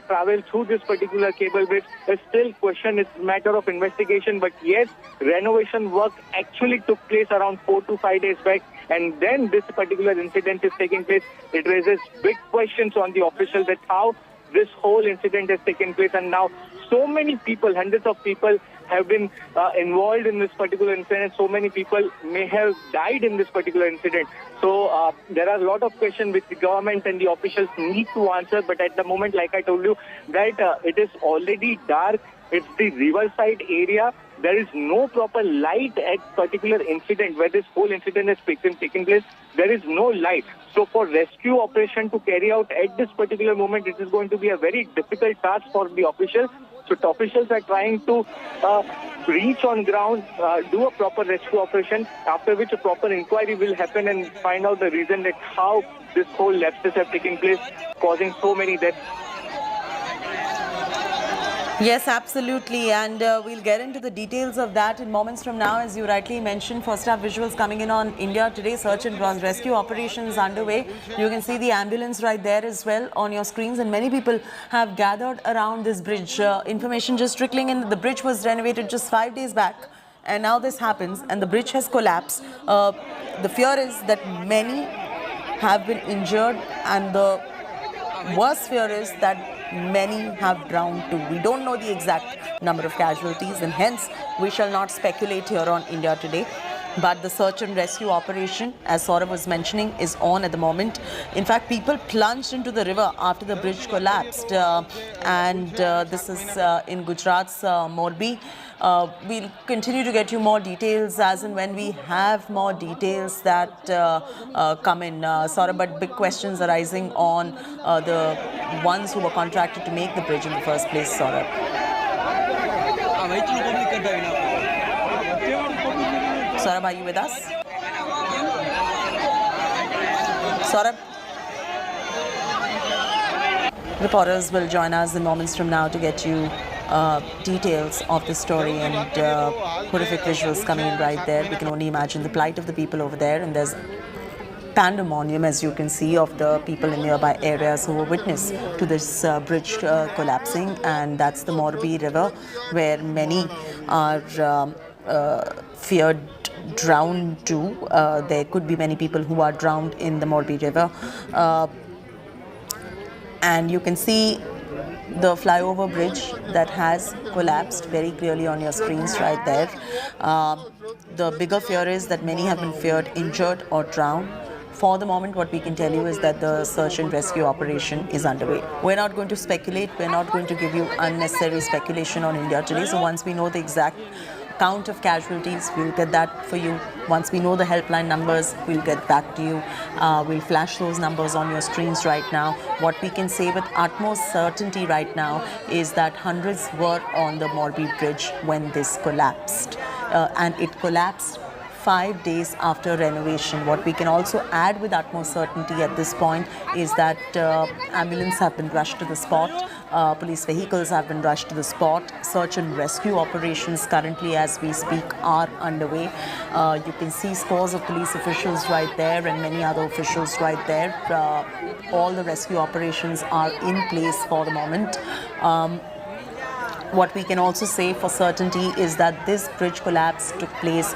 travel through this particular cable bridge is still question. It's a matter of investigation. But yes, renovation work actually took place around 4 to 5 days back, and then this particular incident is taking place. It raises big questions on the officials that how this whole incident has taken place, and now so many people, hundreds of people have been involved in this particular incident. So many people may have died in this particular incident. So there are a lot of questions which the government and the officials need to answer. But at the moment, like I told you, that it is already dark. It's the riverside area. There is no proper light at particular incident where this whole incident has taken place. There is no light. So for rescue operation to carry out at this particular moment, it is going to be a very difficult task for the officials. So the officials are trying to reach on ground, do a proper rescue operation, after which a proper inquiry will happen and find out the reason that how this whole lapses have taken place, causing so many deaths. Yes, absolutely, and we'll get into the details of that in moments from now. As you rightly mentioned, first half visuals coming in on India Today. Search and rescue operations underway. You can see the ambulance right there as well on your screens, and many people have gathered around this bridge. Information just trickling in. The bridge was renovated just 5 days back, and now this happens and the bridge has collapsed. The fear is that many have been injured, and the worst fear is that many have drowned too. We don't know the exact number of casualties, and hence we shall not speculate here on India Today. But the search and rescue operation, as Saurabh was mentioning, is on at the moment. In fact, people plunged into the river after the bridge collapsed, and this is in Gujarat's Morbi. We'll continue to get you more details as and when we have more details that come in. Saurabh, but big questions arising on the ones who were contracted to make the bridge in the first place, Saurabh. Saurabh, are you with us? Saurabh? Reporters will join us in moments from now to get you details of the story, and horrific visuals coming in right there. We can only imagine the plight of the people over there, and there's pandemonium, as you can see, of the people in nearby areas who were witness to this bridge collapsing, and that's the Morbi River, where many are feared drowned too. There could be many people who are drowned in the Morbi River, and you can see the flyover bridge that has collapsed very clearly on your screens right there. The bigger fear is that many have been feared injured or drowned. For the moment, what we can tell you is that the search and rescue operation is underway. We're not going to speculate. We're not going to give you unnecessary speculation on India Today. So once we know the exact count of casualties, we'll get that for you. Once we know the helpline numbers, we'll get back to you. We'll flash those numbers on your screens right now. What we can say with utmost certainty right now is that hundreds were on the Morbi bridge when this collapsed. And it collapsed 5 days after renovation. What we can also add with utmost certainty at this point is that ambulances have been rushed to the spot, police vehicles have been rushed to the spot, search and rescue operations currently as we speak are underway. You can see scores of police officials right there and many other officials right there. All the rescue operations are in place for the moment. What we can also say for certainty is that this bridge collapse took place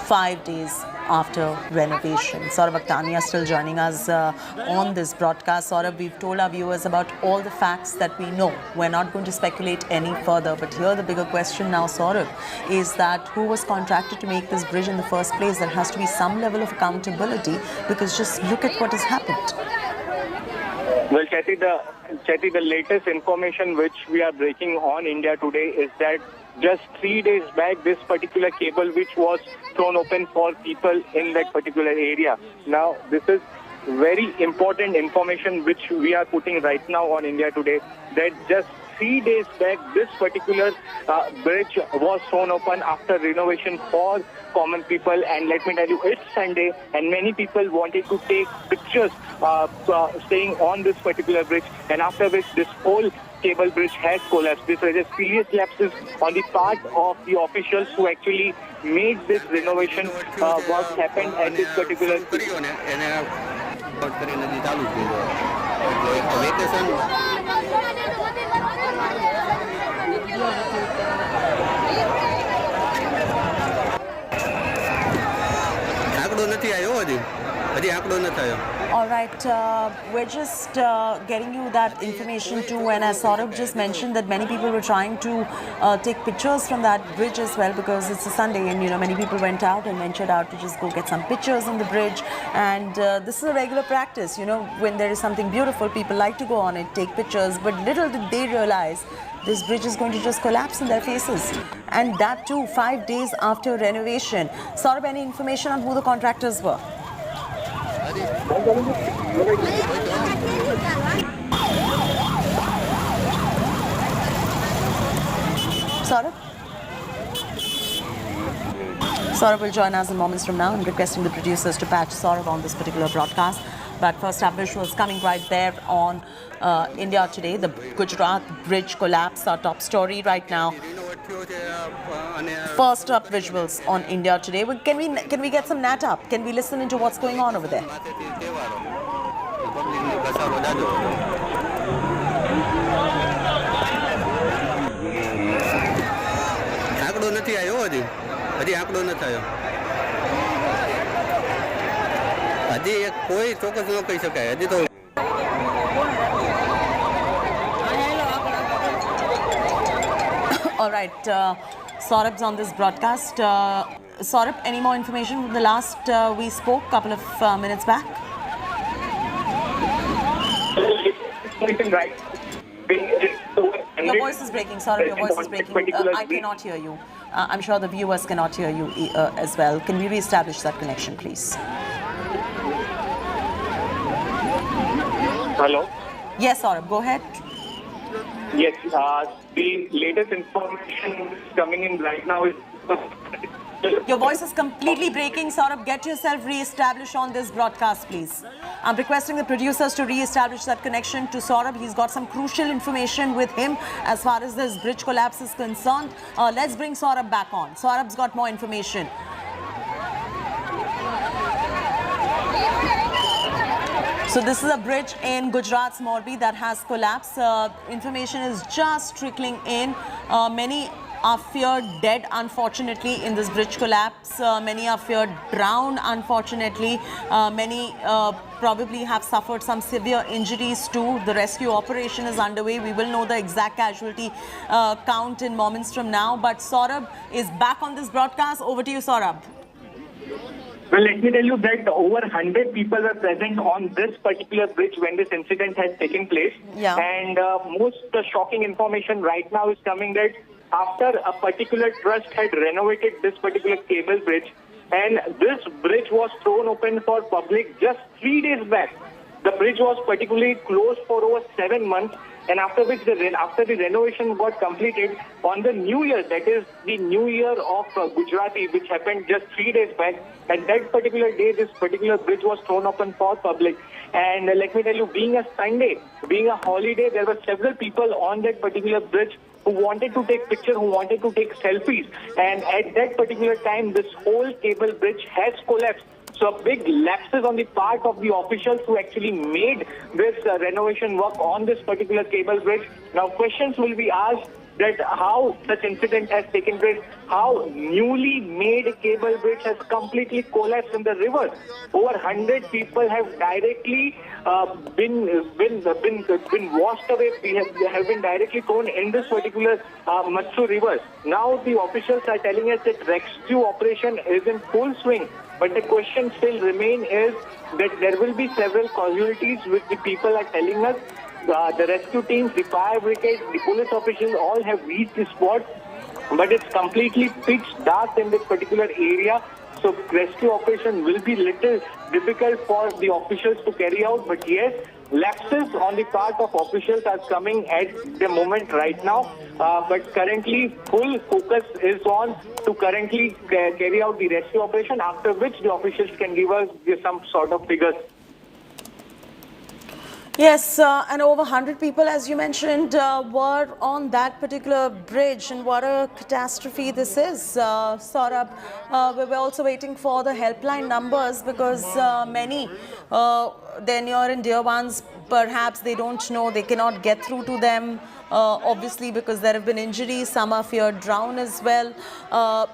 5 days after renovation. Saurabh Tanya still joining us on this broadcast. Saurabh, we've told our viewers about all the facts that we know. We're not going to speculate any further. But here the bigger question now, Saurabh, is that who was contracted to make this bridge in the first place? There has to be some level of accountability, because just look at what has happened. Well, Chhathi, the latest information which we are breaking on India Today is that just 3 days back, this particular cable which was thrown open for people in that particular area. Now, this is very important information which we are putting right now on India Today, that just 3 days back, this particular bridge was thrown open after renovation for common people. And let me tell you, it's Sunday and many people wanted to take pictures staying on this particular bridge. And after which this whole cable bridge has collapsed. This was a serious lapses on the part of the officials who actually made this renovation work happen at this particular bridge. આંકડો નથી આવ્યો હજી આંકડો નથી આવ્યો All right, we're just getting you that information too, and as Saurabh just mentioned that many people were trying to take pictures from that bridge as well, because it's a Sunday and many people went out and ventured out to just go get some pictures on the bridge, and this is a regular practice. When there is something beautiful, people like to go on it, take pictures, but little did they realize this bridge is going to just collapse in their faces, and that too 5 days after renovation. Saurabh, any information on who the contractors were? Saurabh? Saurabh will join us in moments from now. I'm requesting the producers to patch Saurabh on this particular broadcast. But first up, visuals coming right there on India Today. The Gujarat bridge collapse, our top story right now. First up, visuals on India Today. Can we get some nat up? Can we listen into what's going on over there? All right, Saurabh's on this broadcast. Saurabh, any more information from the last we spoke a couple of minutes back? Your voice is breaking, Saurabh, your voice is breaking. I cannot hear you. I'm sure the viewers cannot hear you as well. Can we re-establish that connection, please? Hello? Yes, Saurabh, go ahead. Yes, the latest information coming in right now is... Your voice is completely breaking, Saurabh. Get yourself re-established on this broadcast, please. I'm requesting the producers to re-establish that connection to Saurabh. He's got some crucial information with him as far as this bridge collapse is concerned. Let's bring Saurabh back on. Saurabh's got more information. So this is a bridge in Gujarat's Morbi that has collapsed. Information is just trickling in. Many are feared dead, unfortunately, in this bridge collapse. Many are feared drowned, unfortunately. Many probably have suffered some severe injuries too. The rescue operation is underway. We will know the exact casualty count in moments from now. But Saurabh is back on this broadcast. Over to you, Saurabh. Well, let me tell you that over 100 people were present on this particular bridge when this incident has taken place. Yeah. And most shocking information right now is coming that after a particular trust had renovated this particular cable bridge, and this bridge was thrown open for public just 3 days back. The bridge was particularly closed for over 7 months, and after which after the renovation got completed on the New Year, that is the New Year of Gujarati, which happened just 3 days back. At that particular day, this particular bridge was thrown open for public. And let me tell you, being a Sunday, being a holiday, there were several people on that particular bridge who wanted to take pictures, who wanted to take selfies. And at that particular time, this whole cable bridge has collapsed. So big lapses on the part of the officials who actually made this renovation work on this particular cable bridge. Now questions will be asked that how such incident has taken place, how newly made cable bridge has completely collapsed in the river. Over 100 people have directly been washed away, have been directly thrown in this particular Matsu river. Now the officials are telling us that rescue operation is in full swing. But the question still remains is that there will be several casualties which the people are telling us. The rescue teams, the fire brigade, the police officials all have reached the spot. But it's completely pitch dark in this particular area. So rescue operation will be little difficult for the officials to carry out. But yes, lapses on the part of officials are coming at the moment right now. But currently, full focus is on to currently carry out the rescue operation, after which the officials can give us some sort of figures. Yes, and over 100 people, as you mentioned, were on that particular bridge, and what a catastrophe this is. Saurabh, we were also waiting for the helpline numbers because many their near and dear ones, perhaps they don't know, they cannot get through to them, obviously because there have been injuries, some are feared drown as well.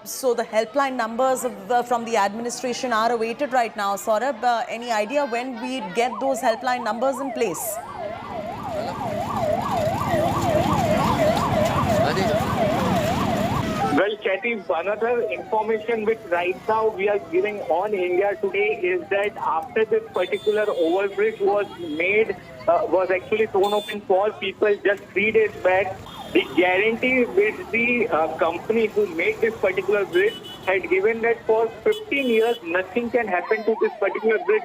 So the helpline numbers from the administration are awaited right now. Saurabh, any idea when we get those helpline numbers in place? Well, Chetty, another information which right now we are giving on India Today is that after this particular overbridge was made, was actually thrown open for people just 3 days back, the guarantee which the company who made this particular bridge had given that for 15 years nothing can happen to this particular bridge.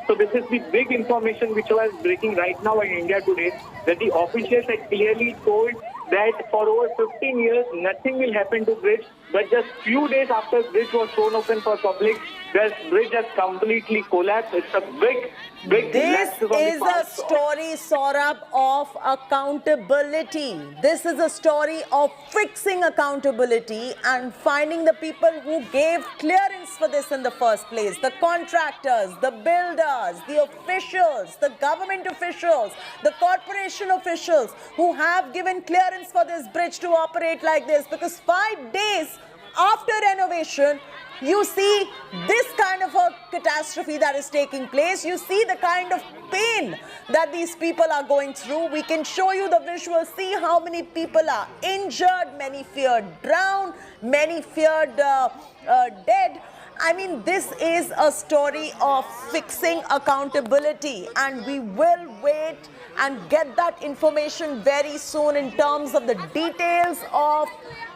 So this is the big information which was breaking right now in India Today, that the officials had clearly told that for over 15 years nothing will happen to bridge, but just few days after bridge was thrown open for public, the bridge has completely collapsed. It's a big This is a story, Saurabh, of accountability. This is a story of fixing accountability and finding the people who gave clearance for this in the first place. The contractors, the builders, the officials, the government officials, the corporation officials who have given clearance for this bridge to operate like this, because 5 days after renovation, you see this kind of a catastrophe that is taking place. You see the kind of pain that these people are going through. We can show you the visuals. See how many people are injured, many feared drowned, many feared dead. I mean, this is a story of fixing accountability, and we will wait and get that information very soon in terms of the details of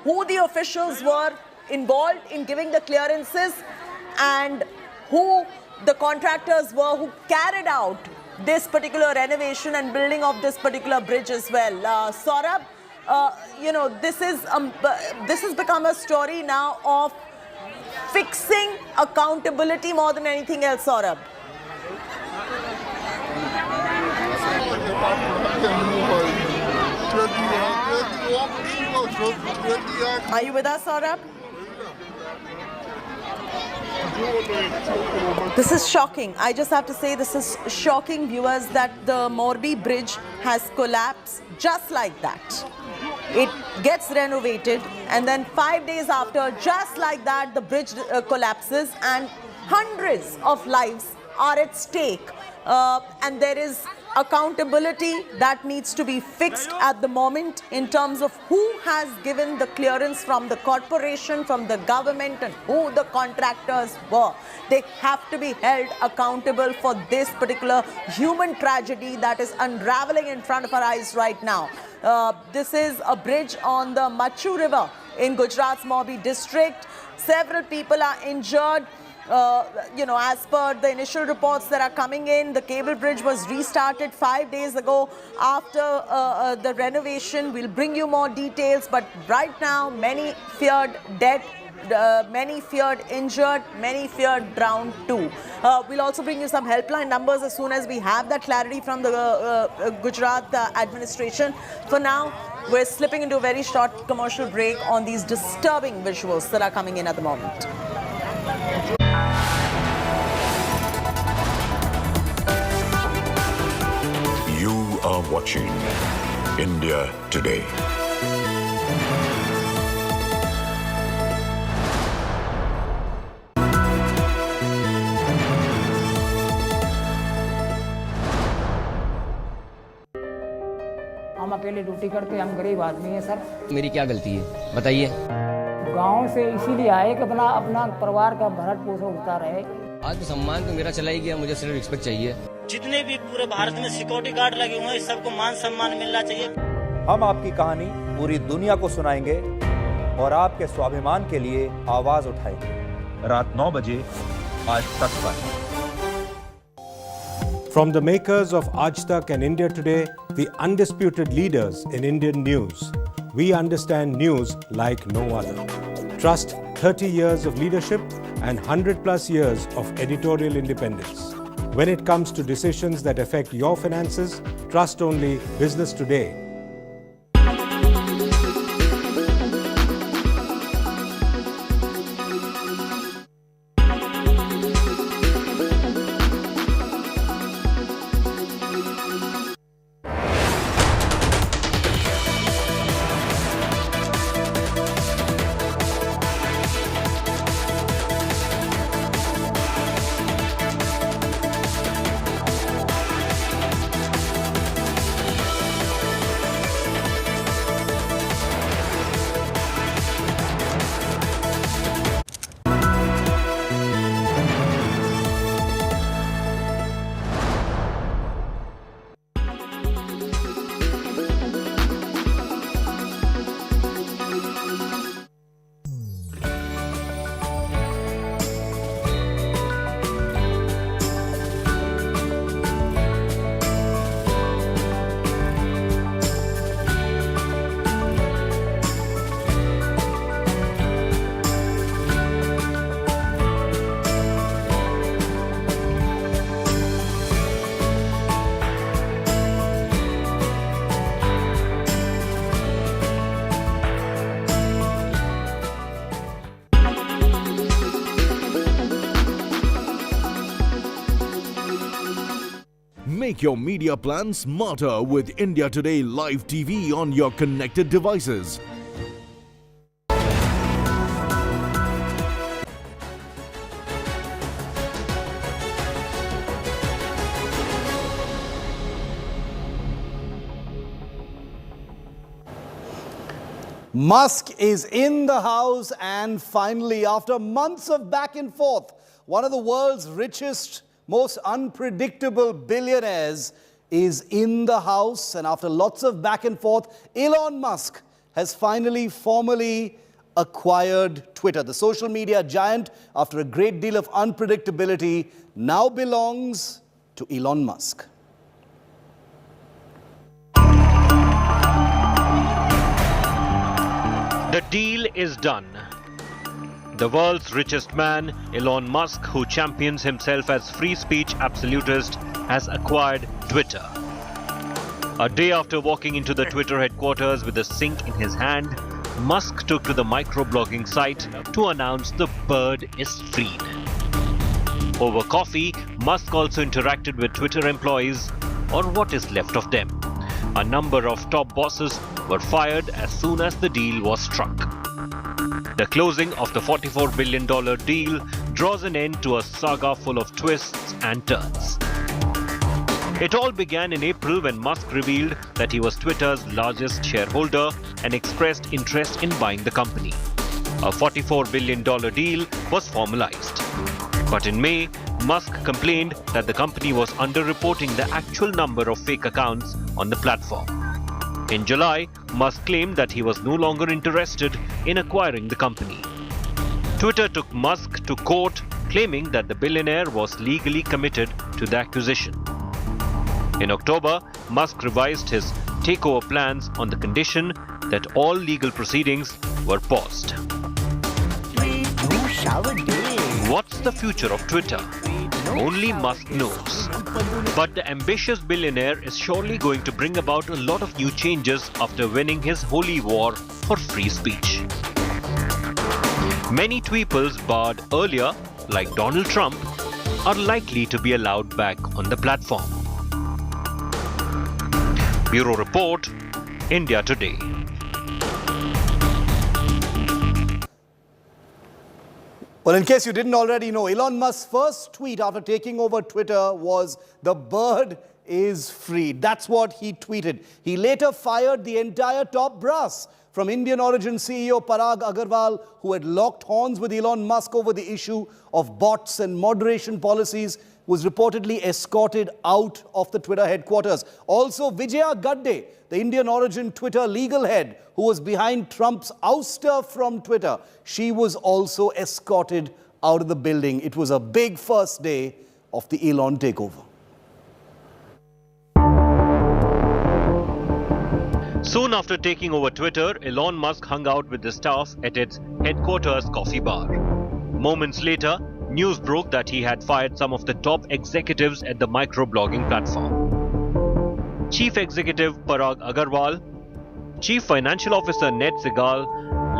who the officials were involved in giving the clearances and who the contractors were who carried out this particular renovation and building of this particular bridge as well. Saurabh, you know, this has become a story now of fixing accountability more than anything else, Saurabh. Are you with us, Saurabh? This is shocking. I just have to say this is shocking, viewers, that the Morbi bridge has collapsed just like that. It gets renovated and then 5 days after, just like that, the bridge collapses and hundreds of lives are at stake. And there is accountability that needs to be fixed at the moment in terms of who has given the clearance from the corporation, from the government, and who the contractors were. They have to be held accountable for this particular human tragedy that is unraveling in front of our eyes right now. This is a bridge on the Machu River in Gujarat's Morbi district. Several people are injured. You know, as per the initial reports that are coming in, the cable bridge was restarted 5 days ago after the renovation. We'll bring you more details, but right now, many feared dead, many feared injured, many feared drowned too. We'll also bring you some helpline numbers as soon as we have that clarity from the Gujarat administration. For now, we're slipping into a very short commercial break on these disturbing visuals that are coming in at the moment. You are watching India Today. हम अकेले duty करते हैं, हम गरीब आदमी हैं sir. मेरी क्या गलती है बताइए? गांव से इसीलिए आए कि अपना परिवार का भरण पोषण होता रहे। आत्मसम्मान तो मेरा चला ही गया, मुझे सिर्फ रिस्पेक्ट चाहिए। जितने भी पूरे भारत में सिक्योरिटी गार्ड लगे हुए हैं, सबको मान सम्मान मिलना चाहिए। हम आपकी कहानी पूरी दुनिया को सुनाएंगे और आपके स्वाभिमान के लिए आवाज उठाएंगे। रात 9 बजे आज तक पर। From the makers of Aaj Tak and India Today, the undisputed leaders in Indian news, we understand news like no other. Trust 30 years of leadership and 100+ years of editorial independence. When it comes to decisions that affect your finances, trust only Business Today. Make your media plan smarter with India Today Live TV on your connected devices. Musk is in the house, and finally, after months of back and forth, one of the world's richest, most unpredictable billionaires is in the house. And after lots of back and forth, Elon Musk has finally formally acquired Twitter. The social media giant, after a great deal of unpredictability, now belongs to Elon Musk. The deal is done. The world's richest man, Elon Musk, who champions himself as free speech absolutist, has acquired Twitter. A day after walking into the Twitter headquarters with a sink in his hand, Musk took to the microblogging site to announce the bird is freed. Over coffee, Musk also interacted with Twitter employees, or what is left of them. A number of top bosses were fired as soon as the deal was struck. The closing of the $44 billion deal draws an end to a saga full of twists and turns. It all began in April when Musk revealed that he was Twitter's largest shareholder and expressed interest in buying the company. A $44 billion deal was formalized. But in May, Musk complained that the company was underreporting the actual number of fake accounts on the platform. In July, Musk claimed that he was no longer interested in acquiring the company. Twitter took Musk to court, claiming that the billionaire was legally committed to the acquisition. In October, Musk revised his takeover plans on the condition that all legal proceedings were paused. What's the future of Twitter? Only Musk knows. But the ambitious billionaire is surely going to bring about a lot of new changes after winning his holy war for free speech. Many tweeples barred earlier, like Donald Trump, are likely to be allowed back on the platform. Bureau Report, India Today. Well, in case you didn't already know, Elon Musk's first tweet after taking over Twitter was, "The bird is free." That's what he tweeted. He later fired the entire top brass, from Indian origin CEO Parag Agarwal, who had locked horns with Elon Musk over the issue of bots and moderation policies, was reportedly escorted out of the Twitter headquarters. Also, Vijaya Gadde, the Indian origin Twitter legal head, who was behind Trump's ouster from Twitter, she was also escorted out of the building. It was a big first day of the Elon takeover. Soon after taking over Twitter, Elon Musk hung out with the staff at its headquarters coffee bar. Moments later, news broke that he had fired some of the top executives at the microblogging platform. Chief Executive Parag Agarwal, Chief Financial Officer Ned Segal,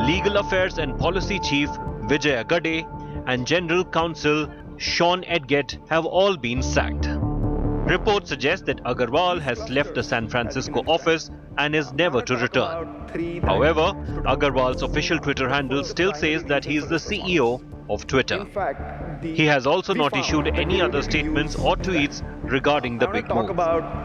Legal Affairs and Policy Chief Vijay Gadde, and General Counsel Sean Edgett have all been sacked. Reports suggest that Agarwal has left the San Francisco office and is never to return. However, Agarwal's official Twitter handle still says that he is the CEO of Twitter. He has also not issued any other statements or tweets regarding the big move.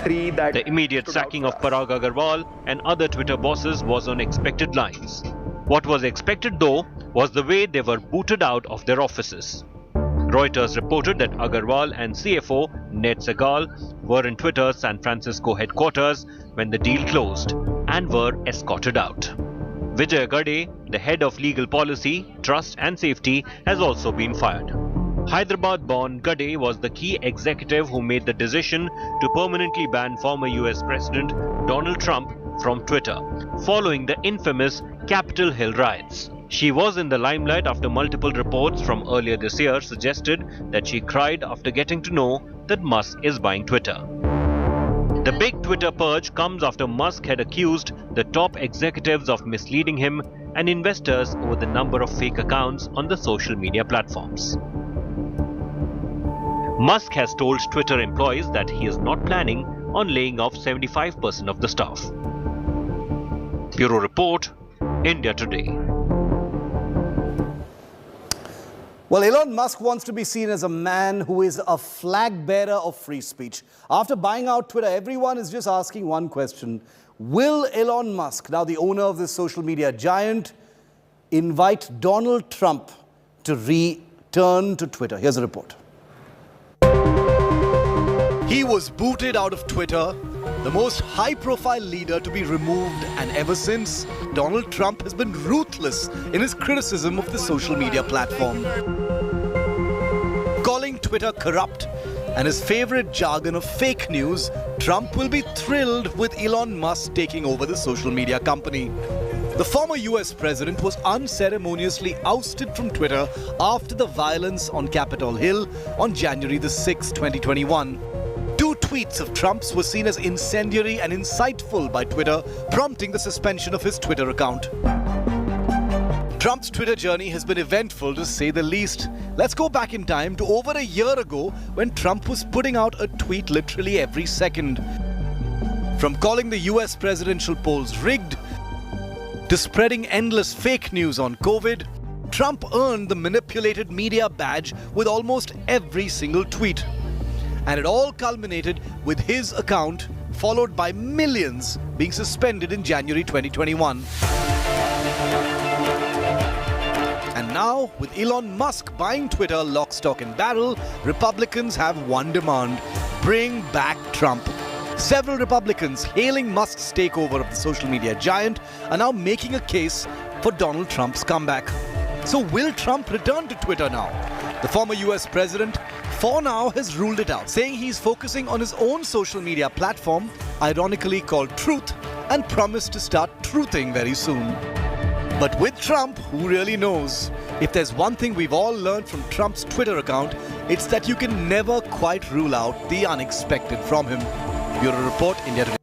The immediate sacking of Parag Agarwal and other Twitter bosses was on expected lines. What was expected, though, was the way they were booted out of their offices. Reuters reported that Agarwal and CFO Ned Segal were in Twitter's San Francisco headquarters when the deal closed and were escorted out. Vijay Gadde, the head of legal policy, trust and safety, has also been fired. Hyderabad-born Gadde was the key executive who made the decision to permanently ban former US President Donald Trump from Twitter, following the infamous Capitol Hill riots. She was in the limelight after multiple reports from earlier this year suggested that she cried after getting to know that Musk is buying Twitter. The big Twitter purge comes after Musk had accused the top executives of misleading him and investors over the number of fake accounts on the social media platforms. Musk has told Twitter employees that he is not planning on laying off 75% of the staff. Bureau Report, India Today. Well, Elon Musk wants to be seen as a man who is a flag bearer of free speech. After buying out Twitter, everyone is just asking one question. Will Elon Musk, now the owner of this social media giant, invite Donald Trump to return to Twitter? Here's a report. He was booted out of Twitter, the most high-profile leader to be removed, and ever since, Donald Trump has been ruthless in his criticism of the social media platform. Calling Twitter corrupt and his favorite jargon of fake news, Trump will be thrilled with Elon Musk taking over the social media company. The former US president was unceremoniously ousted from Twitter after the violence on Capitol Hill on January the 6th, 2021. Two tweets of Trump's were seen as incendiary and insightful by Twitter, prompting the suspension of his Twitter account. Trump's Twitter journey has been eventful, to say the least. Let's go back in time to over a year ago when Trump was putting out a tweet literally every second. From calling the US presidential polls rigged to spreading endless fake news on COVID, Trump earned the manipulated media badge with almost every single tweet. And it all culminated with his account, followed by millions being suspended in January 2021. And now, with Elon Musk buying Twitter lock, stock and barrel, Republicans have one demand: bring back Trump. Several Republicans hailing Musk's takeover of the social media giant are now making a case for Donald Trump's comeback. So will Trump return to Twitter now? The former US president, for now, has ruled it out, saying he's focusing on his own social media platform, ironically called Truth, and promised to start truthing very soon. But with Trump, who really knows? If there's one thing we've all learned from Trump's Twitter account, it's that you can never quite rule out the unexpected from him. Bureau Report, India Today.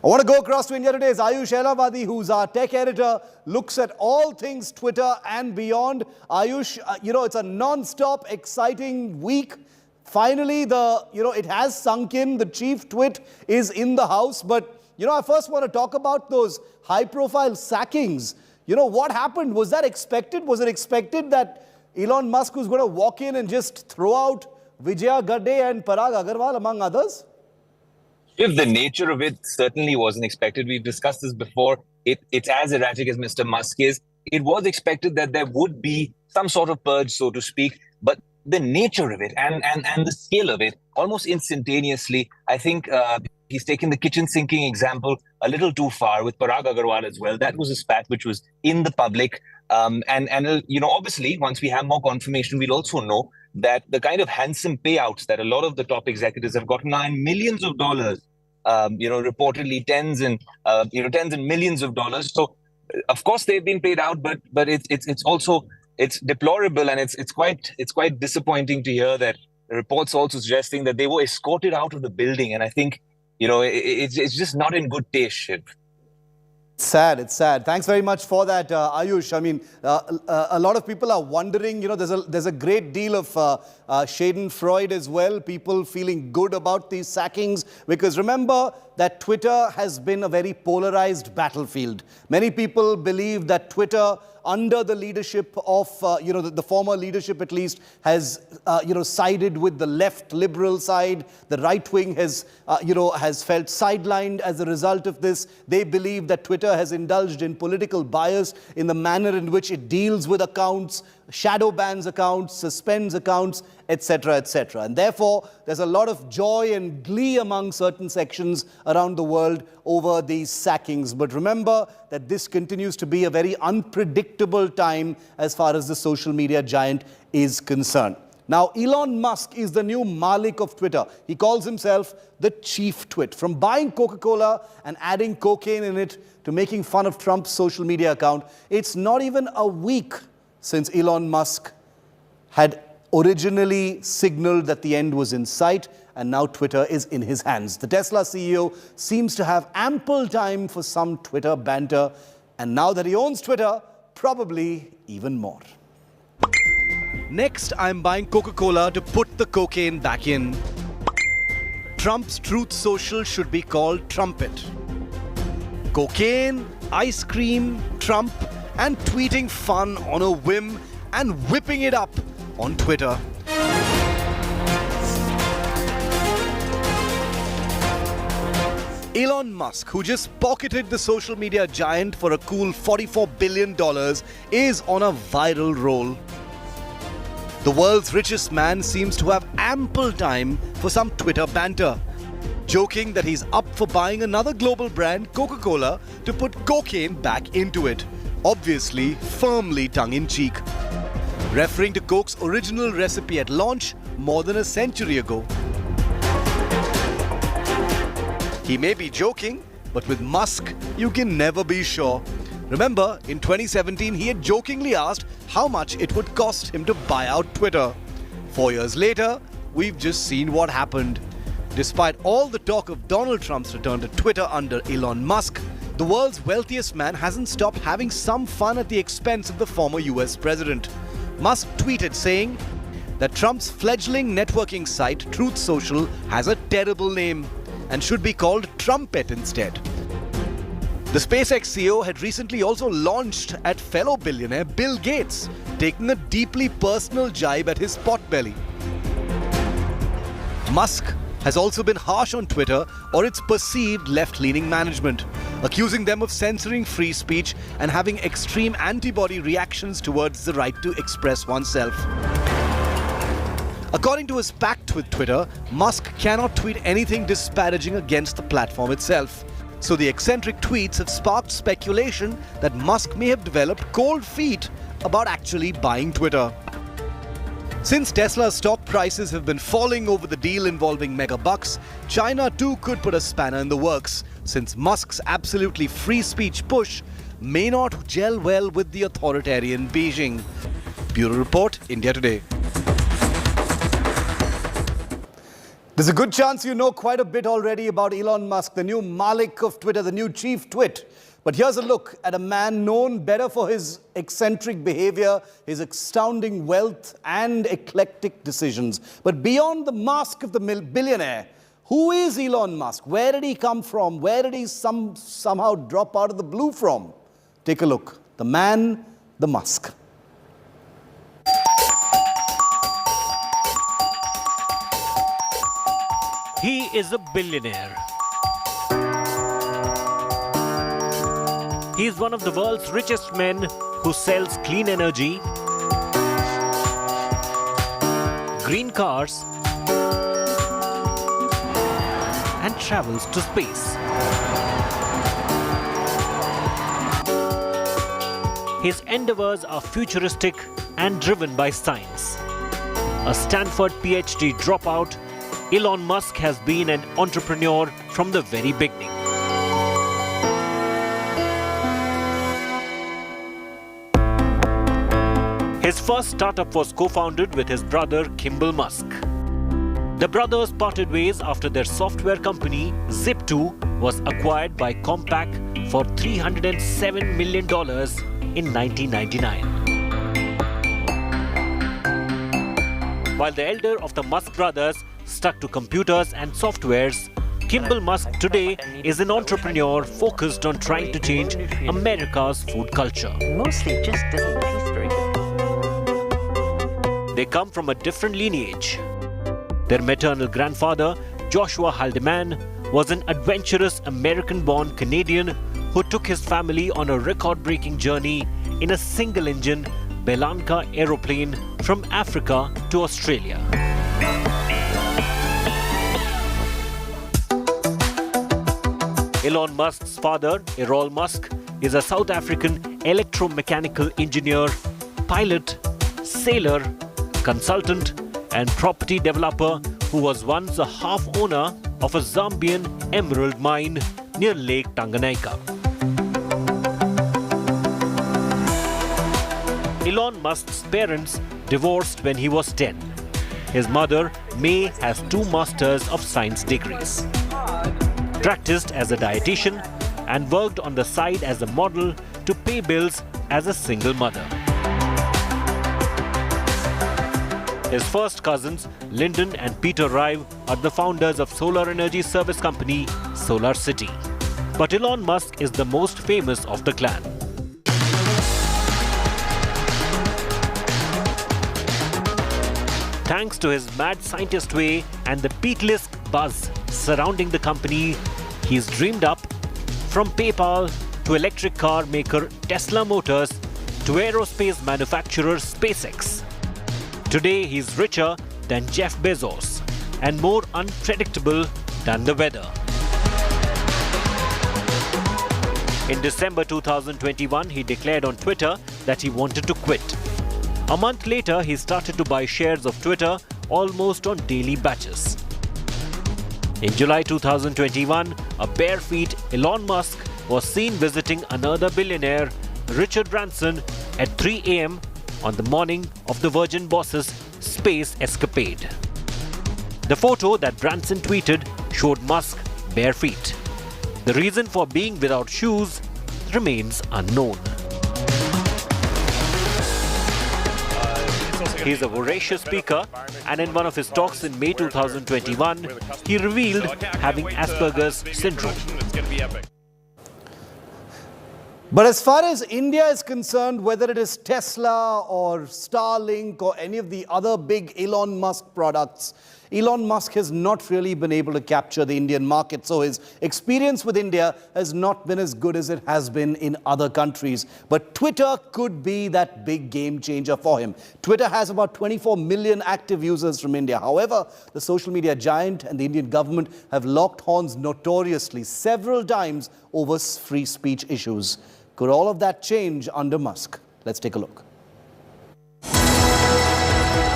I want to go across to India Today's Ayush Elavadi, who's our tech editor, looks at all things Twitter and beyond. Ayush, it's a non-stop exciting week. Finally, it has sunk in. The chief twit is in the house. But, I first want to talk about those high-profile sackings. What happened? Was that expected? Was it expected that Elon Musk was going to walk in and just throw out Vijaya Gadde and Parag Agarwal, among others? If the nature of it certainly wasn't expected, we've discussed this before, it's as erratic as Mr. Musk is. It was expected that there would be some sort of purge, so to speak, but the nature of it and the scale of it, almost instantaneously, I think he's taken the kitchen sinking example a little too far with Parag Agarwal as well. That was a spat which was in the public. Obviously, once we have more confirmation, we'll also know that the kind of handsome payouts that a lot of the top executives have gotten are in millions of dollars, reportedly tens and millions of dollars. So, of course, they've been paid out, but it's also deplorable, and it's quite disappointing to hear that reports also suggesting that they were escorted out of the building, and I think it's just not in good taste, Shiv. It's sad. Thanks very much for that, Ayush. I mean, a lot of people are wondering, there's a great deal of schadenfreude as well, people feeling good about these sackings, because remember that Twitter has been a very polarized battlefield. Many people believe that Twitter, under the leadership of, the former leadership at least, has, sided with the left liberal side. The right wing has, has felt sidelined as a result of this. They believe that Twitter has indulged in political bias in the manner in which it deals with accounts, shadow bans accounts, suspends accounts, etc., etc. And therefore, there's a lot of joy and glee among certain sections around the world over these sackings. But remember that this continues to be a very unpredictable time as far as the social media giant is concerned. Now, Elon Musk is the new Malik of Twitter. He calls himself the chief twit. From buying Coca-Cola and adding cocaine in it to making fun of Trump's social media account, it's not even a week since Elon Musk had originally signaled that the end was in sight, and now Twitter is in his hands. The Tesla CEO seems to have ample time for some Twitter banter, and now that he owns Twitter, probably even more. Next, I'm buying Coca-Cola to put the cocaine back in. Trump's Truth Social should be called Trumpet. Cocaine, ice cream, Trump, and tweeting fun on a whim and whipping it up on Twitter. Elon Musk, who just pocketed the social media giant for a cool $44 billion, is on a viral roll. The world's richest man seems to have ample time for some Twitter banter, joking that he's up for buying another global brand, Coca-Cola, to put cocaine back into it, obviously firmly tongue-in-cheek, referring to Coke's original recipe at launch more than a century ago. He may be joking, but with Musk, you can never be sure. Remember, in 2017, he had jokingly asked how much it would cost him to buy out Twitter. 4 years later, we've just seen what happened. Despite all the talk of Donald Trump's return to Twitter under Elon Musk, the world's wealthiest man hasn't stopped having some fun at the expense of the former US president. Musk tweeted saying that Trump's fledgling networking site, Truth Social, has a terrible name and should be called Trumpet instead. The SpaceX CEO had recently also launched at fellow billionaire Bill Gates, taking a deeply personal jibe at his potbelly. Musk has also been harsh on Twitter or its perceived left-leaning management, accusing them of censoring free speech and having extreme antibody reactions towards the right to express oneself. According to his pact with Twitter, Musk cannot tweet anything disparaging against the platform itself. So the eccentric tweets have sparked speculation that Musk may have developed cold feet about actually buying Twitter. Since Tesla's stock prices have been falling over the deal involving megabucks, China too could put a spanner in the works, since Musk's absolutely free speech push may not gel well with the authoritarian Beijing. Bureau Report, India Today. There's a good chance you know quite a bit already about Elon Musk, the new Malik of Twitter, the new chief twit. But here's a look at a man known better for his eccentric behavior, his astounding wealth and eclectic decisions. But beyond the mask of the billionaire, who is Elon Musk? Where did he come from? Where did he somehow drop out of the blue from? Take a look. The man, the Musk. He is a billionaire. He is one of the world's richest men who sells clean energy, green cars, and travels to space. His endeavors are futuristic and driven by science. A Stanford PhD dropout, Elon Musk has been an entrepreneur from the very beginning. His first startup was co-founded with his brother Kimball Musk. The brothers parted ways after their software company Zip2 was acquired by Compaq for $307 million in 1999. While the elder of the Musk brothers stuck to computers and softwares, Kimball Musk today is an entrepreneur focused on trying to change America's food culture. Mostly just doesn't taste very good. They come from a different lineage. Their maternal grandfather, Joshua Haldeman, was an adventurous American-born Canadian who took his family on a record-breaking journey in a single-engine Belanca aeroplane from Africa to Australia. Elon Musk's father, Errol Musk, is a South African electromechanical engineer, pilot, sailor, consultant, and property developer who was once a half-owner of a Zambian emerald mine near Lake Tanganyika. Elon Musk's parents divorced when he was 10. His mother, May, has 2 Masters of Science degrees. Practiced as a dietitian and worked on the side as a model to pay bills as a single mother. His first cousins, Lyndon and Peter Rive, are the founders of solar energy service company Solar City. But Elon Musk is the most famous of the clan. Thanks to his mad scientist way and the peakless buzz surrounding the company, he's dreamed up from PayPal to electric car maker Tesla Motors to aerospace manufacturer SpaceX. Today he's richer than Jeff Bezos and more unpredictable than the weather. In December 2021, he declared on Twitter that he wanted to quit. A month later, he started to buy shares of Twitter almost on daily batches. In July 2021, a bare feet Elon Musk was seen visiting another billionaire, Richard Branson, at 3 a.m. on the morning of the Virgin boss's space escapade. The photo that Branson tweeted showed Musk bare feet. The reason for being without shoes remains unknown. He is a voracious speaker, and in one of his talks in May 2021, he revealed having Asperger's syndrome. But as far as India is concerned, whether it is Tesla or Starlink or any of the other big Elon Musk products, Elon Musk has not really been able to capture the Indian market. So his experience with India has not been as good as it has been in other countries. But Twitter could be that big game changer for him. Twitter has about 24 million active users from India. However, the social media giant and the Indian government have locked horns notoriously several times over free speech issues. Could all of that change under Musk? Let's take a look.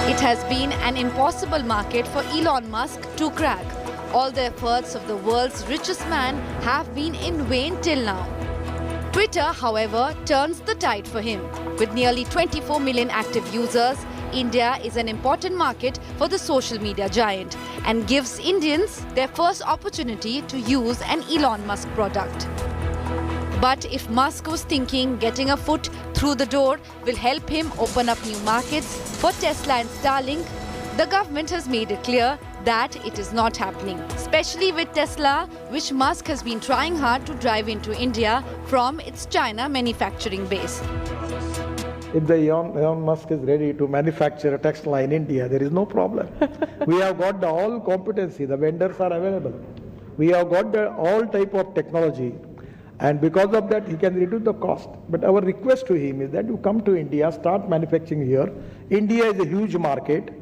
It has been an impossible market for Elon Musk to crack. All the efforts of the world's richest man have been in vain till now. Twitter, however, turns the tide for him. With nearly 24 million active users, India is an important market for the social media giant and gives Indians their first opportunity to use an Elon Musk product. But if Musk was thinking getting a foot through the door will help him open up new markets for Tesla and Starlink, the government has made it clear that it is not happening, especially with Tesla, which Musk has been trying hard to drive into India from its China manufacturing base. If the Elon Musk is ready to manufacture a Tesla in India, there is no problem. We have got the all competency, the vendors are available. We have got the all type of technology. And because of that, he can reduce the cost. But our request to him is that you come to India, start manufacturing here. India is a huge market.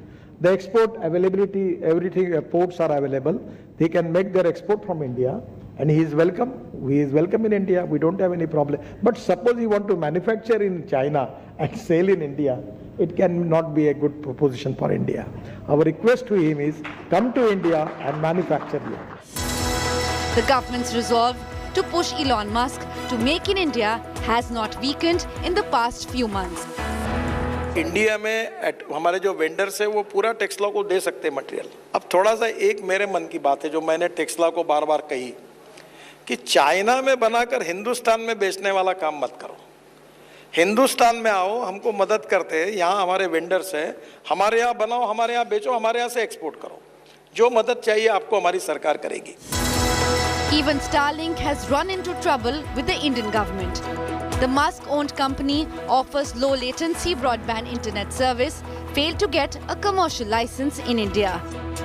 The export availability, everything, ports are available. They can make their export from India. And he is welcome. He is welcome in India. We don't have any problem. But suppose you want to manufacture in China and sell in India, it cannot be a good proposition for India. Our request to him is come to India and manufacture here. The government's resolve to push Elon Musk to make in India has not weakened in the past few months. India में हमारे जो vendors है वो पूरा Tesla को दे सकते हैं material. अब थोड़ा सा एक मेरे मन की बात है जो मैंने टेस्ला को बार-बार कही कि चाइना में बनाकर हिंदुस्तान में बेचने वाला काम मत करो. हिंदुस्तान में आओ, हमको मदद करते हैं, यहाँ हमारे वेंडर्स हैं, हमारे यहाँ बनाओ, हमारे यहाँ बेचो, हमारे यहाँ से एक्सपोर्ट करो. जो मदद चाहिए आपको हमारी सरकार करेगी. Even Starlink has run into trouble with the Indian government. The Musk-owned company offers low-latency broadband internet service, failed to get a commercial license in India.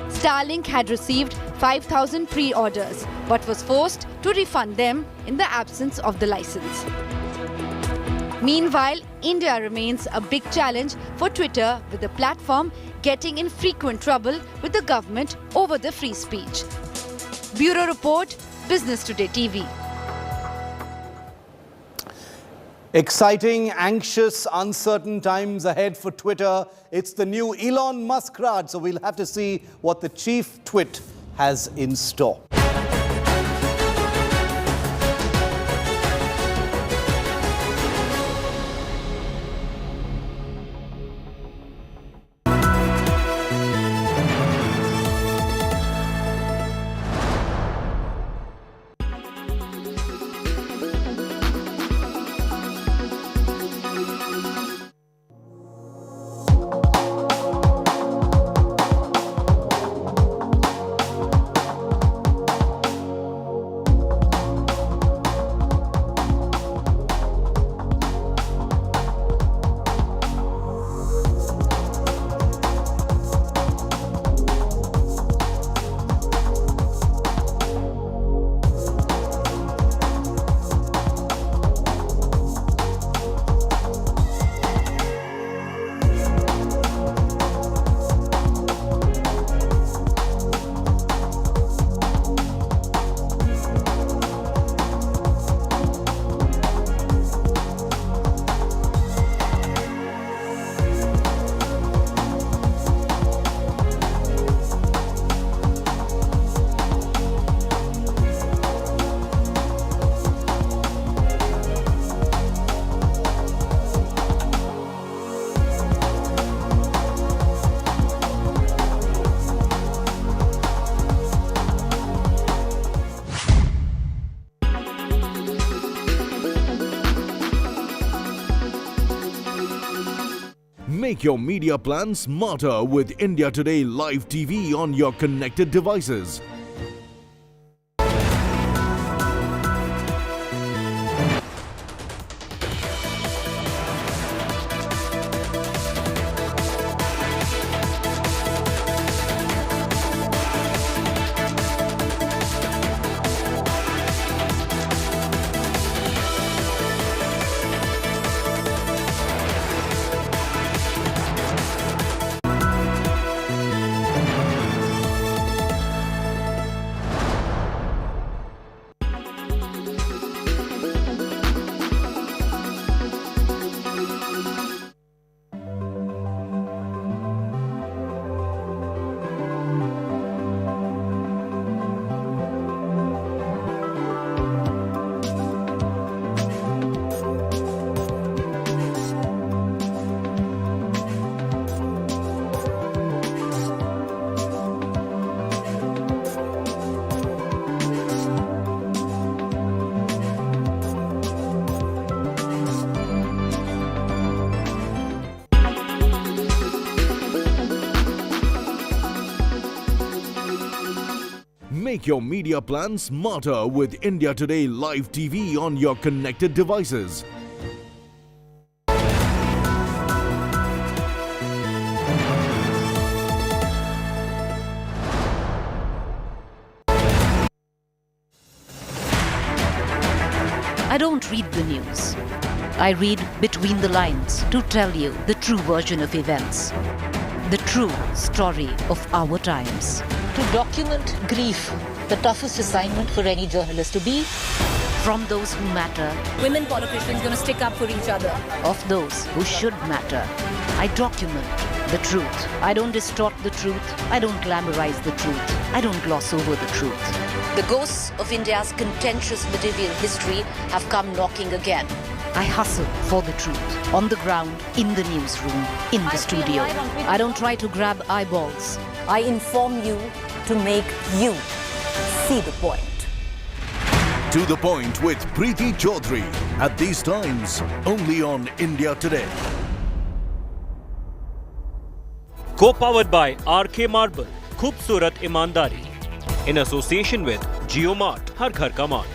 Starlink had received 5,000 pre-orders, but was forced to refund them in the absence of the license. Meanwhile, India remains a big challenge for Twitter, with the platform getting in frequent trouble with the government over the free speech. Bureau Report, Business Today TV. Exciting, anxious, uncertain times ahead for Twitter. It's the new Elon Musk ride, so we'll have to see what the chief twit has in store. Make your media plan smarter with India Today Live TV on your connected devices. Make your media plan smarter with India Today Live TV on your connected devices. I don't read the news. I read between the lines to tell you the true version of events. The true story of our times. To document grief, the toughest assignment for any journalist to be. From those who matter. Women politicians going to stick up for each other. Of those who should matter. I document the truth. I don't distort the truth. I don't glamorize the truth. I don't gloss over the truth. The ghosts of India's contentious medieval history have come knocking again. I hustle for the truth. On the ground, in the newsroom, in the studio. I don't try to grab eyeballs. I inform you to make you see the point. To the Point with Preeti Chaudhary. At these times, only on India Today. Co-powered by RK Marble, Khoobsurat Imandari. In association with JioMart, Har Ghar Ka Mart.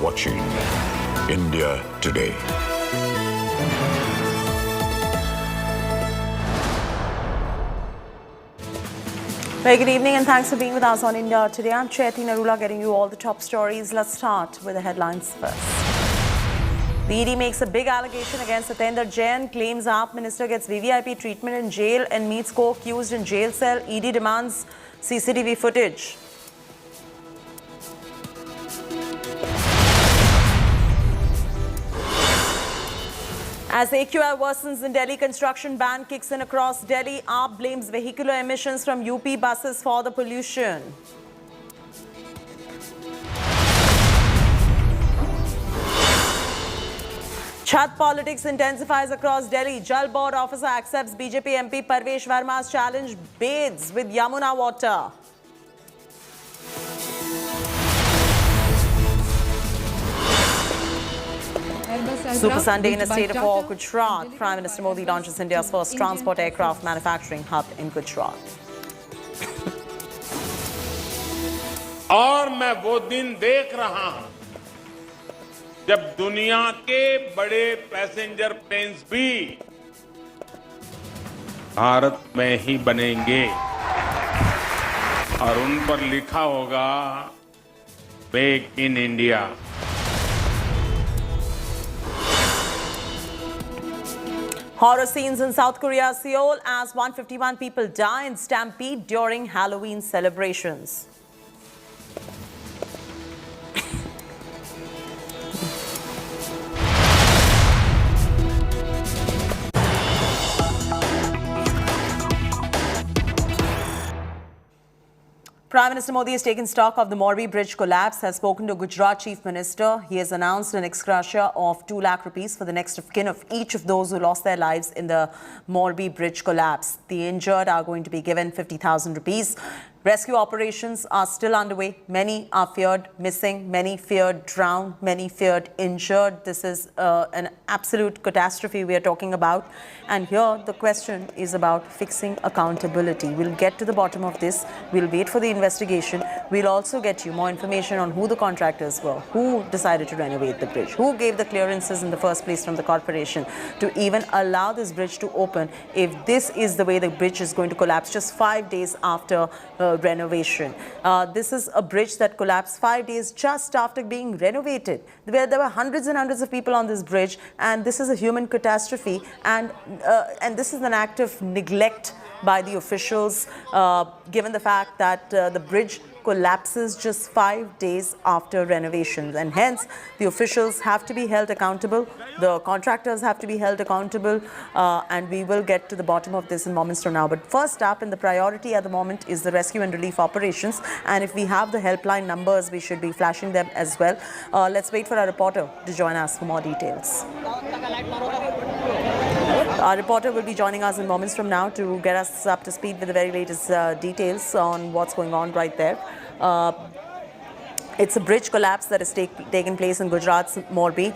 Watching India Today. Very good evening and thanks for being with us on India Today. I'm Chaiti Narula getting you all the top stories. Let's start with the headlines first. The ED makes a big allegation against Satendra Jain, claims AAP minister gets VVIP treatment in jail and meets co-accused in jail cell. ED demands CCTV footage. As AQI worsens in Delhi, construction ban kicks in across Delhi. AAP blames vehicular emissions from UP buses for the pollution. Chhath politics intensifies across Delhi. Jal board officer accepts BJP MP Parvesh Verma's challenge, bathes with Yamuna water. Airbus Super Sunday in a state of awe, Gujarat. Prime Minister Modi launches India's first transport aircraft manufacturing hub in Gujarat. और मैं वो दिन देख रहा हूं जब दुनिया के बड़े पैसेंजर प्लेन्स भी भारत में ही बनेंगे और उन पर लिखा होगा make in India. Horror scenes in South Korea's Seoul as 151 people die in Stampede during Halloween celebrations. Prime Minister Modi has taken stock of the Morbi bridge collapse, has spoken to Gujarat Chief Minister. He has announced an ex gratia of 2 lakh rupees for the next of kin of each of those who lost their lives in the Morbi bridge collapse. The injured are going to be given 50,000 rupees. Rescue operations are still underway. Many are feared missing, many feared drowned, many feared injured. This is an absolute catastrophe we are talking about. And here the question is about fixing accountability. We'll get to the bottom of this. We'll wait for the investigation. We'll also get you more information on who the contractors were, who decided to renovate the bridge, who gave the clearances in the first place from the corporation to even allow this bridge to open if this is the way the bridge is going to collapse just 5 days after renovation. This is a bridge that collapsed 5 days just after being renovated, where there were hundreds and hundreds of people on this bridge, and this is a human catastrophe, and this is an act of neglect by the officials, given the fact that the bridge collapses just 5 days after renovations, and hence the officials have to be held accountable, the contractors have to be held accountable, and we will get to the bottom of this in moments from now. But first up, and the priority at the moment, is the rescue and relief operations, and if we have the helpline numbers, we should be flashing them as well. Let's wait for our reporter to join us for more details. Our reporter will be joining us in moments from now to get us up to speed with the very latest details on what's going on right there. It's a bridge collapse that has taken place in Gujarat's Morbi.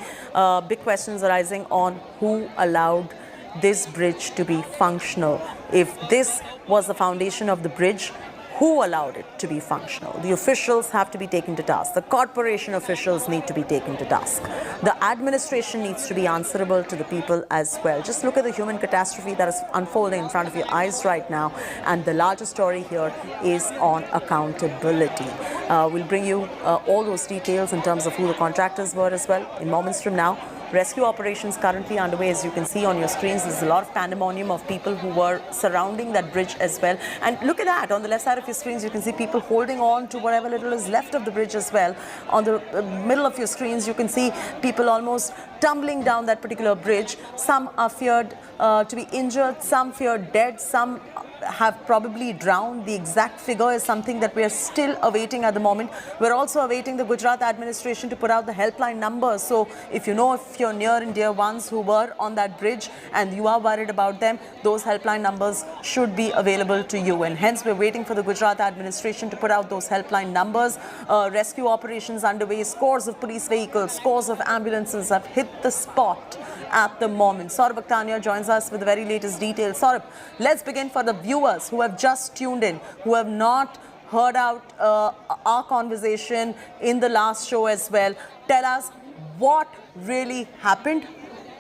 Big questions arising on who allowed this bridge to be functional. If this was the foundation of the bridge, who allowed it to be functional? The officials have to be taken to task. The corporation officials need to be taken to task. The administration needs to be answerable to the people as well. Just look at the human catastrophe that is unfolding in front of your eyes right now. And the larger story here is on accountability. We'll bring you all those details in terms of who the contractors were as well in moments from now. Rescue operations currently underway, as you can see on your screens. There's a lot of pandemonium of people who were surrounding that bridge as well. And look at that, on the left side of your screens, you can see people holding on to whatever little is left of the bridge as well. On the middle of your screens, you can see people almost tumbling down that particular bridge. Some are feared to be injured, some feared dead, some have probably drowned. The exact figure is something that we are still awaiting at the moment. We're also awaiting the Gujarat administration to put out the helpline numbers. So if you're near and dear ones who were on that bridge and you are worried about them, those helpline numbers should be available to you. And hence we're waiting for the Gujarat administration to put out those helpline numbers. Rescue operations underway. Scores of police vehicles, scores of ambulances have hit the spot at the moment. Saurabh Aktania joins us with the very latest details. Saurabh, let's begin for the viewers who have just tuned in, who have not heard out our conversation in the last show as well. Tell us what really happened,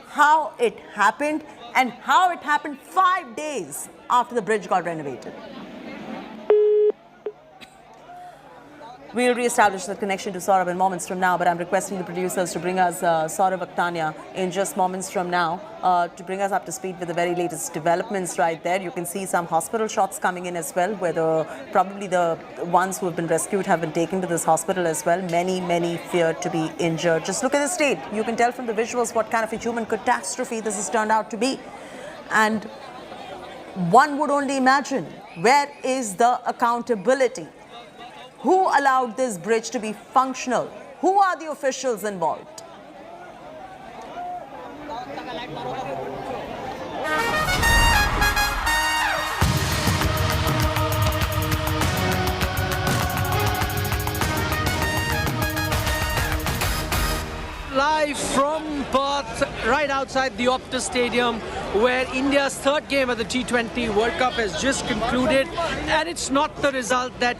how it happened, and how it happened 5 days after the bridge got renovated. We'll re-establish the connection to Saurabh in moments from now, but I'm requesting the producers to bring us Saurabh Aktania in just moments from now to bring us up to speed with the very latest developments right there. You can see some hospital shots coming in as well, where probably the ones who have been rescued have been taken to this hospital as well. Many feared to be injured. Just look at the state. You can tell from the visuals what kind of a human catastrophe this has turned out to be. And one would only imagine, where is the accountability? Who allowed this bridge to be functional? Who are the officials involved? Live from Perth right outside the Optus Stadium, where India's third game of the T20 World Cup has just concluded, and it's not the result that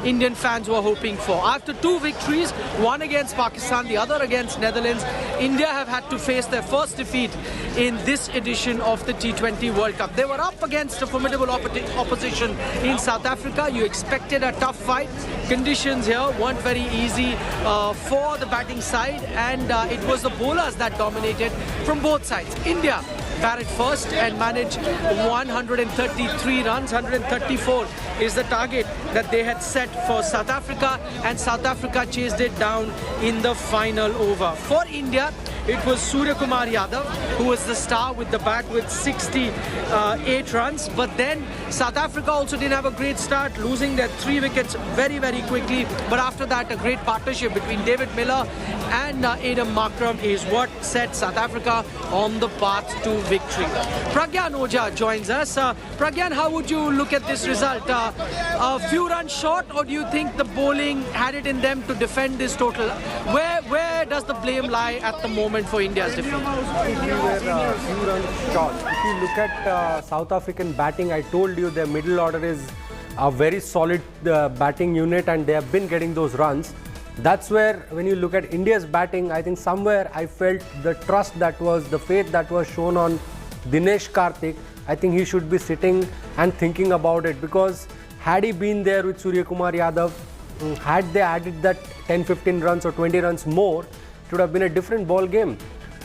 Indian fans were hoping for. After two victories, one against Pakistan, the other against Netherlands, India have had to face their first defeat in this edition of the T20 World Cup. They were up against a formidable opposition in South Africa. You expected a tough fight. Conditions here weren't very easy for the batting side, and it was the bowlers that dominated from both sides. India batted first and managed 133 runs. 134 is the target that they had set for South Africa, and South Africa chased it down in the final over. For India, it was Suryakumar Yadav who was the star with the bat with 68 runs. But then South Africa also didn't have a great start, losing their 3 wickets very, very quickly. But after that, a great partnership between David Miller and Adam Markram is what set South Africa on the path to victory. Pragyan Ojha joins us. Pragyan, how would you look at this result? A few runs short, or do you think the bowling had it in them to defend this total? Where does the blame lie at the moment for India's defeat? Few runs short. If you look at South African batting, I told you their middle order is a very solid batting unit, and they have been getting those runs. That's where, when you look at India's batting, I think somewhere I felt the trust that was, the faith that was shown on Dinesh Karthik. I think he should be sitting and thinking about it, because had he been there with Suryakumar Yadav, had they added that 10-15 runs or 20 runs more, it would have been a different ball game.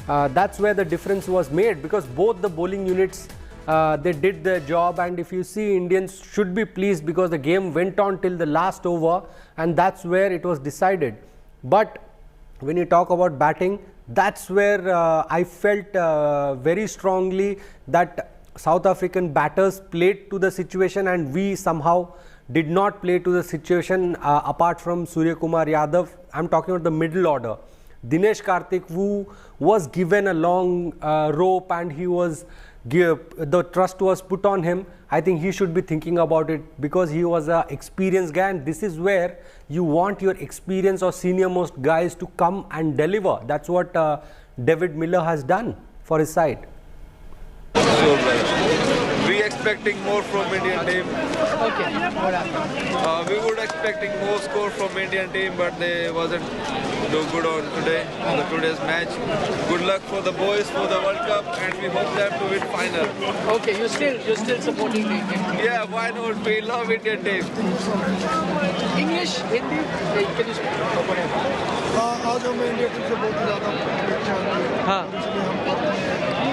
That's where the difference was made, because both the bowling units, they did their job, and if you see, Indians should be pleased because the game went on till the last over, and that's where it was decided. But when you talk about batting, that's where I felt very strongly that South African batters played to the situation, and we somehow did not play to the situation apart from Suryakumar Yadav. I'm talking about the middle order. Dinesh Karthik, who was given a long rope, and he was the trust was put on him. I think he should be thinking about it, because he was an experienced guy, and this is where you want your experienced or senior most guys to come and deliver. That's what David Miller has done for his side. We expecting more from Indian team. Okay, what happened? We were expecting more score from Indian team, but they wasn't do good on today's match. Good luck for the boys for the World Cup, and we hope them to win final. Okay, you're still supporting the Indian team? Yeah, why not? We love Indian team. English, Hindi, can you speak? आज हम India team से बहुत ज़्यादा अच्छा हाँ.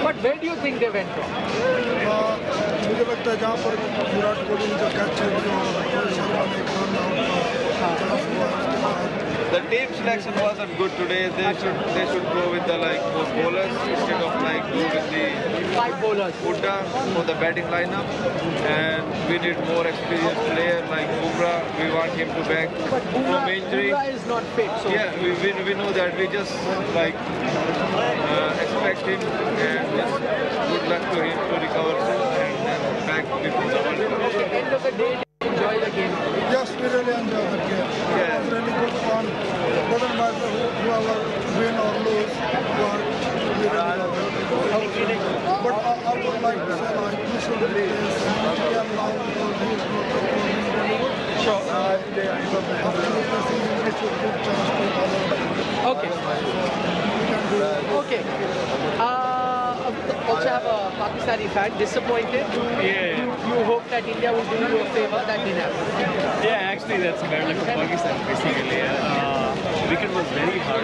But where do you think they went wrong? मुझे लगता है जहाँ पर विराट कोहली ने कैच छोड़ दिया रोहित शर्मा ने एक run out The team selection wasn't good today. They should go with the those bowlers instead of go with the 5 bowlers. Puja for the batting lineup, and we need more experienced player like Bumrah. We want him to back from injury. Bumrah is not fit. So yeah, we know that. We just expect him, and just good luck to him to recover soon and then back before the World Cup. Okay, end of the day, enjoy the game. Yes, we really enjoy the game. Yeah. It was really good fun. Doesn't matter whoever win or lose, we really love it. But I would like to say we should play India now because he is not performing. Sure. After replacing him, it should give chance to other. Okay. Okay. Also have a Pakistani fan, disappointed. Yeah. You hope that India will do you a favor, that didn't happen. Yeah, actually that's better luck for Pakistan basically. Wicket was very hard,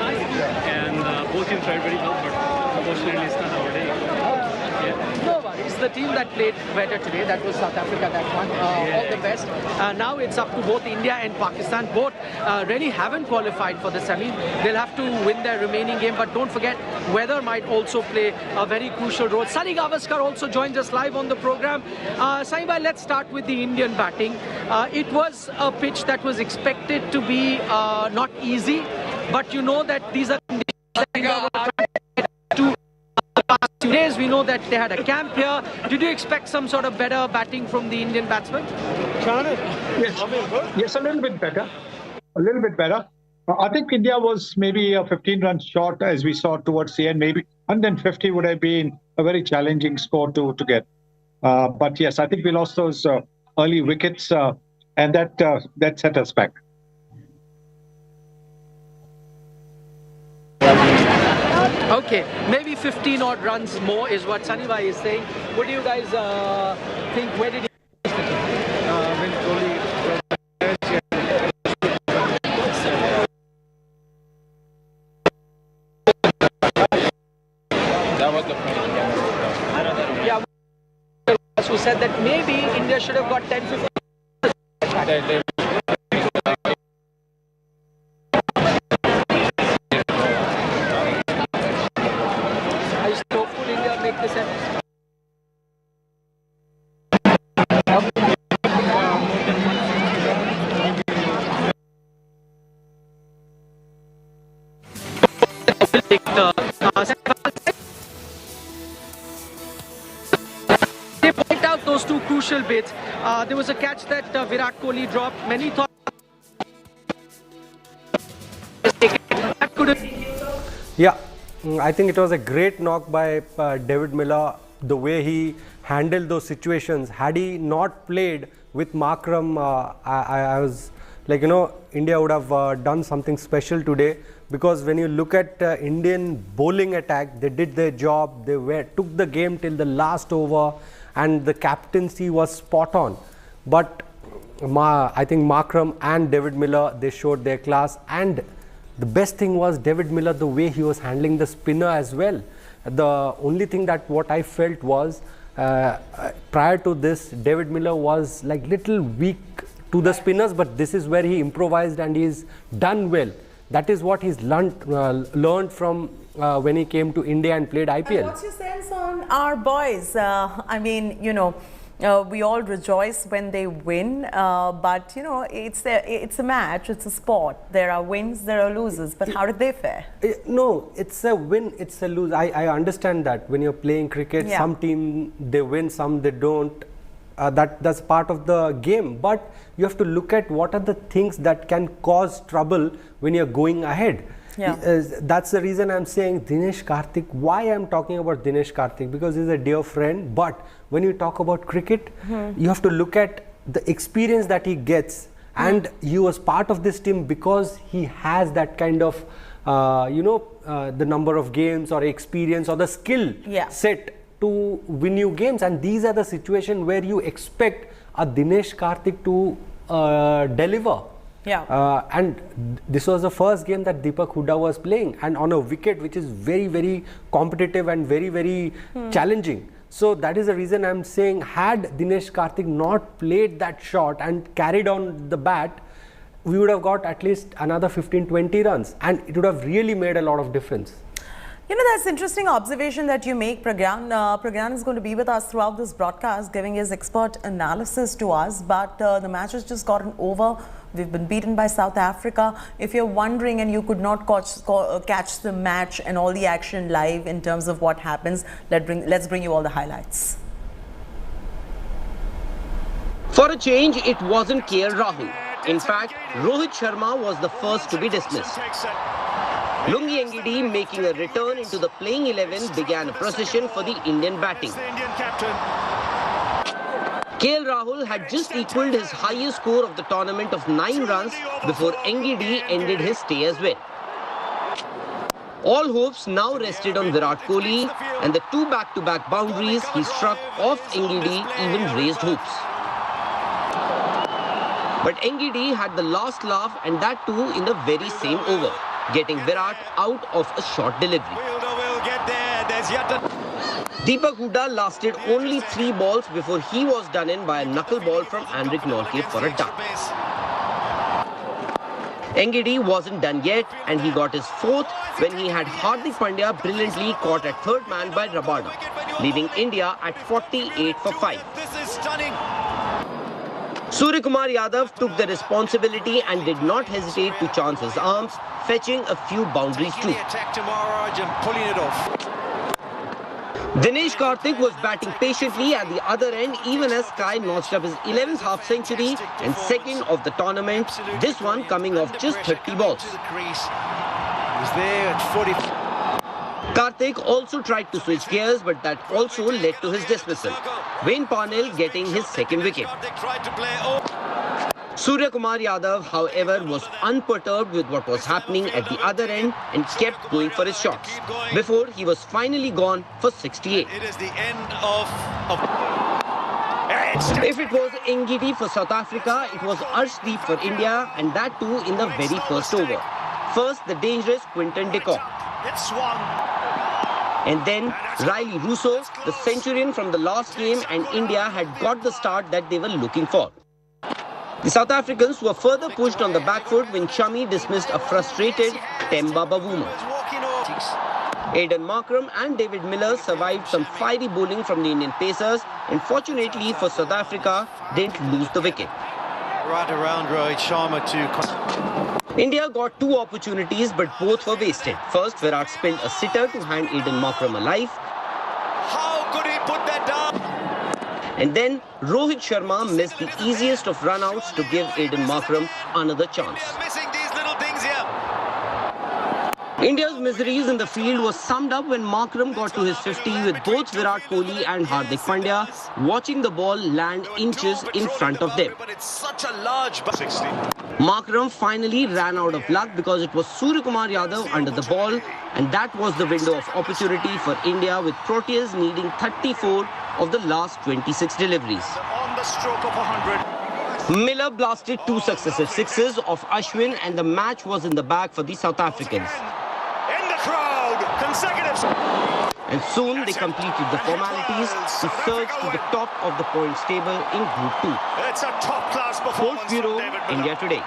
and both teams tried very well, but unfortunately it's not our day. Yeah. No worries. The team that played better today, that was South Africa, that won. All the best. Now it's up to both India and Pakistan. Both really haven't qualified for the semi. They'll have to win their remaining game, but don't forget, weather might also play a very crucial role. Sunny Gavaskar also joins us live on the program. Sunny bhai, let's start with the Indian batting. It was a pitch that was expected to be not easy, but you know that these are conditions to past 2 days. We know that they had a camp here. Did you expect some sort of better batting from the Indian batsmen? Yes, a little bit better. A little bit better. I think India was maybe a 15 runs short as we saw towards the end. Maybe 150 would have been a very challenging score to get. But yes, I think we lost those early wickets and that set us back. Okay, maybe 15 odd runs more is what Sunny is saying. What do you guys think? Where did he who said that maybe India should have got 10-15. I just hopeful India make this end. Those two crucial bits. There was a catch that Virat Kohli dropped. Many thought that could have. Yeah, I think it was a great knock by David Miller. The way he handled those situations. Had he not played with Markram, I was like, you know, India would have done something special today. Because when you look at Indian bowling attack, they did their job. They took the game till the last over. And the captaincy was spot on. But I think Markram and David Miller, they showed their class. And the best thing was David Miller, the way he was handling the spinner as well. The only thing that what I felt was, prior to this, David Miller was like little weak to the spinners. But this is where he improvised and he's done well. That is what he's learned from when he came to India and played IPL. And what's your sense on our boys? I mean, you know, we all rejoice when they win, but you know, it's a match, it's a sport. There are wins, there are losers. But how did they fare? No, it's a win, it's a lose. I understand that when you're playing cricket, some team they win, some they don't. That's part of the game. But you have to look at what are the things that can cause trouble when you're going ahead. Yeah. That's the reason I'm saying Dinesh Karthik. Why I'm talking about Dinesh Karthik? Because he's a dear friend. But when you talk about cricket, you have to look at the experience that he gets. And he was part of this team because he has that kind of, the number of games or experience or the skill set to win you games. And these are the situations where you expect a Dinesh Karthik to deliver. Yeah. And this was the first game that Deepak Hooda was playing, and on a wicket which is very, very competitive and very, very challenging. So that is the reason I'm saying, had Dinesh Karthik not played that shot and carried on the bat, we would have got at least another 15-20 runs, and it would have really made a lot of difference. You know, that's interesting observation that you make, Pragyan. Pragyan is going to be with us throughout this broadcast, giving his expert analysis to us. But the match has just gotten over. We've been beaten by South Africa. If you're wondering and you could not catch the match and all the action live in terms of what happens, let's bring you all the highlights. For a change, it wasn't KL Rahul. In fact, Rohit Sharma was the first to be dismissed. Lungi Ngidi, making a return into the playing 11, began a procession for the Indian batting. KL Rahul had just equalled his highest score of the tournament of 9 runs before Ngidi ended his stay as well. All hopes now rested on Virat Kohli, and the 2 back-to-back boundaries he struck off Ngidi even raised hopes. But Ngidi had the last laugh, and that too in the very same over, getting Virat out of a short delivery. Deepak Hooda lasted only 3 balls before he was done in by a knuckle ball from Andrik Norke for a duck. Ngidi wasn't done yet, and he got his 4th when he had Hardik Pandya brilliantly caught at 3rd man by Rabada, leaving India at 48 for 5. Suryakumar Yadav took the responsibility and did not hesitate to chance his arms, fetching a few boundaries too. Dinesh Karthik was batting patiently at the other end even as Sky notched up his 11th half century and second of the tournament, this one coming off just 30 balls. He's there at 40. Karthik also tried to switch gears, but that also led to his dismissal. Wayne Parnell getting his second wicket. Suryakumar Yadav, however, was unperturbed with what was happening at the other end and kept going for his shots before he was finally gone for 68. It is the end of... If it was Ngidi for South Africa, it was Arshdeep for India, and that too in the very first over. First, the dangerous Quinton de Kock. It swung. And then Riley Russo, the centurion from the last game, and India had got the start that they were looking for. The South Africans were further pushed on the back foot when Shami dismissed a frustrated Temba Bavuma. Aidan Markram and David Miller survived some fiery bowling from the Indian pacers, and fortunately for South Africa, didn't lose the wicket. Right around Rohit Sharma to... India got two opportunities, but both were wasted. First, Virat spilled a sitter to hand Aidan Markram alive. How could he put that down? And then Rohit Sharma missed the easiest of runouts to give Aidan Markram another chance. Missing these little things here. India's miseries in the field was summed up when Markram got to his 50 with both Virat Kohli and Hardik Pandya watching the ball land inches in front of them. But it's such a large... 60. Markram finally ran out of luck because it was Suryakumar Yadav under the ball, and that was the window of opportunity for India, with Proteas needing 34 of the last 26 deliveries. On the stroke of 100. Miller blasted two successive sixes off Ashwin, and the match was in the bag for the South Africans. In the crowd, consecutive. And soon they completed the formalities to surge to the top of the points table in Group 2. It's a top-class performance. Sports Bureau, India Today.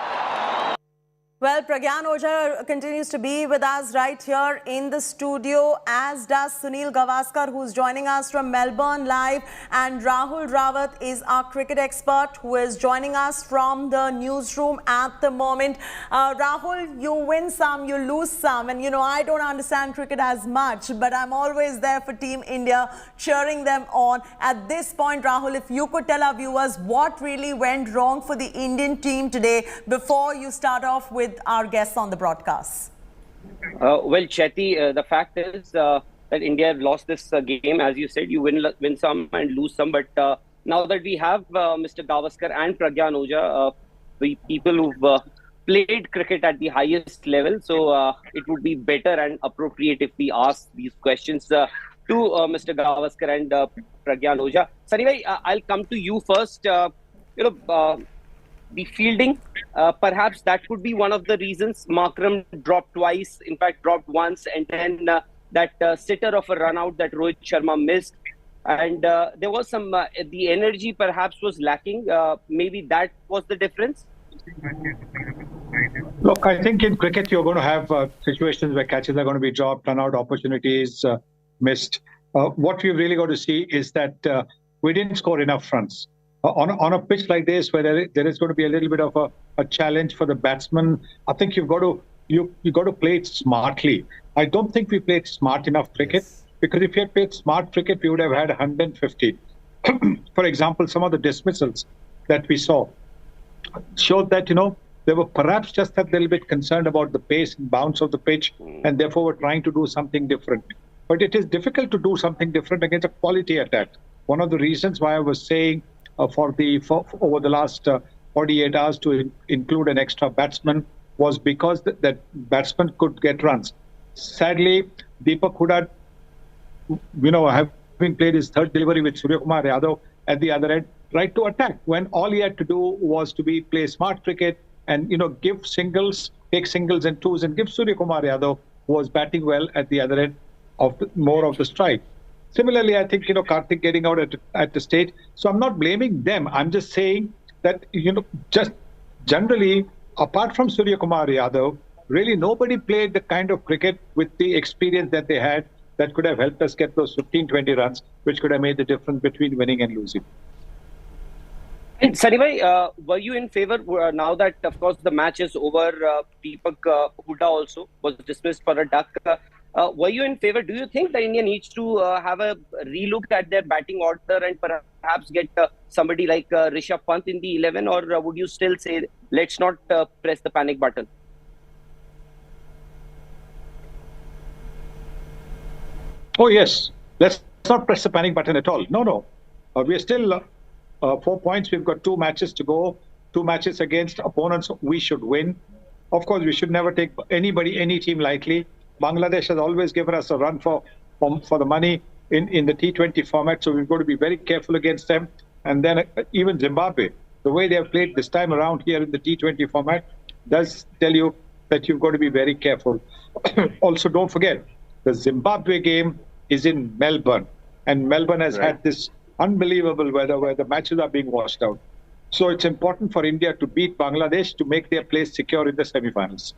Well, Pragyan Ojha continues to be with us right here in the studio, as does Sunil Gavaskar, who's joining us from Melbourne live, and Rahul Rawat is our cricket expert who is joining us from the newsroom at the moment. Rahul, you win some, you lose some, and you know, I don't understand cricket as much, but I'm always there for Team India, cheering them on. At this point, Rahul, if you could tell our viewers what really went wrong for the Indian team today before you start off with our guests on the broadcast. Well, Chetty, the fact is that India lost this game. As you said, you win some and lose some. But now that we have Mr. Gavaskar and Pragyan Ojha, people who've played cricket at the highest level, so it would be better and appropriate if we ask these questions to Mr. Gavaskar and Pragyan Ojha. So anyway, I'll come to you first. The fielding, perhaps that could be one of the reasons. Markram dropped twice, in fact dropped once, and then that sitter of a run out that Rohit Sharma missed. And there was some, the energy perhaps was lacking. Maybe that was the difference. Look, I think in cricket you're going to have situations where catches are going to be dropped, run out opportunities missed. What we've really got to see is that we didn't score enough runs. On a pitch like this, where there is going to be a little bit of a challenge for the batsman, I think you've got to play it smartly. I don't think we played smart enough cricket, because if we had played smart cricket, we would have had 150. For example, some of the dismissals that we saw showed that, you know, they were perhaps just a little bit concerned about the pace and bounce of the pitch, and therefore were trying to do something different. But it is difficult to do something different against a quality attack. One of the reasons why I was saying for over the last 48 hours to include an extra batsman was because that batsman could get runs. Sadly, Deepak Hooda, you know, having played his third delivery with Suryakumar Yadav at the other end, tried to attack when all he had to do was to play smart cricket and, you know, give singles, take singles and twos, and give Suryakumar Yadav, who was batting well at the other end, of more of the strike. Similarly, I think, you know, Karthik getting out at the stage. So I'm not blaming them. I'm just saying that, you know, just generally, apart from Suryakumar Yadav, really nobody played the kind of cricket with the experience that they had that could have helped us get those 15-20 runs, which could have made the difference between winning and losing. And Saribhai, were you in favor, now that, of course, the match is over, Deepak Hooda also was dismissed for a duck. Were you in favor? Do you think that India needs to have a relook at their batting order and perhaps get somebody like Rishabh Pant in the 11, or would you still say let's not press the panic button? Oh yes, let's not press the panic button at all. No. We are still 4 points. We've got 2 matches to go. 2 matches against opponents we should win. Of course, we should never take any team lightly. Bangladesh has always given us a run for the money in the T20 format, so we've got to be very careful against them. And then even Zimbabwe, the way they have played this time around here in the T20 format, does tell you that you've got to be very careful. Also, don't forget, the Zimbabwe game is in Melbourne, and Melbourne has had this unbelievable weather where the matches are being washed out. So it's important for India to beat Bangladesh to make their place secure in the semi-finals.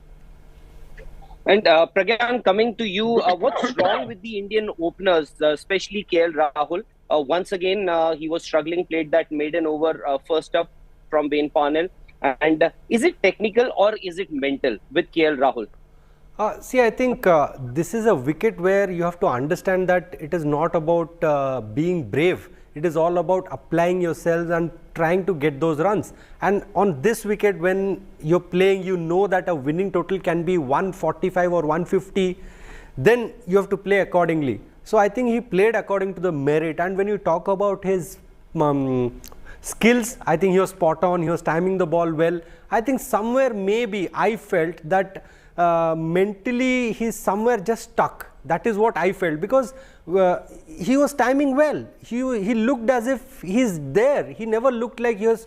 And Pragyan, coming to you, what's wrong with the Indian openers, especially KL Rahul? Once again, he was struggling, played that maiden over first up from Wayne Parnell. And is it technical or is it mental with KL Rahul? See, I think this is a wicket where you have to understand that it is not about being brave. It is all about applying yourselves and trying to get those runs. And on this wicket, when you're playing, you know that a winning total can be 145 or 150. Then you have to play accordingly. So I think he played according to the merit. And when you talk about his skills, I think he was spot on. He was timing the ball well. I think somewhere maybe I felt that mentally he's somewhere just stuck. That is what I felt, because he was timing well. He looked as if he's there. He never looked like he was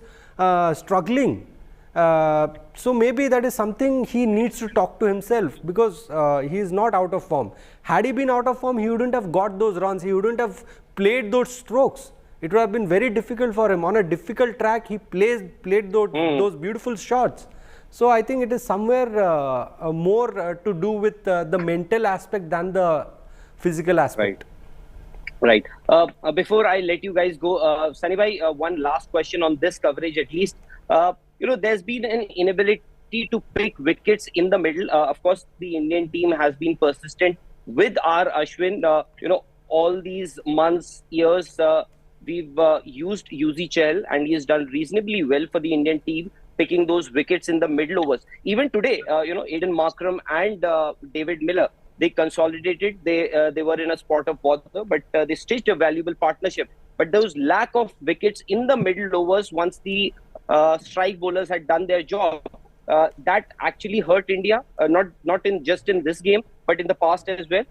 struggling. So maybe that is something he needs to talk to himself, because he is not out of form. Had he been out of form, he wouldn't have got those runs. He wouldn't have played those strokes. It would have been very difficult for him. On a difficult track, he played those beautiful shots. So I think it is somewhere more to do with the mental aspect than the physical aspect. Right. Before I let you guys go, Sunny bhai, one last question on this coverage at least. There's been an inability to pick wickets in the middle. Of course, the Indian team has been persistent with R. Ashwin. All these months, years, we've used Yuzi Chahal, and he has done reasonably well for the Indian team, picking those wickets in the middle overs. Even today, Aiden Markram and David Miller, they consolidated. They were in a spot of bother, but they stitched a valuable partnership. But those lack of wickets in the middle overs, once the strike bowlers had done their job, that actually hurt India. Not just in this game, but in the past as well.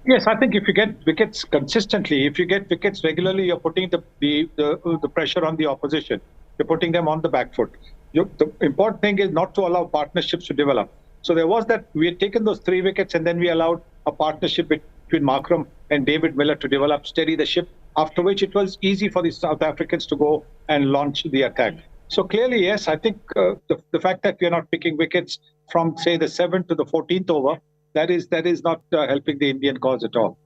Yes, I think if you get wickets consistently, if you get wickets regularly, you're putting the pressure on the opposition. You're putting them on the back foot. The important thing is not to allow partnerships to develop. So there was that, we had taken those 3 wickets and then we allowed a partnership between Markram and David Miller to develop, steady the ship, after which it was easy for the South Africans to go and launch the attack. So clearly, yes, I think the fact that we are not picking wickets from, say, the 7th to the 14th over, that is not helping the Indian cause at all.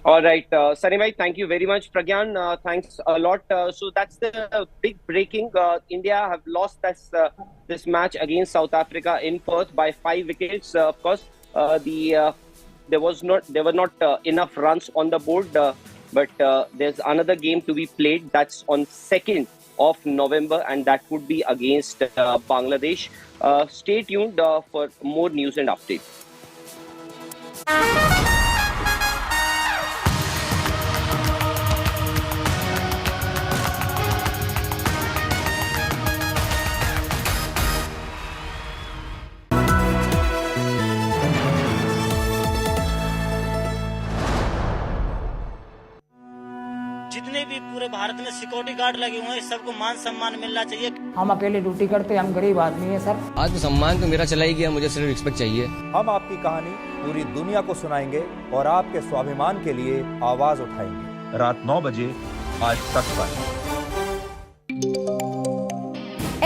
All right, Sunny bhai, thank you very much. Pragyan, thanks a lot. So that's the big breaking. India have lost this match against South Africa in Perth by 5 wickets. Of course, there were not enough runs on the board, but there's another game to be played. That's on 2nd of November, and that would be against Bangladesh. Stay tuned for more news and updates. जितने भी पूरे भारत में security guard लगे हुए हैं, सबको मान सम्मान मिलना चाहिए। हम अकेले ड्यूटी करते, हम गरीब आदमी हैं सर। आज सम्मान तो मेरा चला ही गया, मुझे सिर्फ रिस्पेक्ट चाहिए। हम आपकी कहानी पूरी दुनिया को सुनाएंगे और आपके स्वाभिमान के लिए आवाज उठाएंगे। रात 9 बजे आज तक पर।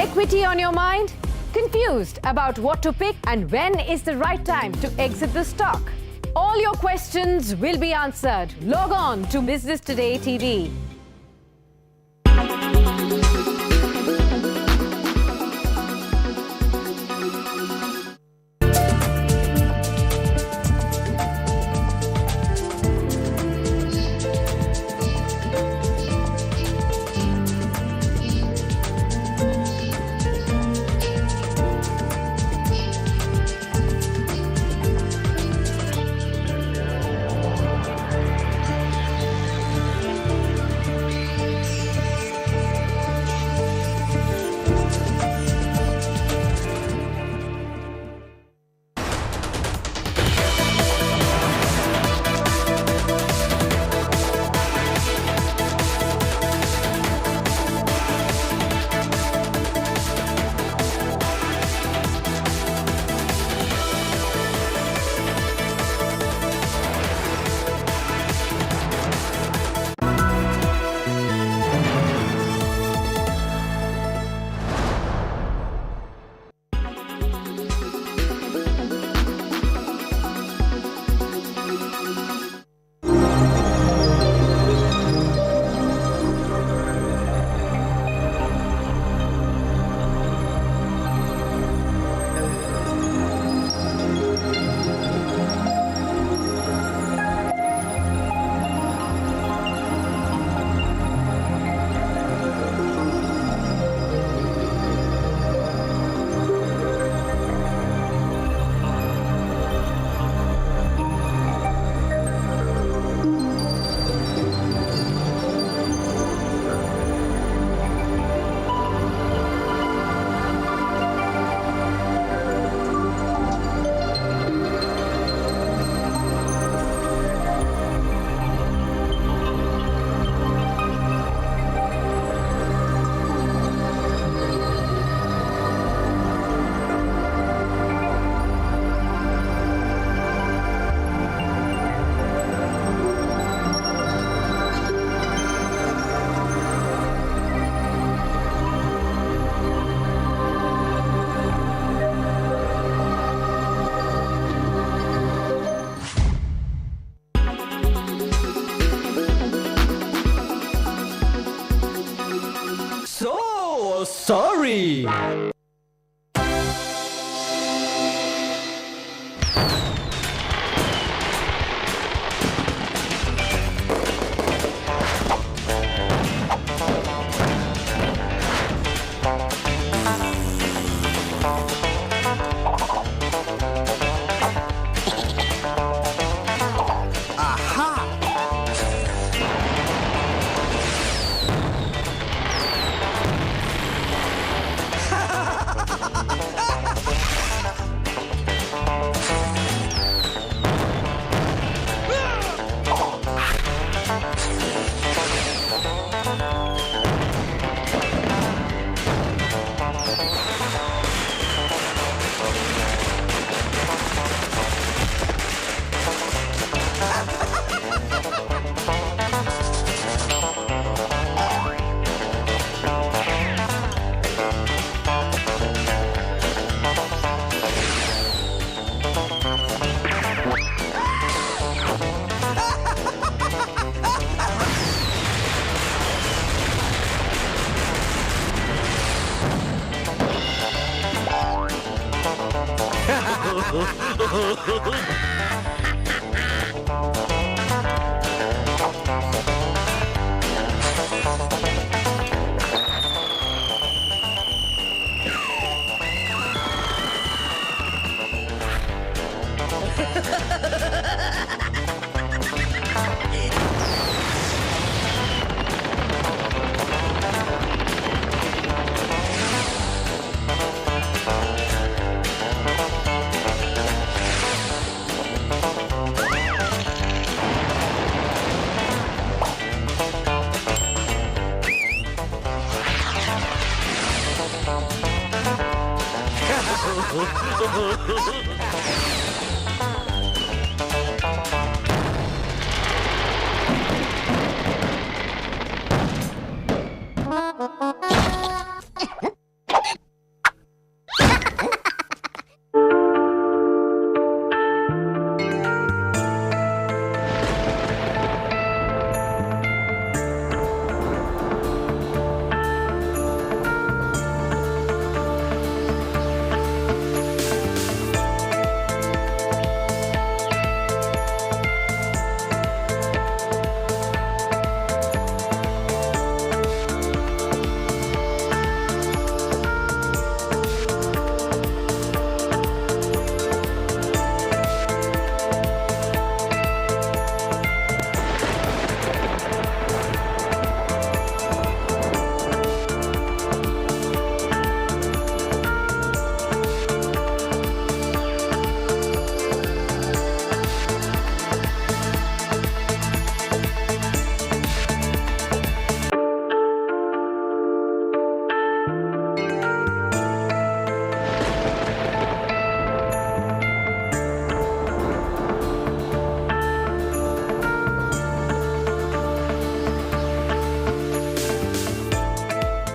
Equity on your mind? Confused about what to pick and when is the right time to exit the stock? All your questions will be answered. Log on to Business Today TV. Oh, sorry.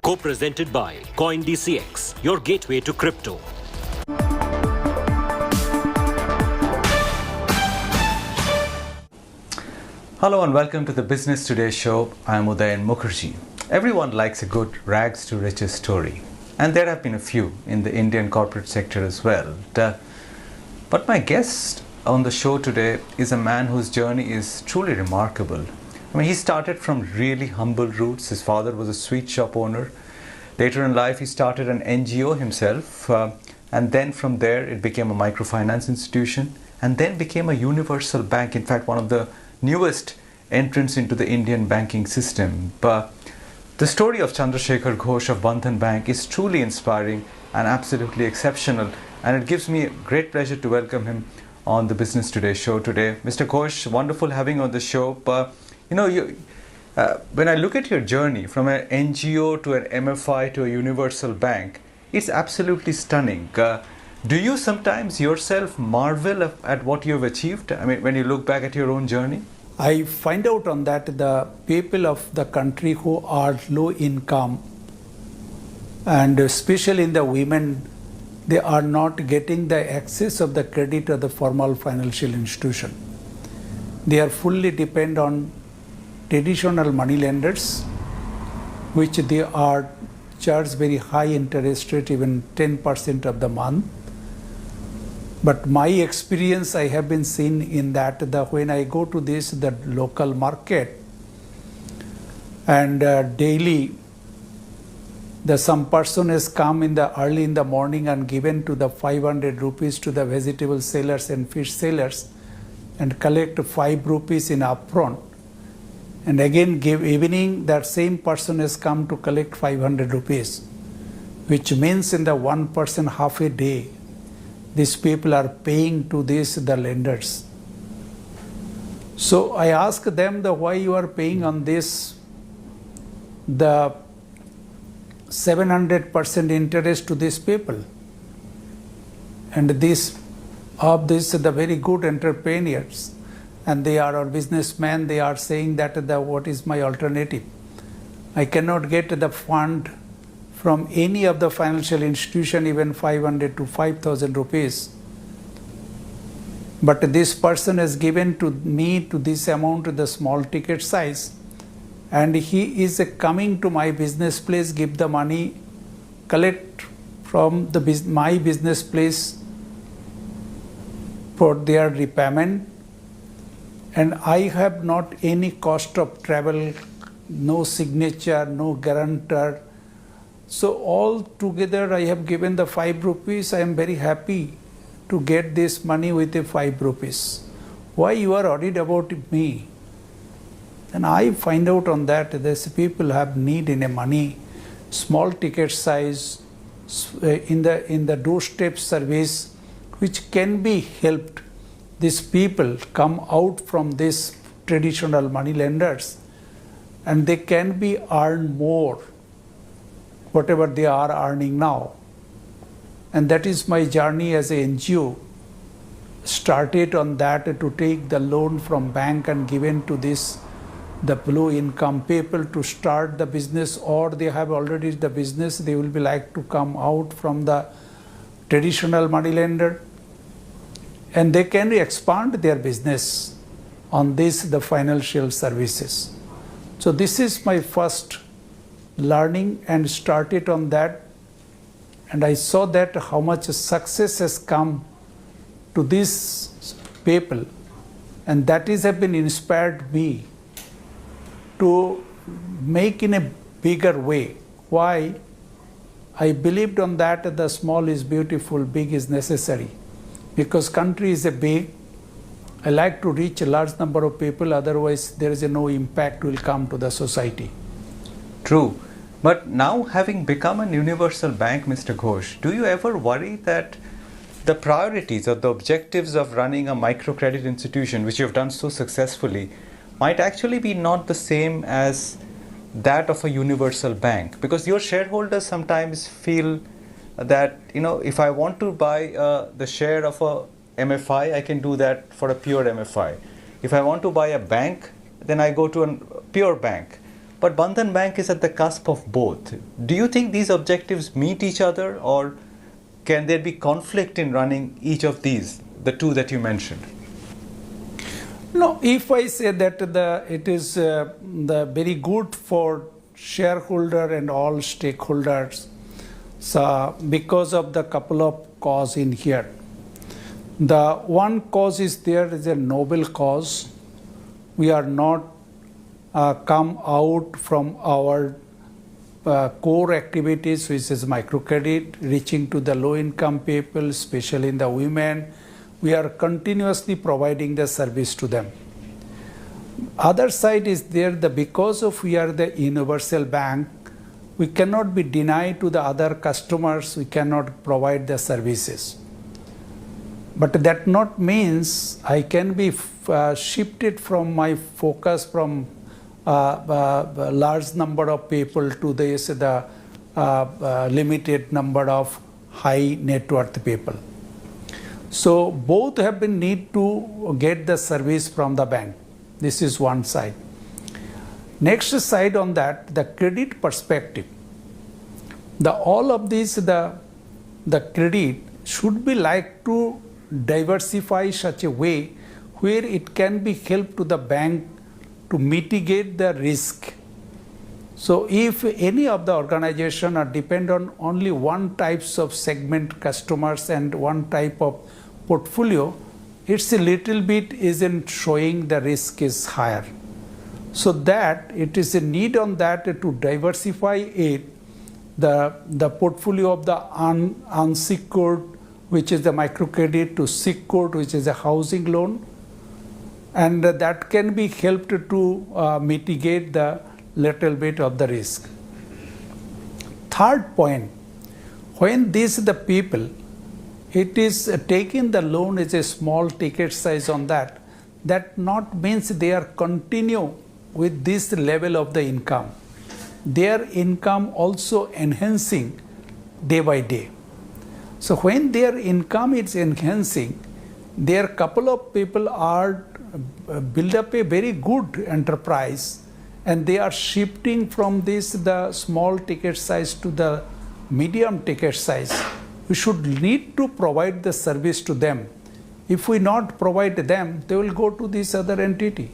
Co-presented by CoinDCX, your gateway to crypto. Hello and welcome to the Business Today show. I am Udayan Mukherjee. Everyone likes a good rags to riches story, and there have been a few in the Indian corporate sector as well. But my guest on the show today is a man whose journey is truly remarkable. I mean, he started from really humble roots. His father was a sweet shop owner. Later in life, he started an NGO himself, and then from there, it became a microfinance institution, and then became a universal bank. In fact, one of the newest entrants into the Indian banking system. But the story of Chandrasekhar Ghosh of Bandhan Bank is truly inspiring and absolutely exceptional, and it gives me great pleasure to welcome him on the Business Today show today. Mr. Ghosh, wonderful having you on the show. But when I look at your journey from an NGO to an MFI to a universal bank, it's absolutely stunning. Do you sometimes yourself marvel at what you've achieved? I mean, when you look back at your own journey? I find out on that the people of the country who are low income, and especially in the women, they are not getting the access of the credit of the formal financial institution. They are fully dependent on traditional money lenders, which they are charge very high interest rate, even 10% of the month. But my experience, I have been seen in that when I go to the local market, and daily some person has come early in the morning and given to the 500 rupees to the vegetable sellers and fish sellers and collect 5 rupees in upfront. And again give evening, that same person has come to collect 500 rupees, which means in the one person half a day, these people are paying to the lenders. So I ask them why you are paying on this the 700% interest to these people. And the very good entrepreneurs, and they are our businessmen, they are saying that what is my alternative? I cannot get the fund from any of the financial institution, even 500 to 5,000 rupees. But this person has given to me to this amount, the small ticket size, and he is coming to my business place, give the money, collect from my business place for their repayment, and I have not any cost of travel, no signature, no guarantor. So all together I have given the 5 rupees. I am very happy to get this money with the 5 rupees. Why you are worried about me? And I find out on that these people have need in a money, small ticket size, in the doorstep service, which can be helped. These people come out from these traditional money lenders, and they can be earn more, whatever they are earning now. And that is my journey as an NGO. Started on that to take the loan from bank and given to the low income people to start the business, or they have already the business, they will be like to come out from the traditional money lender, and they can expand their business on the financial services. So this is my first learning and started on that, and I saw that how much success has come to these people, and that have been inspired me to make in a bigger way. Why? I believed on that the small is beautiful, big is necessary. Because country is a big, I like to reach a large number of people, otherwise there is no impact will come to the society. True. But now having become an universal bank, Mr. Ghosh, do you ever worry that the priorities or the objectives of running a microcredit institution, which you have done so successfully, might actually be not the same as that of a universal bank? Because your shareholders sometimes feel that, if I want to buy the share of a MFI, I can do that for a pure MFI. If I want to buy a bank, then I go to a pure bank. But Bandhan Bank is at the cusp of both. Do you think these objectives meet each other, or can there be conflict in running each of these, the two that you mentioned? No, if I say that it is the very good for shareholder and all stakeholders, so because of the couple of cause in here. The one cause is there is a noble cause. We are not come out from our core activities, which is microcredit, reaching to the low income people, especially in the women. We are continuously providing the service to them. Other side is there, because of we are the universal bank, we cannot be denied to the other customers, we cannot provide the services. But that not means I can be shifted from my focus from a large number of people to the limited number of high net worth people. So both have been need to get the service from the bank. This is one side. Next side on that, the credit perspective. All of these, the credit should be like to diversify such a way where it can be help to the bank to mitigate the risk. So if any of the organization are depend on only one types of segment customers and one type of portfolio, it's a little bit isn't showing the risk is higher. So that it is a need on that to diversify it, the portfolio of the unsecured, which is the microcredit, to secured, which is a housing loan, and that can be helped to mitigate the little bit of the risk. Third point, when the people, it is taking the loan as a small ticket size on that, that not means they are continue with this level of the income. Their income also enhancing day by day. So when their income is enhancing, there couple of people are build up a very good enterprise, and they are shifting from the small ticket size to the medium ticket size. We should need to provide the service to them. If we not provide them, they will go to this other entity.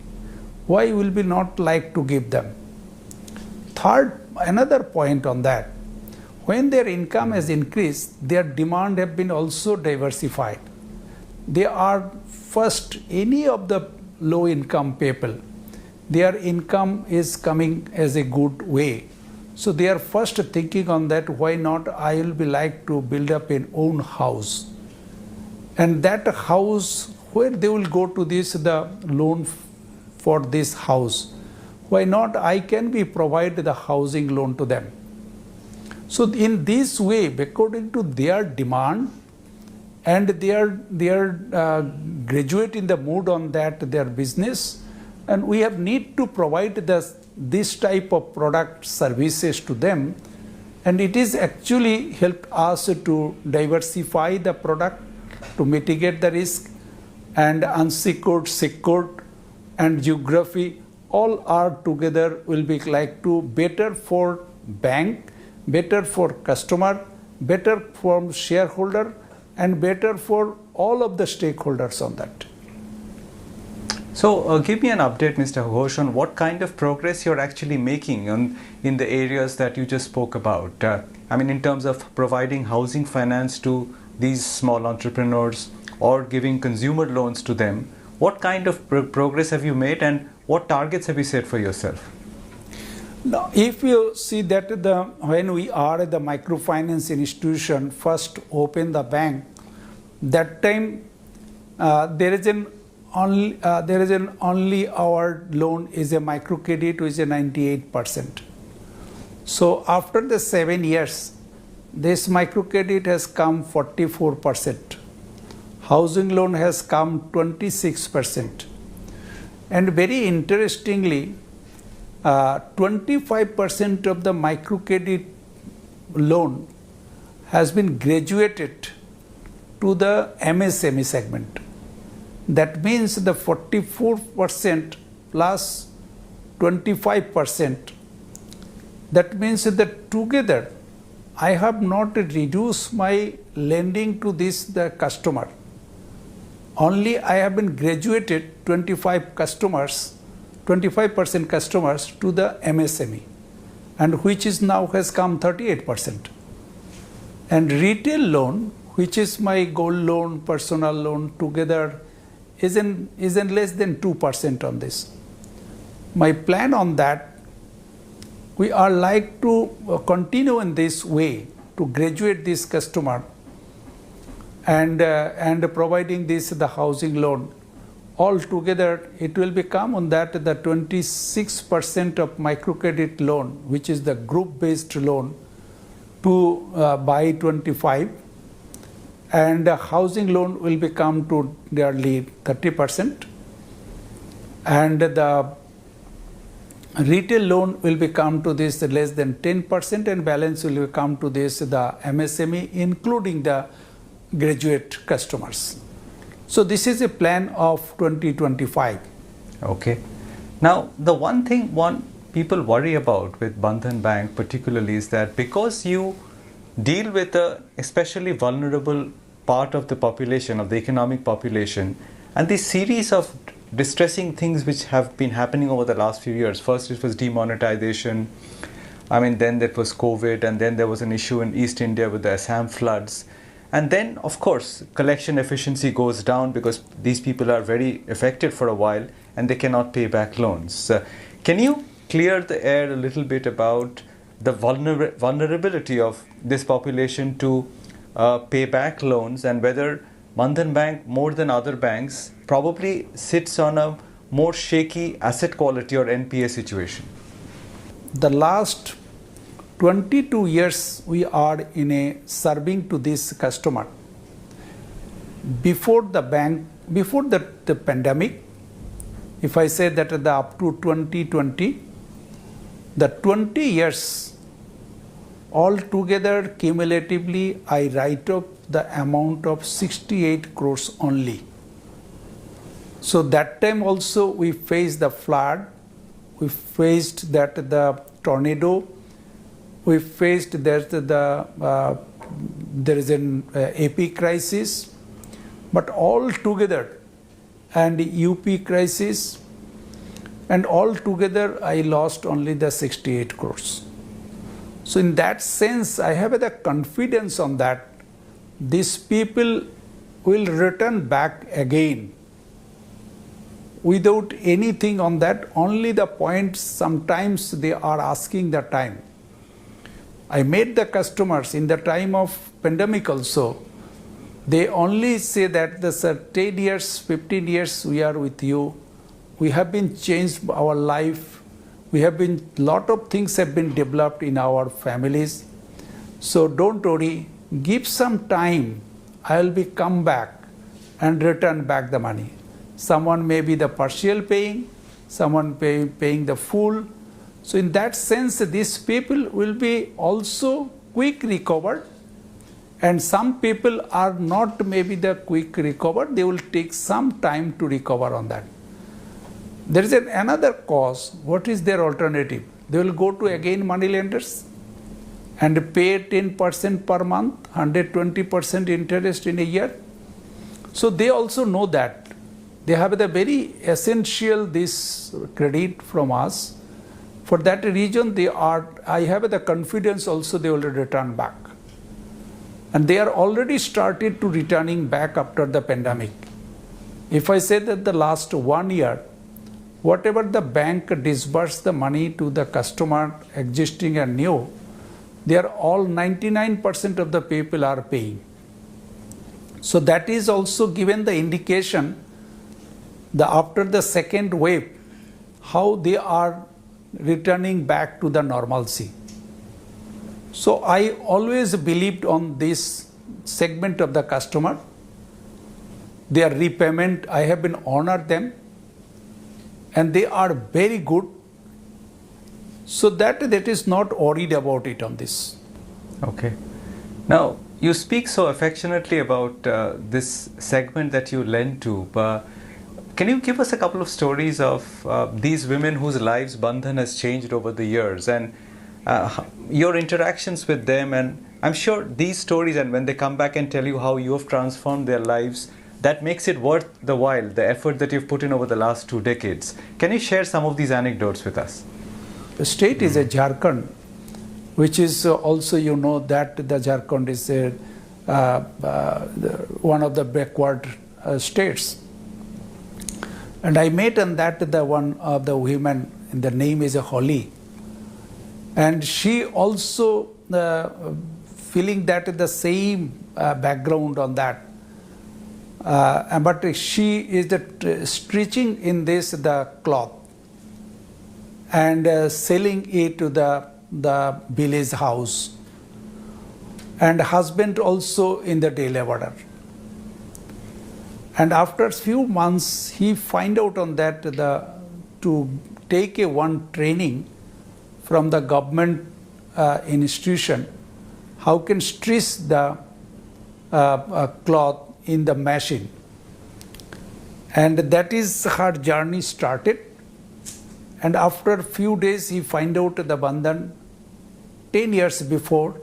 Why will we not like to give them? Third, another point on that, when their income has increased, their demand have been also diversified. They are first, any of the low income people, their income is coming as a good way. So they are first thinking on that, why not I will be like to build up an own house. And that house, where they will go to the loan for this house. Why not I can be provide the housing loan to them. So in this way, according to their demand, and they are graduate in the mood on that their business, and we have need to provide this type of product services to them, and it is actually help us to diversify the product, to mitigate the risk, and unsecured, secured, and geography all are together will be like to better for bank, better for customer, better for shareholder, and better for all of the stakeholders on that. So give me an update, Mr. Ghosh, on what kind of progress you're actually making in the areas that you just spoke about. I mean, in terms of providing housing finance to these small entrepreneurs or giving consumer loans to them. What kind of progress have you made, and what targets have you set for yourself? Now, if you see that when we are at the microfinance institution, first open the bank, that time there is an only our loan is a microcredit, which is a 98%. So after the 7 years, this microcredit has come 44%. Housing loan has come 26%. And very interestingly, 25% of the microcredit loan has been graduated to the MSME segment. That means the 44% plus 25%. That means that together I have not reduced my lending to the customer. Only I have been graduated 25% customers to the MSME, and which is now has come 38%. And retail loan, which is my gold loan, personal loan, together is in less than 2% on this. My plan on that, we are like to continue in this way to graduate this customer and providing the housing loan. Altogether, it will become on that the 26% of microcredit loan, which is the group-based loan, to by 25, and housing loan will become to nearly 30%, and the retail loan will become to this less than 10%, and balance will come to the MSME, including the graduate customers. So this is a plan of 2025. Okay. Now, the one thing people worry about with Bandhan Bank particularly is that because you deal with a especially vulnerable part of the population, of the economic population, and the series of distressing things which have been happening over the last few years. First it was demonetization, I mean, then there was COVID, and then there was an issue in East India with the Assam floods. And then, of course, collection efficiency goes down because these people are very affected for a while and they cannot pay back loans. Can you clear the air a little bit about the vulnerability of this population to pay back loans, and whether Bandhan Bank, more than other banks, probably sits on a more shaky asset quality or NPA situation? The last 22 years we are in a serving to this customer. Before the pandemic, if I say that up to 2020, the 20 years altogether cumulatively I write up the amount of 68 crores only. So that time also we faced the flood, we faced that the tornado, we faced that there is an AP crisis, but all together, and UP crisis, and all together I lost only the 68 crores. So in that sense, I have the confidence on that these people will return back again without anything on that. Only the point sometimes they are asking the time. I made the customers in the time of pandemic also. They only say that the 10 years, 15 years we are with you. We have been changed our life. We have been, lot of things have been developed in our families. So don't worry, give some time. I will be come back and return back the money. Someone may be the partial paying, someone paying the full. So in that sense, these people will be also quick recovered, and some people are not maybe the quick recovered. They will take some time to recover on that. There is another cause. What is their alternative? They will go to again money lenders and pay 10% per month, 120% interest in a year. So they also know that. They have the very essential this credit from us. For that reason, I have the confidence also they will return back. And they are already started to returning back after the pandemic. If I say that the last 1 year, whatever the bank disbursed the money to the customer, existing and new, they are all 99% of the people are paying. So that is also given the indication that after the second wave, how they are returning back to the normalcy. So I always believed on this segment of the customer. Their repayment, I have been honored them, and they are very good. So that is not worried about it on this. Okay. Now, you speak so affectionately about this segment that you lend to. Can you give us a couple of stories of these women whose lives Bandhan has changed over the years, and your interactions with them? And I'm sure these stories, and when they come back and tell you how you have transformed their lives, that makes it worth the while, the effort that you've put in over the last 2 decades. Can you share some of these anecdotes with us? The state is a Jharkhand, which is also, you know, that the Jharkhand is one of the backward states. And I met on that the one of the women, and the name is Kohli. And she also feeling that the same background on that. But she is stitching in this the cloth and selling it to the village house, and husband also in the day laborer. And after a few months, he find out on that to take one training from the government institution, how can stitch the cloth in the machine. And that is her journey started. And after a few days, he find out the Bandhan 10 years before,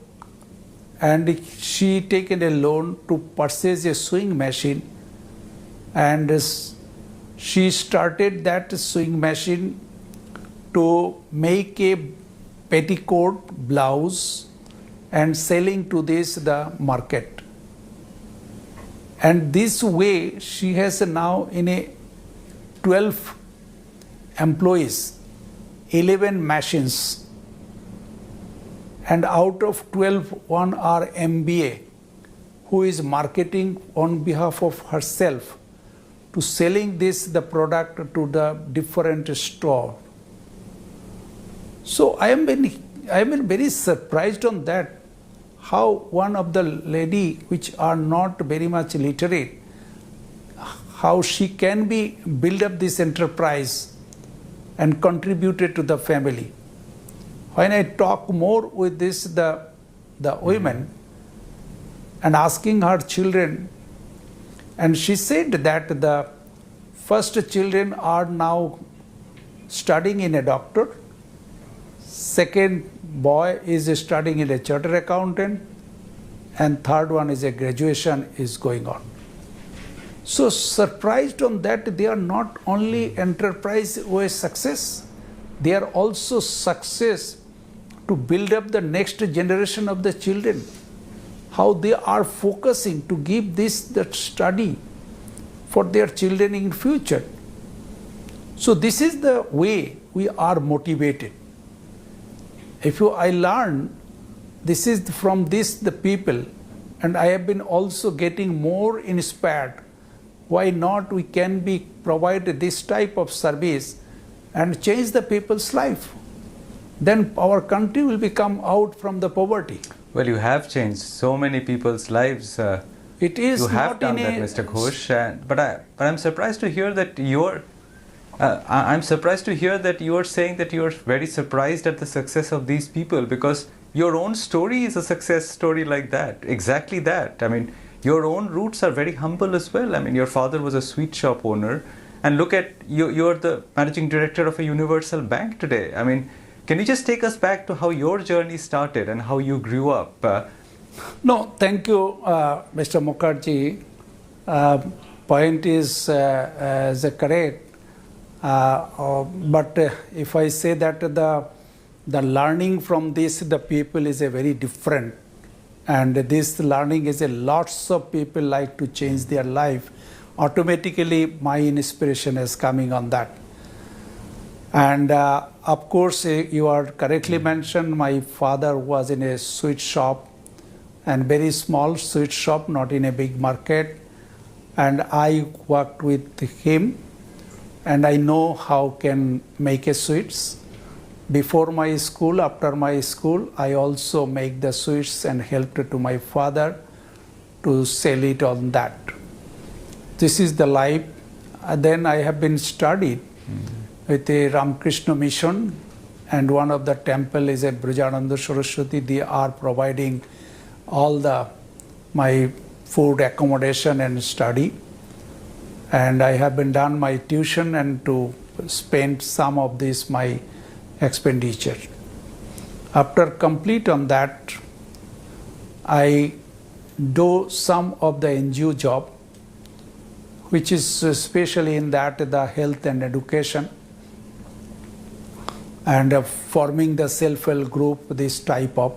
and she taken a loan to purchase a sewing machine. And she started that sewing machine to make a petticoat, blouse, and selling to this the market. And this way she has now in a 12 employees, 11 machines, and out of 12, one are MBA, who is marketing on behalf of herself to selling the product to the different store. So I am very surprised on that, how one of the lady which are not very much literate, how she can build up this enterprise and contributed to the family. When I talk more with the women and asking her children, and she said that the first children are now studying in a doctor, second boy is studying in a chartered accountant, and third one is a graduation is going on. So surprised on that, they are not only enterprise with success, they are also success to build up the next generation of the children. How they are focusing to give the study for their children in future. So this is the way we are motivated. I learn this is from the people, and I have been also getting more inspired. Why not we can provide this type of service and change the people's life? Then our country will become out from the poverty. Well, you have changed so many people's lives. It is you have not done in that, Mr. Ghosh. But I'm surprised to hear that I'm surprised to hear that you are saying that you are very surprised at the success of these people, because your own story is a success story like that. Exactly that. I mean, your own roots are very humble as well. I mean, your father was a sweet shop owner, and look at you're the managing director of a universal bank today. I mean, can you just take us back to how your journey started and how you grew up? No, thank you, Mr. Mukherjee. Point is correct. But if I say that the learning from the people is a very different, and this learning is lots of people like to change their life, automatically my inspiration is coming on that. And of course, you are correctly mentioned, my father was in a sweet shop, and very small sweet shop, not in a big market. And I worked with him, and I know how can make a sweets. Before my school, after my school, I also make the sweets and helped to my father to sell it on that. This is the life. Then I have been studied with a Ramakrishna mission, and one of the temple is a Brijananda Saraswati. They are providing all my food, accommodation and study. And I have been done my tuition and to spend some of this my expenditure. After complete on that, I do some of the NGO job, which is especially in that the health and education, and forming the self-help group, this type of.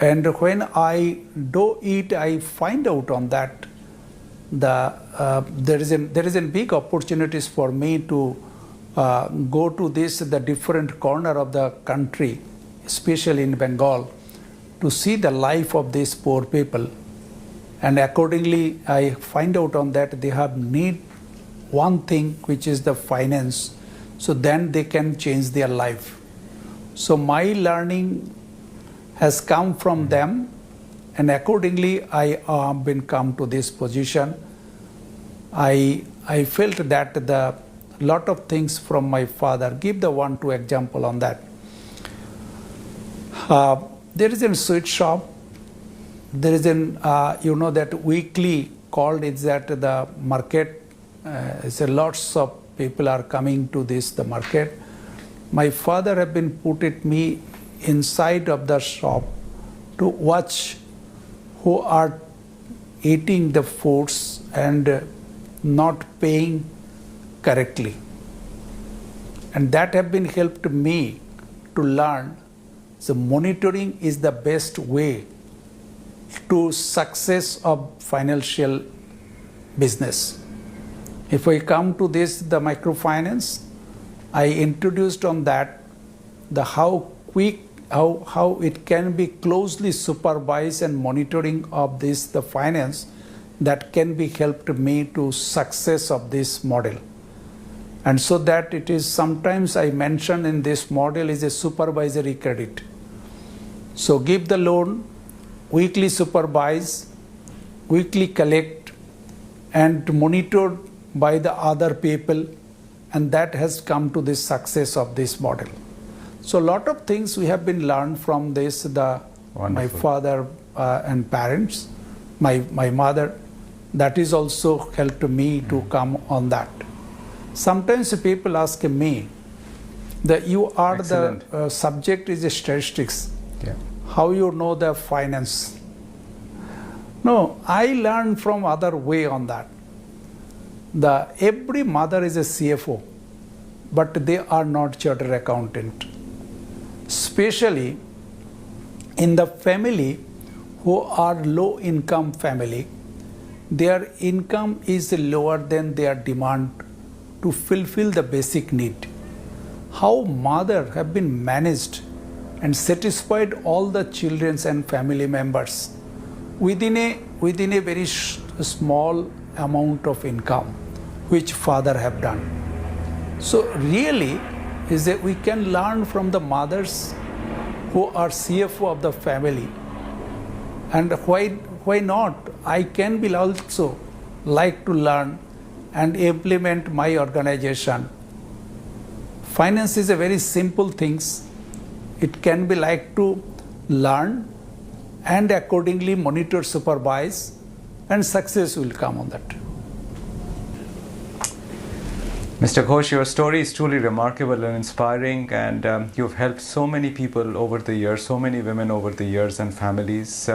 And when I do it, I find out on that there is a big opportunities for me to go to the different corner of the country, especially in Bengal, to see the life of these poor people. And accordingly, I find out on that they have need one thing, which is the finance, so then they can change their life. So my learning has come from them, and accordingly I been come to this position. I felt that the lot of things from my father. Give the 1-2 example on that. There is a sweet shop. There is an that weekly called is that the market. It's a lots of people are coming to the market. My father have been put me inside of the shop to watch who are eating the foods and not paying correctly. And that have been helped me to learn so monitoring is the best way to success of financial business. If I come to this, the microfinance, I introduced on that the how it can be closely supervised and monitoring of this, the finance that can be helped me to success of this model. And so that it is sometimes I mention in this model is a supervisory credit. So give the loan, weekly supervise, weekly collect and monitored by the other people, and that has come to the success of this model. So a lot of things we have been learned from this, my father and parents, my mother, that is also helped me to come on that. Sometimes people ask me that you are the subject is statistics. Yeah. How you know the finance? No, I learned from other way on that. Every mother is a CFO, but they are not chartered accountant. Especially in the family who are low income family, their income is lower than their demand to fulfill the basic need. How mother have been managed and satisfied all the children and family members within a very small amount of income which father have done. So really is that we can learn from the mothers who are CFO of the family, and why not? I can be also like to learn and implement my organization. Finance is a very simple things. It can be like to learn and accordingly monitor, supervise, and success will come on that. Mr. Ghosh, your story is truly remarkable and inspiring, and you've helped so many people over the years, so many women over the years and families.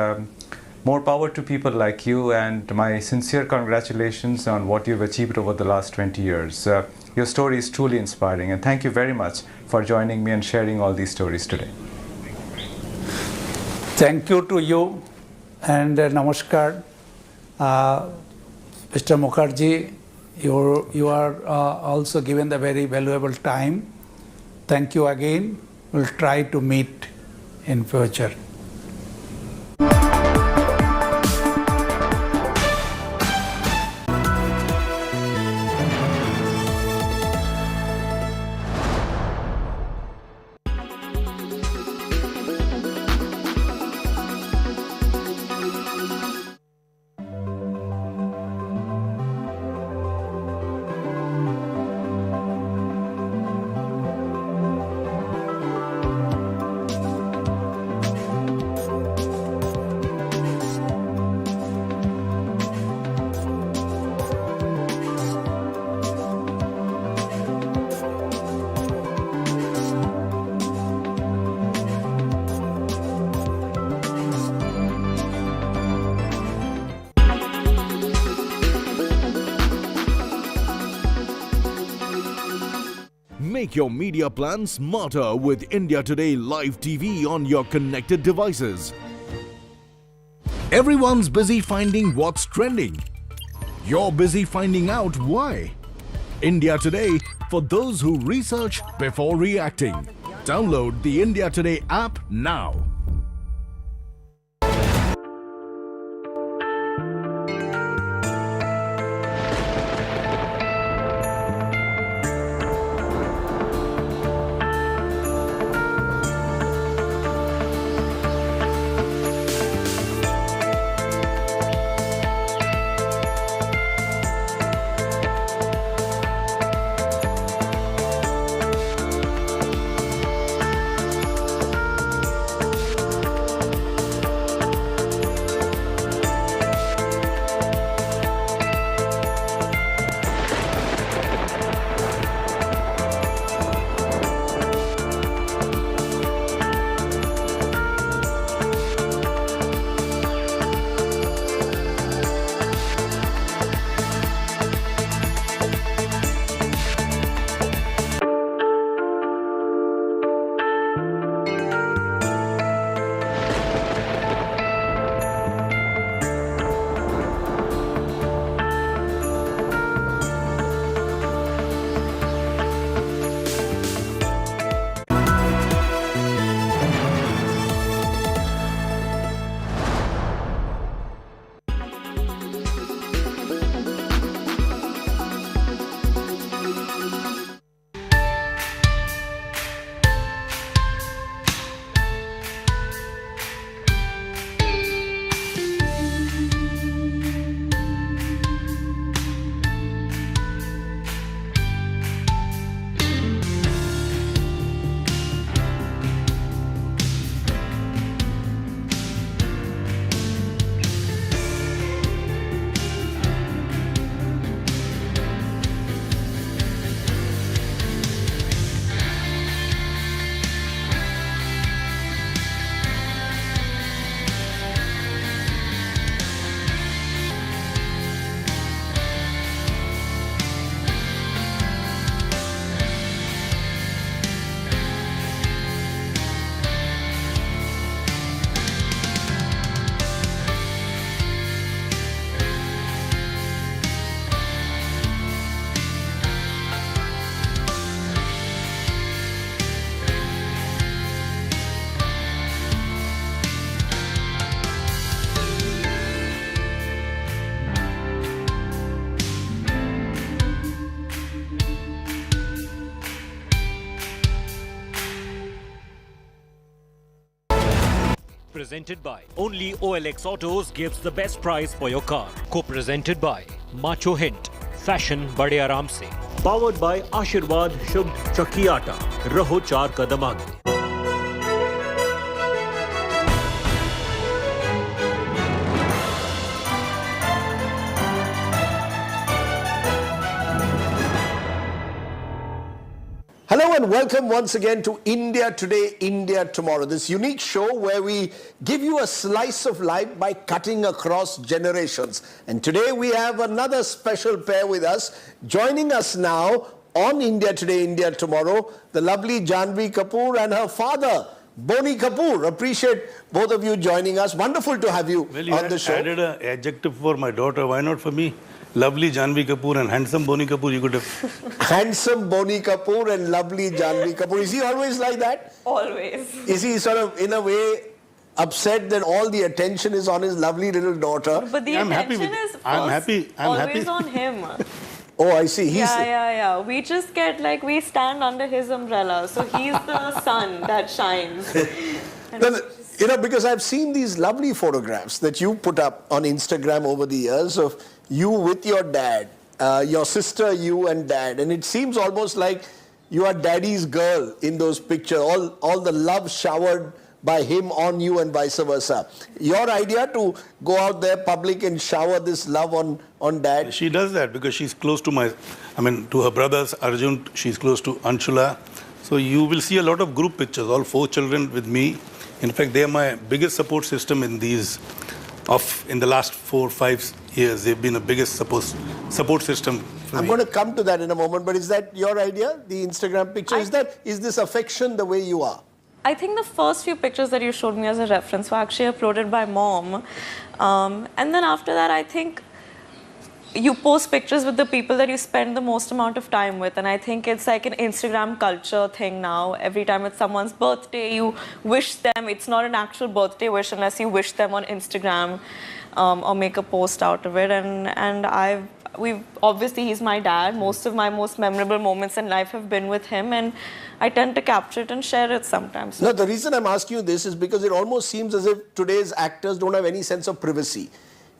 More power to people like you, and my sincere congratulations on what you've achieved over the last 20 years. Your story is truly inspiring, and thank you very much for joining me and sharing all these stories today. Thank you to you, and namaskar. Mr. Mukherjee, you are also given the very valuable time. Thank you again. We'll try to meet in future. Make your media plan smarter with India Today Live TV on your connected devices. Everyone's busy finding what's trending. You're busy finding out why. India Today, for those who research before reacting. Download the India Today app now. Co-presented by only OLX Autos gives the best price for your car. Co-presented by Macho Hint, fashion bade aaram se. Powered by Ashirwad Shubh Chakki Aata, Raho 4 kadam aage. Hello and welcome once again to India Today, India Tomorrow, this unique show where we give you a slice of life by cutting across generations. And today we have another special pair with us. Joining us now on India Today, India Tomorrow, the lovely Janhvi Kapoor and her father, Boney Kapoor. Appreciate both of you joining us. Wonderful to have you on the show. I added an adjective for my daughter. Why not for me? Lovely Janhvi Kapoor and handsome Boney Kapoor, you could have. Handsome Boney Kapoor and lovely Janhvi Kapoor. Is he always like that? Always. Is he sort of, in a way, upset that all the attention is on his lovely little daughter? But the attention is always on him. Oh, I see. Yeah. We just get we stand under his umbrella. So he's the sun that shines. You know, because I've seen these lovely photographs that you put up on Instagram over the years of you with your dad, your sister, you and dad. And it seems almost like you are daddy's girl in those pictures. All the love showered by him on you and vice versa. Your idea to go out there public and shower this love on dad? She does that because she's close to to her brothers, Arjun, she's close to Anshula. So you will see a lot of group pictures, all 4 children with me. In fact, they are my biggest support system in the last 4 or 5 years. They've been the biggest support system for I'm me. going to come to that in a moment, but is that your idea, the Instagram picture? Is this affection the way you are? I think the first few pictures that you showed me as a reference were actually uploaded by mom. And then after that, I think you post pictures with the people that you spend the most amount of time with, and I think it's like an Instagram culture thing now. Every time it's someone's birthday, you wish them. It's not an actual birthday wish unless you wish them on Instagram or make a post out of it. And we've obviously, he's my dad. Most of my most memorable moments in life have been with him, and I tend to capture it and share it sometimes. No, the reason I'm asking you this is because it almost seems as if today's actors don't have any sense of privacy.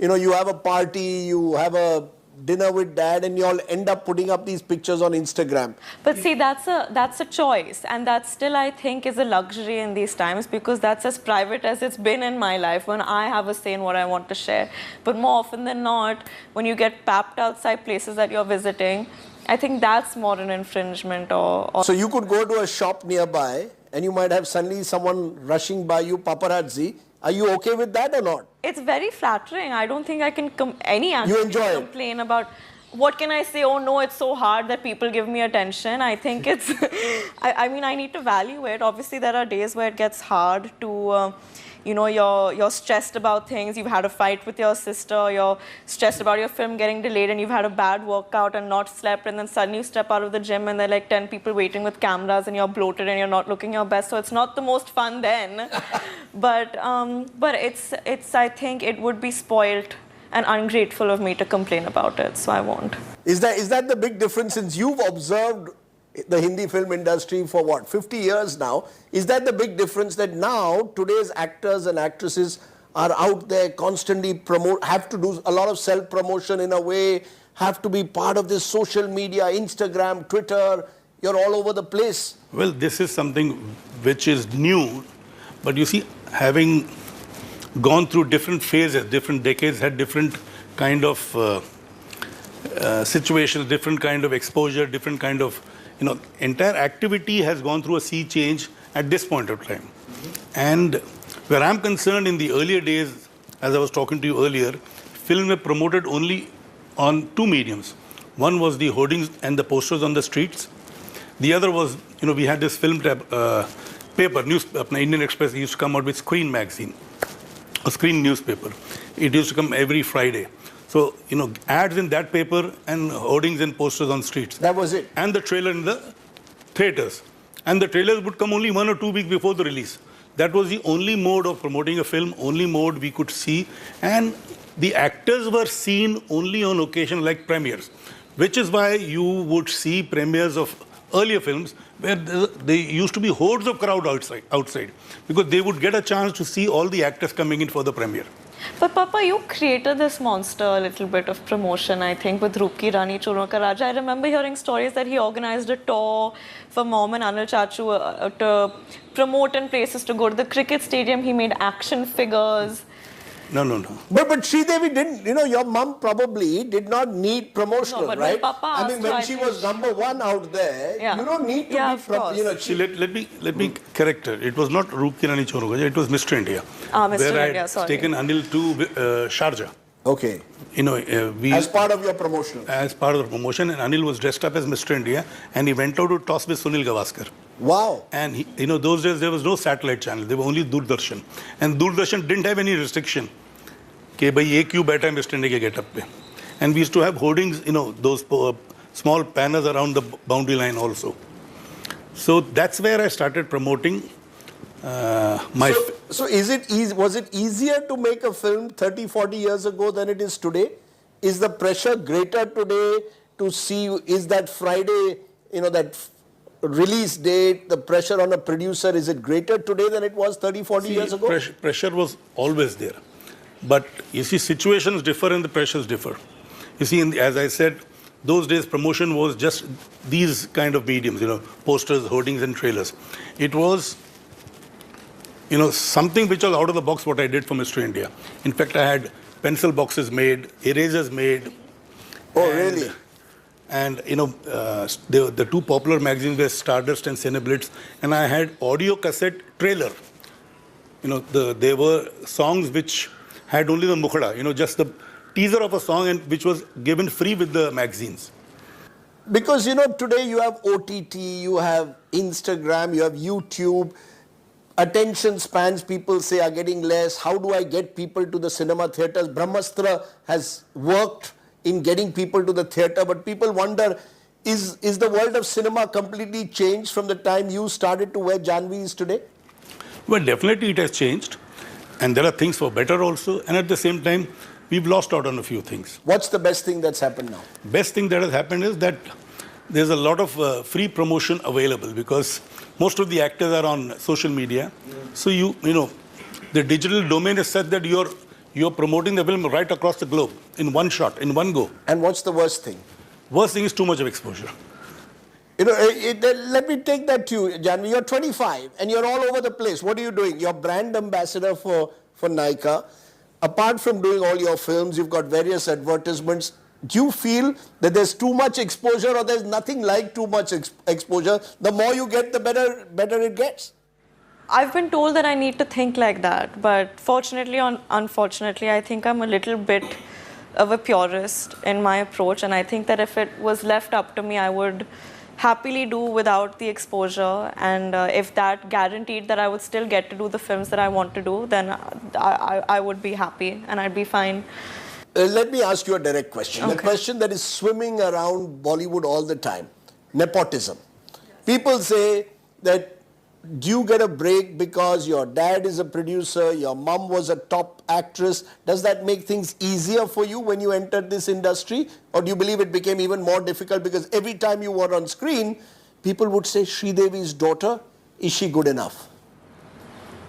You know, you have a party, you have a dinner with dad, and you all end up putting up these pictures on Instagram. But see, that's a choice, and that still, I think, is a luxury in these times, because that's as private as it's been in my life when I have a say in what I want to share. But more often than not, when you get papped outside places that you're visiting, I think that's more an infringement or... So you could go to a shop nearby, and you might have suddenly someone rushing by you, paparazzi. Are you okay with that or not? It's very flattering. I don't think I can You enjoy complain about what can I say. Oh no, it's so hard that people give me attention. I think it's I mean, I need to value it. Obviously there are days where it gets hard to you're stressed about things. You've had a fight with your sister, you're stressed about your film getting delayed, and you've had a bad workout and not slept, and then suddenly you step out of the gym and there are like 10 people waiting with cameras and you're bloated and you're not looking your best. So it's not the most fun then. But it's I think it would be spoiled and ungrateful of me to complain about it, so I won't. Is that the big difference, since you've observed the Hindi film industry for what, 50 years now? Is that the big difference, that now today's actors and actresses are out there constantly have to do a lot of self-promotion in a way, have to be part of this social media, Instagram, Twitter, you're all over the place? Well, this is something which is new, but you see, having gone through different phases, different decades, had different kind of situations, different kind of exposure, different kind of, entire activity has gone through a sea change at this point of time. And where I'm concerned, in the earlier days, as I was talking to you earlier, film were promoted only on 2 mediums. One was the hoardings and the posters on the streets. The other was, we had this film paper, Indian Express used to come out with Screen magazine, a Screen newspaper. It used to come every Friday. So, ads in that paper and hoardings and posters on streets. That was it. And the trailer in the theaters. And the trailers would come only 1 or 2 weeks before the release. That was the only mode of promoting a film, only mode we could see. And the actors were seen only on occasion like premieres, which is why you would see premieres of earlier films where there used to be hordes of crowd outside because they would get a chance to see all the actors coming in for the premiere. But Papa, you created this monster, a little bit of promotion, I think, with Roopki Rani Churno Ka Raja. I remember hearing stories that he organized a tour for Mom and Anil Chachu to promote in places to go to the cricket stadium. He made action figures. No. But Sridevi didn't, your mom probably did not need promotional, but right? when Papa I mean, asked when her, she I think was number one out there, you don't need to be, See, let me correct her. It was not Roopki Rani Churno Ka Raja, it was Mr. India. Mr. Where India, I sorry. had taken Anil to Sharjah. Okay. As part of your promotion. As part of the promotion, and Anil was dressed up as Mr. India, and he went out to toss with Sunil Gavaskar. Wow. And those days there was no satellite channel, there were only Doordarshan. And Doordarshan didn't have any restriction. कि भाई ये क्यों बैठा है mister India के getup पे, and we used to have hoardings, those small banners around the boundary line also. So that's where I started promoting my. So was it easier to make a film 30-40 years ago than it is today? Is the pressure greater today to see? Is that Friday, that release date, the pressure on a producer, is it greater today than it was 30-40 years ago? Pressure was always there. But you see, situations differ and the pressures differ. You see, as I said, those days promotion was just these kind of mediums, posters, hoardings and trailers. It was, something which was out of the box what I did for Mr. India. In fact, I had pencil boxes made, erasers made. Oh, really? And, the two popular magazines were Stardust and Cineblitz, and I had audio cassette trailer. There were songs which had only the mukhada, just the teaser of a song, and which was given free with the magazines. Because, today you have OTT, you have Instagram, you have YouTube. Attention spans, people say, are getting less. How do I get people to the cinema theatres? Brahmastra has worked in getting people to the theatre, but people wonder, is the world of cinema completely changed from the time you started to where Janvi is today? Well, definitely it has changed. And there are things for better also. And at the same time, we've lost out on a few things. What's the best thing that's happened now? Best thing that has happened is that there's a lot of free promotion available because most of the actors are on social media. So the digital domain is such that you're promoting the film right across the globe in one shot, in one go. And what's the worst thing? Worst thing is too much of exposure. Let me take that to you, Janvi. You're 25 and you're all over the place. What are you doing? You're brand ambassador for Nykaa. Apart from doing all your films, you've got various advertisements. Do you feel that there's too much exposure or there's nothing like too much exposure? The more you get, the better it gets. I've been told that I need to think like that, but fortunately or unfortunately, I think I'm a little bit of a purist in my approach, and I think that if it was left up to me, I would happily do without the exposure, and if that guaranteed that I would still get to do the films that I want to do, then I would be happy and I'd be fine. Let me ask you a direct question. Okay. The question that is swimming around Bollywood all the time. Nepotism. People say that, do you get a break because your dad is a producer, your mom was a top actress? Does that make things easier for you when you entered this industry? Or do you believe it became even more difficult because every time you were on screen, people would say, Sridevi's daughter, is she good enough?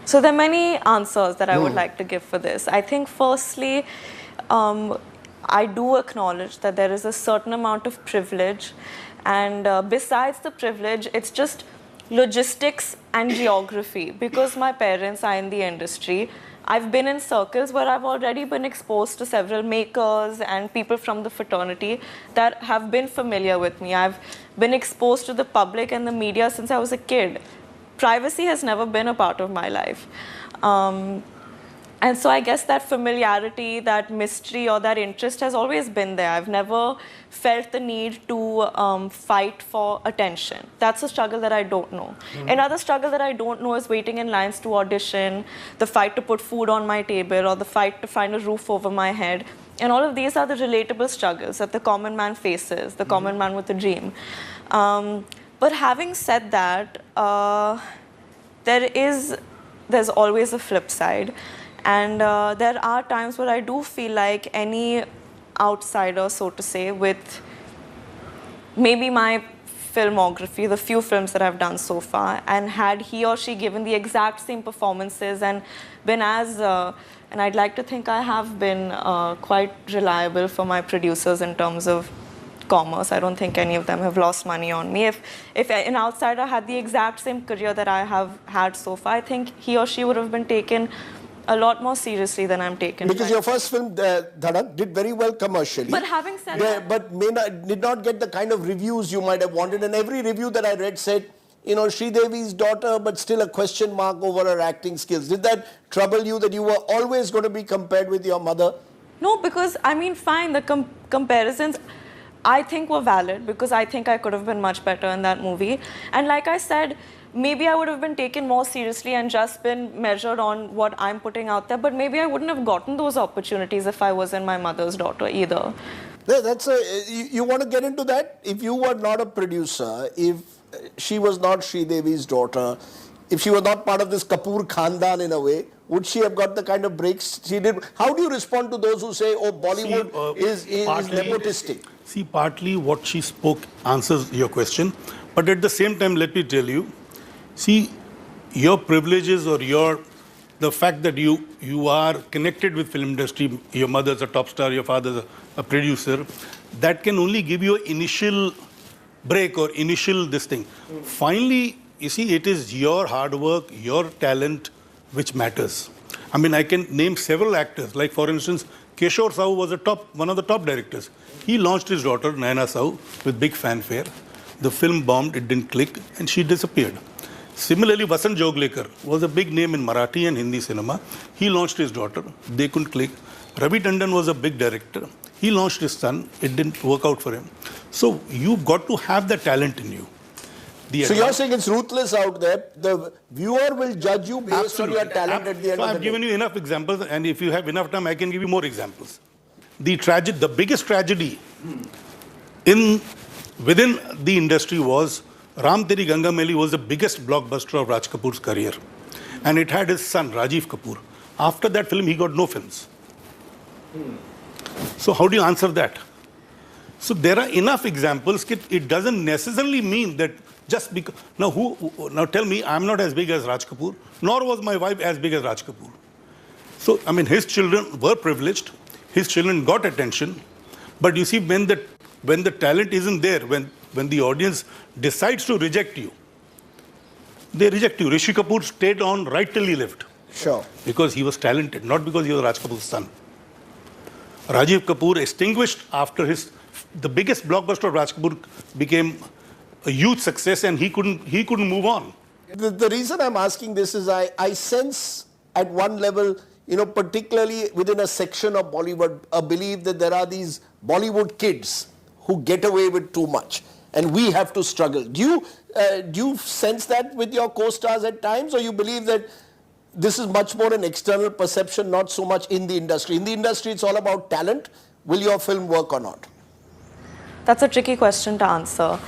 So there are many answers that I would like to give for this. I think firstly, I do acknowledge that there is a certain amount of privilege, and besides the privilege, it's just logistics and geography. Because my parents are in the industry, I've been in circles where I've already been exposed to several makers and people from the fraternity that have been familiar with me. I've been exposed to the public and the media since I was a kid. Privacy has never been a part of my life. And so I guess that familiarity, that mystery or that interest has always been there. I've never felt the need to fight for attention. That's a struggle that I don't know. Another struggle that I don't know is waiting in lines to audition, the fight to put food on my table, or the fight to find a roof over my head. And all of these are the relatable struggles that the common man faces, the common man with a dream. But having said that, there's always a flip side. And there are times where I do feel like any outsider, so to say, with maybe my filmography, the few films that I've done so far, and had he or she given the exact same performances and been as, and I'd like to think I have been quite reliable for my producers in terms of commerce. I don't think any of them have lost money on me. If an outsider had the exact same career that I have had so far, I think he or she would have been taken a lot more seriously than I'm taken. Because your first film, Dhadak, did very well commercially. But having said that, but did not get the kind of reviews you might have wanted. And every review that I read said, you know, Sridevi's daughter, but still a question mark over her acting skills. Did that trouble you that you were always going to be compared with your mother? No, because I mean, fine, the comparisons I think were valid, because I think I could have been much better in that movie. And like I said, maybe I would have been taken more seriously and just been measured on what I'm putting out there, but maybe I wouldn't have gotten those opportunities if I wasn't my mother's daughter either. You want to get into that? If you were not a producer, if she was not Sridevi's daughter, if she was not part of this Kapoor Khandan in a way, would she have got the kind of breaks she did? How do you respond to those who say, oh, Bollywood is nepotistic? See, partly what she spoke answers your question, but at the same time, let me tell you, see, your privileges or the fact that you are connected with film industry, your mother's a top star, your father's a producer, that can only give you an initial break or initial this thing. Finally, you see, it is your hard work, your talent which matters. I mean, I can name several actors, like for instance, Kishore Sahu was one of the top directors. He launched his daughter, Naina Sahu, with big fanfare. The film bombed, it didn't click, and she disappeared. Similarly, Vasant Joglekar was a big name in Marathi and Hindi cinema. He launched his daughter, they couldn't click. Ravi Tandon was a big director. He launched his son, it didn't work out for him. So you've got to have the talent in you. So you're saying it's ruthless out there. The viewer will judge you based on your talent at the end of the day. So I've given you enough examples, and if you have enough time, I can give you more examples. The biggest tragedy within the industry was Ram Teri Ganga Maili was the biggest blockbuster of Raj Kapoor's career. And it had his son, Rajiv Kapoor. After that film, he got no films. So how do you answer that? So there are enough examples. It doesn't necessarily mean that just because... Now tell me, I'm not as big as Raj Kapoor, nor was my wife as big as Raj Kapoor. So, I mean, his children were privileged. His children got attention. But you see, when the talent isn't there, when the audience decides to reject you, they reject you. Rishi Kapoor stayed on right till he left. Sure. Because he was talented, not because he was Raj Kapoor's son. Rajiv Kapoor extinguished after the biggest blockbuster of Raj Kapoor became a huge success, and he couldn't move on. The reason I'm asking this is I sense at one level, you know, particularly within a section of Bollywood, a belief that there are these Bollywood kids who get away with too much, and we have to struggle. Do you sense that with your co-stars at times, or you believe that this is much more an external perception, not so much in the industry? In the industry, it's all about talent. Will your film work or not? That's a tricky question to answer.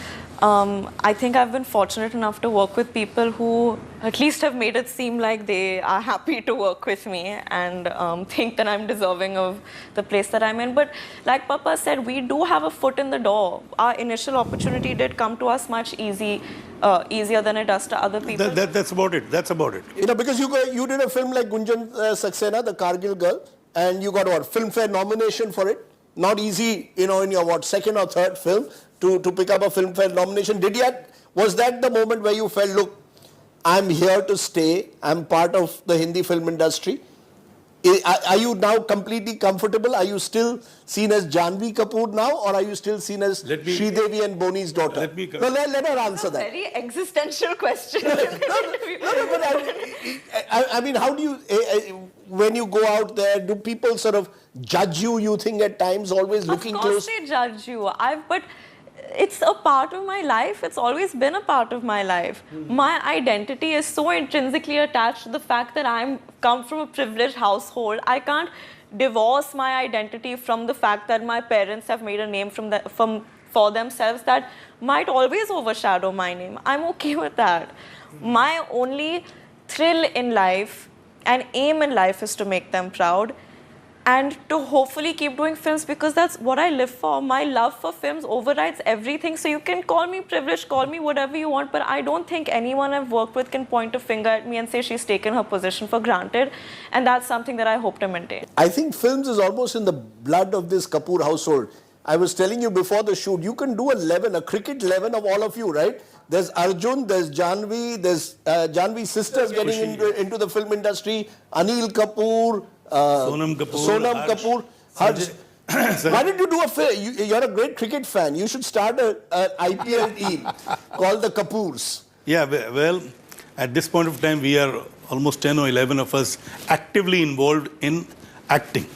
I think I've been fortunate enough to work with people who at least have made it seem like they are happy to work with me and think that I'm deserving of the place that I'm in. But like Papa said, we do have a foot in the door. Our initial opportunity did come to us much easier than it does to other people. That's about it. That's about it. You know, because you did a film like Gunjan Saxena, The Kargil Girl, and you got what, Filmfare nomination for it. Not easy, you know, in your second or third film to pick up a Filmfare nomination. Was that the moment where you felt, look, I'm here to stay, I'm part of the Hindi film industry? Are you now completely comfortable? Are you still seen as Janhvi Kapoor now, or are you still seen as Sridevi and Boni's daughter? Let her answer that. Very existential question. I mean, how do you, when you go out there, do people sort of judge you, you think at times, always looking close? Of course they judge you. But it's a part of my life. It's always been a part of my life. My identity is so intrinsically attached to the fact that I come from a privileged household. I can't divorce my identity from the fact that my parents have made a name for themselves that might always overshadow my name. I'm okay with that. My only thrill in life and aim in life is to make them proud. and to hopefully keep doing films, because that's what I live for. My love for films overrides everything. So you can call me privileged, call me whatever you want, but I don't think anyone I've worked with can point a finger at me and say she's taken her position for granted. And that's something that I hope to maintain. I think films is almost in the blood of this Kapoor household. I was telling you before the shoot, you can do a cricket 11 of all of you, right? There's Arjun, there's Janvi, there's Janvi's sisters getting into the film industry, Anil Kapoor, Sonam Kapoor, Harsh. Why did you do a film? You're a great cricket fan. You should start an IPL team called the Kapoors. Yeah, well, at this point of time, we are almost 10 or 11 of us actively involved in acting.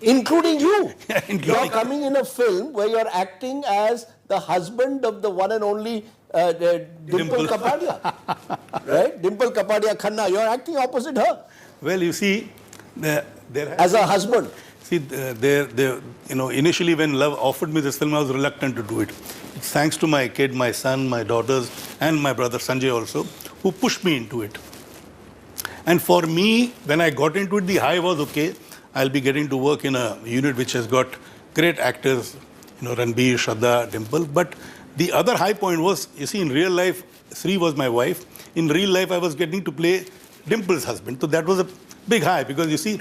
Including you. Yeah, you're coming in a film where you're acting as the husband of the one and only Dimple Kapadia. Right? Dimple Kapadia Khanna. You're acting opposite her. Well, you see, as a husband. See, initially when Love offered me this film, I was reluctant to do it. It's thanks to my kid, my son, my daughters, and my brother Sanjay also, who pushed me into it. And for me, when I got into it, the high was okay. I'll be getting to work in a unit which has got great actors, Ranbir, Shraddha, Dimple. But the other high point was, you see, in real life, Sri was my wife. In real life, I was getting to play Dimple's husband. So that was a big high, because you see,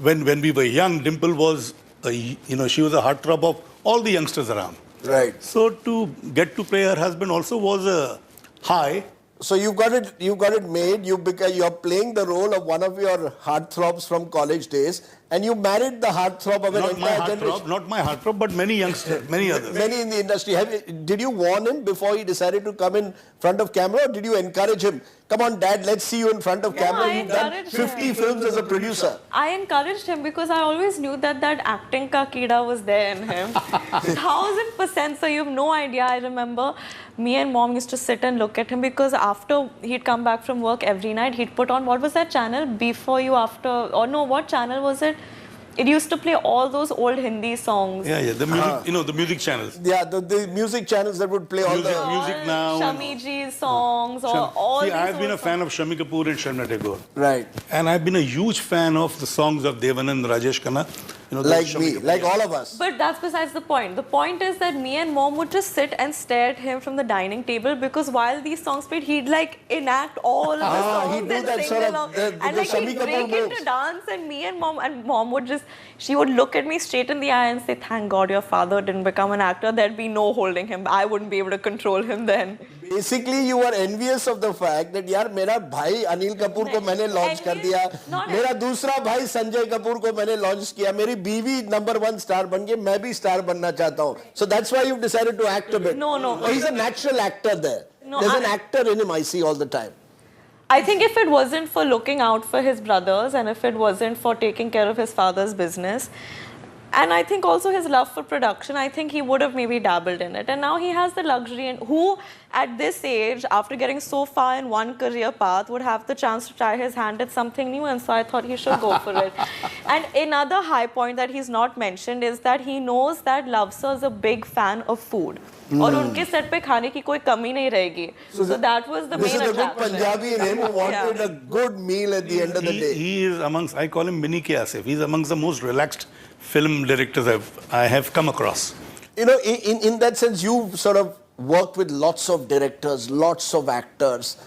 when we were young, Dimple was, she was a heartthrob of all the youngsters around. Right. So to get to play her husband also was a high. So you got it made. You're playing the role of one of your heartthrobs from college days, and you married the heartthrob of an entire generation. Not my heartthrob, but many youngsters, many others. Many in the industry. Did you warn him before he decided to come in front of camera, or did you encourage him? Come on, Dad, let's see you in front of camera. You've done 50 films as a producer. I encouraged him because I always knew that acting ka keeda was there in him. 1000%. So you have no idea. I remember me and Mom used to sit and look at him, because after he'd come back from work every night, he'd put on, what was that channel? Before You After, or no, what channel was it? It used to play all those old Hindi songs. Yeah, the music, the music channels. Yeah, the music channels that would play all the... Music Now. Shami Ji's songs, or all these. See, I've been a fan of Shami Kapoor and Sharmila Tagore. Right. And I've been a huge fan of the songs of Devanand, Rajesh Khanna. Like me, like all of us. But that's besides the point. The point is that me and Mom would just sit and stare at him from the dining table, because while these songs played, he'd enact all of the songs he'd do and that sing sort of along. and he'd break into dance, and me and Mom would just, she would look at me straight in the eye and say, thank God your father didn't become an actor. There'd be no holding him. I wouldn't be able to control him then. Basically, you were envious of the fact that, यार मेरा भाई अनिल कपूर को मैंने launch कर दिया, मेरा दूसरा भाई संजय कपूर को मैंने लॉन्च किया, मेरी बीवी नंबर 1 स्टार बन गई, मैं भी स्टार बनना चाहता हूँ. So that's why you've decided to act a bit. No. He's a natural actor there. No, There's an actor in him, I see all the time. I think if it wasn't for looking out for his brothers, and if it wasn't for taking care of his father's business, and I think also his love for production, I think he would have maybe dabbled in it. And now he has the luxury, and who at this age, after getting so far in one career path, would have the chance to try his hand at something new, and so I thought he should go for it. And another high point that he's not mentioned is that he knows that Love Sir is a big fan of food. और उनके set पे खाने की कोई कमी नहीं रहेगी. So that was the main attraction. This is a good Punjabi in him who wanted a good meal at the end of the day. He is amongst, I call him Mini K. Asif. He's amongst the most relaxed film directors I have come across. In that sense, you've sort of worked with lots of directors, lots of actors.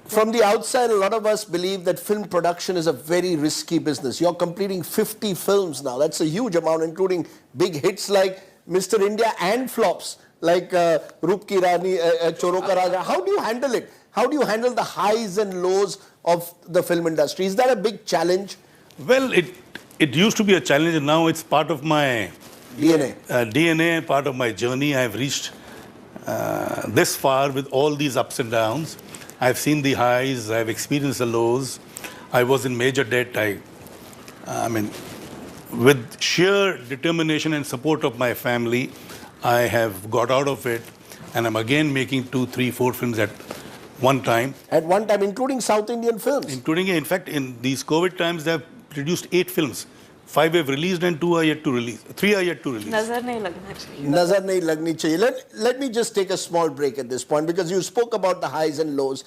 From the outside, a lot of us believe that film production is a very risky business. You're completing 50 films now. That's a huge amount, including big hits like Mr. India and flops like Roop Ki Rani, Choro Ka Raja. How do you handle it? How do you handle the highs and lows of the film industry? Is that a big challenge? Well, it used to be a challenge, and now it's part of my DNA, part of my journey. I've reached this far with all these ups and downs. I've seen the highs, I've experienced the lows. I was in major debt. I mean, with sheer determination and support of my family, I have got out of it, and I'm again making 2, 3, 4 films at one time. At one time, including South Indian films? Including, in fact, in these COVID times, they've produced 8 films. 5 have released and 2 are yet to release. 3 are yet to release. Nazar nahi lagna chahiye. Nazar nahi lagni chahiye. Let me just take a small break at this point, because you spoke about the highs and lows,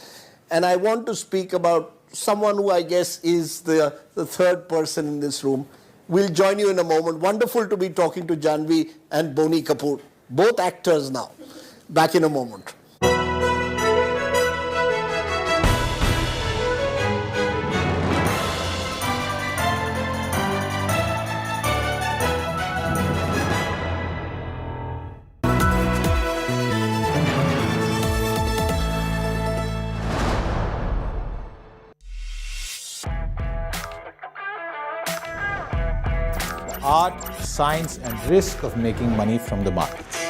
and I want to speak about someone who I guess is the third person in this room. We'll join you in a moment. Wonderful to be talking to Janhvi and Boney Kapoor, both actors now. Back in a moment. Art, science, and risk of making money from the markets.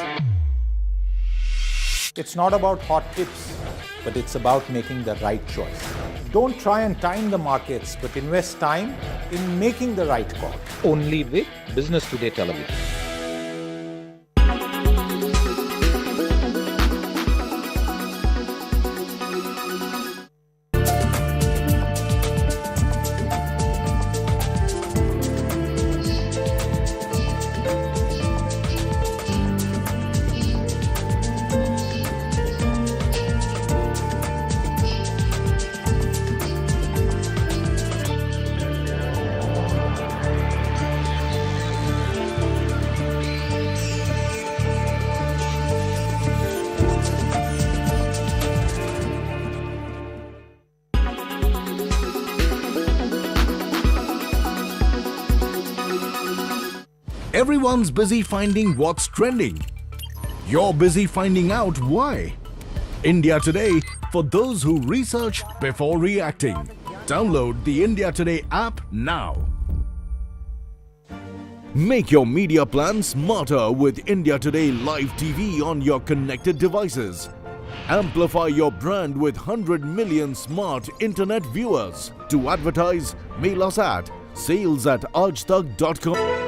It's not about hot tips, but it's about making the right choice. Don't try and time the markets, but invest time in making the right call. Only with Business Today Television. Everyone's busy finding what's trending. You're busy finding out why. India Today, for those who research before reacting. Download the India Today app now. Make your media plan smarter with India Today Live TV on your connected devices. Amplify your brand with 100 million smart internet viewers. To advertise, mail us at sales@aajtak.com.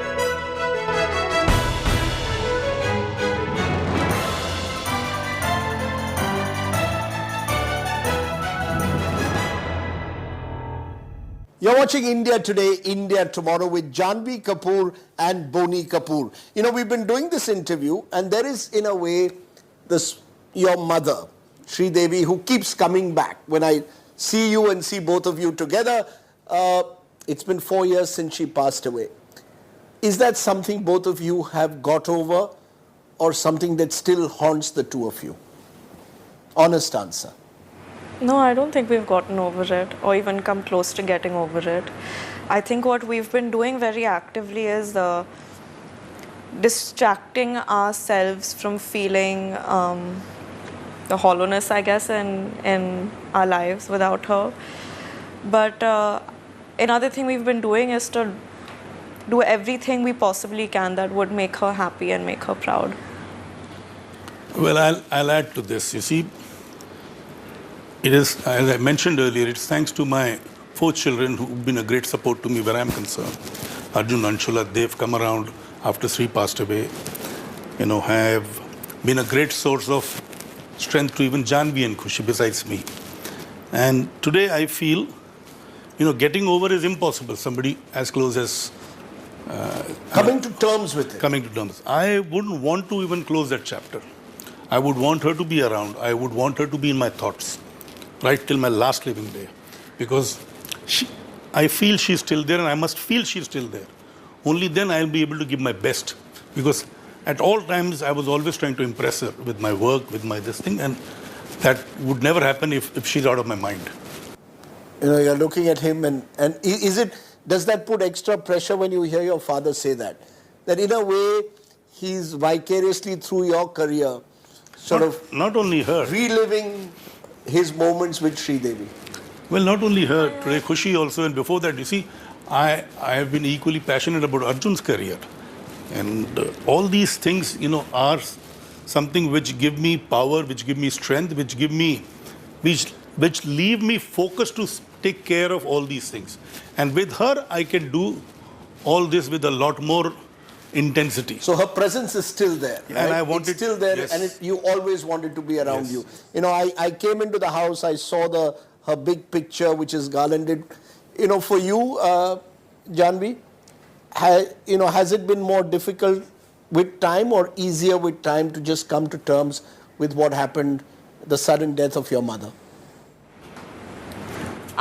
You're watching India Today, India Tomorrow with Janhvi Kapoor and Boney Kapoor. You know, we've been doing this interview and there is in a way your mother, Sri Devi, who keeps coming back. When I see you and see both of you together, it's been 4 years since she passed away. Is that something both of you have got over or something that still haunts the two of you? Honest answer. No, I don't think we've gotten over it or even come close to getting over it. I think what we've been doing very actively is distracting ourselves from feeling the hollowness, I guess, in our lives without her. But another thing we've been doing is to do everything we possibly can that would make her happy and make her proud. Well, I'll add to this. You see, it is, as I mentioned earlier, it's thanks to my 4 children who've been a great support to me where I'm concerned. Arjun, Anshula, they've come around after Sri passed away, have been a great source of strength to even Janhvi and Khushi besides me. And today I feel, getting over is impossible. Somebody as close as... coming to terms with it. Coming to terms. I wouldn't want to even close that chapter. I would want her to be around. I would want her to be in my thoughts. Right till my last living day, because I feel she's still there and I must feel she's still there. Only then I'll be able to give my best, because at all times I was always trying to impress her with my work, with my this thing, and that would never happen if she's out of my mind. You're looking at him and does that put extra pressure when you hear your father say that? That in a way, he's vicariously through your career, not only her. Reliving his moments with Sri Devi. Well, not only her, today Khushi also, and before that, you see, I have been equally passionate about Arjun's career. And all these things, are something which give me power, which give me strength, which leave me focused to take care of all these things. And with her, I can do all this with a lot more intensity. So her presence is still there. Yeah, right? And it's still there, yes. and you always wanted to be around you. I came into the house, I saw her big picture which is garlanded. For you, Janhvi, has it been more difficult with time or easier with time to just come to terms with what happened, the sudden death of your mother?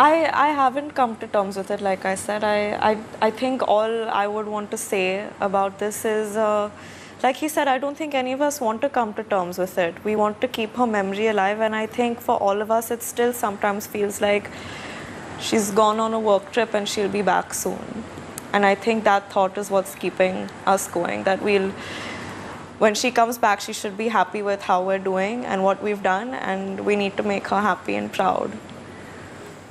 I haven't come to terms with it, like I said. I think all I would want to say about this is, like he said, I don't think any of us want to come to terms with it. We want to keep her memory alive, and I think for all of us, it still sometimes feels like she's gone on a work trip and she'll be back soon. And I think that thought is what's keeping us going, that when she comes back, she should be happy with how we're doing and what we've done, and we need to make her happy and proud.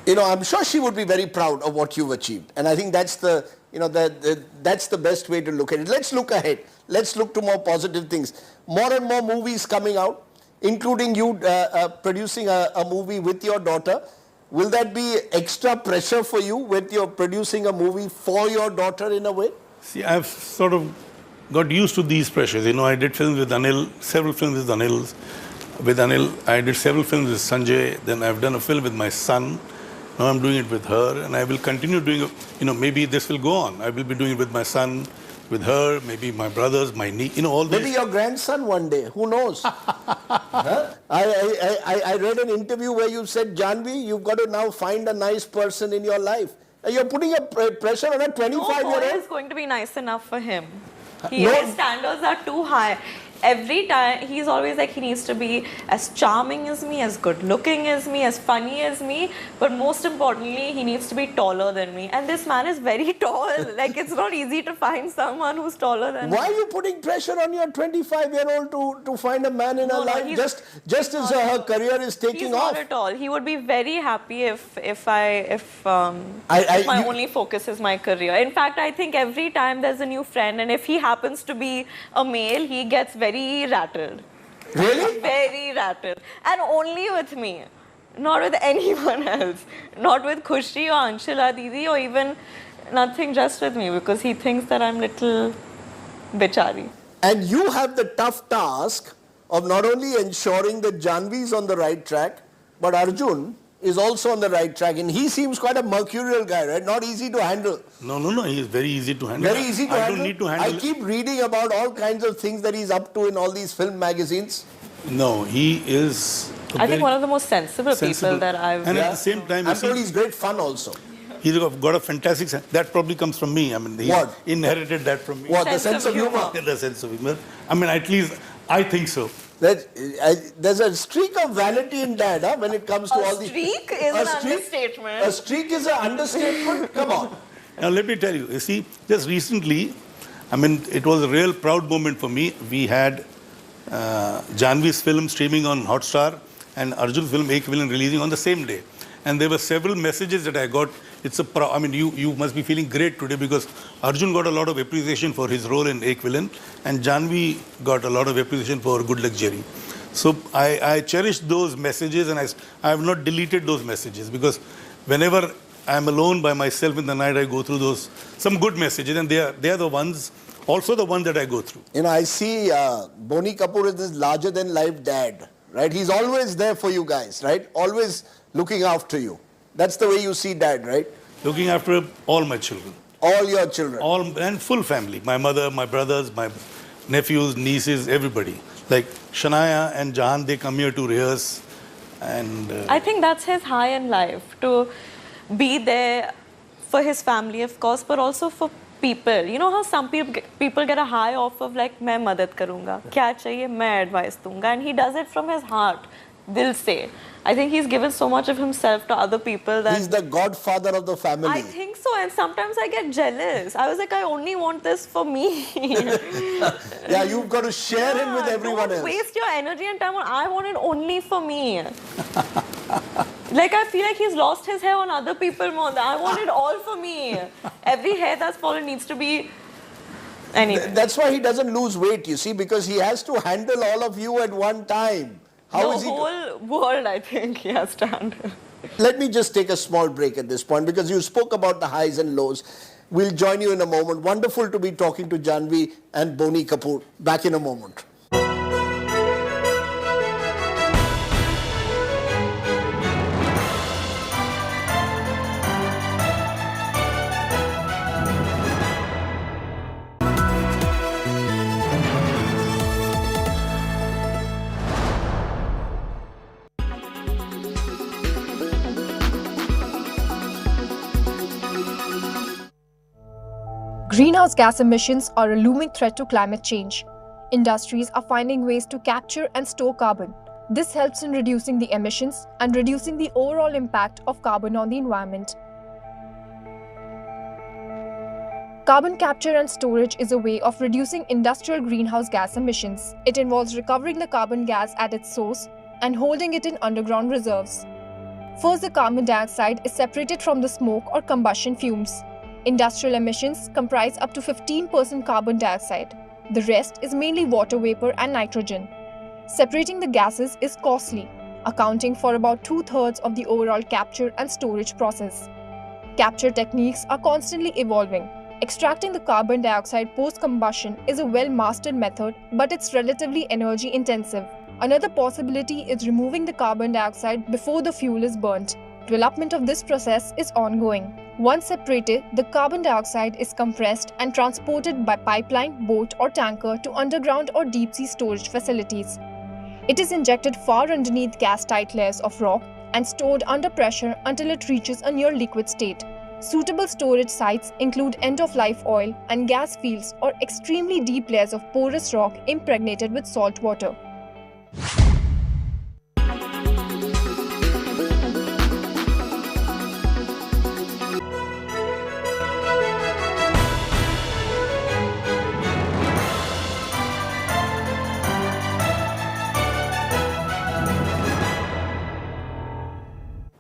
You know, I'm sure she would be very proud of what you've achieved. And I think that's that's the best way to look at it. Let's look ahead. Let's look to more positive things. More and more movies coming out, including you producing a movie with your daughter. Will that be extra pressure for you when you're producing a movie for your daughter in a way? See, I've sort of got used to these pressures. You know, I did films with Anil, several films with Anil. With Anil, I did several films with Sanjay. Then I've done a film with my son. Now I'm doing it with her, and I will continue doing it. You know, maybe this will go on. I will be doing it with my son, with her, maybe my brothers, my niece, you know, all this. Maybe your grandson one day, who knows? Huh? I read an interview where you said, Janvi, you've got to now find a nice person in your life. You're putting a pressure on a 25-year-old. No boy is going to be nice enough for him. His standards are too high. Every time, he's always like, he needs to be as charming as me, as good looking as me, as funny as me, but most importantly, he needs to be taller than me. And this man is very tall. Like, it's not easy to find someone who's taller than me. Why are you putting pressure on your 25-year-old to find a man in her life just as her career is taking off? Not at all. He would be very happy if my only focus is my career. In fact, I think every time there's a new friend, and if he happens to be a male, he gets very rattled. Really? Very rattled. And only with me. Not with anyone else. Not with Khushi or Anshula Didi or even nothing, just with me, because he thinks that I'm little bichari. And you have the tough task of not only ensuring that Janvi is on the right track, but Arjun is also on the right track, and he seems quite a mercurial guy, right? Not easy to handle. No, he is very easy to handle. Very easy to handle? I don't need to handle. I keep reading about all kinds of things that he's up to in all these film magazines. No, he is... I think one of the most sensible people that I've... And at the same time... I'm told he's great fun also. He's got a fantastic sense. That probably comes from me. I mean, he inherited that from me. What, the sense of humor? The sense of humor. I mean, at least I think so. There's a streak of vanity in Dad, huh, when it comes to all these... A streak is an understatement. A streak is an understatement? Come on. Now, let me tell you, you see, just recently, I mean, it was a real proud moment for me. We had Janvi's film streaming on Hotstar and Arjun's film Ek Villain releasing on the same day. And there were several messages that I got. It's I mean, you must be feeling great today because Arjun got a lot of appreciation for his role in Ek Villain, and Janvi got a lot of appreciation for Good Luck Jerry. So I cherish those messages, and I have not deleted those messages, because whenever I'm alone by myself in the night, I go through some good messages, and they are the ones, also the ones that I go through. You know, I see Boney Kapoor as this larger-than-life dad, right? He's always there for you guys, right? Always looking after you. That's the way you see Dad, right? Looking after all my children. All your children? And full family. My mother, my brothers, my nephews, nieces, everybody. Like Shania and Jahan, they come here to rehearse. And I think that's his high in life, to be there for his family, of course, but also for people. You know how some people get a high off of like, मैं मदद करूँगा, क्या चाहिए मैं advice दूँगा, and he does it from his heart, dil se. I think he's given so much of himself to other people that... He's the godfather of the family. I think so, and sometimes I get jealous. I was like, I only want this for me. Yeah, you've got to share him with everyone else. Don't waste your energy and time on, I want it only for me. Like, I feel like he's lost his hair on other people more. I want it all for me. Every hair that's fallen needs to be... Anyway. That's why he doesn't lose weight, you see, because he has to handle all of you at one time. How is the whole world, I think, he has to handle. Let me just take a small break at this point, because you spoke about the highs and lows. We'll join you in a moment. Wonderful to be talking to Janvi and Boney Kapoor. Back in a moment. Greenhouse gas emissions are a looming threat to climate change. Industries are finding ways to capture and store carbon. This helps in reducing the emissions and reducing the overall impact of carbon on the environment. Carbon capture and storage is a way of reducing industrial greenhouse gas emissions. It involves recovering the carbon gas at its source and holding it in underground reserves. First, the carbon dioxide is separated from the smoke or combustion fumes. Industrial emissions comprise up to 15% carbon dioxide. The rest is mainly water vapor and nitrogen. Separating the gases is costly, accounting for about 2/3 of the overall capture and storage process. Capture techniques are constantly evolving. Extracting the carbon dioxide post-combustion is a well-mastered method, but it's relatively energy-intensive. Another possibility is removing the carbon dioxide before the fuel is burnt. Development of this process is ongoing. Once separated, the carbon dioxide is compressed and transported by pipeline, boat or tanker to underground or deep-sea storage facilities. It is injected far underneath gas-tight layers of rock and stored under pressure until it reaches a near liquid state. Suitable storage sites include end-of-life oil and gas fields or extremely deep layers of porous rock impregnated with salt water.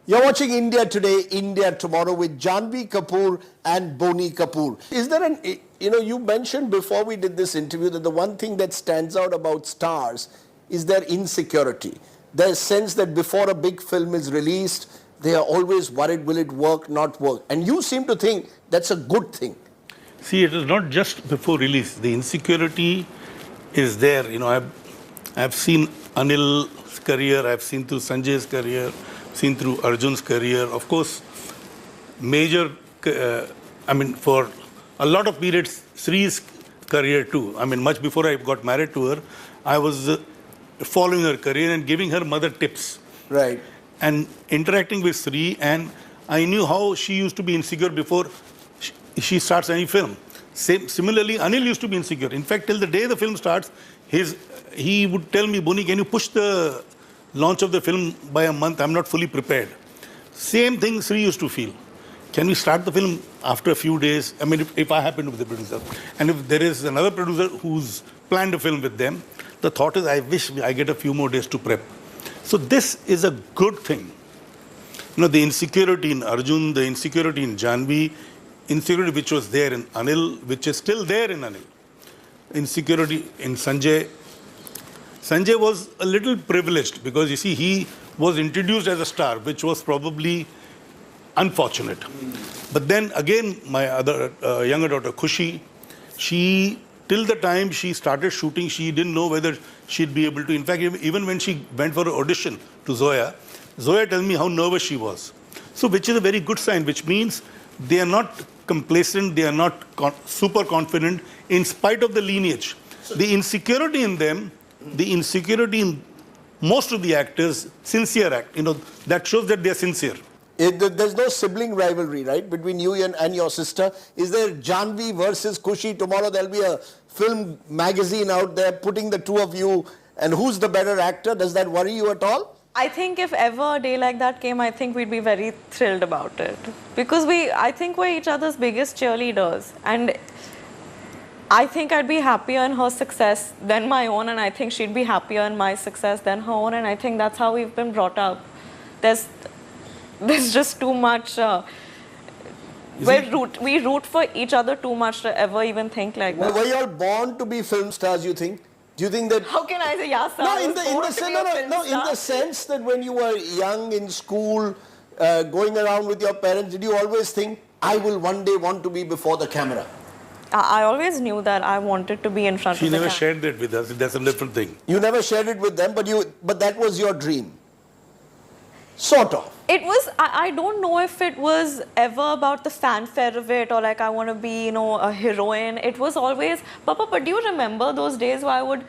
You're watching India Today, India Tomorrow with Janvi Kapoor and Boni Kapoor. Is there you mentioned before we did this interview that the one thing that stands out about stars is their insecurity. Their sense that before a big film is released, they are always worried, will it work, not work? And you seem to think that's a good thing. See, it is not just before release. The insecurity is there. I've seen Anil's career, I've seen through Sanjay's career, seen through Arjun's career. Of course, for a lot of periods, Sri's career too. Much before I got married to her, I was following her career and giving her mother tips. Right. And interacting with Sri, and I knew how she used to be insecure before she starts any film. Similarly, Anil used to be insecure. In fact, till the day the film starts, he would tell me, Boni, can you push the launch of the film by a month? I'm not fully prepared. Same thing Sri used to feel. Can we start the film after a few days? If I happen to be the producer. And if there is another producer who's planned a film with them, the thought is, I wish I get a few more days to prep. So this is a good thing. The insecurity in Arjun, the insecurity in Janvi, insecurity which was there in Anil, which is still there in Anil. Insecurity in Sanjay. Sanjay was a little privileged because, you see, he was introduced as a star, which was probably unfortunate. But then again, my other younger daughter, Khushi, till the time she started shooting, she didn't know whether she'd be able to. In fact, even when she went for an audition to Zoya told me how nervous she was. So, which is a very good sign, which means they are not complacent, they are not super confident in spite of the lineage. The insecurity in them, the insecurity in most of the actors, sincere act, that shows that they are sincere. There's no sibling rivalry, right, between you and your sister. Is there Janvi versus Khushi? Tomorrow there'll be a film magazine out there putting the two of you, and who's the better actor? Does that worry you at all? I think if ever a day like that came, I think we'd be very thrilled about it. Because I think we're each other's biggest cheerleaders. And I think I'd be happier in her success than my own, and I think she'd be happier in my success than her own, and I think that's how we've been brought up. There's just too much. We root for each other too much to ever even think like that. Were you all born to be film stars, you think? Do you think that... How can I say yes? No, in the sense that when you were young in school, going around with your parents, did you always think, I will one day want to be before the camera? I always knew that I wanted to be in front of the camera. She never shared that with us. That's a different thing. You never shared it with them, but that was your dream. Sort of. It was, I don't know if it was ever about the fanfare of it or like I want to be, a heroine. It was always, Papa, but do you remember those days where I would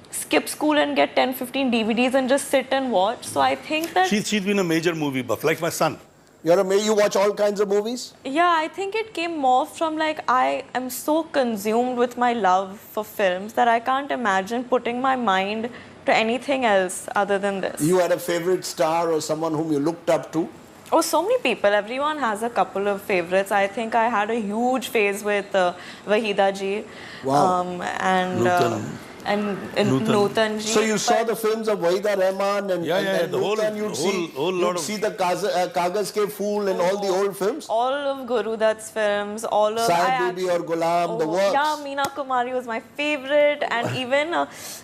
skip school and get 10, 15 DVDs and just sit and watch? So I think that... She's been a major movie buff, like my son. You watch all kinds of movies? Yeah, I think it came more from like I am so consumed with my love for films that I can't imagine putting my mind to anything else other than this. You had a favorite star or someone whom you looked up to? Oh, so many people. Everyone has a couple of favorites. I think I had a huge phase with Wahida ji. Wow. And Nutan ji. So you saw the films of Wahida Rahman and the Nutan, whole you'd see the Kagaz Ke Phool and all the old films? All of Guru Dutt's films, all of... Sahib Bibi or Gulam, the works. Yeah, Meena Kumari was my favorite, and even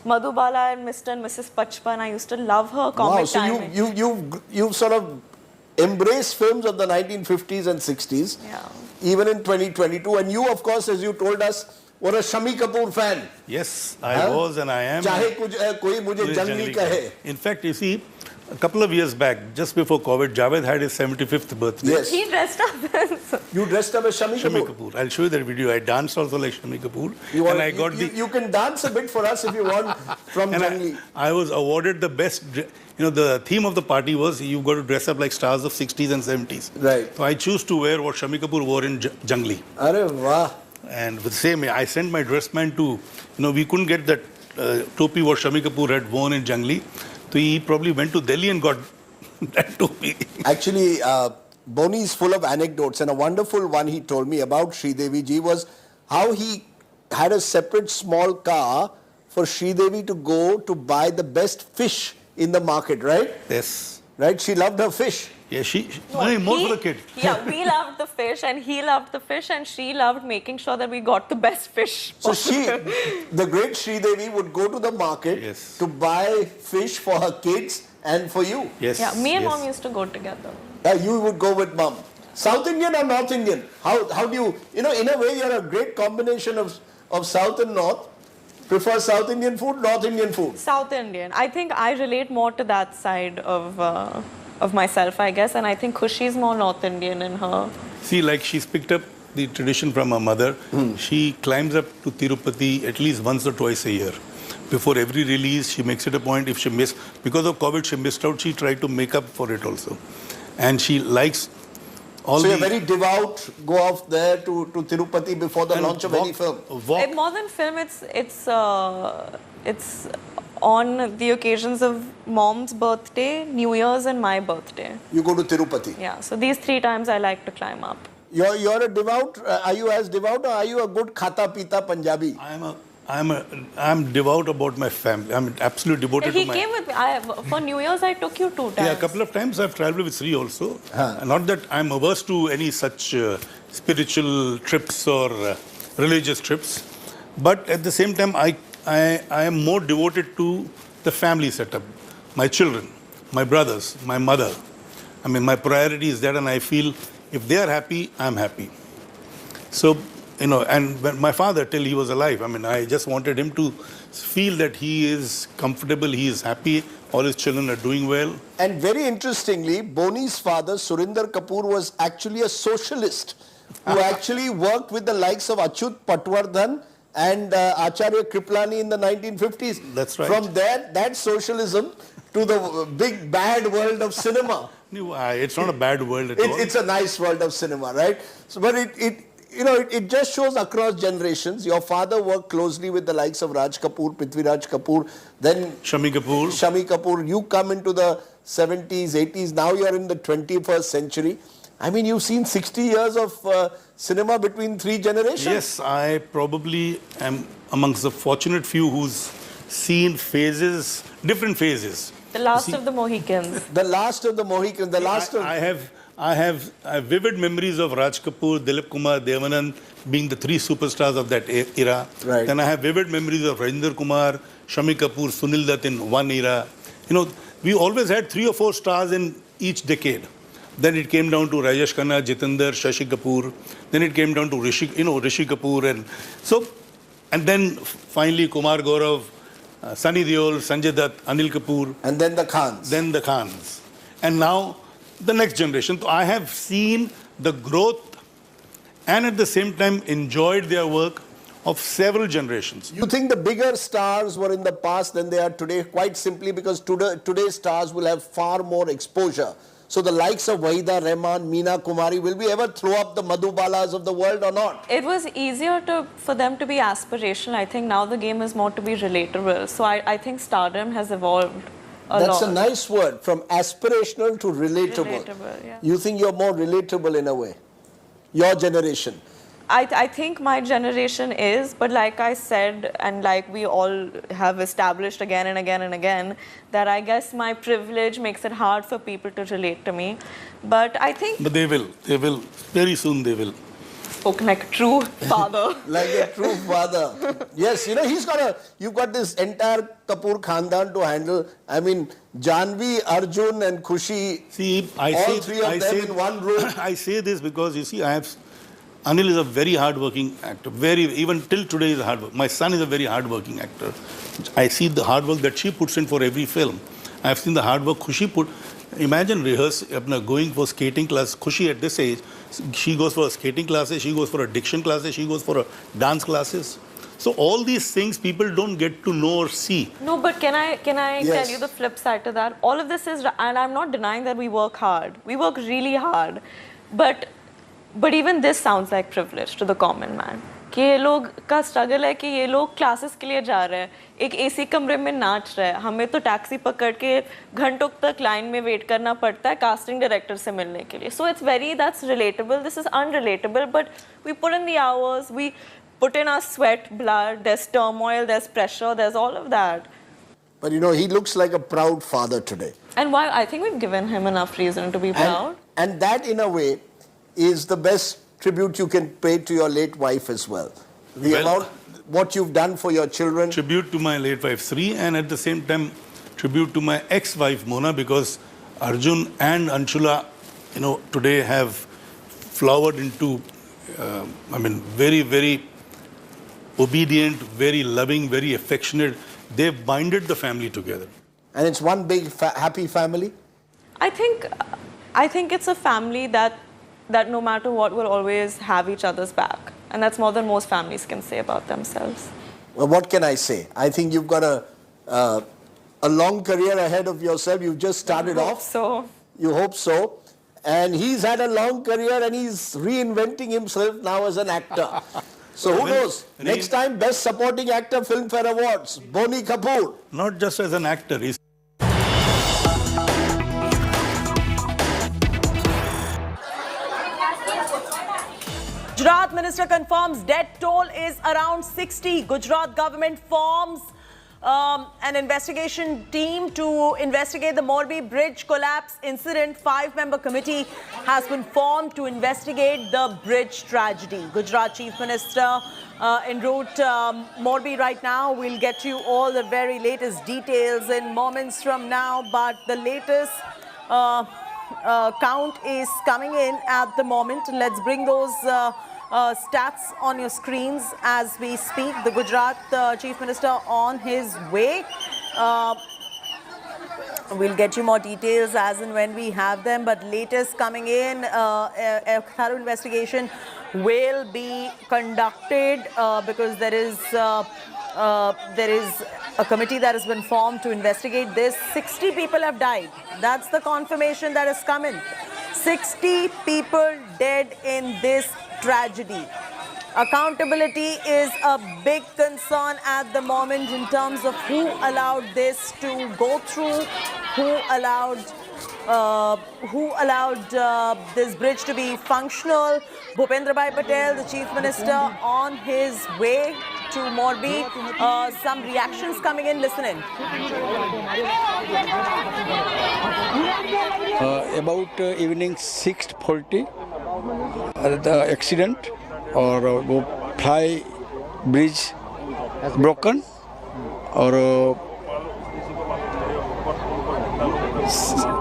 Madhubala and Mr. and Mrs. Pachpan, I used to love her comic timing. You've sort of embraced films of the 1950s and 60s, even in 2022, and you, of course, as you told us, were a Shami Kapoor fan. Yes, I was and I am. Chahe koi mujhe jang nahi kahe. In fact, you see, a couple of years back, just before COVID, Javed had his 75th birthday. Yes. He dressed up as... You dressed up as Shami Kapoor. I'll show you that video. I danced also like Shami Kapoor. You can dance a bit for us if you want from Jangli. I was awarded the best... the theme of the party was you've got to dress up like stars of 60s and 70s. Right. So I choose to wear what Shami Kapoor wore in Jangli. Arey wah. And with the same, I sent my dress man to, we couldn't get that topi what Shami Kapoor had worn in Jangli. So he probably went to Delhi and got that topi. Actually, Boni is full of anecdotes, and a wonderful one he told me about Sridevi ji was how he had a separate small car for Sridevi to go to buy the best fish in the market, right? Yes. Right? She loved her fish. Yeah, more for the kid. Yeah, we loved the fish and he loved the fish and she loved making sure that we got the best fish. So the great Sridevi would go to the market to buy fish for her kids and for you. Yes. Yeah, me and mom used to go together. You would go with mom. South Indian or North Indian? How do you, in a way you're a great combination of South and North. Prefer South Indian food, North Indian food? South Indian. I think I relate more to that side of myself, I guess, and I think Khushi's more North Indian in her. See, like she's picked up the tradition from her mother. She climbs up to Tirupati at least once or twice a year. Before every release, she makes it a point. If she missed, because of COVID, she missed out, she tried to make up for it also. And she likes all you're very devout, go off there to Tirupati before the launch of any film? More than film, it's on the occasions of mom's birthday, New Year's and my birthday. You go to Tirupati? Yeah, so these 3 times I like to climb up. You're a devout, are you as devout or are you a good khata pita Punjabi? I'm devout about my family. I'm absolutely devoted to my... He came with me. For New Year's, I took you 2 times. Yeah, a couple of times I've traveled with Sri also. Not that I'm averse to any such spiritual trips or religious trips. But at the same time, I am more devoted to the family setup. My children, my brothers, my mother. I mean, my priority is that, and I feel if they are happy, I'm happy. So... and when my father, till he was alive, I mean, I just wanted him to feel that he is comfortable, he is happy, all his children are doing well. And very interestingly, Boni's father, Surinder Kapoor, was actually a socialist who actually worked with the likes of Achyut Patwardhan and Acharya Kriplani in the 1950s. That's right. From that socialism to the big bad world of cinema. It's not a bad world at all. It's a nice world of cinema, right? So, but it just shows across generations. Your father worked closely with the likes of Raj Kapoor, Prithviraj Kapoor, then Shami Kapoor. You come into the 70s, 80s. Now you're in the 21st century. I mean, you've seen 60 years of cinema between 3 generations. Yes, I probably am amongst the fortunate few who's seen different phases. The last of the Mohicans. The last of the Mohicans. I have vivid memories of Raj Kapoor, Dilip Kumar, Devanand being the 3 superstars of that era. Right. Then I have vivid memories of Rajinder Kumar, Shami Kapoor, Sunil Dutt in one era. We always had 3 or 4 stars in each decade. Then it came down to Rajesh Khanna, Jitendra, Shashi Kapoor. Then it came down to Rishi Kapoor. And then finally Kumar Gaurav, Sunny Deol, Sanjay Dutt, Anil Kapoor. And then the Khans. And now the next generation. So I have seen the growth and at the same time enjoyed their work of several generations. You think the bigger stars were in the past than they are today? Quite simply because today's stars will have far more exposure. So the likes of Wahida Rahman, Meena Kumari, will we ever throw up the Madhubalas of the world or not? It was easier for them to be aspirational. I think now the game is more to be relatable. So I think stardom has evolved a lot. That's a nice word, from aspirational to relatable. Relatable, yeah. You think you're more relatable in a way? Your generation? I think my generation is, but like I said, and like we all have established again and again and again, that I guess my privilege makes it hard for people to relate to me. But I think... But they will. Very soon they will. Spoken like a true father. Like a true father. Yes, you know, you've got this entire Kapoor Khandan to handle. I mean, Janvi, Arjun and Khushi, all three of them in one room. I say this because, you see, Anil is a very hard-working actor. Even till today is a hard work. My son is a very hard-working actor. I see the hard work that she puts in for every film. I have seen the hard work Khushi put. Imagine going for skating class. Khushi at this age, she goes for skating classes, she goes for a diction classes, she goes for dance classes. So all these things people don't get to know or see. No, but can I tell you the flip side to that? All of this is, and I'm not denying that we work hard. We work really hard. But even this sounds like privilege to the common man. कि ये लोग का struggle है कि ये लोग classes के लिए जा रहे हैं, एक एसी कमरे में नाच रहे हैं, हमें तो टैक्सी पकड़ के घंटों तक लाइन में वेट करना पड़ता है कास्टिंग डायरेक्टर से मिलने के लिए. So it's that's relatable. This is unrelatable, but we put in the hours, we put in our sweat, blood, there's turmoil, there's pressure, there's all of that. But you know, he looks like a proud father today. And why? I think we've given him enough reason to be proud. And that, in a way, is the best tribute you can pay to your late wife as well. What you've done for your children. Tribute to my late wife Sri, and at the same time tribute to my ex-wife Mona, because Arjun and Anshula, you know, today have flowered into, very, very obedient, very loving, very affectionate. They've binded the family together. And it's one big happy family? I think it's a family that no matter what will always have each other's back. And that's more than most families can say about themselves. Well, what can I say? I think you've got a long career ahead of yourself. You've just started off. So. You hope so. And he's had a long career and he's reinventing himself now as an actor. So who knows? Next time, Best Supporting Actor Filmfare Awards, Boni Kapoor. Not just as an actor. Gujarat Minister confirms death toll is around 60. Gujarat government forms an investigation team to investigate the Morbi bridge collapse incident. 5-member committee has been formed to investigate the bridge tragedy. Gujarat Chief Minister en route Morbi right now. We'll get you all the very latest details in moments from now, but the latest count is coming in at the moment. Let's bring those stats on your screens as we speak. The Gujarat Chief Minister on his way. We'll get you more details as and when we have them, but latest coming in, a thorough investigation will be conducted because there is a committee that has been formed to investigate this. 60 people have died. That's the confirmation that has come in. 60 people dead in this tragedy. Accountability is a big concern at the moment in terms of who allowed this to go through, who allowed this bridge to be functional. Bhupendra Bhai Patel, the Chief Minister, on his way to Morbi. Some reactions coming in. Listen in. About evening 6:40, the accident or fly bridge broken और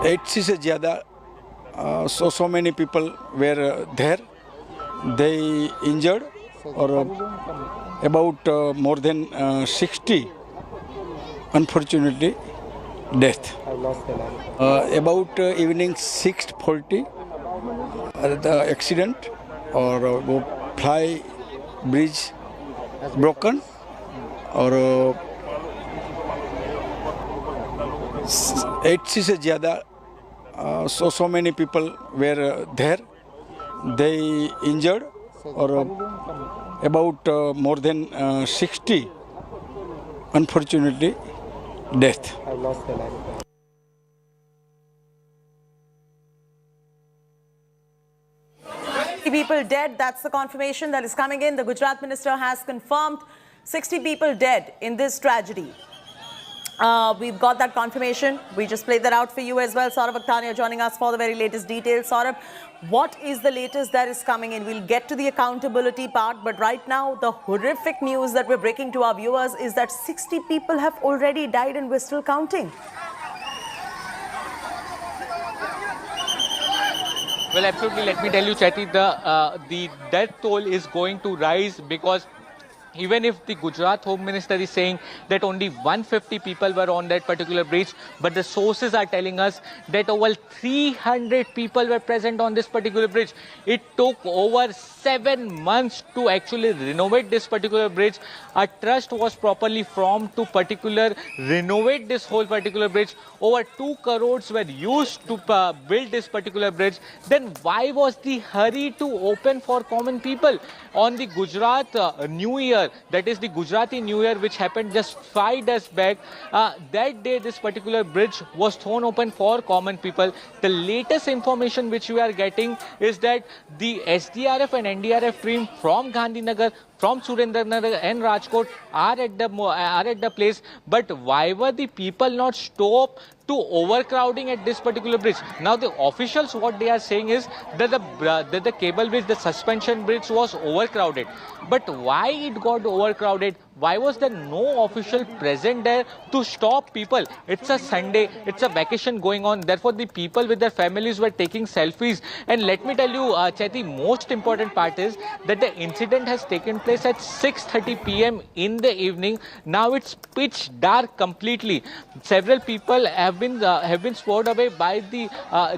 80 से ज़्यादा so many people were there. They injured or about more than 60 unfortunately death. About evening 6:40, the accident or fly bridge broken और 80 से ज़्यादा so many people were there. They injured, or about more than 60, unfortunately, death. I lost their life. People dead, that's the confirmation that is coming in. The Gujarat minister has confirmed 60 people dead in this tragedy. We've got that confirmation. We just played that out for you as well. Saurabh Akhtania joining us for the very latest details. Saurabh, what is the latest that is coming in? We'll get to the accountability part, but right now the horrific news that we're breaking to our viewers is that 60 people have already died and we're still counting. Well, absolutely. Let me tell you, Chhath, the death toll is going to rise, because even if the Gujarat Home Minister is saying that only 150 people were on that particular bridge, but the sources are telling us that over 300 people were present on this particular bridge. It took over 7 months to actually renovate this particular bridge. A trust was properly formed to renovate this whole particular bridge. Over 2 crores were used to build this particular bridge. Then why was the hurry to open for common people? On the Gujarat New Year, that is the Gujarati New Year, which happened just 5 days back, that day this particular bridge was thrown open for common people. The latest information which we are getting is that the SDRF and NDRF team from Gandhinagar, from Surendranagar and Rajkot are at the place. But why were the people not stopped to overcrowding at this particular bridge? Now the officials, what they are saying is that the cable bridge, the suspension bridge was overcrowded. But why it got overcrowded? Why was there no official present there to stop people? It's a Sunday, it's a vacation going on. Therefore, the people with their families were taking selfies. And let me tell you, Chhath, most important part is that the incident has taken place at 6:30 p.m. in the evening. Now it's pitch dark completely. Several people have been spotted away by the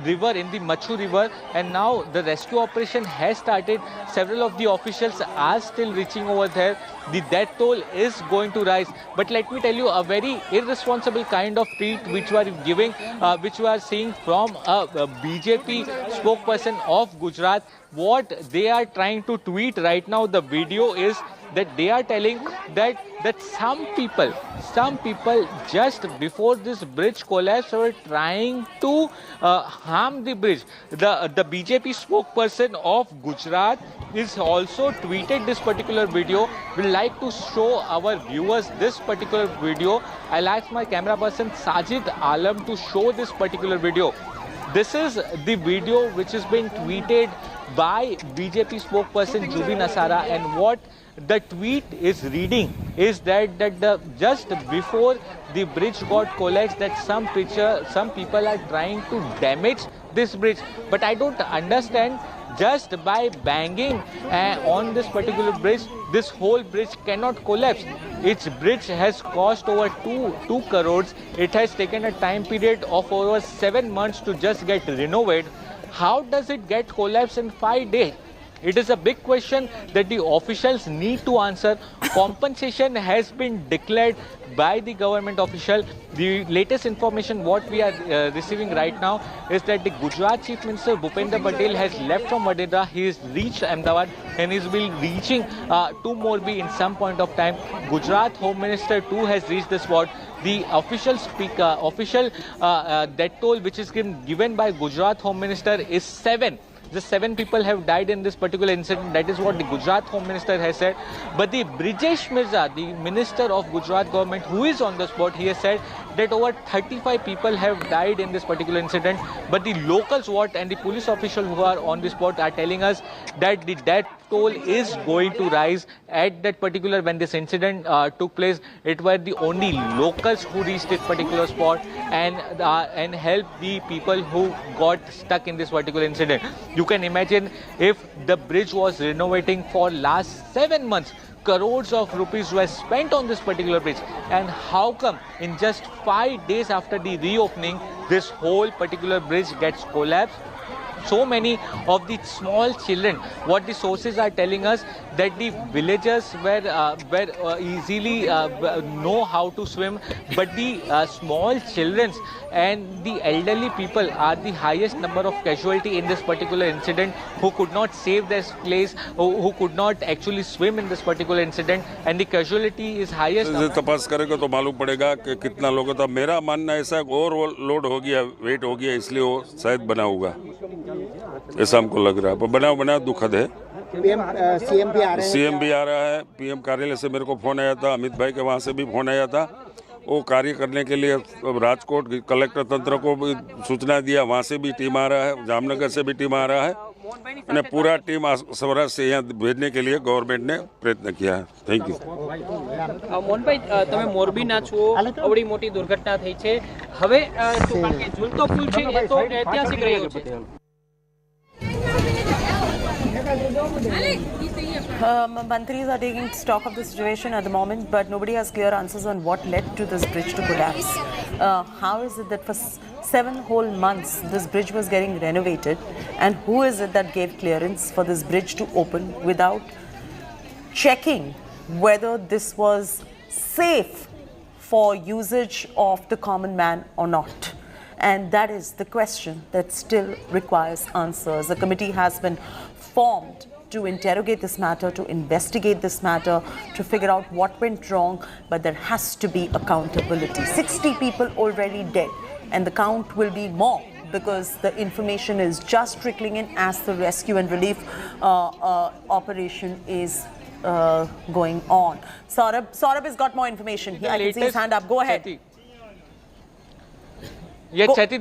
river, in the Machu river, and now the rescue operation has started. Several of the officials are still reaching over there. The death toll is going to rise. But let me tell you, a very irresponsible kind of tweet which we are giving, which we are seeing from a BJP spokesperson of Gujarat. What they are trying to tweet right now, the video is that they are telling that some people just before this bridge collapse were trying to harm the bridge. The BJP spokesperson of Gujarat is also tweeted this particular video. We like to show our viewers this particular video. I'll ask my camera person Sajid Alam to show this particular video. This is the video which has been tweeted by BJP spokesperson Jubi Nasara, and what the tweet is reading is that just before the bridge got collapsed, that some people are trying to damage this bridge. But I don't understand, just by banging on this particular bridge, this whole bridge cannot collapse. Its bridge has cost over 2 crores. It has taken a time period of over 7 months to just get renovated. How does it get collapsed in 5 days? It is a big question that the officials need to answer. Compensation has been declared by the government official. The latest information what we are receiving right now is that the Gujarat Chief Minister Bhupendra Patel has left from Vadodara. He has reached Ahmedabad and is will reaching to Morbi in some point of time. Gujarat Home Minister too has reached the spot. The official death toll which is given by Gujarat Home Minister is 7. Just 7 people have died in this particular incident. That is what the Gujarat Home Minister has said. But the Brijesh Mirza, the Minister of Gujarat government, who is on the spot, he has said that over 35 people have died in this particular incident. But the locals and the police officials who are on the spot are telling us that the death toll is going to rise. At that particular, when this incident took place, it were the only locals who reached this particular spot and helped the people who got stuck in this particular incident. You can imagine, if the bridge was renovating for last 7 months, crores of rupees were spent on this particular bridge. And how come in just 5 days after the reopening, this whole particular bridge gets collapsed? so many of the small children. What the sources are telling us that the villagers were easily know how to swim, but the small children and the elderly people are the highest number of casualty in this particular incident, who could not save their place, who could not actually swim in this particular incident, and the casualty is highest. तपास करेगा तो मालूम पड़ेगा कि कितना लोगों था. मेरा मानना ऐसा है ओवरलोड हो गया, वेट हो गया, इसलिए वो शायद बना होगा, ऐसा हमको लग रहा है. पर बना दुखद है. सीएम भी आ रहा है, पीएम कार्यालय से मेरे को फोन आया था, अमित भाई के वहाँ से भी फोन आया था. वो कार्य करने के लिए राजकोट कलेक्टर तंत्र को भी सूचना दिया, वहाँ से भी टीम आ रहा है, जामनगर से भी टीम आ रहा है, અને પૂરા ટીમ સૌરાષ્ટ્ર से यहाँ भेजने के लिए गवर्नमेंट ने प्रयत्न किया है. Thank you. મોહનભાઈ, તમે મોરબીના છો, આવડી મોટી દુર્ઘટના થઈ છે. હવે ઝૂલતો પુલ છે એ તો ઐતિહાસિક રહ્યો છે. Mantris are taking stock of the situation at the moment, but nobody has clear answers on what led to this bridge to collapse. How is it that for 7 whole months this bridge was getting renovated, and who is it that gave clearance for this bridge to open without checking whether this was safe for usage of the common man or not? And that is the question that still requires answers. A committee has been formed to interrogate this matter, to investigate this matter, to figure out what went wrong, but there has to be accountability. 60 people already dead, and the count will be more because the information is just trickling in as the rescue and relief operation is going on. Saurabh has got more information. Here, I can see his hand up. Go ahead. Yes, Chhathi,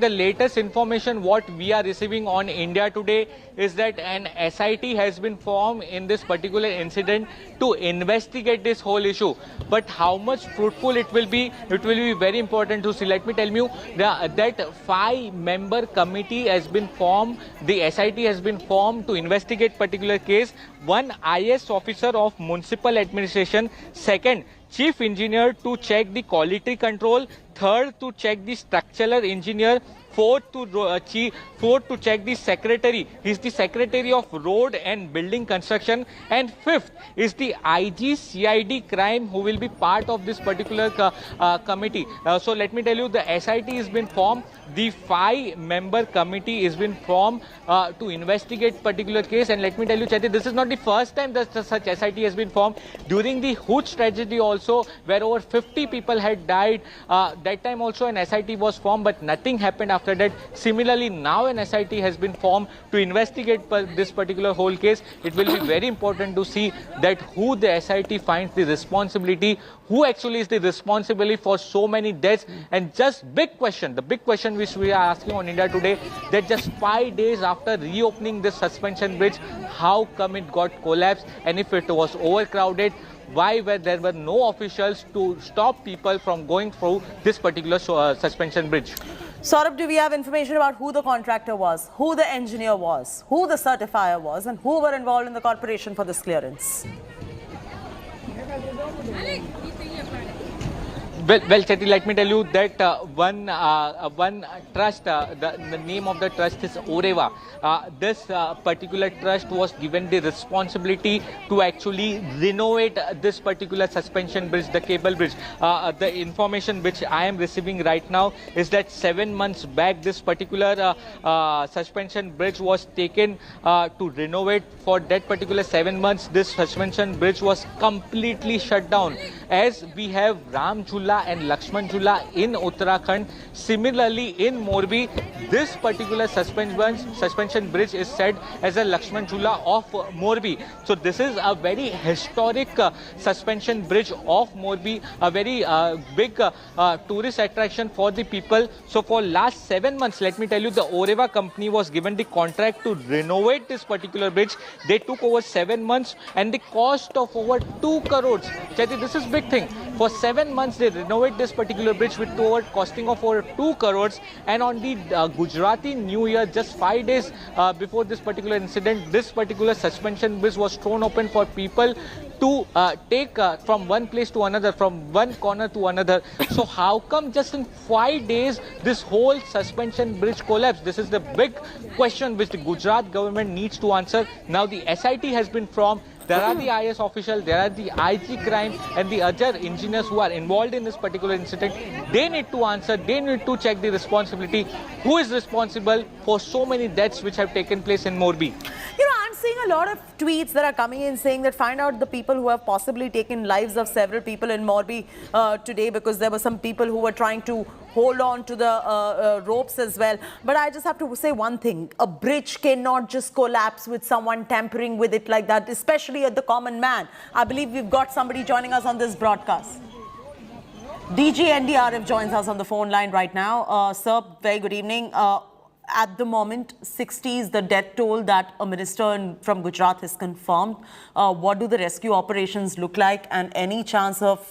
the latest information what we are receiving on India Today is that an SIT has been formed in this particular incident to investigate this whole issue. But how much fruitful it will be very important to see. Let me tell you that 5-member committee has been formed. The SIT has been formed to investigate particular case. 1 IS officer of municipal administration, 2nd chief engineer to check the quality control, 3rd to check the structural engineer, 4th to check the secretary. He's the secretary of road and building construction, and 5th is the IG CID crime, who will be part of this particular committee. So let me tell you, the SIT has been formed. The 5-member committee has been formed to investigate particular case. And let me tell you, Chhathi, this is not the first time that such SIT has been formed. During the Huj tragedy also, where over 50 people had died, that time also an SIT was formed, but nothing happened after that. Similarly, now an SIT has been formed to investigate this particular whole case. It will be very important to see that who the SIT finds the responsibility, who actually is the responsibility for so many deaths. And just the big question which we are asking on India Today, that just 5 days after reopening this suspension bridge, how come it got collapsed? And if it was overcrowded, why were there no officials to stop people from going through this particular suspension bridge? Saurabh, do we have information about who the contractor was, who the engineer was, who the certifier was, and who were involved in the corporation for this clearance? Well, Chhathi, let me tell you that one trust, the name of the trust is Oreva. This particular trust was given the responsibility to actually renovate this particular suspension bridge, the cable bridge. The information which I am receiving right now is that 7 months back, this particular suspension bridge was taken to renovate. For that particular 7 months, this suspension bridge was completely shut down. As we have Ram Jhula and Lakshman Jhula in Uttarakhand, similarly in Morbi, this particular suspension bridge is said as a Lakshman Jhula of Morbi. So this is a very historic suspension bridge of Morbi, a very big tourist attraction for the people. So for last 7 months, let me tell you, the Oreva company was given the contract to renovate this particular bridge. They took over 7 months and the cost of over 2 crores. Chhathi, this is big thing. For 7 months, they renovate this particular bridge with costing of over 2 crores. And on the Gujarati New Year, just 5 days before this particular incident, this particular suspension bridge was thrown open for people to take from one place to another, from one corner to another. So how come just in 5 days this whole suspension bridge collapsed? This is the big question which the Gujarat government needs to answer. Now the SIT has been formed. There are the IS officials, there are the IG crime and the other engineers who are involved in this particular incident. They need to answer, they need to check the responsibility. Who is responsible for so many deaths which have taken place in Morbi? You know, I'm seeing a lot of tweets that are coming in saying that find out the people who have possibly taken lives of several people in Morbi today, because there were some people who were trying to hold on to the ropes as well. But I just have to say one thing. A bridge cannot just collapse with someone tampering with it like that, especially at the common man. I believe we've got somebody joining us on this broadcast. DG NDRF joins us on the phone line right now. Sir, very good evening. At the moment, 60 is the death toll that a minister from Gujarat has confirmed. What do the rescue operations look like, and any chance of,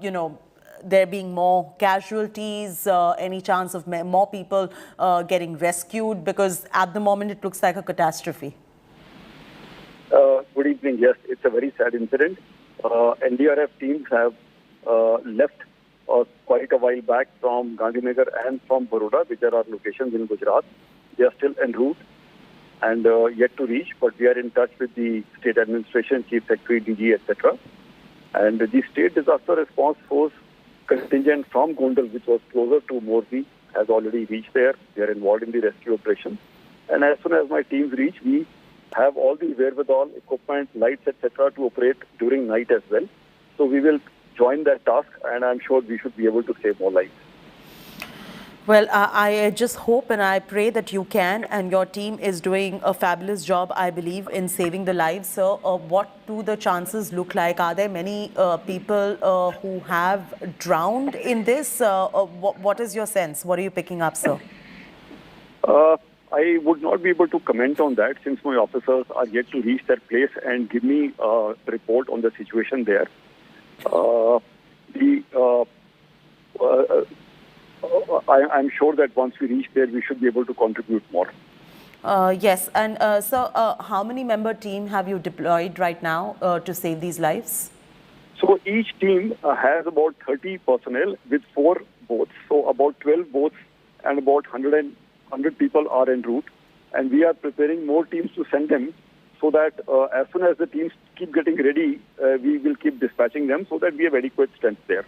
you know, there being more casualties, any chance of more people getting rescued? Because at the moment, it looks like a catastrophe. Good evening. Yes, it's a very sad incident. NDRF teams have left quite a while back from Gandhinagar and from Baroda, which are our locations in Gujarat. They are still en route and yet to reach, but we are in touch with the state administration, chief secretary, DG, etc. And the state disaster response force contingent from Gondal, which was closer to Morbi, has already reached there. They are involved in the rescue operation. And as soon as my teams reach, we have all the wherewithal, equipment, lights, etc. to operate during night as well. So we will join that task, and I'm sure we should be able to save more lives. Well, I just hope and I pray that you can, and your team is doing a fabulous job, I believe, in saving the lives. So what do the chances look like? Are there many people who have drowned in this? What is your sense? What are you picking up, sir? I would not be able to comment on that since my officers are yet to reach that place and give me a report on the situation there. I'm sure that once we reach there, we should be able to contribute more. Yes, and so how many member team have you deployed right now to save these lives? So each team has about 30 personnel with 4 boats. So about 12 boats and about 100 people are en route. And we are preparing more teams to send them so that as soon as the teams keep getting ready, we will keep dispatching them so that we have adequate strength there.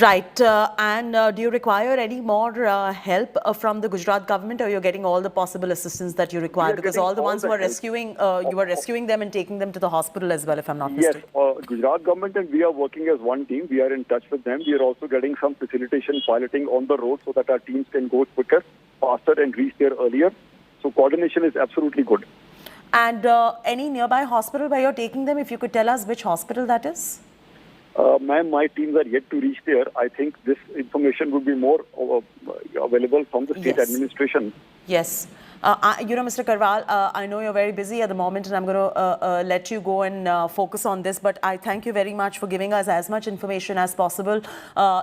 Right. And do you require any more help from the Gujarat government, or you're getting all the possible assistance that you require? Because all the ones who are rescuing, you are rescuing them and taking them to the hospital as well, if I'm not mistaken. Yes, Gujarat government and we are working as one team. We are in touch with them. We are also getting some facilitation piloting on the road so that our teams can go quicker, faster and reach there earlier. So coordination is absolutely good. And any nearby hospital where you're taking them, if you could tell us which hospital that is? Ma'am, my teams are yet to reach there. I think this information would be more available from the state administration. Yes. You know, Mr. Karwal, I know you're very busy at the moment, and I'm going to let you go and focus on this. But I thank you very much for giving us as much information as possible.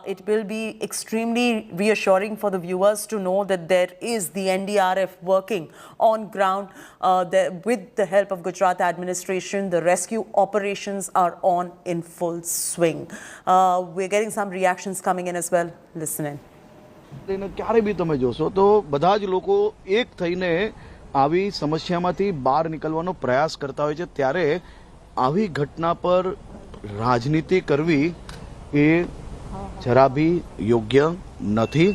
It will be extremely reassuring for the viewers to know that there is the NDRF working on ground with the help of Gujarat administration. The rescue operations are on in full swing. We're getting some reactions coming in as well. Listen in. ક્યારે બી તમે જોશો તો બધા જ લોકો એક થઈને આવી સમસ્યામાંથી બહાર નીકળવાનો પ્રયાસ કરતા હોય છે, ત્યારે આવી ઘટના પર રાજનીતિ કરવી એ જરા બી યોગ્ય નથી.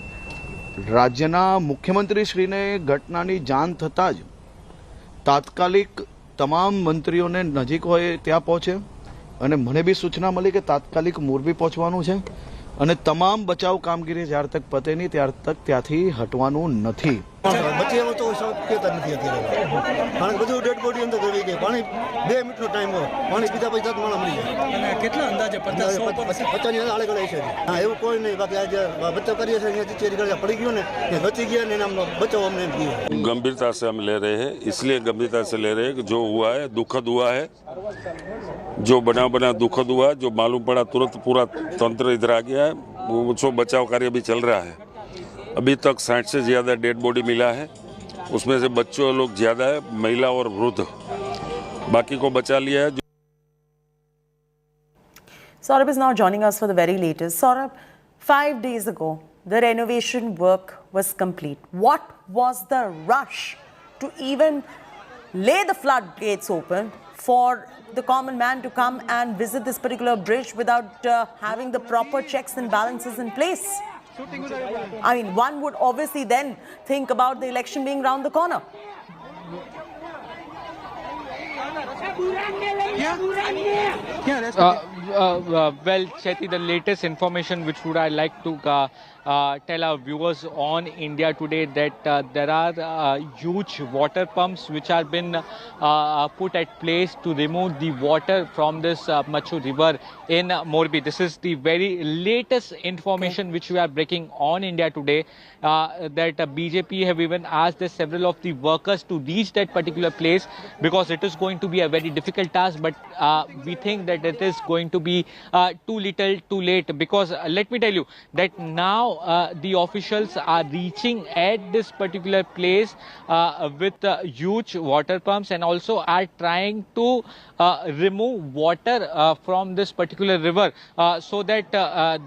રાજ્યના મુખ્યમંત્રીશ્રીને ઘટનાની જાણ થતાં જ તાત્કાલિક તમામ મંત્રીઓને નજીક હોય ત્યાં પહોંચે, અને મને બી સૂચના મળી કે તાત્કાલિક મોરબી પહોંચવાનું છે, અને તમામ બચાવ કામગીરી જ્યાર તક પતે નહીં ત્યાર તક ત્યાંથી હટવાનું નથી. બચેલો તો શક્યતા નથી અત્યારે, કારણ કે બધું ડેડ બોડી અંદર ગળી ગઈ. પાણી 2 મિનિટનો ટાઈમ હોય, પાણી પીધા પછી તરત માણસ મરી જાય. અને કેટલા અંદાજે 50-100 આડે ગળાય છે? હા, એવું કોઈ નહીં. બાકી આજે બચાવ કરીએ છીએ, અહીંયા ચીચેરી ગળા પડી ગયો ને એ બચી ગયા ને એના બચાવ અમને એમ કીધું. गंभीरता से हम ले रहे हैं, इसलिए गंभीरता से ले रहे हैं कि जो हुआ है दुखद हुआ है, जो बना दुखद हुआ, जो मालूम पड़ा तुरंत पूरा तंत्र इधर आ गया है. वो बचाव कार्य भी चल रहा है. अभी तक 60 से ज़्यादा डेड बॉडी मिला है, उसमें से बच्चों लोग ज़्यादा है, महिला और वृद्ध. बाकी को बचा लिया है. Saurabh is now joining us for the very latest. Saurabh, 5 days ago, the renovation work was complete. What was the rush to even lay the floodgates open for the common man to come and visit this particular bridge without having the proper checks and balances in place? I mean, one would obviously then think about the election being round the corner. Well, Chathi, the latest information which would I like to tell our viewers on India Today, that there are huge water pumps which have been put at place to remove the water from this Machu river in Morbi. This is the very latest information which we are breaking on India Today, that BJP have even asked several of the workers to reach that particular place because it is going to be a very difficult task, but we think that it is going to be too little too late, because let me tell you that now the officials are reaching at this particular place with huge water pumps, and also are trying to remove water from this particular river so that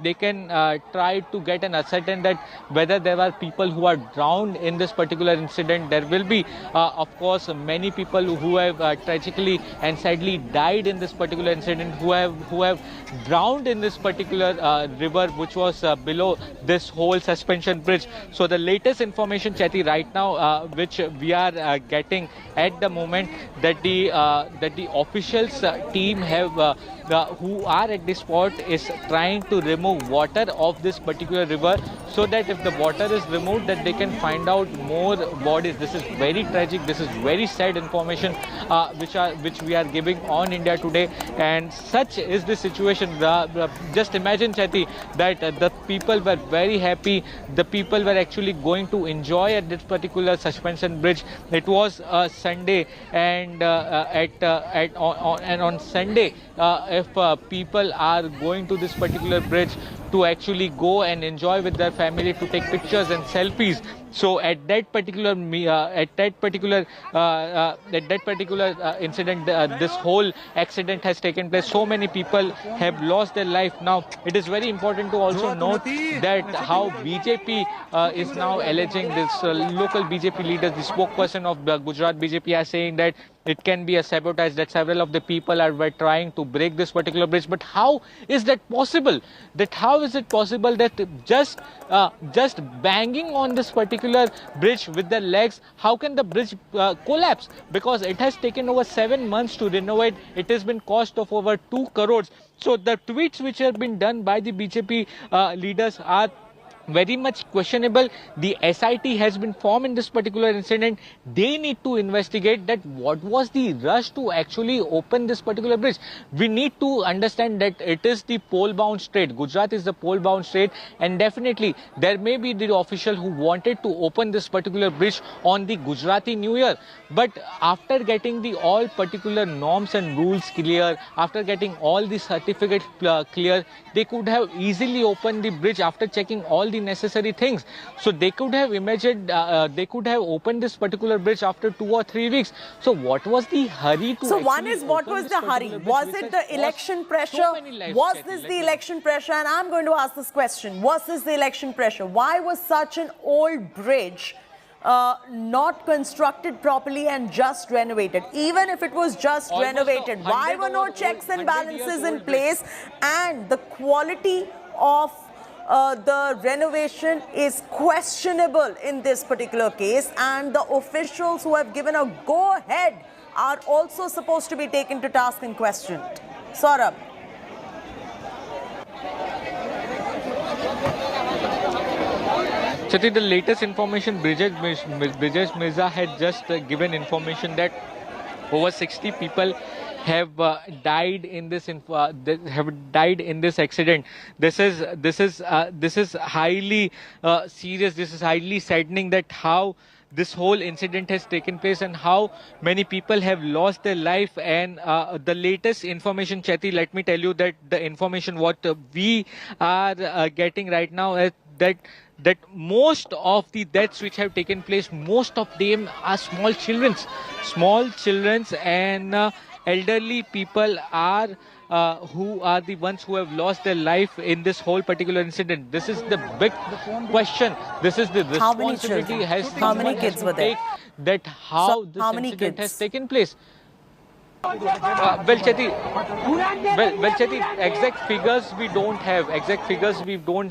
they can try to get an ascertain that whether there are people who are drowned in this particular incident. There will be of course many people who have tragically and sadly died in this particular incident, who have drowned in this particular river which was below this whole suspension bridge. So the latest information, Chathi, right now which we are getting at the moment, that the officials team have who are at this spot is trying to remove water of this particular river, so that if the water is removed, that they can find out more bodies. This is very tragic, this is very sad information which we are giving on India Today, and such is the situation. Just imagine, Chathi, that the people were very happy, the people were actually going to enjoy at this particular suspension bridge. It was Sunday, and on Sunday if people are going to this particular bridge to actually go and enjoy with their family, to take pictures and selfies. So at that particular incident, this whole accident has taken place. So many people have lost their life. Now it is very important to also note that how BJP is now alleging this local BJP leaders, the spokesperson of the Gujarat BJP, are saying that it can be a sabotage, that several of the people were trying to break this particular bridge. But how is that possible? How is it possible that just banging on this particular bridge with the legs, how can the bridge collapse? Because it has taken over 7 months to renovate. It has been cost of over 2 crores. So the tweets which have been done by the BJP leaders are very much questionable. The SIT has been formed in this particular incident. They need to investigate that what was the rush to actually open this particular bridge. We need to understand that it is the pole-bound state. Gujarat is the pole-bound state, and definitely there may be the official who wanted to open this particular bridge on the Gujarati New Year. But after getting the all particular norms and rules clear, after getting all the certificates clear, they could have easily opened the bridge after checking all the necessary things. So they could have imagined, they could have opened this particular bridge after 2 or 3 weeks. So what was the hurry to? So one is, what was the hurry? Was it the election pressure? Was this the election pressure? And I'm going to ask this question. Was this the election pressure? Why was such an old bridge not constructed properly and just renovated? Even if it was just renovated, why were no checks and balances in place? And the quality of the renovation is questionable in this particular case, and the officials who have given a go-ahead are also supposed to be taken to task and questioned. Saurabh. Chathi, the latest information, Brijesh Mirza had just given information that over 60 people have died in this accident. This is highly serious. This is highly saddening that how this whole incident has taken place and how many people have lost their life. And the latest information, Chathi, let me tell you that the information what we are getting right now is that most of the deaths which have taken place, most of them are small children, and elderly people are who are the ones who have lost their life in this whole particular incident. This is the big question. This is the responsibility How many kids were there? That how this incident has taken place. Well, Cheti, exact figures we don't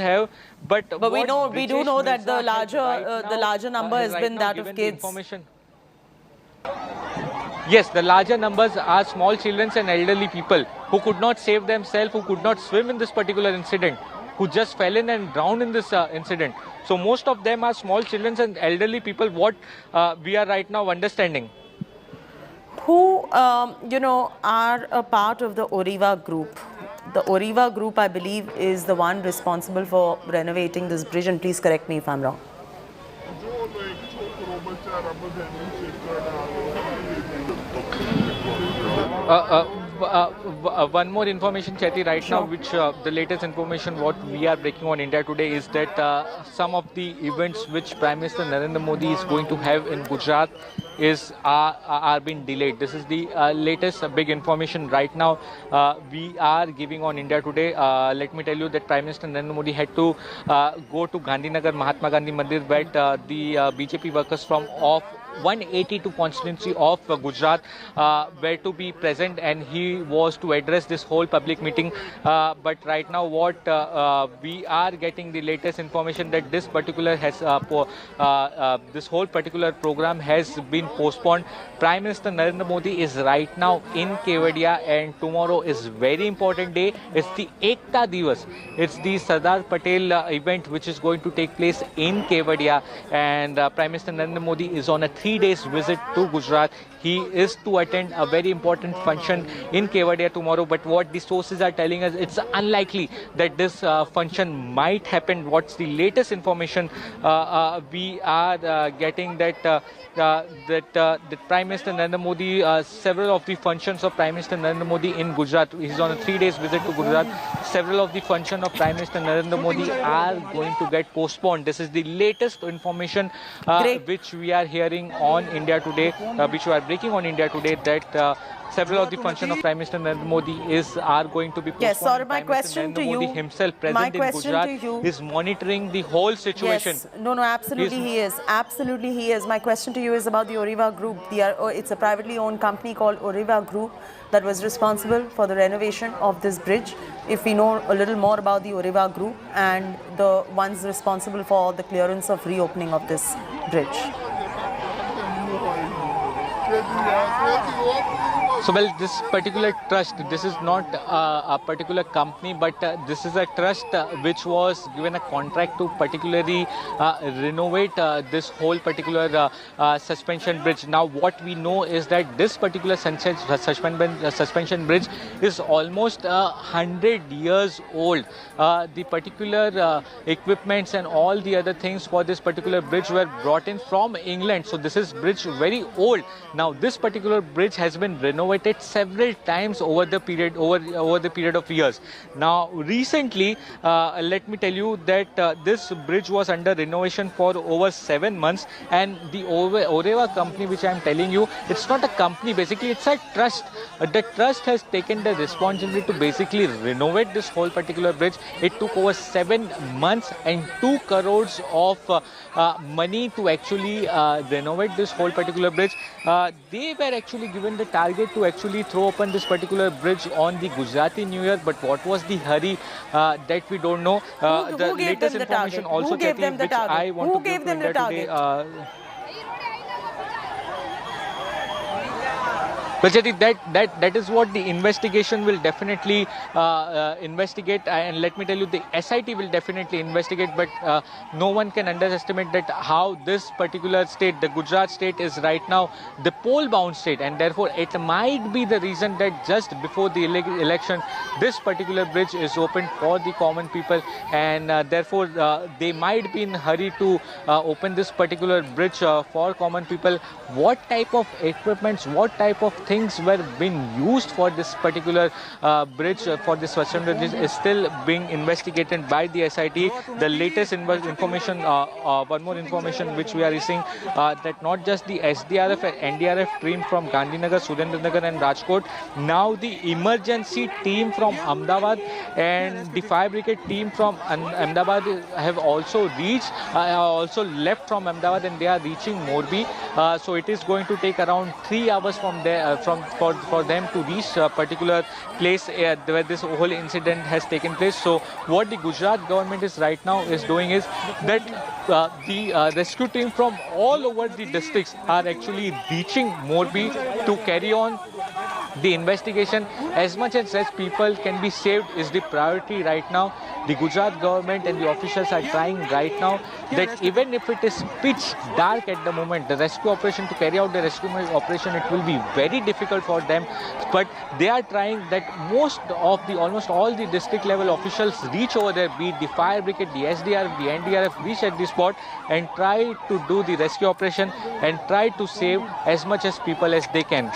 have. But we do know that the larger number has been that of kids. Yes, the larger numbers are small children and elderly people who could not save themselves, who could not swim in this particular incident, who just fell in and drowned in this incident. So most of them are small children and elderly people, what we are right now understanding. Who, are a part of the Oriva group. The Oriva group, I believe, is the one responsible for renovating this bridge, and please correct me if I'm wrong. One more information, Cheti, right now, which the latest information what we are breaking on India Today is that some of the events which Prime Minister Narendra Modi is going to have in Gujarat are being delayed. This is the latest big information right now we are giving on India Today. Let me tell you that Prime Minister Narendra Modi had to go to Gandhinagar Mahatma Gandhi Mandir, where the BJP workers from 182 constituency of Gujarat were to be present, and he was to address this whole public meeting. But right now what we are getting the latest information that this particular this whole particular program has been postponed. Prime Minister Narendra Modi is right now in Kevadia, and tomorrow is very important day. It's the Ekta Divas. It's the Sardar Patel event which is going to take place in Kevadia, and Prime Minister Narendra Modi is on a 3 days visit to Gujarat. He is to attend a very important function in Kevadia tomorrow, but what the sources are telling us, it's unlikely that this function might happen. What's the latest information we are getting that Prime Minister Narendra Modi, several of the functions of Prime Minister Narendra Modi in Gujarat, he's on a 3 days visit to Gujarat, several of the functions of Prime Minister Narendra Modi are going to get postponed. This is the latest information which we are hearing on India Today, which we are breaking on India Today, that several of the functions of Prime Minister Narendra Modi are going to be postponed. Yes, sorry, my question to you. Modi himself present in Gujarat is monitoring the whole situation. Yes, no, absolutely he is. Absolutely he is. My question to you is about the Oriva Group. It's a privately owned company called Oriva Group that was responsible for the renovation of this bridge. If we know a little more about the Oriva Group and the ones responsible for the clearance of reopening of this bridge. So, well, this particular trust, this is not a particular company, but this is a trust which was given a contract to particularly renovate this whole particular suspension bridge. Now, what we know is that this particular suspension bridge is almost 100 years old. The particular equipments and all the other things for this particular bridge were brought in from England. So, this is bridge very old. Now, this particular bridge has been renovated several times over the period of years. Now, recently, let me tell you that this bridge was under renovation for over 7 months, and the Oreva company, which I am telling you, it's not a company. Basically, it's a trust. The trust has taken the responsibility to basically renovate this whole particular bridge. It took over 7 months and 2 crores of money to actually renovate this whole particular bridge. They were actually given the target to actually throw open this particular bridge on the Gujarati New Year, but what was the hurry that we don't know. The latest information also, Cheti, which I want to give to India Today. But Cheti, that is what the investigation will definitely investigate, and let me tell you, the SIT will definitely investigate, but no one can underestimate that how this particular state, the Gujarat state, is right now the poll-bound state, and therefore it might be the reason that just before the election, this particular bridge is opened for the common people, and therefore they might be in a hurry to open this particular bridge for common people. What type of equipments, what type of things were being used for this particular bridge, for this Western bridge, is still being investigated by the SIT. The latest information, one more information which we are receiving, that not just the SDRF and NDRF team from Gandhinagar, Surendranagar and Rajkot, now the emergency team from Ahmedabad and the fire brigade team from Ahmedabad have also reached, also left from Ahmedabad, and they are reaching Morbi. So it is going to take around 3 hours from there, for them to reach a particular place where this whole incident has taken place. So what the Gujarat government is right now is doing is that the rescue team from all over the districts are actually reaching Morbi to carry on the investigation. As much as people can be saved is the priority right now. The Gujarat government and the officials are trying right now that even if it is pitch dark at the moment, the rescue operation, to carry out the rescue operation, it will be very difficult for them. But they are trying that almost all the district level officials reach over there, be it the fire brigade, the SDRF, the NDRF, reach at the spot and try to do the rescue operation and try to save as much as people as they can.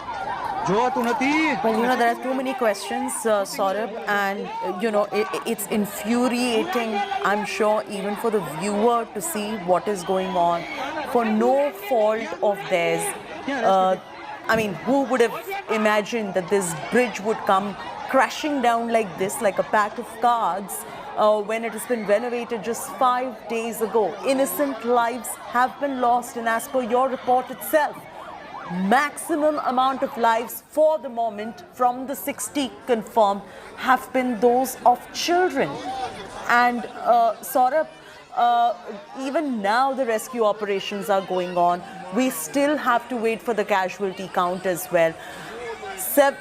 Well, there are too many questions, Saurabh, and it's infuriating, I'm sure, even for the viewer to see what is going on for no fault of theirs. I mean, who would have imagined that this bridge would come crashing down like this, like a pack of cards, when it has been renovated just 5 days ago? Innocent lives have been lost, and as per your report itself, maximum amount of lives for the moment from the 60 confirmed have been those of children. And Saurabh, even now the rescue operations are going on. We still have to wait for the casualty count as well.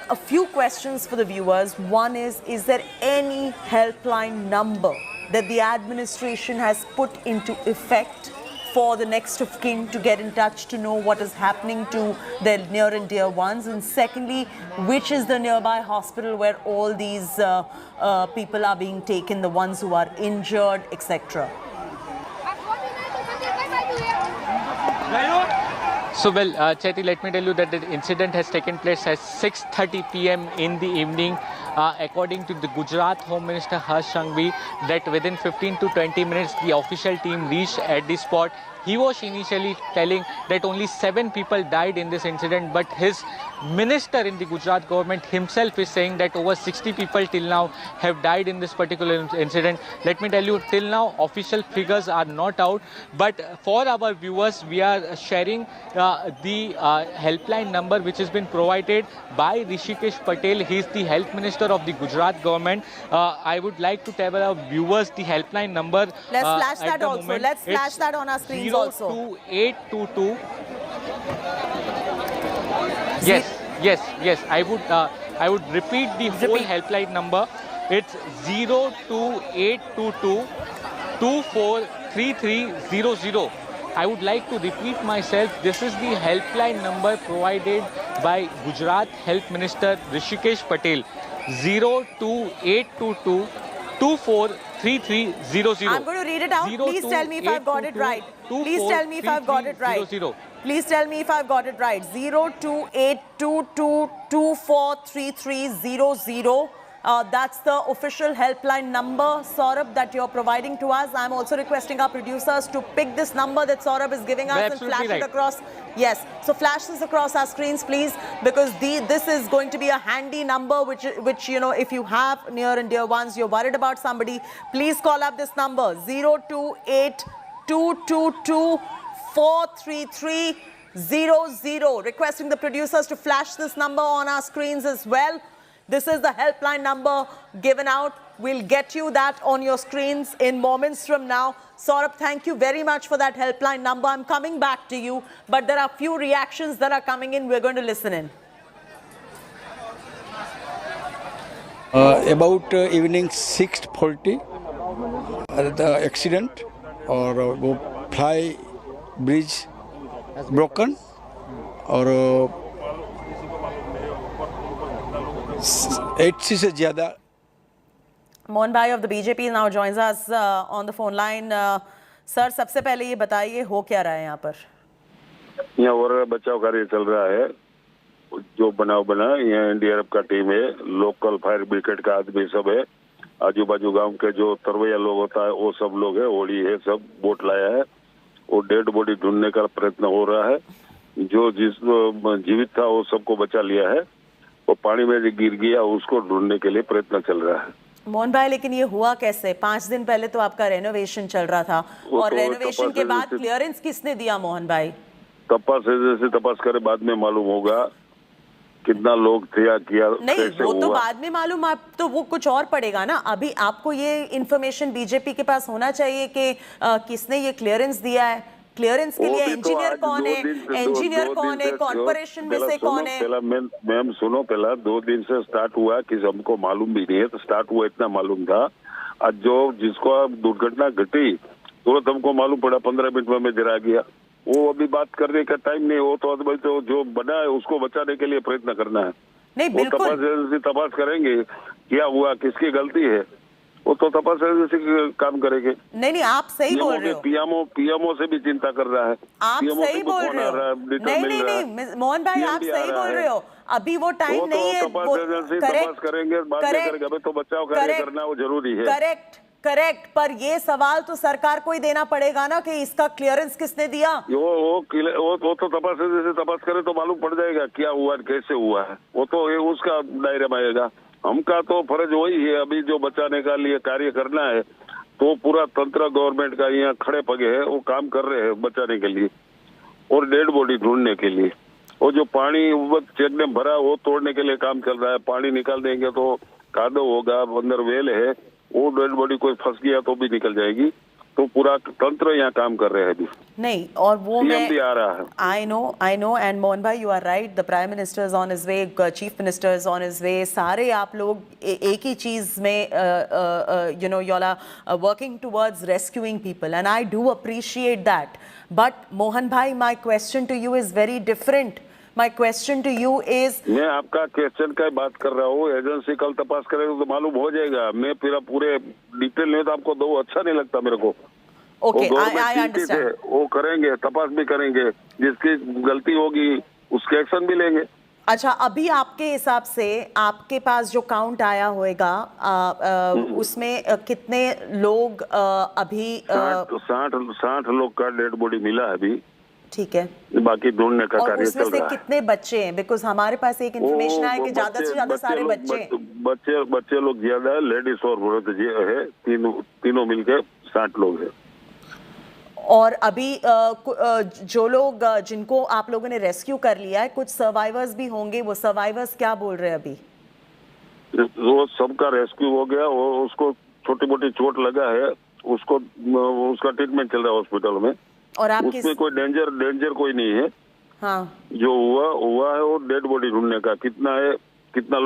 A few questions for the viewers. One is there any helpline number that the administration has put into effect for the next of kin to get in touch to know what is happening to their near and dear ones? And secondly, which is the nearby hospital where all these people are being taken, the ones who are injured, etc.? So well, Chaiti, let me tell you that the incident has taken place at 6:30 p.m. in the evening. According to the Gujarat Home Minister Harsh Sanghvi, that within 15 to 20 minutes the official team reached at the spot. He was initially telling that only 7 people died in this incident, but his minister in the Gujarat government himself is saying that over 60 people till now have died in this particular incident. Let me tell you, till now official figures are not out, but for our viewers we are sharing the helpline number which has been provided by Rishikesh Patel. He is the health minister of the Gujarat government. I would like to tell our viewers the helpline number. Let's flash that also. Moment. Let's flash that on our screens also. 02822. Yes. I would repeat the whole helpline number. It's 02822 243300. I would like to repeat myself. This is the helpline number provided by Gujarat Health Minister Rishikesh Patel. 02822 243300. I'm going to read it out. Please tell me if I've got it right. Please tell me if I've got it right. Please tell me if I've got it right. 02822 243300. That's the official helpline number, Saurabh, that you're providing to us. I'm also requesting our producers to pick this number that Saurabh is giving us and flash it across. Yes, so flash this across our screens, please, because this is going to be a handy number which if you have near and dear ones, you're worried about somebody, please call up this number 02822 43300. Requesting the producers to flash this number on our screens as well. This is the helpline number given out. We'll get you that on your screens in moments from now. Saurabh, thank you very much for that helpline number. I'm coming back to you, but there are a few reactions that are coming in. We're going to listen in. About evening 6:40, the accident or fly bridge broken or 80 से ज़्यादा. Mohan Bhai of the BJP now joins us on the phone line. Sir, सबसे पहले ये बताइए हो क्या रहा है यहाँ पर? यहाँ और बचाव कार्य चल रहा है जो बनाव बना, यहाँ एनडीआरएफ का टीम है, लोकल फायर ब्रिगेड का आदमी सब है, आजू बाजू गांव के जो तरवैया लोग होता है वो सब लोग है, होली है, सब बोट लाया है और डेड बॉडी ढूंढने का प्रयत्न हो रहा है। जो जिस जीवित था वो सबको बचा लिया है, वो पानी में गिर गया उसको ढूंढने के लिए प्रयत्न चल रहा है। मोहन भाई, लेकिन ये हुआ कैसे? 5 दिन पहले तो आपका रेनोवेशन चल रहा था और तो रेनोवेशन के बाद क्लियरेंस किसने दिया मोहन भाई? तपास एजेंसी तपास करे, बाद में मालूम होगा कितना लोग थे या किया नहीं, कैसे वो तो हुआ। बाद में मालूम, आप तो वो कुछ और पड़ेगा ना। अभी आपको ये इन्फॉर्मेशन बीजेपी के पास होना चाहिए कि किसने ये क्लियरेंस दिया है। क्लियरेंस के लिए इंजीनियर कौन है, इंजीनियर कौन है, कॉर्पोरेशन में से कौन है? पहला मैम सुनो, पहला 2 दिन से स्टार्ट हुआ कि हमको मालूम भी नहीं है, तो स्टार्ट हुआ इतना मालूम था। आज जो जिसको दुर्घटना घटी तुरंत हमको मालूम पड़ा, 15 मिनट में मैं जरा गया। वो अभी बात करने का टाइम नहीं, वो तो जो बना है उसको बचाने के लिए प्रयत्न करना है। नहीं, वो तपास करेंगे क्या हुआ, किसकी गलती है, वो तो तपास एजेंसी काम करेंगे। नहीं, आप सही बोल रहे हो। पीएमओ से भी चिंता कर रहा है, आप सही बोल रहे हो। नहीं, मोहन भाई आप सही बोल रहे हो। अभी वो टाइम नहीं है। तपास एजेंसी तपास करेंगे, बाद में करेंगे। अभी तो बचाव कार्य करना वो जरूरी है। करेक्ट, पर ये सवाल तो सरकार को ही देना पड़ेगा ना कि इसका क्लियरेंस किसने दिया। वो तो तपास एजेंसी तपास करे तो मालूम पड़ जाएगा क्या हुआ, कैसे हुआ है, वो तो उसका दायरे में आएगा। हमका तो फर्ज वही है, अभी जो बचाने का लिए कार्य करना है, तो पूरा तंत्र गवर्नमेंट का यहाँ खड़े पगे है, वो काम कर रहे हैं बचाने के लिए और डेड बॉडी ढूंढने के लिए। वो जो पानी चेक डैम भरा वो तोड़ने के लिए काम चल रहा है। पानी निकाल देंगे तो कादव होगा, अंदर वेल है, वो डेड बॉडी कोई फंस गया तो भी निकल जाएगी। तो पूरा तंत्र यहाँ काम कर रहे हैं अभी। नहीं, और वो मैं भी आ रहा है। I know, and मोहन भाई, you are right. The Prime Minister is on his way, Chief Minister is on his way. सारे आप लोग एक ही चीज में you all are working towards rescuing people, and I do appreciate that. But Mohan भाई, my question to you is very different. My question to you is, मैं आपका question का बात कर रहा हूँ। एजेंसी कल तपास करेगा तो मालूम हो जाएगा। मैं पूरे डिटेल नहीं तो आपको दो अच्छा नहीं लगता मेरे को। Okay, I understand. वो करेंगे, तपास भी करेंगे, जिसकी गलती होगी उसके एक्शन भी लेंगे। अच्छा, अभी आपके हिसाब से आपके पास जो काउंट आया होगा उसमें कितने लोग अभी 60 लोग का डेड बॉडी मिला है अभी। ठीक है, बाकी ढूंढने का कार्य चल रहा है। उसमें से कितने बच्चे हैं? बिकॉज हमारे पास एक इन्फॉर्मेशन है कि ज्यादा से ज्यादा सारे बच्चे लोग ज्यादा है, लेडीज और औरत है, तीनों मिलकर 60 लोग हैं। और अभी जो लोग जिनको आप लोगों ने रेस्क्यू कर लिया है, कुछ सर्वाइवर्स भी होंगे, वो सर्वाइवर्स क्या बोल रहे हैं अभी? वो सबका रेस्क्यू हो गया, वो उसको छोटी मोटी चोट लगा है, उसका ट्रीटमेंट चल रहा है हॉस्पिटल में। और आप उसमें कोई डेंजर कोई नहीं है। हाँ, जो हुआ है वो डेड बॉडी ढूंढने का। कितना है, कितना